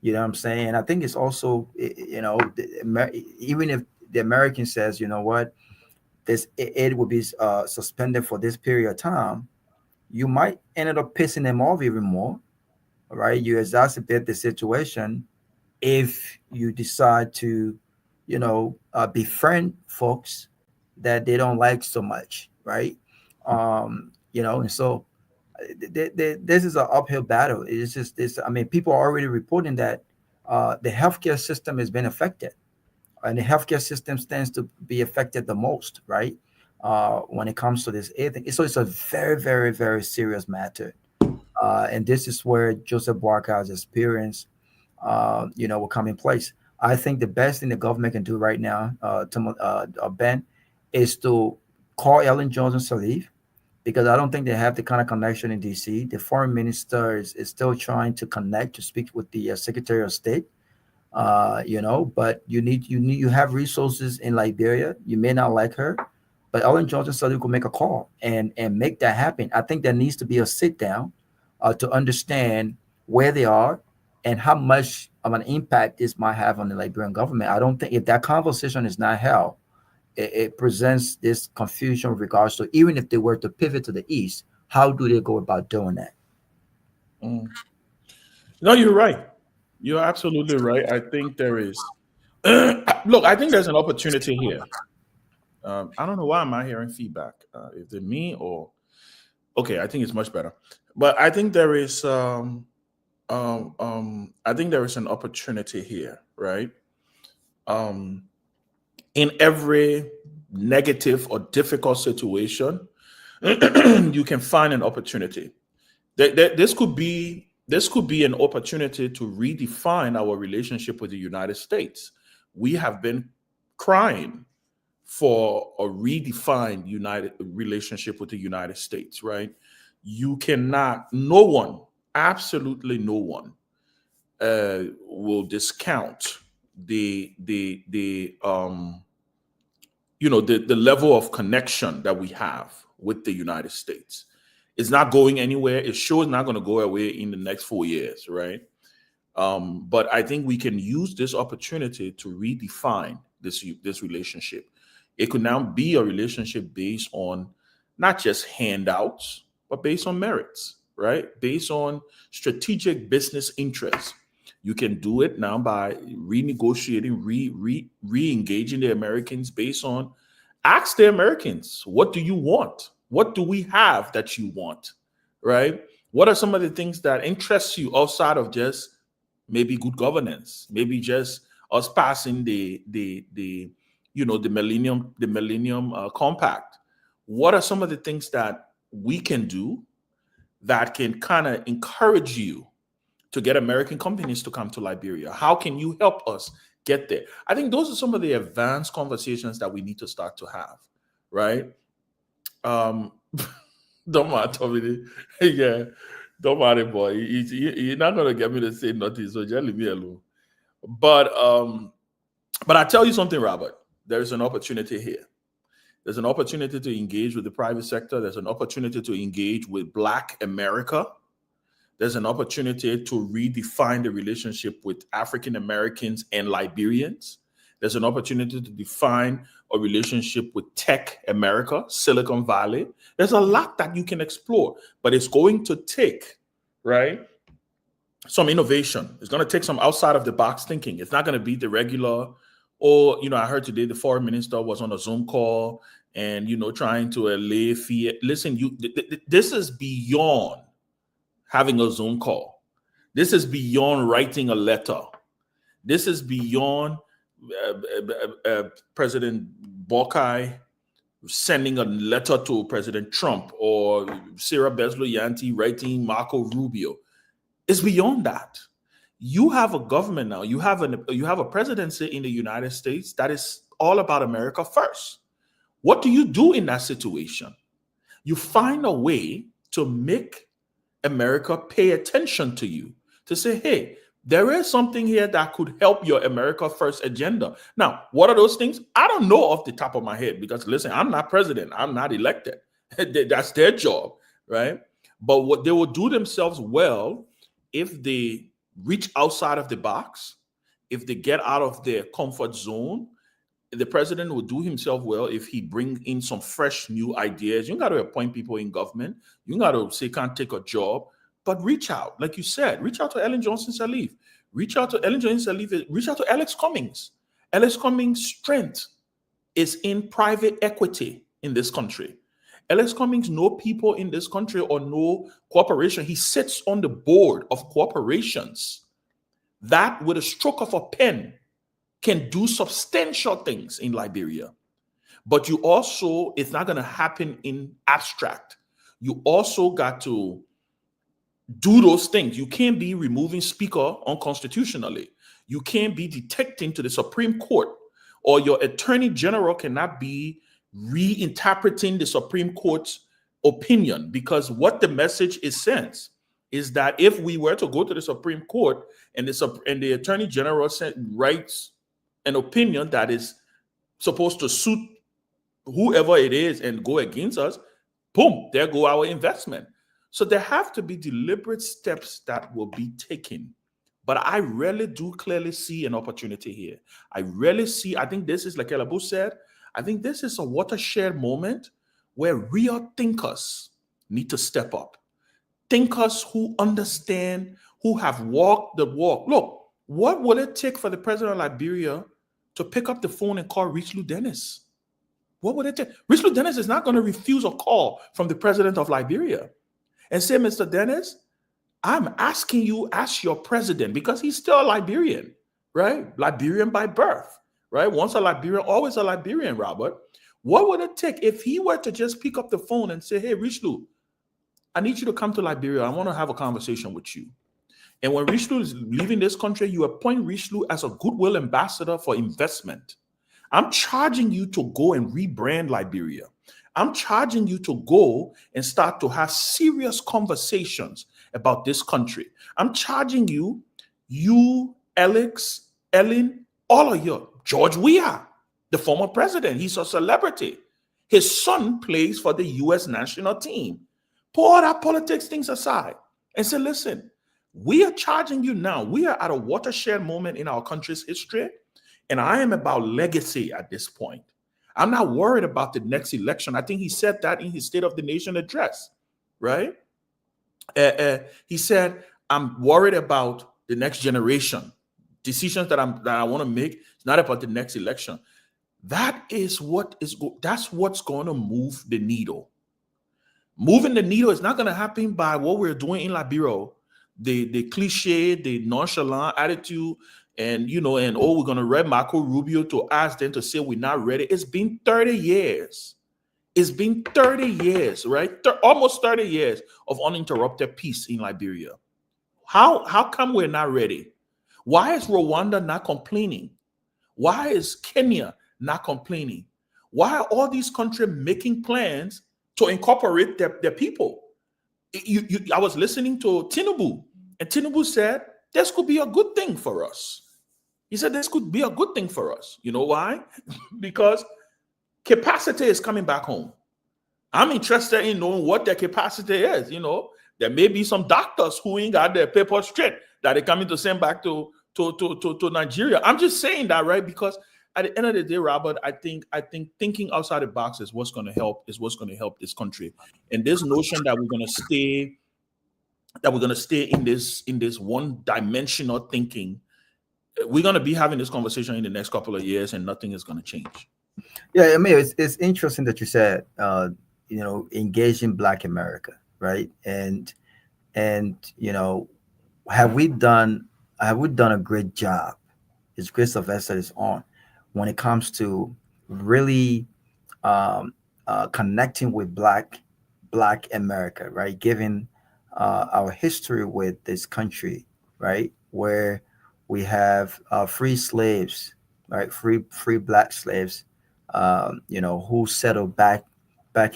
You know what I'm saying? And I think it's also, even if the American says, you know what, this aid will be suspended for this period of time, you might end up pissing them off even more, right? You exacerbate the situation if you decide to, befriend folks that they don't like so much, right? And so this is an uphill battle. It's just this. I mean, people are already reporting that the healthcare system has been affected, and the healthcare system stands to be affected the most, right? When it comes to this aid thing. So it's a very, very, very serious matter. And this is where Joseph Boakar's experience, will come in place. I think the best thing the government can do right now, Ben, is to call Ellen Johnson Sirleaf, because I don't think they have the kind of connection in DC. The foreign minister is still trying to connect to speak with the Secretary of State. But you have resources in Liberia. You may not like her, but Ellen Johnson Sirleaf could make a call and make that happen. I think there needs to be a sit down to understand where they are and how much of an impact this might have on the Liberian government. I don't think if that conversation is not held, it presents this confusion with regards to, even if they were to pivot to the East, how do they go about doing that? No, you're right. You're absolutely right. I think there is. Look, I think there's an opportunity here. I don't know why I'm not hearing feedback. Is it me or? Okay, I think it's much better. But I think there is. I think there is an opportunity here, right? In every negative or difficult situation, you can find an opportunity. This could be an opportunity to redefine our relationship with the United States. We have been crying for a redefined relationship with the United States, right? You cannot, no one, absolutely no one, will discount the level of connection that we have with the United States. It's not going anywhere. It's sure not going to go away in the next 4 years, right? But I think we can use this opportunity to redefine this relationship. It could now be a relationship based on not just handouts, but based on merits, right? Based on strategic business interests. You can do it now by renegotiating, re-engaging the Americans based on, ask the Americans, what do you want? What do we have that you want, right? What are some of the things that interest you outside of just maybe good governance, maybe just us passing the Millennium Compact? What are some of the things that we can do that can kind of encourage you to get American companies to come to Liberia? How can you help us get there? I think those are some of the advanced conversations that we need to start to have, right? Don't mind, Tommy. Yeah, don't worry, boy. You're not gonna get me to say nothing, so just leave me alone. But I tell you something, Robert. There is an opportunity here. There's an opportunity to engage with the private sector. There's an opportunity to engage with Black America. There's an opportunity to redefine the relationship with African Americans and Liberians. There's an opportunity to define a relationship with Tech America, Silicon Valley. There's a lot that you can explore, but it's going to take, right, some innovation. It's going to take some outside of the box thinking. It's not going to be the regular, or, I heard today the foreign minister was on a Zoom call and, trying to allay fear. Listen, this is beyond having a Zoom call. This is beyond writing a letter. This is beyond President Boakai sending a letter to President Trump or Sarah Beslo-Yanti writing Marco Rubio. It's beyond that. You have a government now. You have a presidency in the United States that is all about America first. What do you do in that situation? You find a way to make America pay attention to you, to say, hey, there is something here that could help your America First agenda. Now, what are those things? I don't know off the top of my head because, listen, I'm not president. I'm not elected. That's their job, right? But what they will do themselves well if they reach outside of the box, if they get out of their comfort zone. The president will do himself well if he brings in some fresh new ideas. You got to appoint people in government. You got to say, can't take a job. But reach out, like you said, reach out to Ellen Johnson-Sirleaf. Reach out to Ellen Johnson-Sirleaf. Reach out to Alex Cummings. Alex Cummings' strength is in private equity in this country. Alex Cummings know people in this country or know corporation. He sits on the board of corporations that, with a stroke of a pen, can do substantial things in Liberia. But you also, it's not going to happen in abstract. You also got to do those things. You can't be removing speaker unconstitutionally. You can't be detecting to the Supreme Court, or your attorney general cannot be reinterpreting the Supreme Court's opinion, because what the message is sends is that if we were to go to the Supreme Court and the attorney general writes an opinion that is supposed to suit whoever it is and go against us, boom, there go our investment. So there have to be deliberate steps that will be taken. But I really do clearly see an opportunity here. I think this is, like Kehleboe said, I think this is a watershed moment where real thinkers need to step up. Thinkers who understand, who have walked the walk. Look, what will it take for the president of Liberia to pick up the phone and call Richelieu Dennis? What would it take? Richelieu Dennis is not going to refuse a call from the president of Liberia and say, Mr. Dennis, I'm asking you as your president, because he's still a Liberian, right? Liberian by birth, right? Once a Liberian, always a Liberian, Robert. What would it take if he were to just pick up the phone and say, hey, Richelieu, I need you to come to Liberia. I want to have a conversation with you. And when Richelieu is leaving this country, you appoint Richelieu as a goodwill ambassador for investment. I'm charging you to go and rebrand Liberia. I'm charging you to go and start to have serious conversations about this country. I'm charging you, Alex, Ellen, all of you, George Weah, the former president. He's a celebrity. His son plays for the U.S. national team. Put all that politics things aside and say, listen, we are charging you now. We are at a watershed moment in our country's history, and I am about legacy at this point. I'm not worried about the next election. I think he said that in his State of the Nation address, right? He said, I'm worried about the next generation. Decisions that I want to make. It's not about the next election. That's what's going to move the needle. Moving the needle is not going to happen by what we're doing in Liberia, the cliche, the nonchalant attitude, and we're going to read Marco Rubio to ask them to say we're not ready. It's been 30 years. It's been 30 years, right? Almost 30 years of uninterrupted peace in Liberia. How come we're not ready? Why is Rwanda not complaining? Why is Kenya not complaining? Why are all these countries making plans to incorporate their people? I was listening to Tinubu, and Tinubu said, this could be a good thing for us. He said, this could be a good thing for us. You know why? Because capacity is coming back home. I'm interested in knowing what their capacity is. There may be some doctors who ain't got their paper straight that they're coming to send back to Nigeria. I'm just saying that, right? Because at the end of the day, Robert, I think thinking outside the box is what's going to help this country. And this notion that we're going to stay in this one-dimensional thinking, we're going to be having this conversation in the next couple of years, and nothing is going to change. Yeah, I mean, it's interesting that you said, engaging Black America, right? And have we done a great job? It's great Sylvester is on when it comes to really connecting with Black America, right? Given our history with this country, right, where we have free slaves, right, free Black slaves, who settled back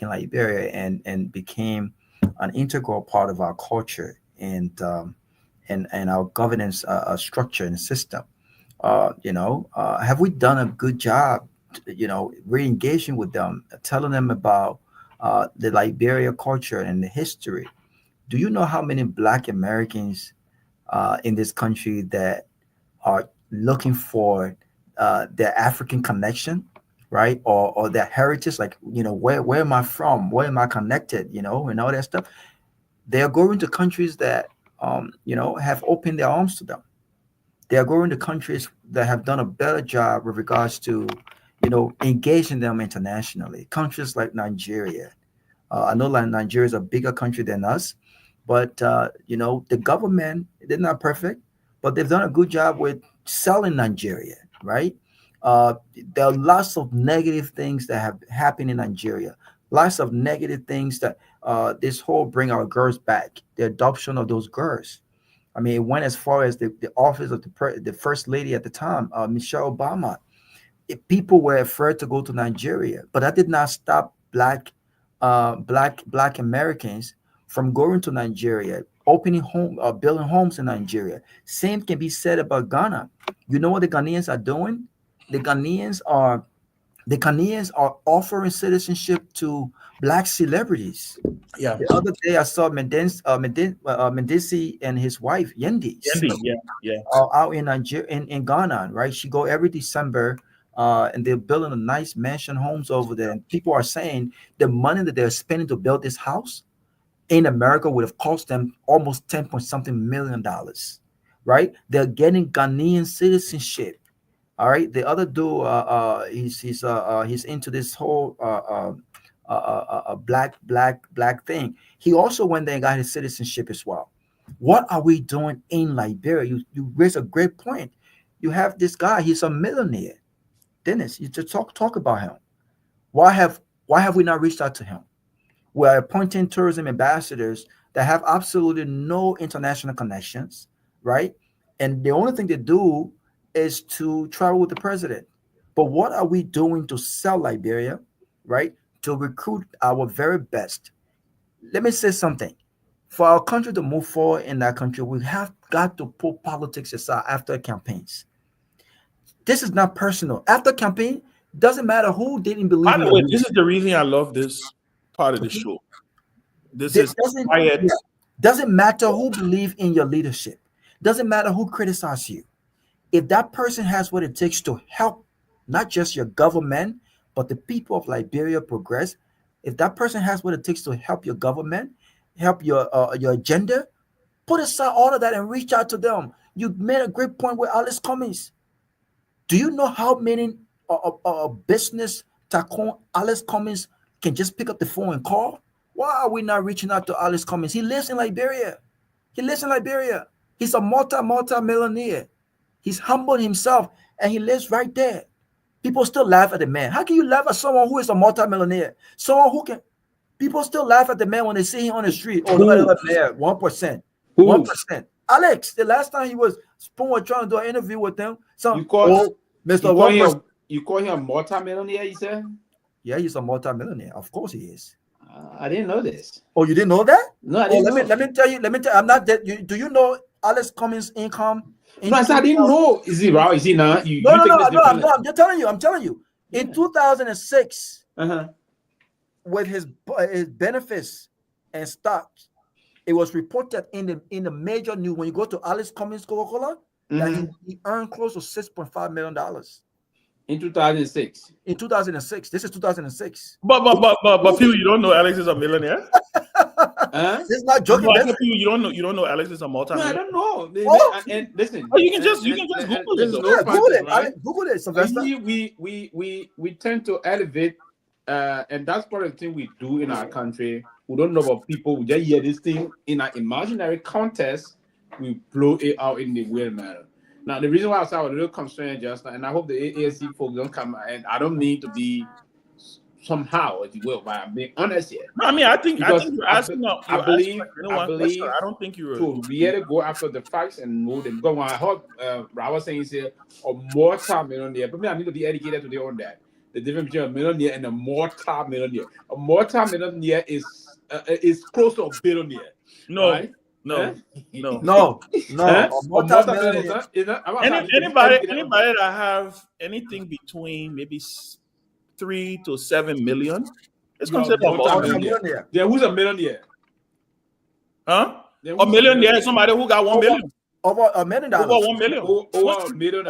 in Liberia and became an integral part of our culture and our governance structure and system. Have we done a good job, re-engaging with them, telling them about the Liberia culture and the history? Do you know how many Black Americans in this country that are looking for their African connection, right? Or their heritage, like, where am I from? Where am I connected? And all that stuff. They are going to countries that, have opened their arms to them. They are going to countries that have done a better job with regards to, engaging them internationally. Countries like Nigeria. I know like Nigeria is a bigger country than us, but, the government, they're not perfect, but they've done a good job with selling Nigeria, right? There are lots of negative things that have happened in Nigeria. Lots of negative things that this whole bring our girls back, the adoption of those girls. I mean, it went as far as the office of the first lady at the time, Michelle Obama. People were afraid to go to Nigeria, but that did not stop Black Americans from going to Nigeria, opening building homes in Nigeria. Same can be said about Ghana. You know what the Ghanaians are doing? The Ghanaians are offering citizenship to Black celebrities. Yeah. The other day I saw Mendici and his wife Yendi. Out in Nigeria, in Ghana, right? She go every December, and they're building a nice mansion homes over there. And people are saying the money that they're spending to build this house in America would have cost them almost $10-something million, right? They're getting Ghanaian citizenship. All right. The other dude, he's into this whole black thing. He also went there and got his citizenship as well. What are we doing in Liberia? You raise a great point. You have this guy. He's a millionaire. Dennis, you just talk about him. Why have we not reached out to him? We're appointing tourism ambassadors that have absolutely no international connections, right? And the only thing they do is to travel with the president. But what are we doing to sell Liberia, right? To recruit our very best. Let me say something. For our country to move forward in that country, we have got to put politics aside after campaigns. This is not personal. After campaign, doesn't matter who didn't believe. By the way, this is the reason I love this part of the show. This is quiet. Doesn't matter who believe in your leadership. Doesn't matter who criticize you. If that person has what it takes to help not just your government, but the people of Liberia progress, if that person has what it takes to help your government, help your agenda, put aside all of that and reach out to them. you made a great point with Alice Cummings. Do you know how many business tycoon Alice Cummings can just pick up the phone and call? Why are we not reaching out to Alice Cummings? He lives in Liberia. He's a multi-millionaire. He's humbled himself and he lives right there. People still laugh at the man. How can you laugh at someone who is a multi-millionaire? Someone who can. People still laugh at the man when they see him on the street. Oh, look at the man. 1%. 1%. Alex, the last time he was Spoon was trying to do an interview with them. You call Mr. You call him a multi-millionaire, you said? Yeah, he's a multi-millionaire. Of course he is. I didn't know this. Oh, you didn't know that? No, I didn't know. Let me tell you. I'm not that. Do you know Alice Cummings' income? No, I didn't know. Is he right? Is he not? No. I'm just telling you. I'm telling you. Yeah. In 2006, with his benefits and stocks, it was reported in the major news when you go to Alice Cummings Coca-Cola that he earned close to $6.5 million. In 2006. In 2006. This is 2006. But people, you don't know Alex is a millionaire? It's not joking. You don't know Alex is a multi-millionaire? No, I don't know. And listen. You can just Google it. Google it. Right? Google it, Sylvester. We tend to elevate, and that's part of the thing we do in our country. We don't know about people. We just hear this thing in an imaginary contest. We blow it out in the weird manner. Now, the reason why I was a little concerned just now, and I hope the AAC folks don't come, and I don't mean to be somehow, if you will, but I'm being honest here. I mean, I think you're asking. I believe I don't think you're to really go after the facts and know them. Because when I heard I was saying here, a multi-millionaire, but I need to be educated today on that. The difference between a millionaire and a multi-millionaire. A multi-millionaire is close to a billionaire. No. Right? No. Anybody that have anything between maybe 3 to 7 million, it's considered a multi-millionaire. Yeah, who's a millionaire? Huh? A millionaire is somebody who got 1 million. Over $1 million. Over 1 million. Over $1 million.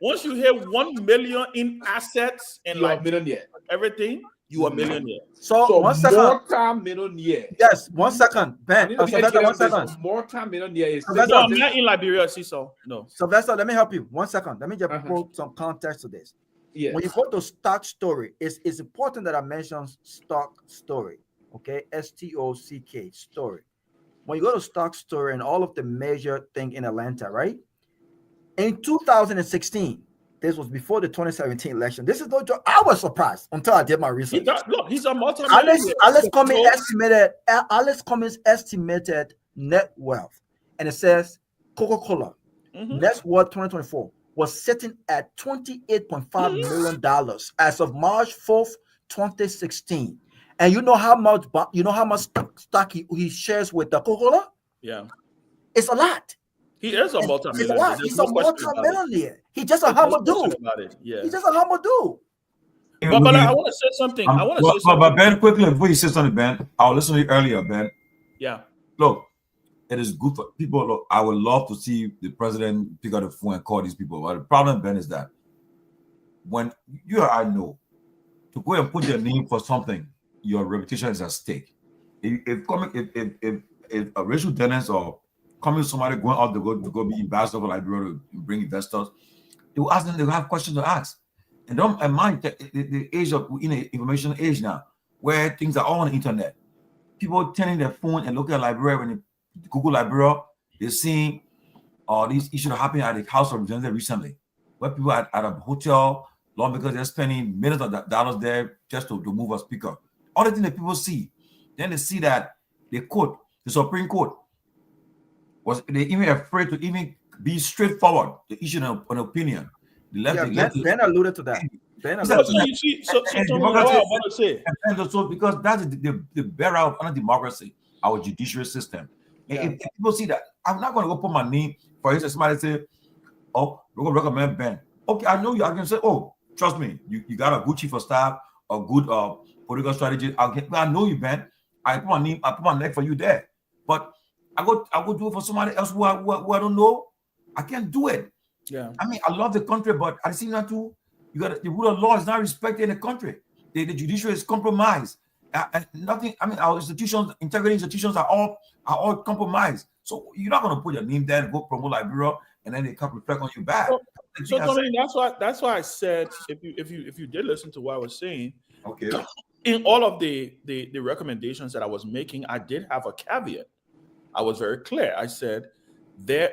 Once you hit 1 million in assets and like millionaire, everything, you are a millionaire. So 1 second. Multi-millionaire. Yes, 1 second. Ben, Sylvester, 1 second. Multi-millionaire is. No, I'm not in Liberia, so no. Sylvester, let me help you. 1 second. Let me just put some context to this. Yes. When you go to stock story, it's important that I mention stock story. Okay, STOCK story. When you go to stock story and all of the major thing in Atlanta, right? In 2016, this was before the 2017 election. This is no joke. I was surprised until I did my research. He's a multi-millionaire. Alice Cummings estimated net wealth, and it says Coca-Cola net worth 2024 was sitting at $28.5 million as of March 4th, 2016. And you know how much stock he shares with the Coca-Cola? Yeah. It's a lot. He is a multi-millionaire. It's a lot. He's a multi-millionaire. He's just a humble dude. Yeah. He's just a humble dude. But I want to say something. But Ben, quickly before you say something, Ben, I was listening to you earlier, Ben. Yeah. Look, it is good for people. Look, I would love to see the president pick up the phone and call these people. But the problem, Ben, is that when you or I know to go and put your name for something, your reputation is at stake. If Rachel Dennis or coming somebody going out to go be ambassador for Liberia to bring investors, they will ask them. They will have questions to ask. And don't mind the age of information age now, where things are all on the internet. People turning their phone and looking at Liberia when they Google Liberia, they're seeing these issues happening at the House of Representatives recently, where people at a hotel long because they're spending millions of dollars there just to move a speaker. All the things that people see, then they see that the Supreme Court was they even afraid to even be straightforward to issue an opinion. Ben alluded to that. Because that's the barrier of democracy, our judiciary system. And if people see that, I'm not going to go put my name for instance. Somebody say, "Oh, we're going to recommend Ben." Okay, I know you. I can say, "Oh, trust me, you got a good chief of staff, a good political strategy." I know you, Ben. I put my name, I put my neck for you there. But I go do it for somebody else who I don't know. I can't do it. Yeah. I mean, I love the country, but I see that too. You got the rule of law is not respected in the country. The judiciary is compromised. And nothing. I mean, our institutions, integrity institutions are all compromised. So you're not gonna put your name there and go promote Liberia, and then they come reflect on you back. So Tomalin, that's why I said if you did listen to what I was saying, okay, in all of the recommendations that I was making, I did have a caveat. I was very clear. I said,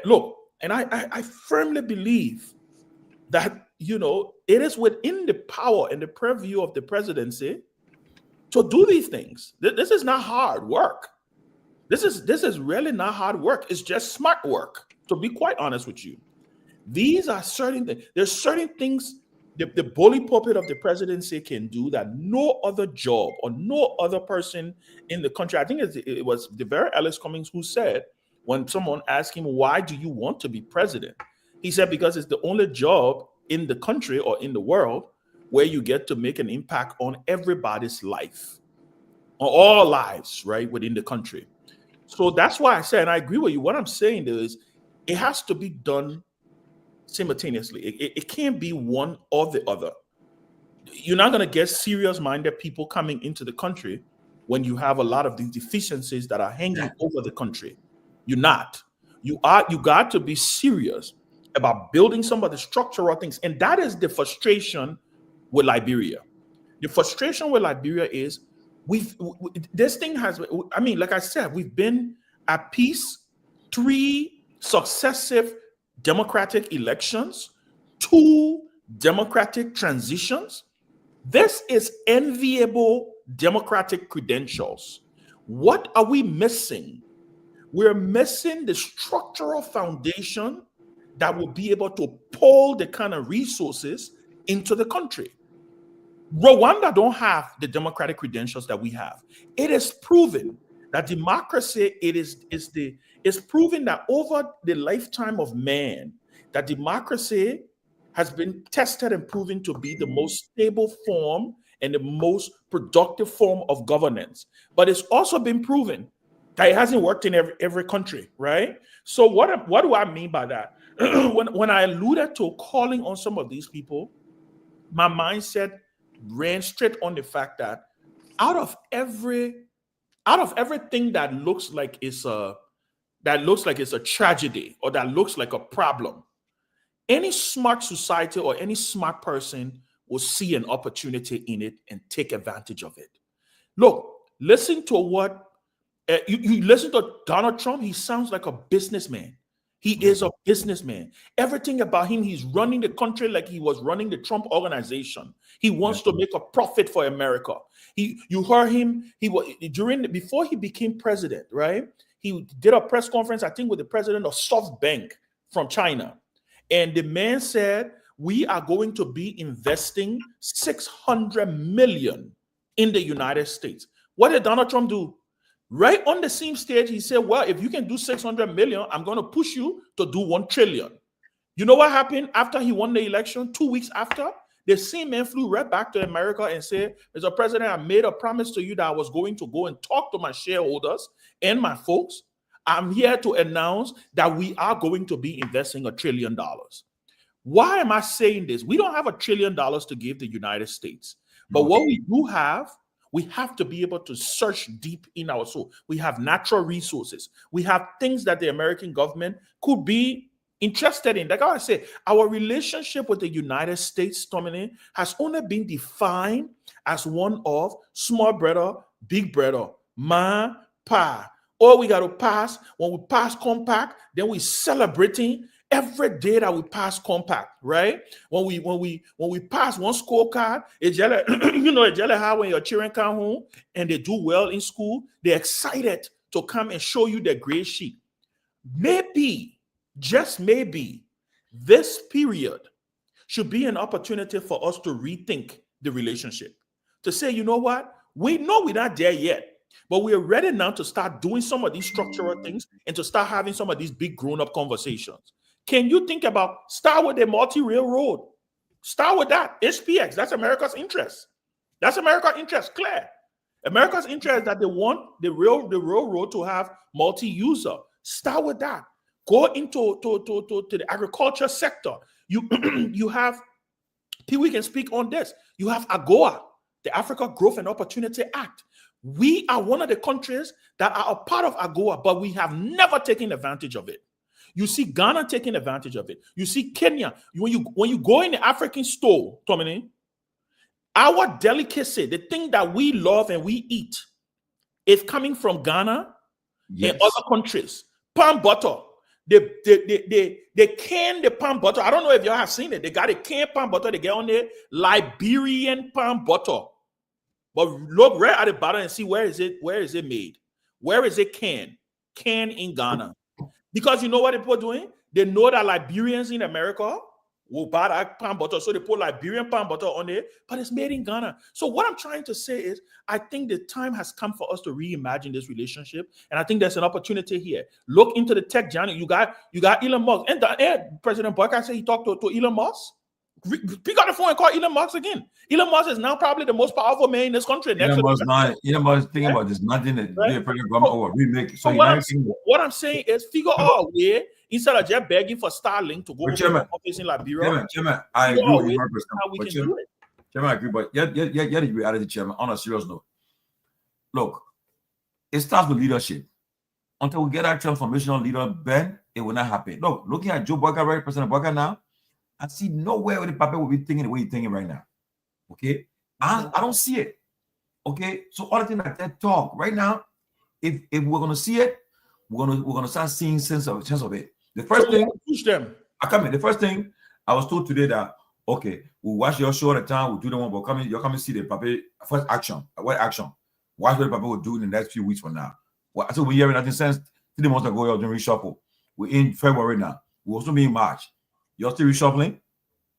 look, and I firmly believe that, you know, it is within the power and the purview of the presidency to do these things. This is not hard work. This is really not hard work. It's just smart work, to be quite honest with you. These are certain things. There's certain things the bully pulpit of the presidency can do that no other job or no other person in the country. I think it was the very Alice Cummings who said, when someone asked him, why do you want to be president? He said, because it's the only job in the country or in the world where you get to make an impact on everybody's life, on all lives, right, within the country. So that's why I said, and I agree with you, what I'm saying is it has to be done simultaneously. It can't be one or the other. You're not going to get serious-minded people coming into the country when you have a lot of these deficiencies that are hanging over the country. You're not. You got to be serious about building some of the structural things. And that is the frustration with Liberia. The frustration with Liberia is this thing has, I mean, like I said, we've been at peace 3 successive democratic elections, 2 democratic transitions. This is enviable democratic credentials. What are we missing? We're missing the structural foundation that will be able to pull the kind of resources into the country. Rwanda don't have the democratic credentials that we have. It is proven that democracy, it's proven that over the lifetime of man, that democracy has been tested and proven to be the most stable form and the most productive form of governance. But it's also been proven that it hasn't worked in every country, right? So what do I mean by that? When I alluded to calling on some of these people, my mindset ran straight on the fact that out of everything that looks like it's a tragedy or that looks like a problem, any smart society or any smart person will see an opportunity in it and take advantage of it. Look, listen to what you listen to Donald Trump. He sounds like a businessman. He is a businessman. Everything about him, he's running the country like he was running the Trump organization. He wants to make a profit for America. You heard him. Before he became president, right? He did a press conference, I think, with the president of SoftBank from China. And the man said, we are going to be investing $600 million in the United States. What did Donald Trump do? Right on the same stage, he said, well, if you can do $600 million, I'm going to push you to do $1 trillion. You know what happened after he won the election? 2 weeks after, the same man flew right back to America and said, Mr. President, I made a promise to you that I was going to go and talk to my shareholders and my folks. I'm here to announce that we are going to be investing $1 trillion. Why am I saying this? We don't have $1 trillion to give the United States. But what we do have, we have to be able to search deep in our soul. We have natural resources. We have things that the American government could be interested in. Like I said, our relationship with the United States, Tomalin, has only been defined as one of small brother, big brother, ma, pa. All we got to pass, when we pass compact, then we celebrating every day that we pass compact, right? When we pass one scorecard, it's jelly, it's jelly how when your children come home and they do well in school, they're excited to come and show you their grade sheet. Maybe, just maybe, this period should be an opportunity for us to rethink the relationship. To say, you know what? We know we're not there yet, but we are ready now to start doing some of these structural things and to start having some of these big grown-up conversations. Can you think about, start with the multi-rail road? Start with that. HPX, that's America's interest. That's America's interest, clear. America's interest is that they want the railroad to have multi-user. Start with that. Go into to the agriculture sector. You have, Pewee can speak on this. You have AGOA, the Africa Growth and Opportunity Act. We are one of the countries that are a part of AGOA, but we have never taken advantage of it. You see Ghana taking advantage of it. You see Kenya. When you go in the African store, Tomalin, our delicacy, the thing that we love and we eat, is coming from Ghana and other countries. Palm butter. They can the palm butter. I don't know if y'all have seen it. They got a canned palm butter. They get on there, Liberian palm butter. But look right at the bottom and see where is it made? Where is it canned? Canned in Ghana. Because you know what people are doing? They know that Liberians in America will buy that palm butter. So they put Liberian palm butter on there, but it's made in Ghana. So what I'm trying to say is, I think the time has come for us to reimagine this relationship. And I think there's an opportunity here. Look into the tech giant. You got Elon Musk. And President Buck, I said he talked to Elon Musk. Pick up the phone and call Elon Musk again. Elon Musk is now probably the most powerful man in this country. Elon Musk is thinking about this, nothing that the president government over remake. So what I'm saying is, figure out a way instead of just begging for Starlink to go to the office in Liberia. Chairman, I agree with you 100%. How we can do it. Chairman, I agree, but yeah, the reality, Chairman, on a serious note. Look, it starts with leadership. Until we get our transformational leader, Ben, it will not happen. Look, looking at Joe Boyka, right, President Boyka now, I see nowhere where the Papa will be thinking the way he's thinking right now. Okay? I don't see it. Okay? So all the things like that talk right now, if we're gonna see it, we're gonna start seeing sense of it. The first thing push them. The first thing I was told today that okay, we'll watch your show at a time, we'll do the one, but you're coming to see the Papa first action. What action? Watch what the Papa will do in the next few weeks from now. Well, so we're hearing nothing since 3 months ago, you're doing reshuffle. We're in February now. We'll also be in March. You're still reshuffling?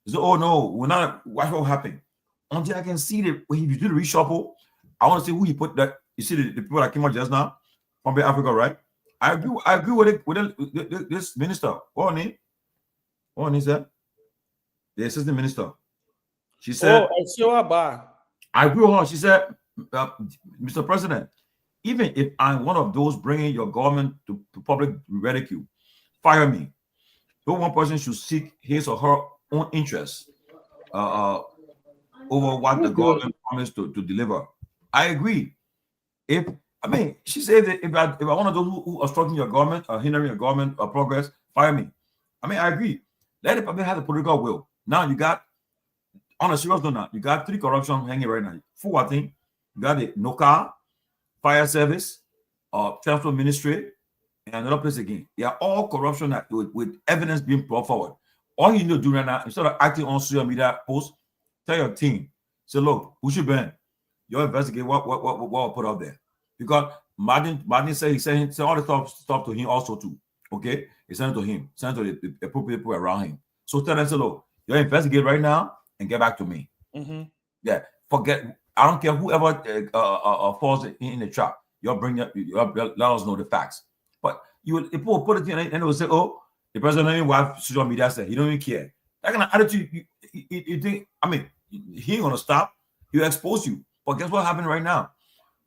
So, oh no, we're not. Watch what will happen. Until I can see the when you do the reshuffle, I want to see who you put that. You see the people that came out just now from Africa, right? I agree with this minister. What her name? What her name is that? The assistant minister. She said, I agree with her. She said, Mr. President, even if I'm one of those bringing your government to public ridicule, fire me. No one person should seek his or her own interests over what the government promised to deliver. I agree. She said that if I'm one of those who are obstructing your government or hindering your government progress, fire me. I agree. Let the public have the political will. Now you got, on a serious note now, you got 3 corruption hanging right now. 4, I think. You got the NOCA, Fire Service, Transport Ministry, and another place again. They are all corruption with evidence being brought forward. All you need to do right now, instead of acting on social media posts, tell your team, say, look, who should ban? You investigate what was put out there. Because Martin said he said all the stuff to him also too. Okay? He sent it to him, sent it to the appropriate people around him. So tell them, say, look, you investigate right now and get back to me. Yeah, forget. I don't care whoever falls in the trap. You'll let us know the facts. But people put it in and they will say, oh, the president don't even have social media said he don't even care. That kind of attitude, you think, he ain't gonna stop. He'll expose you. But guess what happened right now?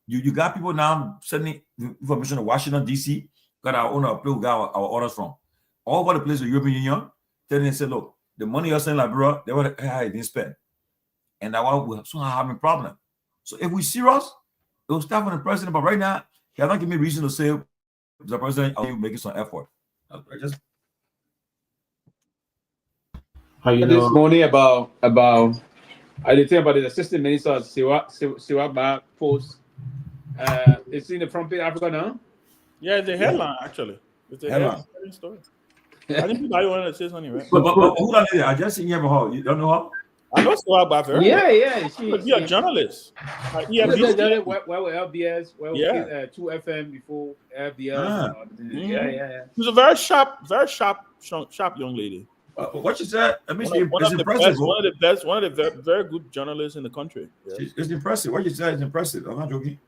You got people now sending information to Washington, D.C., got our own place, we got our orders from. All over the place, the European Union, telling them, say, look, the money you're sending Liberia, they were being spent. And that one will soon have a problem. So if we're serious, it will start from the president. But right now, he has not given me reason to say, the president, are you making some effort? How you know? This morning about I did think about the assistant minister Siwa post. It's in the front page Africa now. Yeah, it's a headline actually. It's a headline story. I think people wanted to say something, right? But who done it? I just seen her before. You don't know her? I know Siwa about her. Yeah. She's a journalist. Where were LBS? Where were 2FM before LBS? Yeah. She's a very sharp young lady. What she said, one of the very good journalists in the country. Yeah. It's impressive. What you said is impressive. I'm not joking.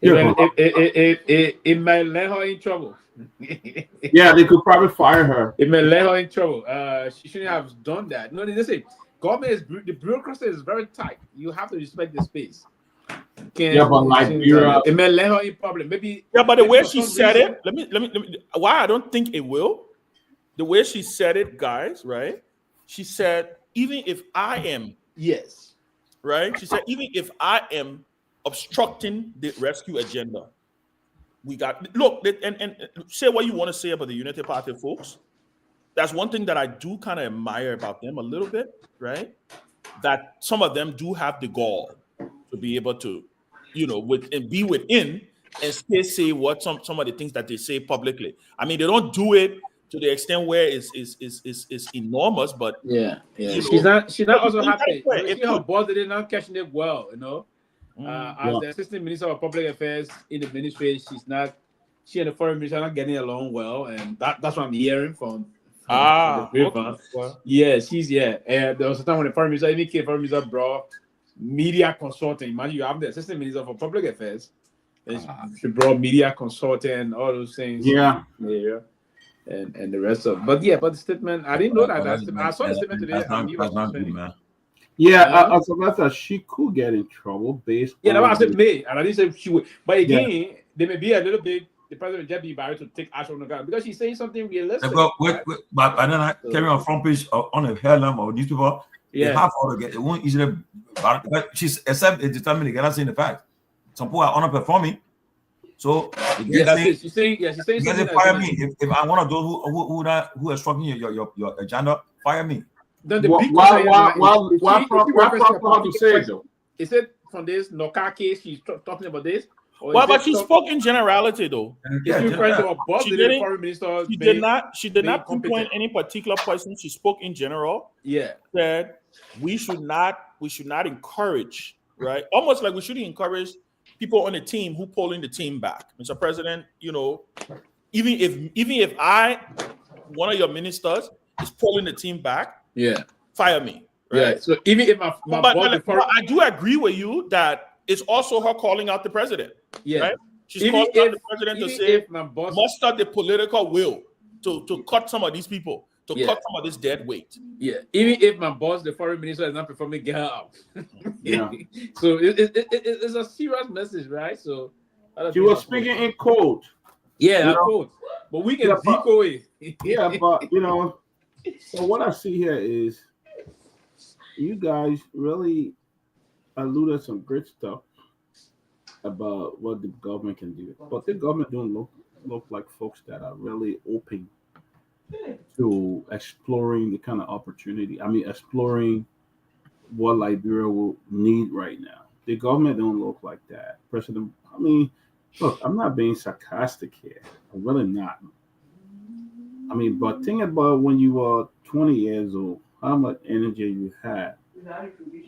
It might let her in trouble. Yeah, they could probably fire her. It may let her in trouble. She shouldn't have done that. No, they say government the bureaucracy is very tight. You have to respect the space. But Liberia, it may let her in problem. Maybe. Yeah, but the way she said it, let me. Why I don't think it will. The way she said it, guys, right? She said, even if I am, right? She said, even if I am obstructing the rescue agenda, we got look and say what you want to say about the Unity Party folks. That's one thing that I do kind of admire about them a little bit, right? That some of them do have the gall to be able to, be within and still say what some of the things that they say publicly. I mean, they don't do it to the extent where it's enormous, but yeah. She's not also happy. You see her boss did not catching it well, as the assistant minister of public affairs in the ministry, she and the foreign minister are not getting along well, and that's what I'm hearing from the grapevine. Yeah, and there was a time when the foreign minister even came, foreign minister brought media consulting. Imagine you have the assistant minister for public affairs, and she brought media consulting, all those things. Yeah. And the rest of, but the statement, I didn't know that. I saw the statement today. That's not good, man. Yeah, Sylvester, she could get in trouble based. Yeah, that's what I said May, and I didn't say she would. But again, there may be a little bit. The president just be barred to take action on the ground because she's saying something realistic. But then I carry on front page on a headline or newspaper. They have all the it won't easily. She's except it's determined they cannot say the fact. Some people are underperforming. So that's it. She's saying something. Fire me if I'm one of those who are struggling your agenda. Fire me. Then the big why to say it though? Is it from this Noka case? She's talking about this. Well, but she spoke in generality though. She did not pinpoint any particular person. She spoke in general. Yeah. Said we should not encourage, right? Almost like we shouldn't encourage people on the team who pulling the team back. Mr. President, even if one of your ministers is pulling the team back, fire me. Right? Yeah. So even if my I do agree with you that it's also her calling out the president. Yeah. Right? She's calling out the president to say muster the political will to cut some of these people, to cut some of this dead weight. Yeah. Even if my boss, the foreign minister, is not performing, get her out. So it's a serious message, right? So she was speaking in code. Yeah, code. But we can decode it. Yeah, but so what I see here is you guys really alluded some great stuff about what the government can do, but the government don't look like folks that are really open to exploring the kind of opportunity. I mean, exploring what Liberia will need right now. The government don't look like that. President, I mean, look, I'm not being sarcastic here. I'm really not. I mean, but think about when you were 20 years old, how much energy you had.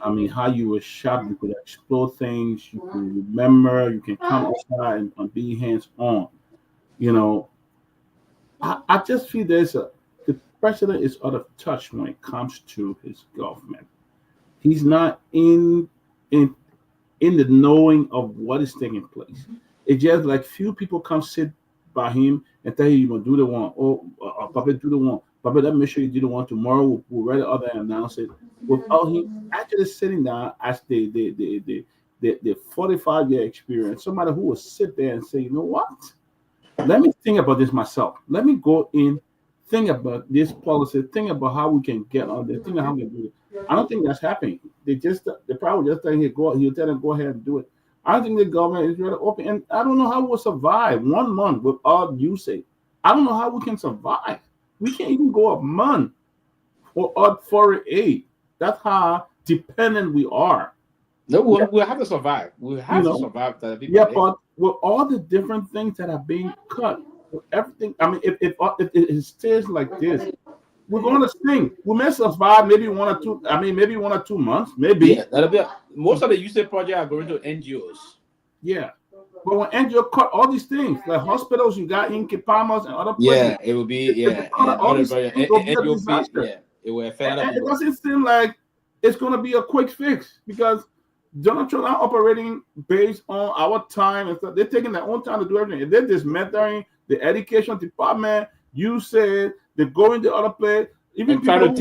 I mean, how you were sharp, you could explore things, you can remember, you can come outside and be hands-on. I just feel the president is out of touch when it comes to his government. He's not in the knowing of what is taking place. It's just like few people come sit by him and tell you, you're going to do the one. Papa, do the one. Papa, let me make sure you do the one tomorrow. We'll write it other and announce it. Without him actually sitting down as the 45-year experience, somebody who will sit there and say, you know what? Let me think about this myself. Let me go in, think about this policy, think about how we can get on there, think of how we can do it. I don't think that's happening. They probably just tell him, he'll tell them, go ahead and do it. I don't think the government is really open. And I don't know how we'll survive 1 month without usage. I don't know how we can survive. We can't even go a month without foreign aid. That's how dependent we are. No, we'll have to survive. We'll have to survive. But with all the different things that are being cut, with everything, I mean, if it stays like this, we're going to sing. We may survive maybe 1 or 2. I mean, maybe 1 or 2 months, maybe. Yeah, that'll be most of the USAID projects are going to NGOs. Yeah, but when NGO cut all these things, like hospitals, you got in Kipamas and other places. Yeah, it will be it will affect. And it doesn't seem like it's going to be a quick fix because Donald Trump are operating based on our time and stuff. They're taking their own time to do everything. If they're dismantling the education department, you said they're going to other place. Even try to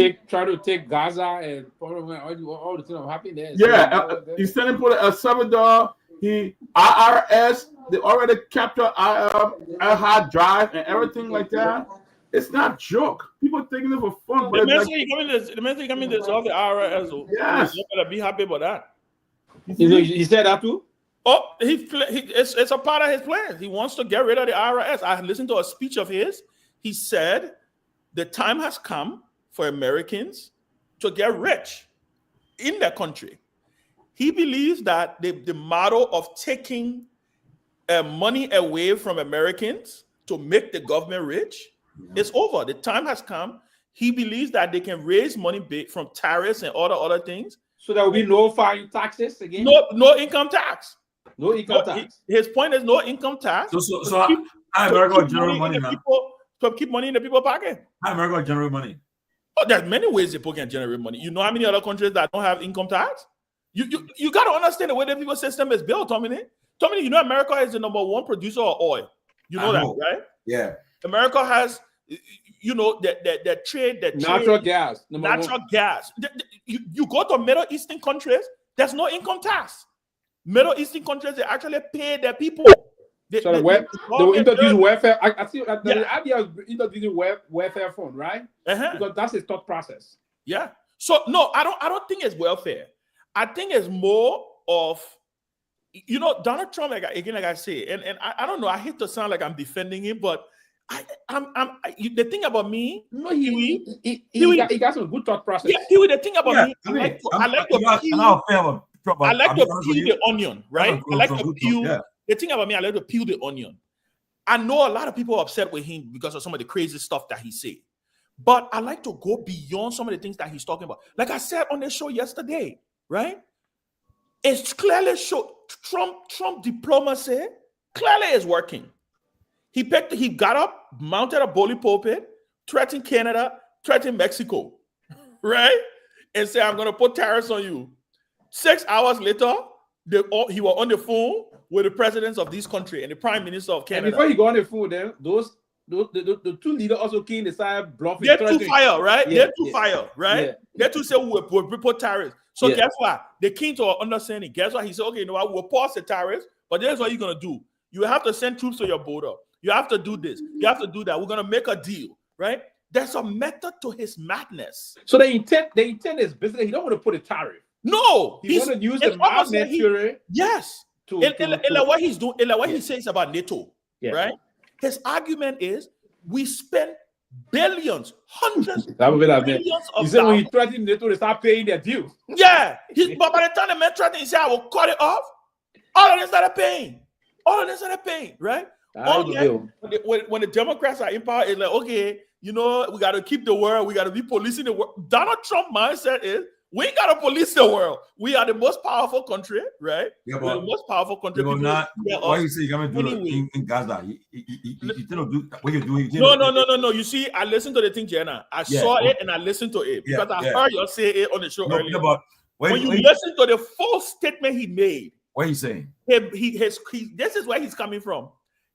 take Gaza and all the things that happening there. Yeah, he's sending for El Salvador. IRS, they already captured our hard drive and everything like that. It's not joke. People taking it for fun. The message coming to solve the IRS. Yes, you better be happy about that. He said that too. Oh, it's a part of his plans. He wants to get rid of the IRS. I listened to a speech of his. He said the time has come for Americans to get rich in their country. He believes that the model of taking money away from Americans to make the government rich is over. The time has come. He believes that they can raise money from tariffs and other things. So there will be no foreign taxes again? No income tax. No income tax. His point is no income tax. So America generate money now. To keep money in the people's pocket. How America generate money? Oh, there's many ways people can generate money. You know how many other countries that don't have income tax? You got to understand the way the people system is built, Tomalin. Tomalin, you know America is the #1 producer of oil. You know that, right? Yeah. America has, you know, the trade. Natural gas. Natural gas. You go to Middle Eastern countries, there's no income tax. Middle Eastern countries, they actually pay their people. They will introduce welfare. I see that the idea of introducing welfare fund, right? Because that's a thought process. Yeah. So no, I don't think it's welfare. I think it's more of, you know, Donald Trump, like I say, and I don't know, I hate to sound like I'm defending him, but the thing about me, no, he got some good thought process. Yeah, the thing about me, I like to peel the onion, right? I like to peel. The thing about me, I like to peel the onion. I know a lot of people are upset with him because of some of the crazy stuff that he said, but I like to go beyond some of the things that he's talking about. Like I said on the show yesterday, right? It's clearly shown Trump diplomacy clearly is working. He got up, mounted a bully pulpit, threatened Canada, threatened Mexico, right? And said, I'm going to put tariffs on you. 6 hours later, he was on the phone with the presidents of this country and the prime minister of Canada. And before he got on the phone, then the two leaders also came inside bluffing. They're too fire, right? Yeah, They're too fire, right? Yeah. They're too say we'll put tariffs. So guess what? They came to our understanding. Guess what? He said, okay, you know what? We'll pause the tariffs, but here's what you're gonna do. You have to send troops to your border. You have to do this. You have to do that. We're gonna make a deal, right? There's a method to his madness. So the intent is business. He don't want to put a tariff. No, he want to use the madness theory. Yes. Like what he's doing, like what he says about NATO, right? His argument is we spend billions, hundreds of billions of he said when he threatened NATO to start paying their dues. Yeah, but by the time the man threatened, he said, I will cut it off. All of them started paying. Right? When the Democrats are in power, it's like, okay, you know, we got to keep the world. We got to be policing the world. Donald Trump mindset is, we ain't got to police the world. We are the most powerful country, right? Yeah, we're the most powerful country. Why you say you're going to do it in Gaza? You don't do what you're doing. No. You see, I listened to the thing, Jenna. I saw it and I listened to it because I heard you say it on the show earlier. When you listen to the full statement he made, what he's saying? This is where he's coming from.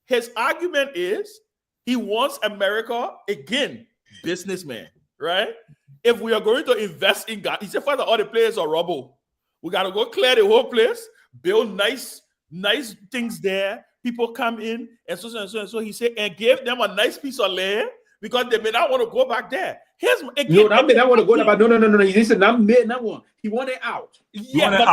His argument is he wants America, again, businessman, right? If we are going to invest in God, he said, first all the players are rubble. We got to go clear the whole place, build nice things there. People come in and so and so and so. He said, and give them a nice piece of land because they may not want to go back there. That may not want to go there, but no. He said, not one. He wanted out. Yeah, but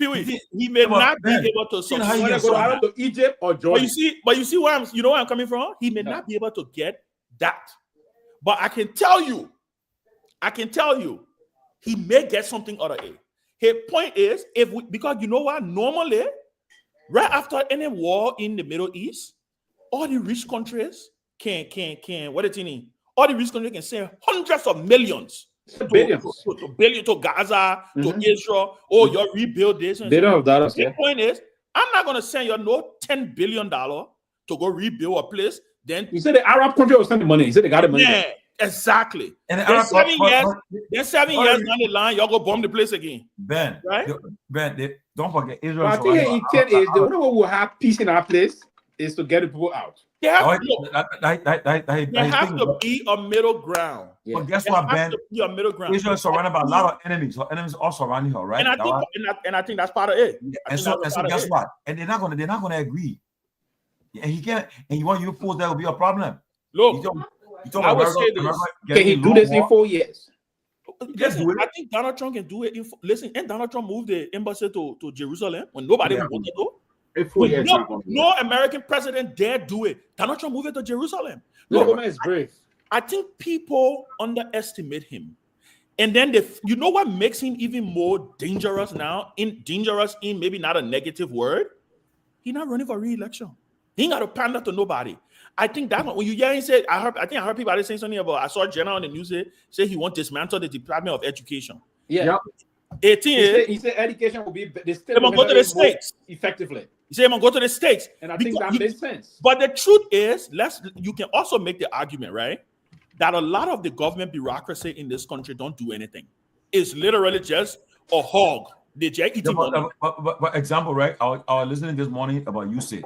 Pewee, he may not be able to succeed. Go out to Egypt or Jordan. But you see where I'm coming from? He may not be able to get that. But I can tell you, he may get something out of it. His point is, because you know what? Normally, right after any war in the Middle East, all the rich countries can what is it mean? All the rich countries can send hundreds of millions to Gaza, to Israel. Oh, you rebuild this. They don't have that. The point is, I'm not going to send you no $10 billion to go rebuild a place. Then he said the Arab country will send the money. He said they got the money. Yeah, exactly. And then 7 years down the line, y'all go bomb the place again. Ben, right? Don't forget Israel. But I think the intent is the only way we'll have peace in our place is to get the people out. There have to be a middle ground. But guess what, Ben? Israel is surrounded by a lot of enemies. Her enemies are surrounding her, right? And I think that's part of it. And so guess what? And they're not gonna agree. And he can't. And you want you to force that will be a problem. Look, I would say this. Can he do this in 4 years? do it. I think Donald Trump can do it. Listen, and Donald Trump moved the embassy to Jerusalem when nobody wanted to. No American president dare do it. Donald Trump moved it to Jerusalem. No, is brave. I think people underestimate him. And then you know what makes him even more dangerous now? Dangerous in maybe not a negative word. He's not running for re-election. He ain't got to pander to nobody. I think that's when you hear him say, I think I heard people saying something about, I saw a general on the news say he wants to dismantle the Department of Education. Yeah. 18 he said education will be the state. They will go to the states effectively. He said, "I'm gonna go to the states," and I think that makes sense. But the truth is, you can also make the argument, right, that a lot of the government bureaucracy in this country don't do anything. It's literally just a hog. They just eating money. But example, right? I was listening this morning about USAID.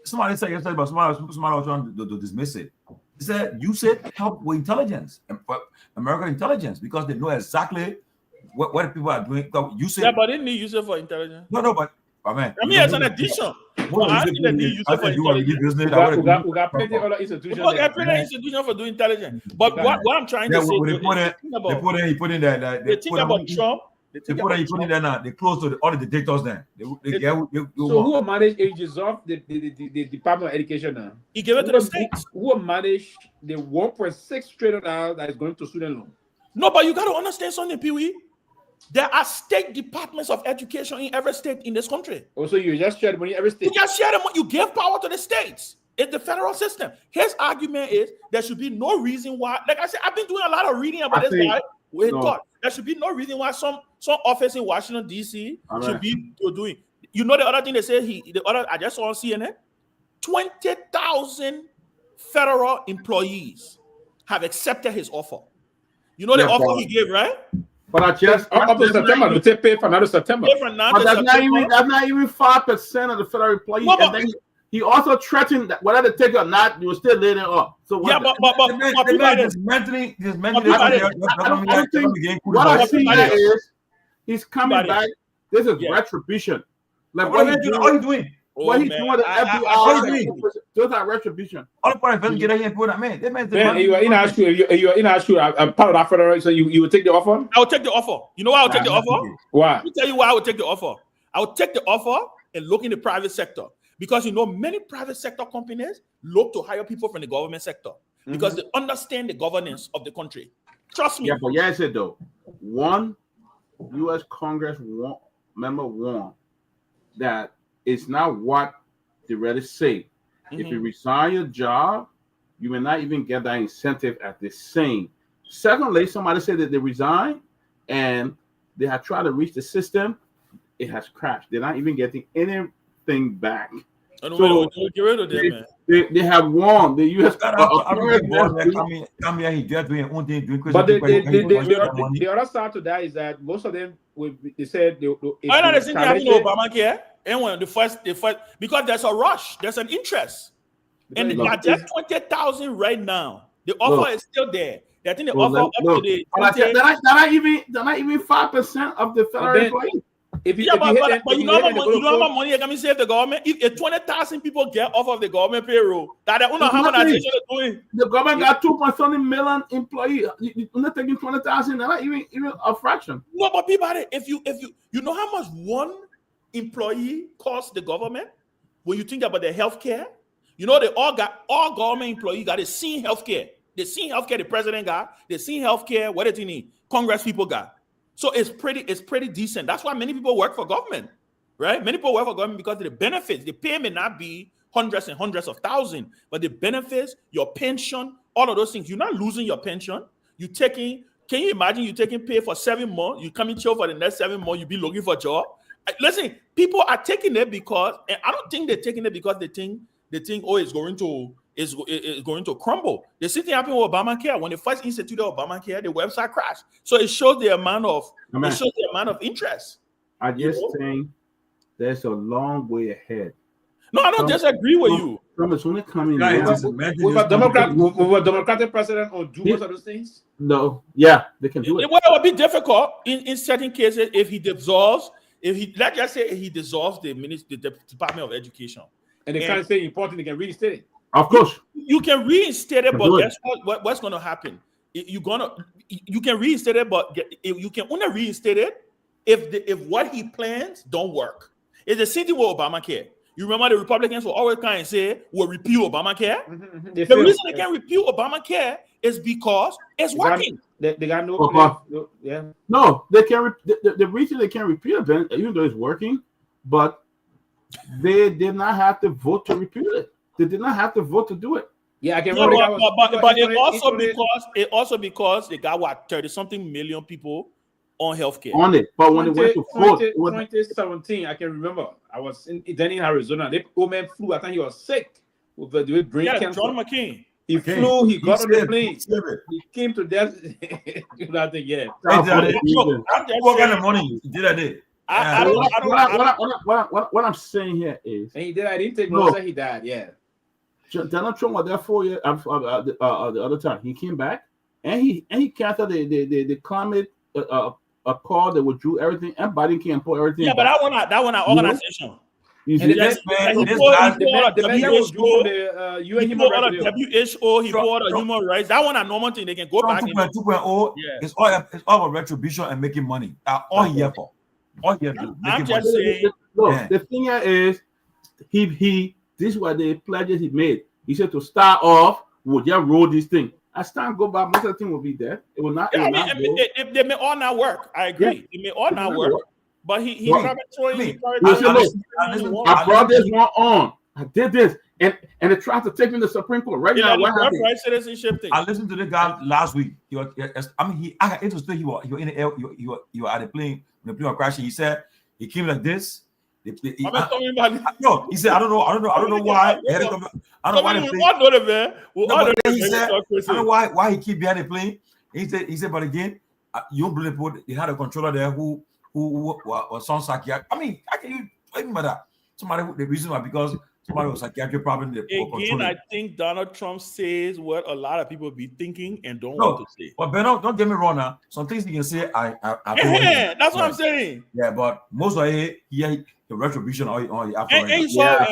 Somebody said yesterday, but somebody was trying to dismiss it. He said USAID help with intelligence, American intelligence, because they know exactly what people are doing. USAID, yeah, but they need USAID for intelligence. No, but I mean, it's an addition. I think they need USAID for intelligence. We got plenty of other institutions. We got plenty of institutions for doing intelligence. But what I'm trying to say is, he put in that. The thing about Trump. They put in there now. They close to all the dictators then. So who will manage dissolve the Department of Education now? He gave it to the states. Who will manage the $1.6 trillion that is going to student loan? No, but you got to understand something, Pewee. There are state departments of education in every state in this country. Also, you just share the money in every state. You just share the money. You give power to the states. It's the federal system. His argument is there should be no reason why. Like I said, I've been doing a lot of reading about this guy. There should be no reason why some office in Washington D.C. should be doing. You know the other thing they say I just saw on CNN, 20,000 federal employees have accepted his offer. You know the offer he gave, right? But I just up to September, we take pay for another September. But that's not even 5% of the federal employees. No, and then he also threatened that whether they take it or not, you will still lay them up. So what I see here is he's coming back. This is retribution. Like what he's doing. What he's doing, the FBI, those are retribution. All the part of get here and put that man. You are in our shoe. You are in our shoe. I'm part of that federal. So you will take the offer? I will take the offer. You know why I will take the offer? Why? Let me tell you why I would take the offer. I would take the offer and look in the private sector. Because you know, many private sector companies look to hire people from the government sector because they understand the governance of the country. Trust me. Yeah, but I said though, one U.S. Congress member warned that it's not what they really say. If you resign your job, you may not even get that incentive at the same. Secondly, somebody said that they resigned and they have tried to reach the system. It has crashed. They're not even getting anything back. So get rid of them, man. They have won the U.S. But the other side to that is that most of them they said I know the thing happened to Obamacare. And when the first because there's a rush, there's an interest, and there are just 20,000 right now. The offer is still there. I think the offer up to the. They're not even 5% of the federal employees. But you know how much money you can save the government? If 20,000 people get off of the government payroll, that they don't know how much is doing. The government got 2.7 million employees. You're not taking 20,000. They're not even a fraction. No, but Peabody, if you know how much one employee costs the government when you think about the healthcare, you know all government employees got the same healthcare. The same healthcare the president got. The same healthcare what do you need? Congress people got. So it's pretty decent. That's why many people work for government, right? Many people work for government because of the benefits. The pay may not be hundreds and hundreds of thousands, but the benefits, your pension, all of those things. You're not losing your pension. Can you imagine you taking pay for 7 months? You come in chill for the next 7 months. You be looking for a job. Listen, people are taking it because, and I don't think they're taking it because they think it's going to crumble. The same thing happened with Obamacare. When they first instituted Obamacare, the website crashed. So it shows the amount of interest. I just think there's a long way ahead. No, I don't disagree with you. Trump is only coming. With a Democratic president or do most of those things? No, yeah, they can do it. Well, it would be difficult in certain cases if he dissolves. Let's just say he dissolves the Department of Education. And they can't say important, they can reinstate it. Of course. You can reinstate it, but guess what's going to happen? you can reinstate it, but you can only reinstate it if what he plans don't work. It's the same thing with Obamacare. You remember the Republicans will always kind of say we'll repeal Obamacare. The reason they can't repeal Obamacare is because it's working. They got no, yeah. No, they can't. The reason they can't repeal it, even though it's working, but they did not have to vote to repeal it. They did not have to vote to do it. Yeah, I can Yeah, remember. but it also because they got what 30-something million people on healthcare. On it, but when they went to vote, 2017, I can remember. I was in Arizona. The old man flew. I think he was sick with brain cancer. John McCain. He flew. He got on the plane. He came to death. Nothing yet. What kind of money did I do? What I'm saying here is, and he did. I didn't take notes that he died. Yeah. Donald Trump was there 4 years. The other time he came back and he canceled the climate call that withdrew everything, and Biden can't pull everything. Yeah, but that one organization. And the WHO, he poured a human rights. That one a normal thing. They can go back. 2.0 it's all about retribution and making money. All year for. I'm just saying. The thing here is, he this is what the pledges he made. He said to start off, we'll just roll this thing. As time go by, most of the thing will be there. It will not. They may all not work. I agree. It may all not work. But he tried throwing. I brought this one on. I did this, and it tried to take me to the Supreme Court right now. What happened? Citizenship thing. I listened to the guy last week. He was interested. He was in the air. You were at the plane when the plane was crashing. He said he came like this. No, he said I don't know why. I don't know why. I don't know why he keep behind the plane. He said, but again, you don't believe it. They had a controller there who was on psychiatric. I mean, I can you talking about that? The reason why because somebody was psychiatric problem. Again, I think Donald Trump says what a lot of people be thinking and don't want to say. But Ben, don't get me wrong now. Some things you can say, that's what I'm saying. Yeah, but most of it, the retribution on the after. And you saw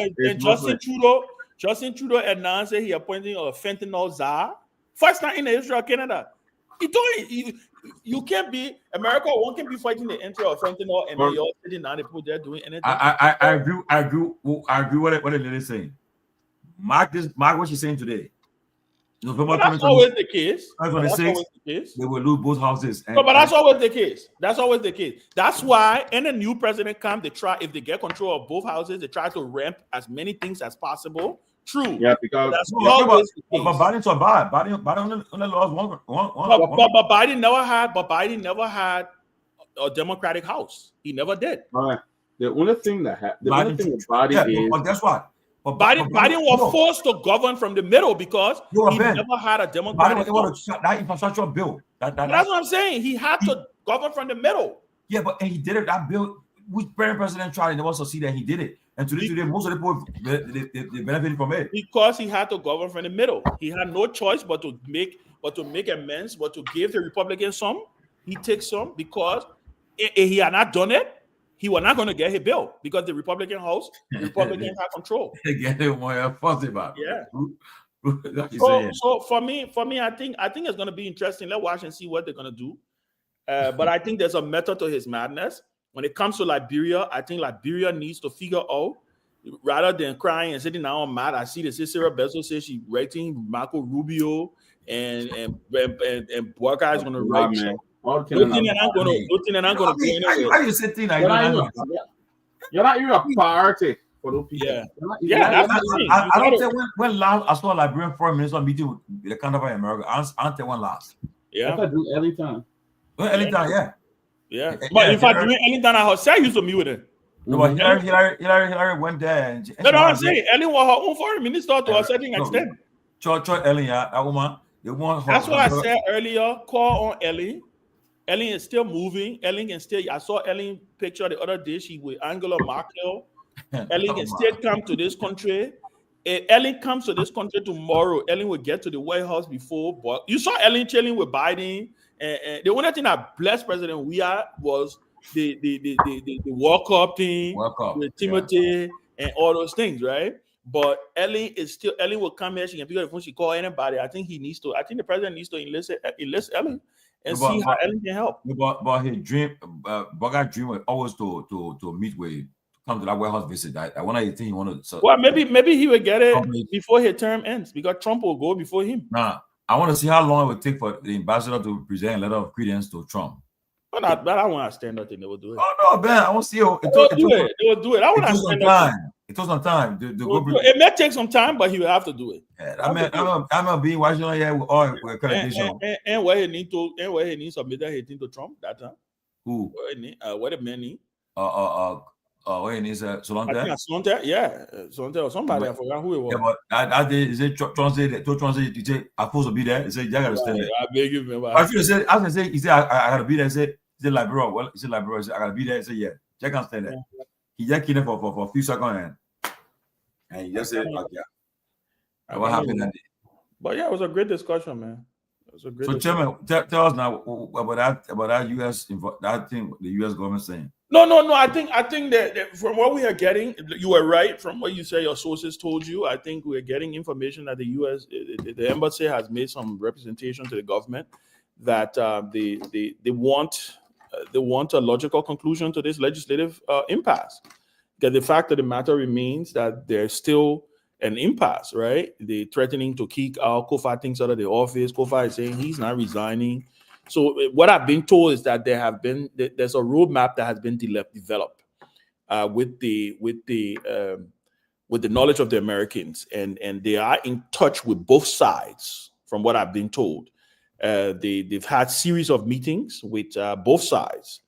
Justin Trudeau announced that he appointing a fentanyl czar. First time in the history of Canada. You can't be America. One can be fighting the entry of fentanyl, and then you're sitting down. They put there doing anything. I agree. What the lady is saying. Mark what she's saying today. November that's always the case. They will lose both houses. But that's always the case. That's why, and a new president comes, they try, if they get control of both houses, they try to ramp as many things as possible. True. Yeah, because that's always the case. But Biden survived. Biden only lost one. But Biden never had a Democratic House. He never did. All right. The only thing that happened, is. But guess what? But Biden was forced to govern from the middle because he never had a Democratic House. That infrastructure bill. That's what I'm saying. He had to govern from the middle. Yeah, and he did it. That bill, which president tried and never succeeded, he did it. And today, most of the people they benefited from it because he had to govern from the middle. He had no choice but to make amends, but to give the Republicans some. He takes some because if he had not done it, he was not going to get his bill because the Republican House, the Republicans have control. Get it more positive. Yeah. So for me, I think it's going to be interesting. Let's watch and see what they're going to do. But I think there's a method to his madness. When it comes to Liberia, I think Liberia needs to figure out, rather than crying and sitting down mad. I see this. Sarah Bezel says she's writing Marco Rubio and Guar is going to write. Nothing I'm going to do anyway. Why you say thing like you're not even a priority for those people. Yeah. I don't think when last I saw a Liberian foreign minister meeting with the Canada of America. I don't think when last. Yeah. I do anytime. Well, anytime, yeah. Yeah, but if I do anytime I say I used to meet with her. No, but Hillary went there. And no, I'm saying Ellen was her own foreign minister to a certain extent. Church Ellen, that woman. That's what I said earlier. Call on Ellen. Ellen is still moving. Ellen can still. I saw Ellen picture the other day. She with Angela Merkel. Ellen can still come to this country. If Ellen comes to this country tomorrow, Ellen will get to the White House before. But you saw Ellen chilling with Biden. And the only thing that blessed President Weah was the World Cup thing with Timothy and all those things, right? But Ellie will come here. She can pick up the phone. She call anybody. I think the president needs to enlist Ellie and see how Ellie can help. But his dream, Bogart dream was always to meet with, come to that White House visit. I wonder if he wanted. So, well, maybe he will get it before his term ends because Trump will go before him. Nah, I want to see how long it would take for the ambassador to present a letter of credence to Trump. But I want to stand nothing. They will do it. Oh no, Ben! I want to see you. They will do it. I want to stand time. It took some time. It may take some time, but he will have to do it. Yeah, I'm being Washington here with all accreditation. And where he need to submit that he need to Trump that time. Who? What the man need? Where he needs Solonta? I think Solonta, yeah, Solonta or somebody. I forgot who it was. Yeah, but that day is it translate? You say I'm supposed to be there. He said, "You gotta stand there." I beg you, remember. I feel say, I say, he said, "I gotta be there." He said, "Liberia." Well, he said, "Liberia." He said, "I gotta be there." He said, "Yeah, Jack can stand there." Yeah. He just killed him for a few seconds, and he just said, "Yeah." What happened that day? But yeah, it was a great discussion, man. It was a great. So, Chairman, tell us now about that U.S. that thing the U.S. government saying. No. I think that from what we are getting, you were right. From what you say, your sources told you. I think we are getting information that the U.S. the embassy has made some representation to the government that they want a logical conclusion to this legislative impasse. Because the fact of the matter remains that there's still an impasse, right? They're threatening to kick out Kofa things out of the office. Kofa is saying he's not resigning. So what I've been told is that there's a roadmap that has been developed with the knowledge of the Americans, and they are in touch with both sides. From what I've been told, they've had series of meetings with both sides,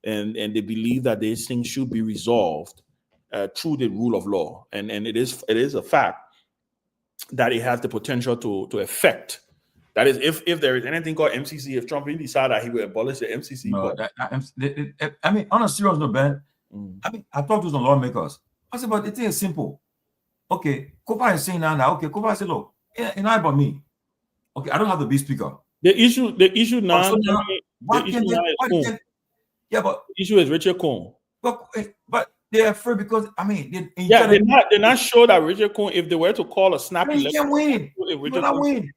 and they believe that these things should be resolved through the rule of law, and it is a fact that it has the potential to affect. That is, if there is anything called MCC, if Trump really decided that he will abolish the MCC. No, I mean, on a serious note, Ben, I mean, I talked to some lawmakers. I said, but the thing is simple. Okay, Kofa is saying now, okay, Kofa said, look, it's not about me. Okay, I don't have to be speaker. The issue now, the issue is Richard Cohn. But they're afraid because, I mean, they're not sure that Richard Cohn, if they were to call a snap election, he can win. He cannot win.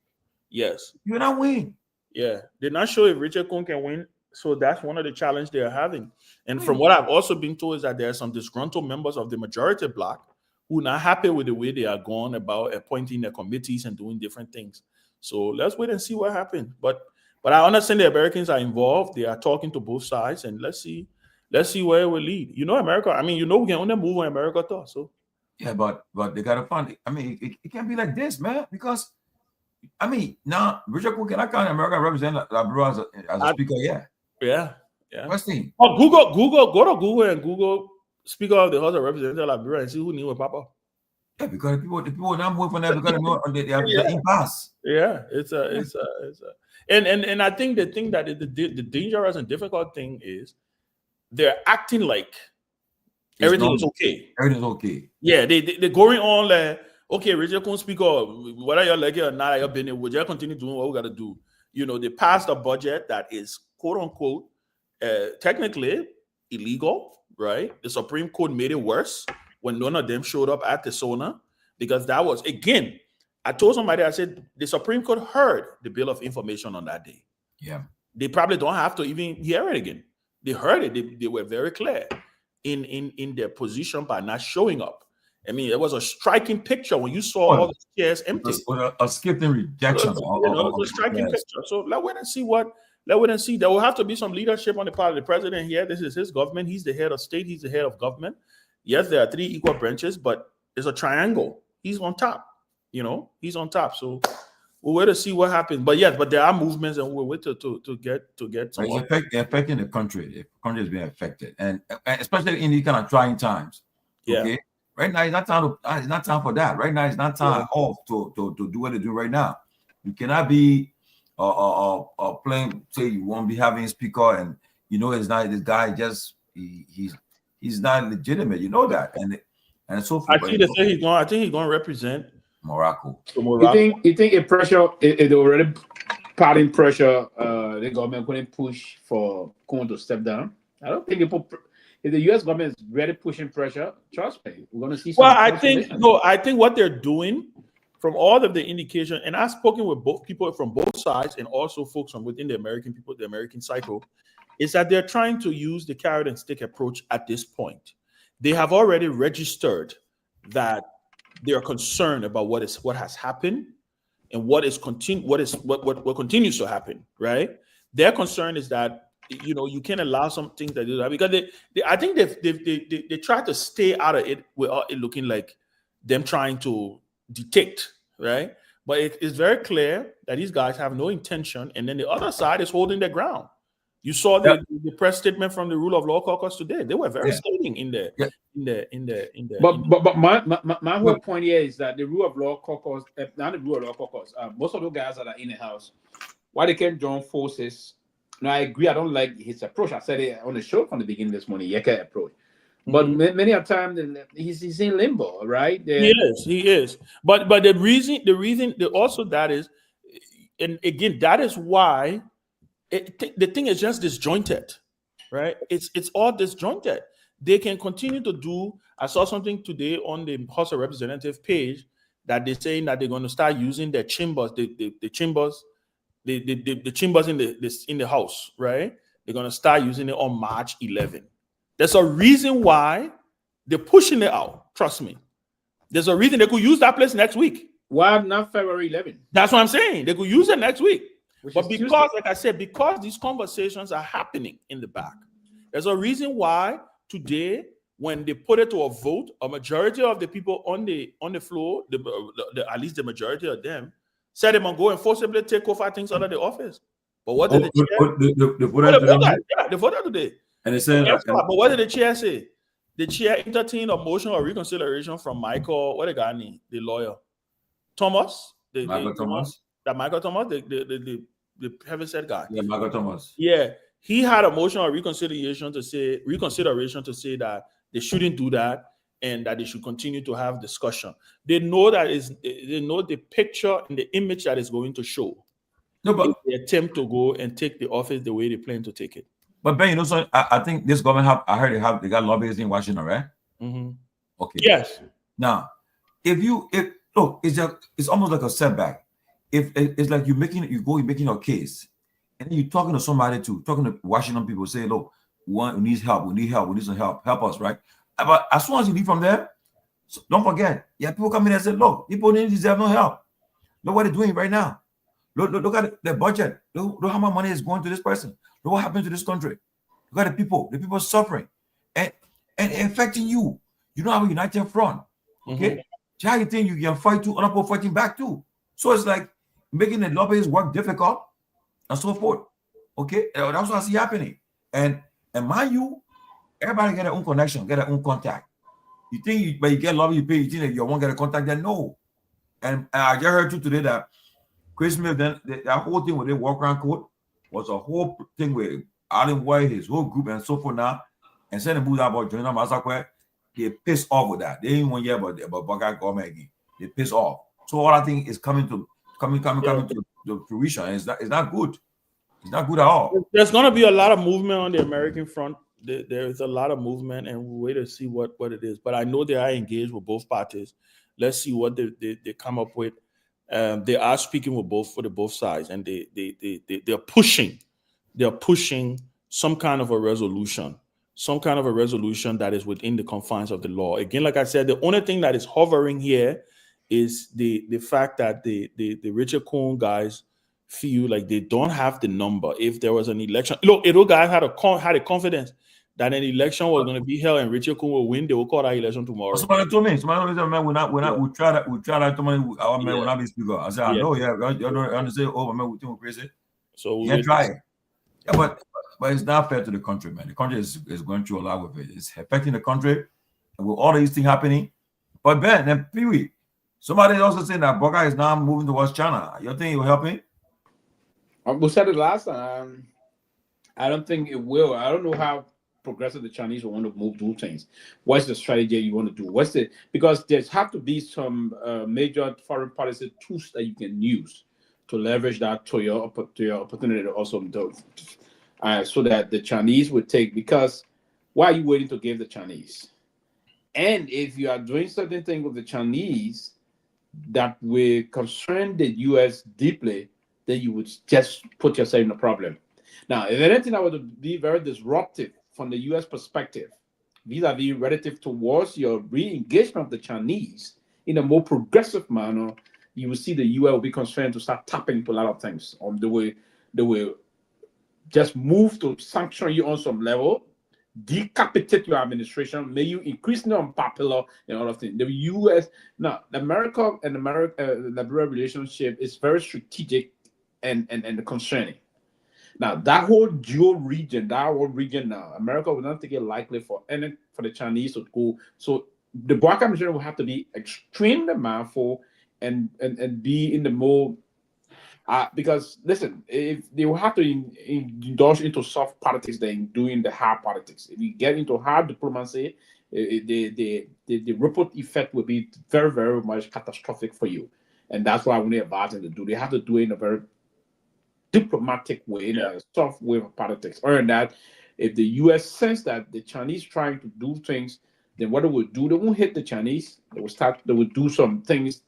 Yes. You not win. Yeah. They're not sure if Richard Cohn can win. So that's one of the challenges they are having. And from what I've also been told is that there are some disgruntled members of the majority bloc who are not happy with the way they are going about appointing their committees and doing different things. So let's wait and see what happens. But I understand the Americans are involved. They are talking to both sides, and let's see where it will lead. You know, America, I mean, we can only move when America does. So yeah, but they gotta find it. I mean, it can't be like this, man, because I mean, now Richard Cook cannot count America represent Liberia as a speaker. Yeah. First thing. Oh, go to Google and Google Speaker of the House of Representatives of Liberia and see who knew what Papa. Yeah, because the people not moving from there because they have the impasse. Yeah, and I think the thing that the dangerous and difficult thing is they're acting like everything is okay. Everything's okay. Yeah, they're going on like, okay, Richard Cohn speaker, whether you're like it or not, you're being, we'll just continue doing what we got to do. You know, they passed a budget that is quote unquote technically illegal, right? The Supreme Court made it worse when none of them showed up at the SONA, because that was, again, I told somebody, I said, the Supreme Court heard the Bill of Information on that day. Yeah. They probably don't have to even hear it again. They heard it. They were very clear in their position by not showing up. I mean, it was a striking picture when you saw all the chairs empty. A skipping rejection. It was a striking picture. So let's wait and see There will have to be some leadership on the part of the president here. This is his government. He's the head of state. He's the head of government. Yes, there are 3 equal branches, but it's a triangle. He's on top. You know, he's on top. So we'll wait to see what happens. But yes, but there are movements, and we'll wait to get some. It's affecting the country. The country is being affected, and especially in these kind of trying times. Yeah. Okay? Right now, it's not time for that. Right now, it's not time off to do what they do right now. You cannot be playing. Say you won't be having a speaker, and you know it's not this guy. Just he's not legitimate. You know that, and so forth. I think they say he's going. I think he's going to represent Morocco. You think a pressure? It already parting pressure. The government couldn't push for Cohn to step down. I don't think it if the U.S. government is really pushing pressure, trust me, we're going to see some. Well, I think what they're doing, from all of the indication, and I've spoken with both people from both sides and also folks from within the American people, the American cycle, is that they're trying to use the carrot and stick approach at this point. They have already registered that they are concerned about what has happened and what continues to happen, right? Their concern is that you can't allow some things that do that because I think they try to stay out of it without it looking like them trying to dictate, right? But it is very clear that these guys have no intention, and then the other side is holding their ground. You saw the press statement from the Rule of Law Caucus today. They were very scathing in the. But my whole point here is that the Rule of Law Caucus, not the Rule of Law Caucus, most of those guys that are in the house, why they can't join forces. Now I agree. I don't like his approach. I said it on the show from the beginning this morning. Yeka approach, but many a time he's in limbo, right? He is. But the reason also that is, and again that is why. The thing is just disjointed, right? It's all disjointed. They can continue to do. I saw something today on the House of Representatives page that they're saying that they're going to start using their chambers, the chambers in the House, right? They're going to start using it on March 11. There's a reason why they're pushing it out. Trust me. There's a reason they could use that place next week. Why not February 11? That's what I'm saying. They could use it next week. But because, Tuesday. like I said, because these conversations are happening in the back, there's a reason why today, when they put it to a vote, a majority of the people on the floor, at least the majority of them, said they might go and forcibly take over things out of the office. But what did the voted today? And they said, but what did the chair say? The chair entertained a motion of reconsideration from Michael, what the guy name, the lawyer, Thomas, Michael Thomas, the heavyset guy. Yeah, Michael Thomas. Yeah, he had a motion of reconsideration to say that they shouldn't do that and that they should continue to have discussion. They know they know the picture and the image that is going to show. No, but they attempt to go and take the office the way they plan to take it. But Ben, so I think this government they got lobbyists in Washington, right? Mm-hmm. Okay. Yes. Now, it's almost like a setback. If it's like you're making your case, and then you're talking to somebody talking to Washington people, say, look, we need help, we need some help us, right? But as soon as you leave from there, don't forget, people come in and say, look, people didn't deserve no help. Look what they're doing right now. Look at the budget. Look how much money is going to this person. Look what happened to this country. Look at the people suffering and affecting you. You don't have a united front. Okay? Mm-hmm. So how you think you can fight too, other people fighting back too? So it's like making the lobbyists work difficult and so forth. Okay, that's what I see happening. And mind you, everybody get their own connection, get their own contact. You think but you get lobby, you pay, you think that you won't get a contact, then no. And I just heard you today that Chris Smith, then that whole thing with the walk around code was a whole thing with Alan White, his whole group, and so forth now. And saying the about joining Massacre, they pissed off with that. They didn't want to hear about Garguah government again. They pissed off. So all I think is coming to the fruition. It's not good. It's not good at all. There's going to be a lot of movement on the American front. There is a lot of movement, and we'll wait to see what it is. But I know they are engaged with both parties. Let's see what they come up with. They are speaking with both sides, and they're pushing. They're pushing some kind of a resolution that is within the confines of the law. Again, like I said, the only thing that is hovering here is the fact that the Richard Cohen guys feel like they don't have the number. If there was an election, look, those guys had a confidence that an election was going to be held and Richard Cohen will win. They will call that election tomorrow. Somebody told me, man, we try that. Our man will not be speaker. I said, I know, you don't understand. Oh, man, we think we're crazy. So we try it. Yeah, but it's not fair to the country, man. The country is going through a lot with it. It's affecting the country with all these things happening. But Ben and Pewee, somebody also saying that Boga is now moving towards China. You think it will help me? We said it last time. I don't think it will. I don't know how progressive the Chinese will want to do things. What's the strategy you want to do? Because there's have to be some major foreign policy tools that you can use to leverage that to your opportunity to also do, so that the Chinese would take, because why are you waiting to give the Chinese? And if you are doing certain things with the Chinese that will concern the U.S. deeply, then you would just put yourself in a problem. Now, if anything that would be very disruptive from the U.S. perspective, vis-a-vis relative towards your re-engagement of the Chinese in a more progressive manner, you will see the U.S. will be constrained to start tapping into a lot of things. They will just move to sanction you on some level, decapitate your administration, make you increasingly unpopular and all of things. The U.S. now, America and Liberia relationship is very strategic and concerning. Now that whole region now, America will not take it likely for the Chinese to go. So the Guar administration will have to be extremely mindful and be in the mode. Because listen, if they will have to indulge into soft politics than doing the hard politics. If you get into hard diplomacy, the ripple effect will be very, very much catastrophic for you. And that's why I want to advise them to do. They have to do it in a very diplomatic way, in a soft way of politics. Or in that, if the U.S. sense that the Chinese trying to do things, then what they will do, they won't hit the Chinese. They will do some things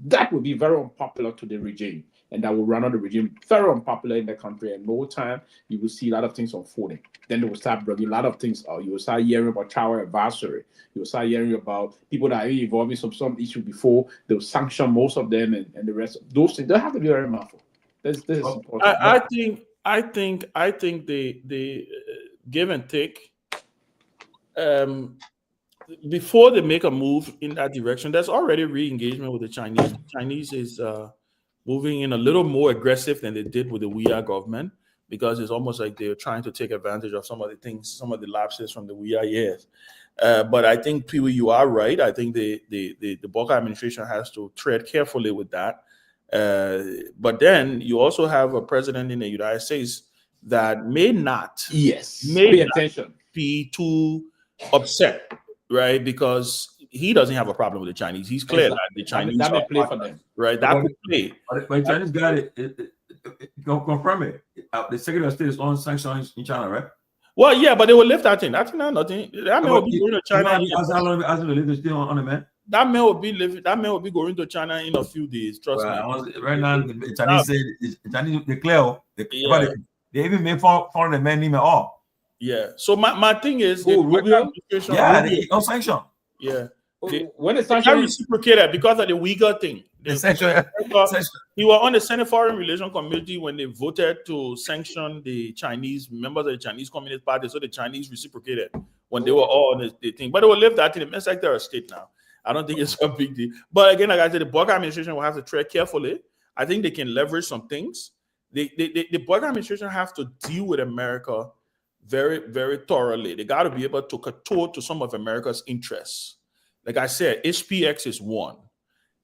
that will be very unpopular to the regime. And that will run on the regime very unpopular in the country. And no time, you will see a lot of things unfolding. Then they will start bringing a lot of things out. You will start hearing about tower advisory. You will start hearing about people that are involved in some issue before. They will sanction most of them and the rest of those things. They have to be very mindful. This is important. I think they give and take. Before they make a move in that direction, there's already re-engagement with the Chinese. The Chinese is moving in a little more aggressive than they did with the Uyghur government, because it's almost like they're trying to take advantage of some of the things, some of the lapses from the Uyghur years. But I think, Pewee, you are right. I think the Boca administration has to tread carefully with that. But then you also have a president in the United States that may not be too upset, right? Because he doesn't have a problem with the Chinese. He's clear that the Chinese that may play for them, right? That could play. But the Chinese got it. Confirm it. The Secretary of State is on sanctions in China, right? Well, yeah, but they will lift that thing. That's not nothing. That man will be going to China. That man will be living. That man will be going to China in a few days. Trust me. Right now, the Chinese say the Chinese declare. They even made fun of the men even all. Yeah. So my thing is, Rubio? Yeah, they on sanction. Yeah. When the sanction reciprocated because of the Uyghur thing. He was on the Senate Foreign Relations Committee when they voted to sanction the Chinese members of the Chinese Communist Party. So the Chinese reciprocated when they were all on the thing. But they will leave that in the Men's Secretary of State now. I don't think it's a big deal. But again, like I said, the Boca administration will have to tread carefully. I think they can leverage some things. The Boca administration have to deal with America very, very thoroughly. They got to be able to contour to some of America's interests. Like I said, HPX is one.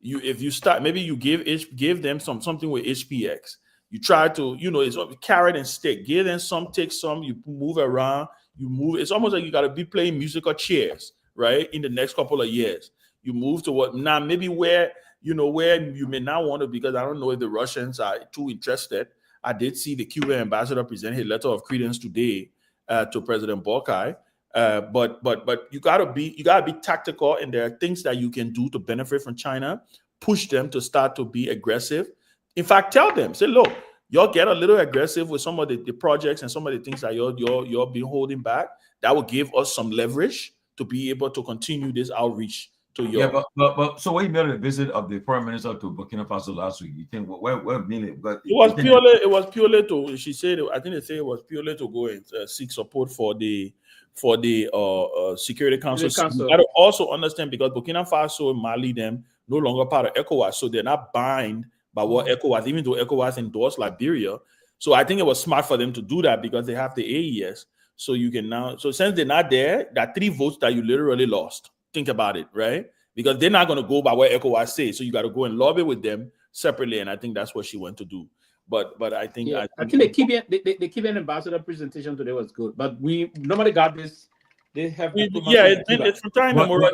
If you start, maybe you give them something with HPX. You try to, it's carrot and stick. Give them some, take some. You move around. You move. It's almost like you got to be playing musical chairs, right? In the next couple of years, you move to what now? Maybe where you may not want to, because I don't know if the Russians are too interested. I did see the Cuban ambassador present his letter of credence today to President Boca. But you gotta be tactical, and there are things that you can do to benefit from China. Push them to start to be aggressive. In fact, tell them, say, look, y'all get a little aggressive with some of the projects and some of the things that you're been holding back. That will give us some leverage to be able to continue this outreach to Europe. Yeah, but so when you made a visit of the foreign minister to Burkina Faso last week, you think where mainly? It was purely to. She said, I think they say it was purely to go and seek support for the Security Council. You got to also understand, because Burkina Faso and Mali them no longer part of ECOWAS, so they're not bound by what ECOWAS, even though ECOWAS endorsed Liberia. So I think it was smart for them to do that, because they have the AES. So you can now. So since they're not there, that 3 votes that you literally lost. Think about it, right? Because they're not going to go by what ECOWAS says. So you got to go and lobby with them separately, and I think that's what she went to do. But I think I think the Cuban ambassador presentation today was good. But we normally got this. They have it's from time immemorial.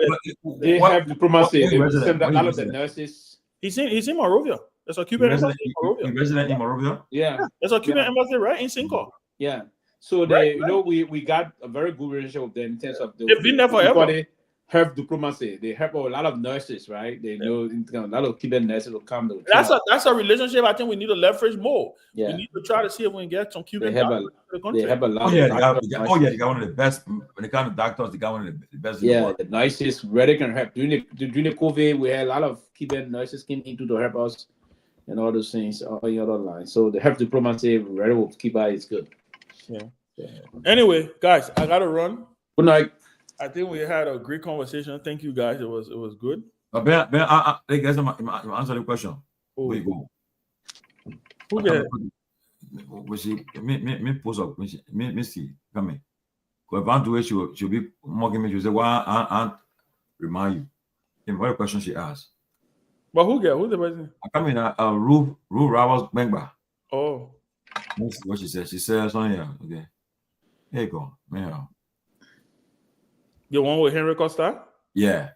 They have diplomacy. They send out of the nurses. He's in Monrovia. That's a Cuban embassy in Monrovia. Resident in Monrovia. Yeah, that's a Cuban embassy, right, in Cinco. Yeah. So Right, we got a very good relationship with them in terms of they've been there forever. Health diplomacy. They help a lot of nurses, right? They know a lot of Cuban nurses will come to. That's a relationship I think we need to leverage more. Yeah. We need to try to see if we can get some Cuban They have doctors to the country. They have a lot. Oh yeah, they got one of the best. When it comes to doctors, they got one of the best. In the world. The nicest. Really can help during the COVID. We had a lot of Cuban nurses came into to help us and all those things, all the other lines. So the health diplomacy, really will keep eye is good. Yeah. Anyway, guys, I gotta run. Good night. I think we had a great conversation. Thank you, guys. It was good. But Ben, I guess I'm answer the question. Where you go? Who get? Me post up. Me see. Come in. Because if I do it, she'll be mocking me. She'll say, "Well, I remind you." In what question she asked. But who get? Who's the person? I come in. Rue Ravels Bengba. Oh. That's what she said. She said something. Yeah. Okay. Here you go. Yeah. The one with Henry Costa? Yeah.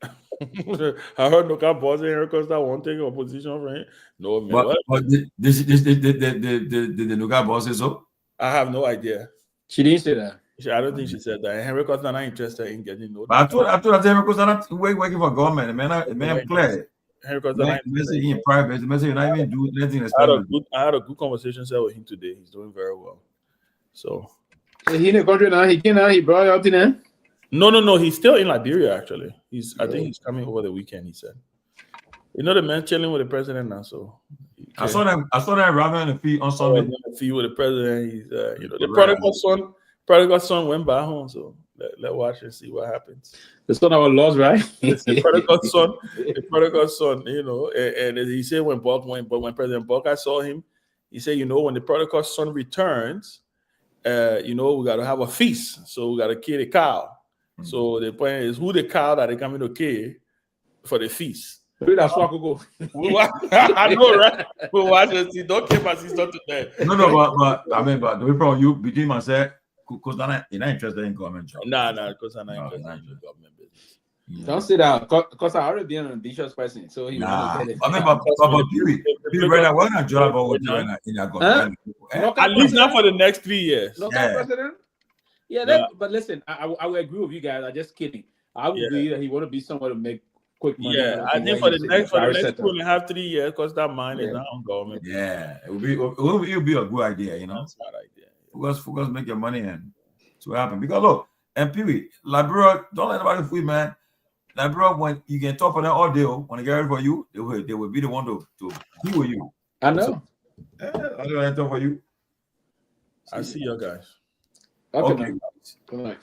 I heard no car boss Henry Costa won't take a position for him. No, man. But did the Nuga boss say so? I have no idea. She didn't say that. I don't think she said that. Henry Costa not interested in getting no. But I told Henry Costa not working for government. The man play. Henry Costa not interested in private. The man say you not even do anything. I had a good conversation with him today. He's doing very well. So he in the country now. He came out. He brought out in there. No. He's still in Liberia, actually. I think he's coming over the weekend, he said. You know the man chilling with the president now, so I saw them rapping on the feet on Sunday. On the feet with the president. He's the prodigal son went back home, so let's watch and see what happens. The son of our laws, right? The prodigal son, and he said when President Buckeye saw him, he said, when the prodigal son returns, we gotta have a feast. So we gotta kill a cow. So the point is who the cow that they coming to kill for the feast. That's what go. I know, right? We'll watch and see. Don't kill my sister today. No, but the way from you between myself, because you're not interested in government job. Nah, because I'm not interested in government business. Yeah. Don't say that, because I already been an ambitious person. So he but Pewee, right now, we're not job about in your government. At least not for the next 3 years. President? But listen, I will agree with you guys. I'm just kidding. I would believe that he want to be somewhere to make quick money. Yeah, I think for the next 2.5, 3 years, because that mine is not on government. Yeah, it would be a good idea, That's a good idea. Focus, make your money and see what happens. Because look, and Pewee, Liberia, don't let anybody fool you, man. Liberia, when you can talk for them all day, when they get ready for you, they will be the one to deal with you. I know. I don't want to talk for you. I see you guys. Okay. Good night.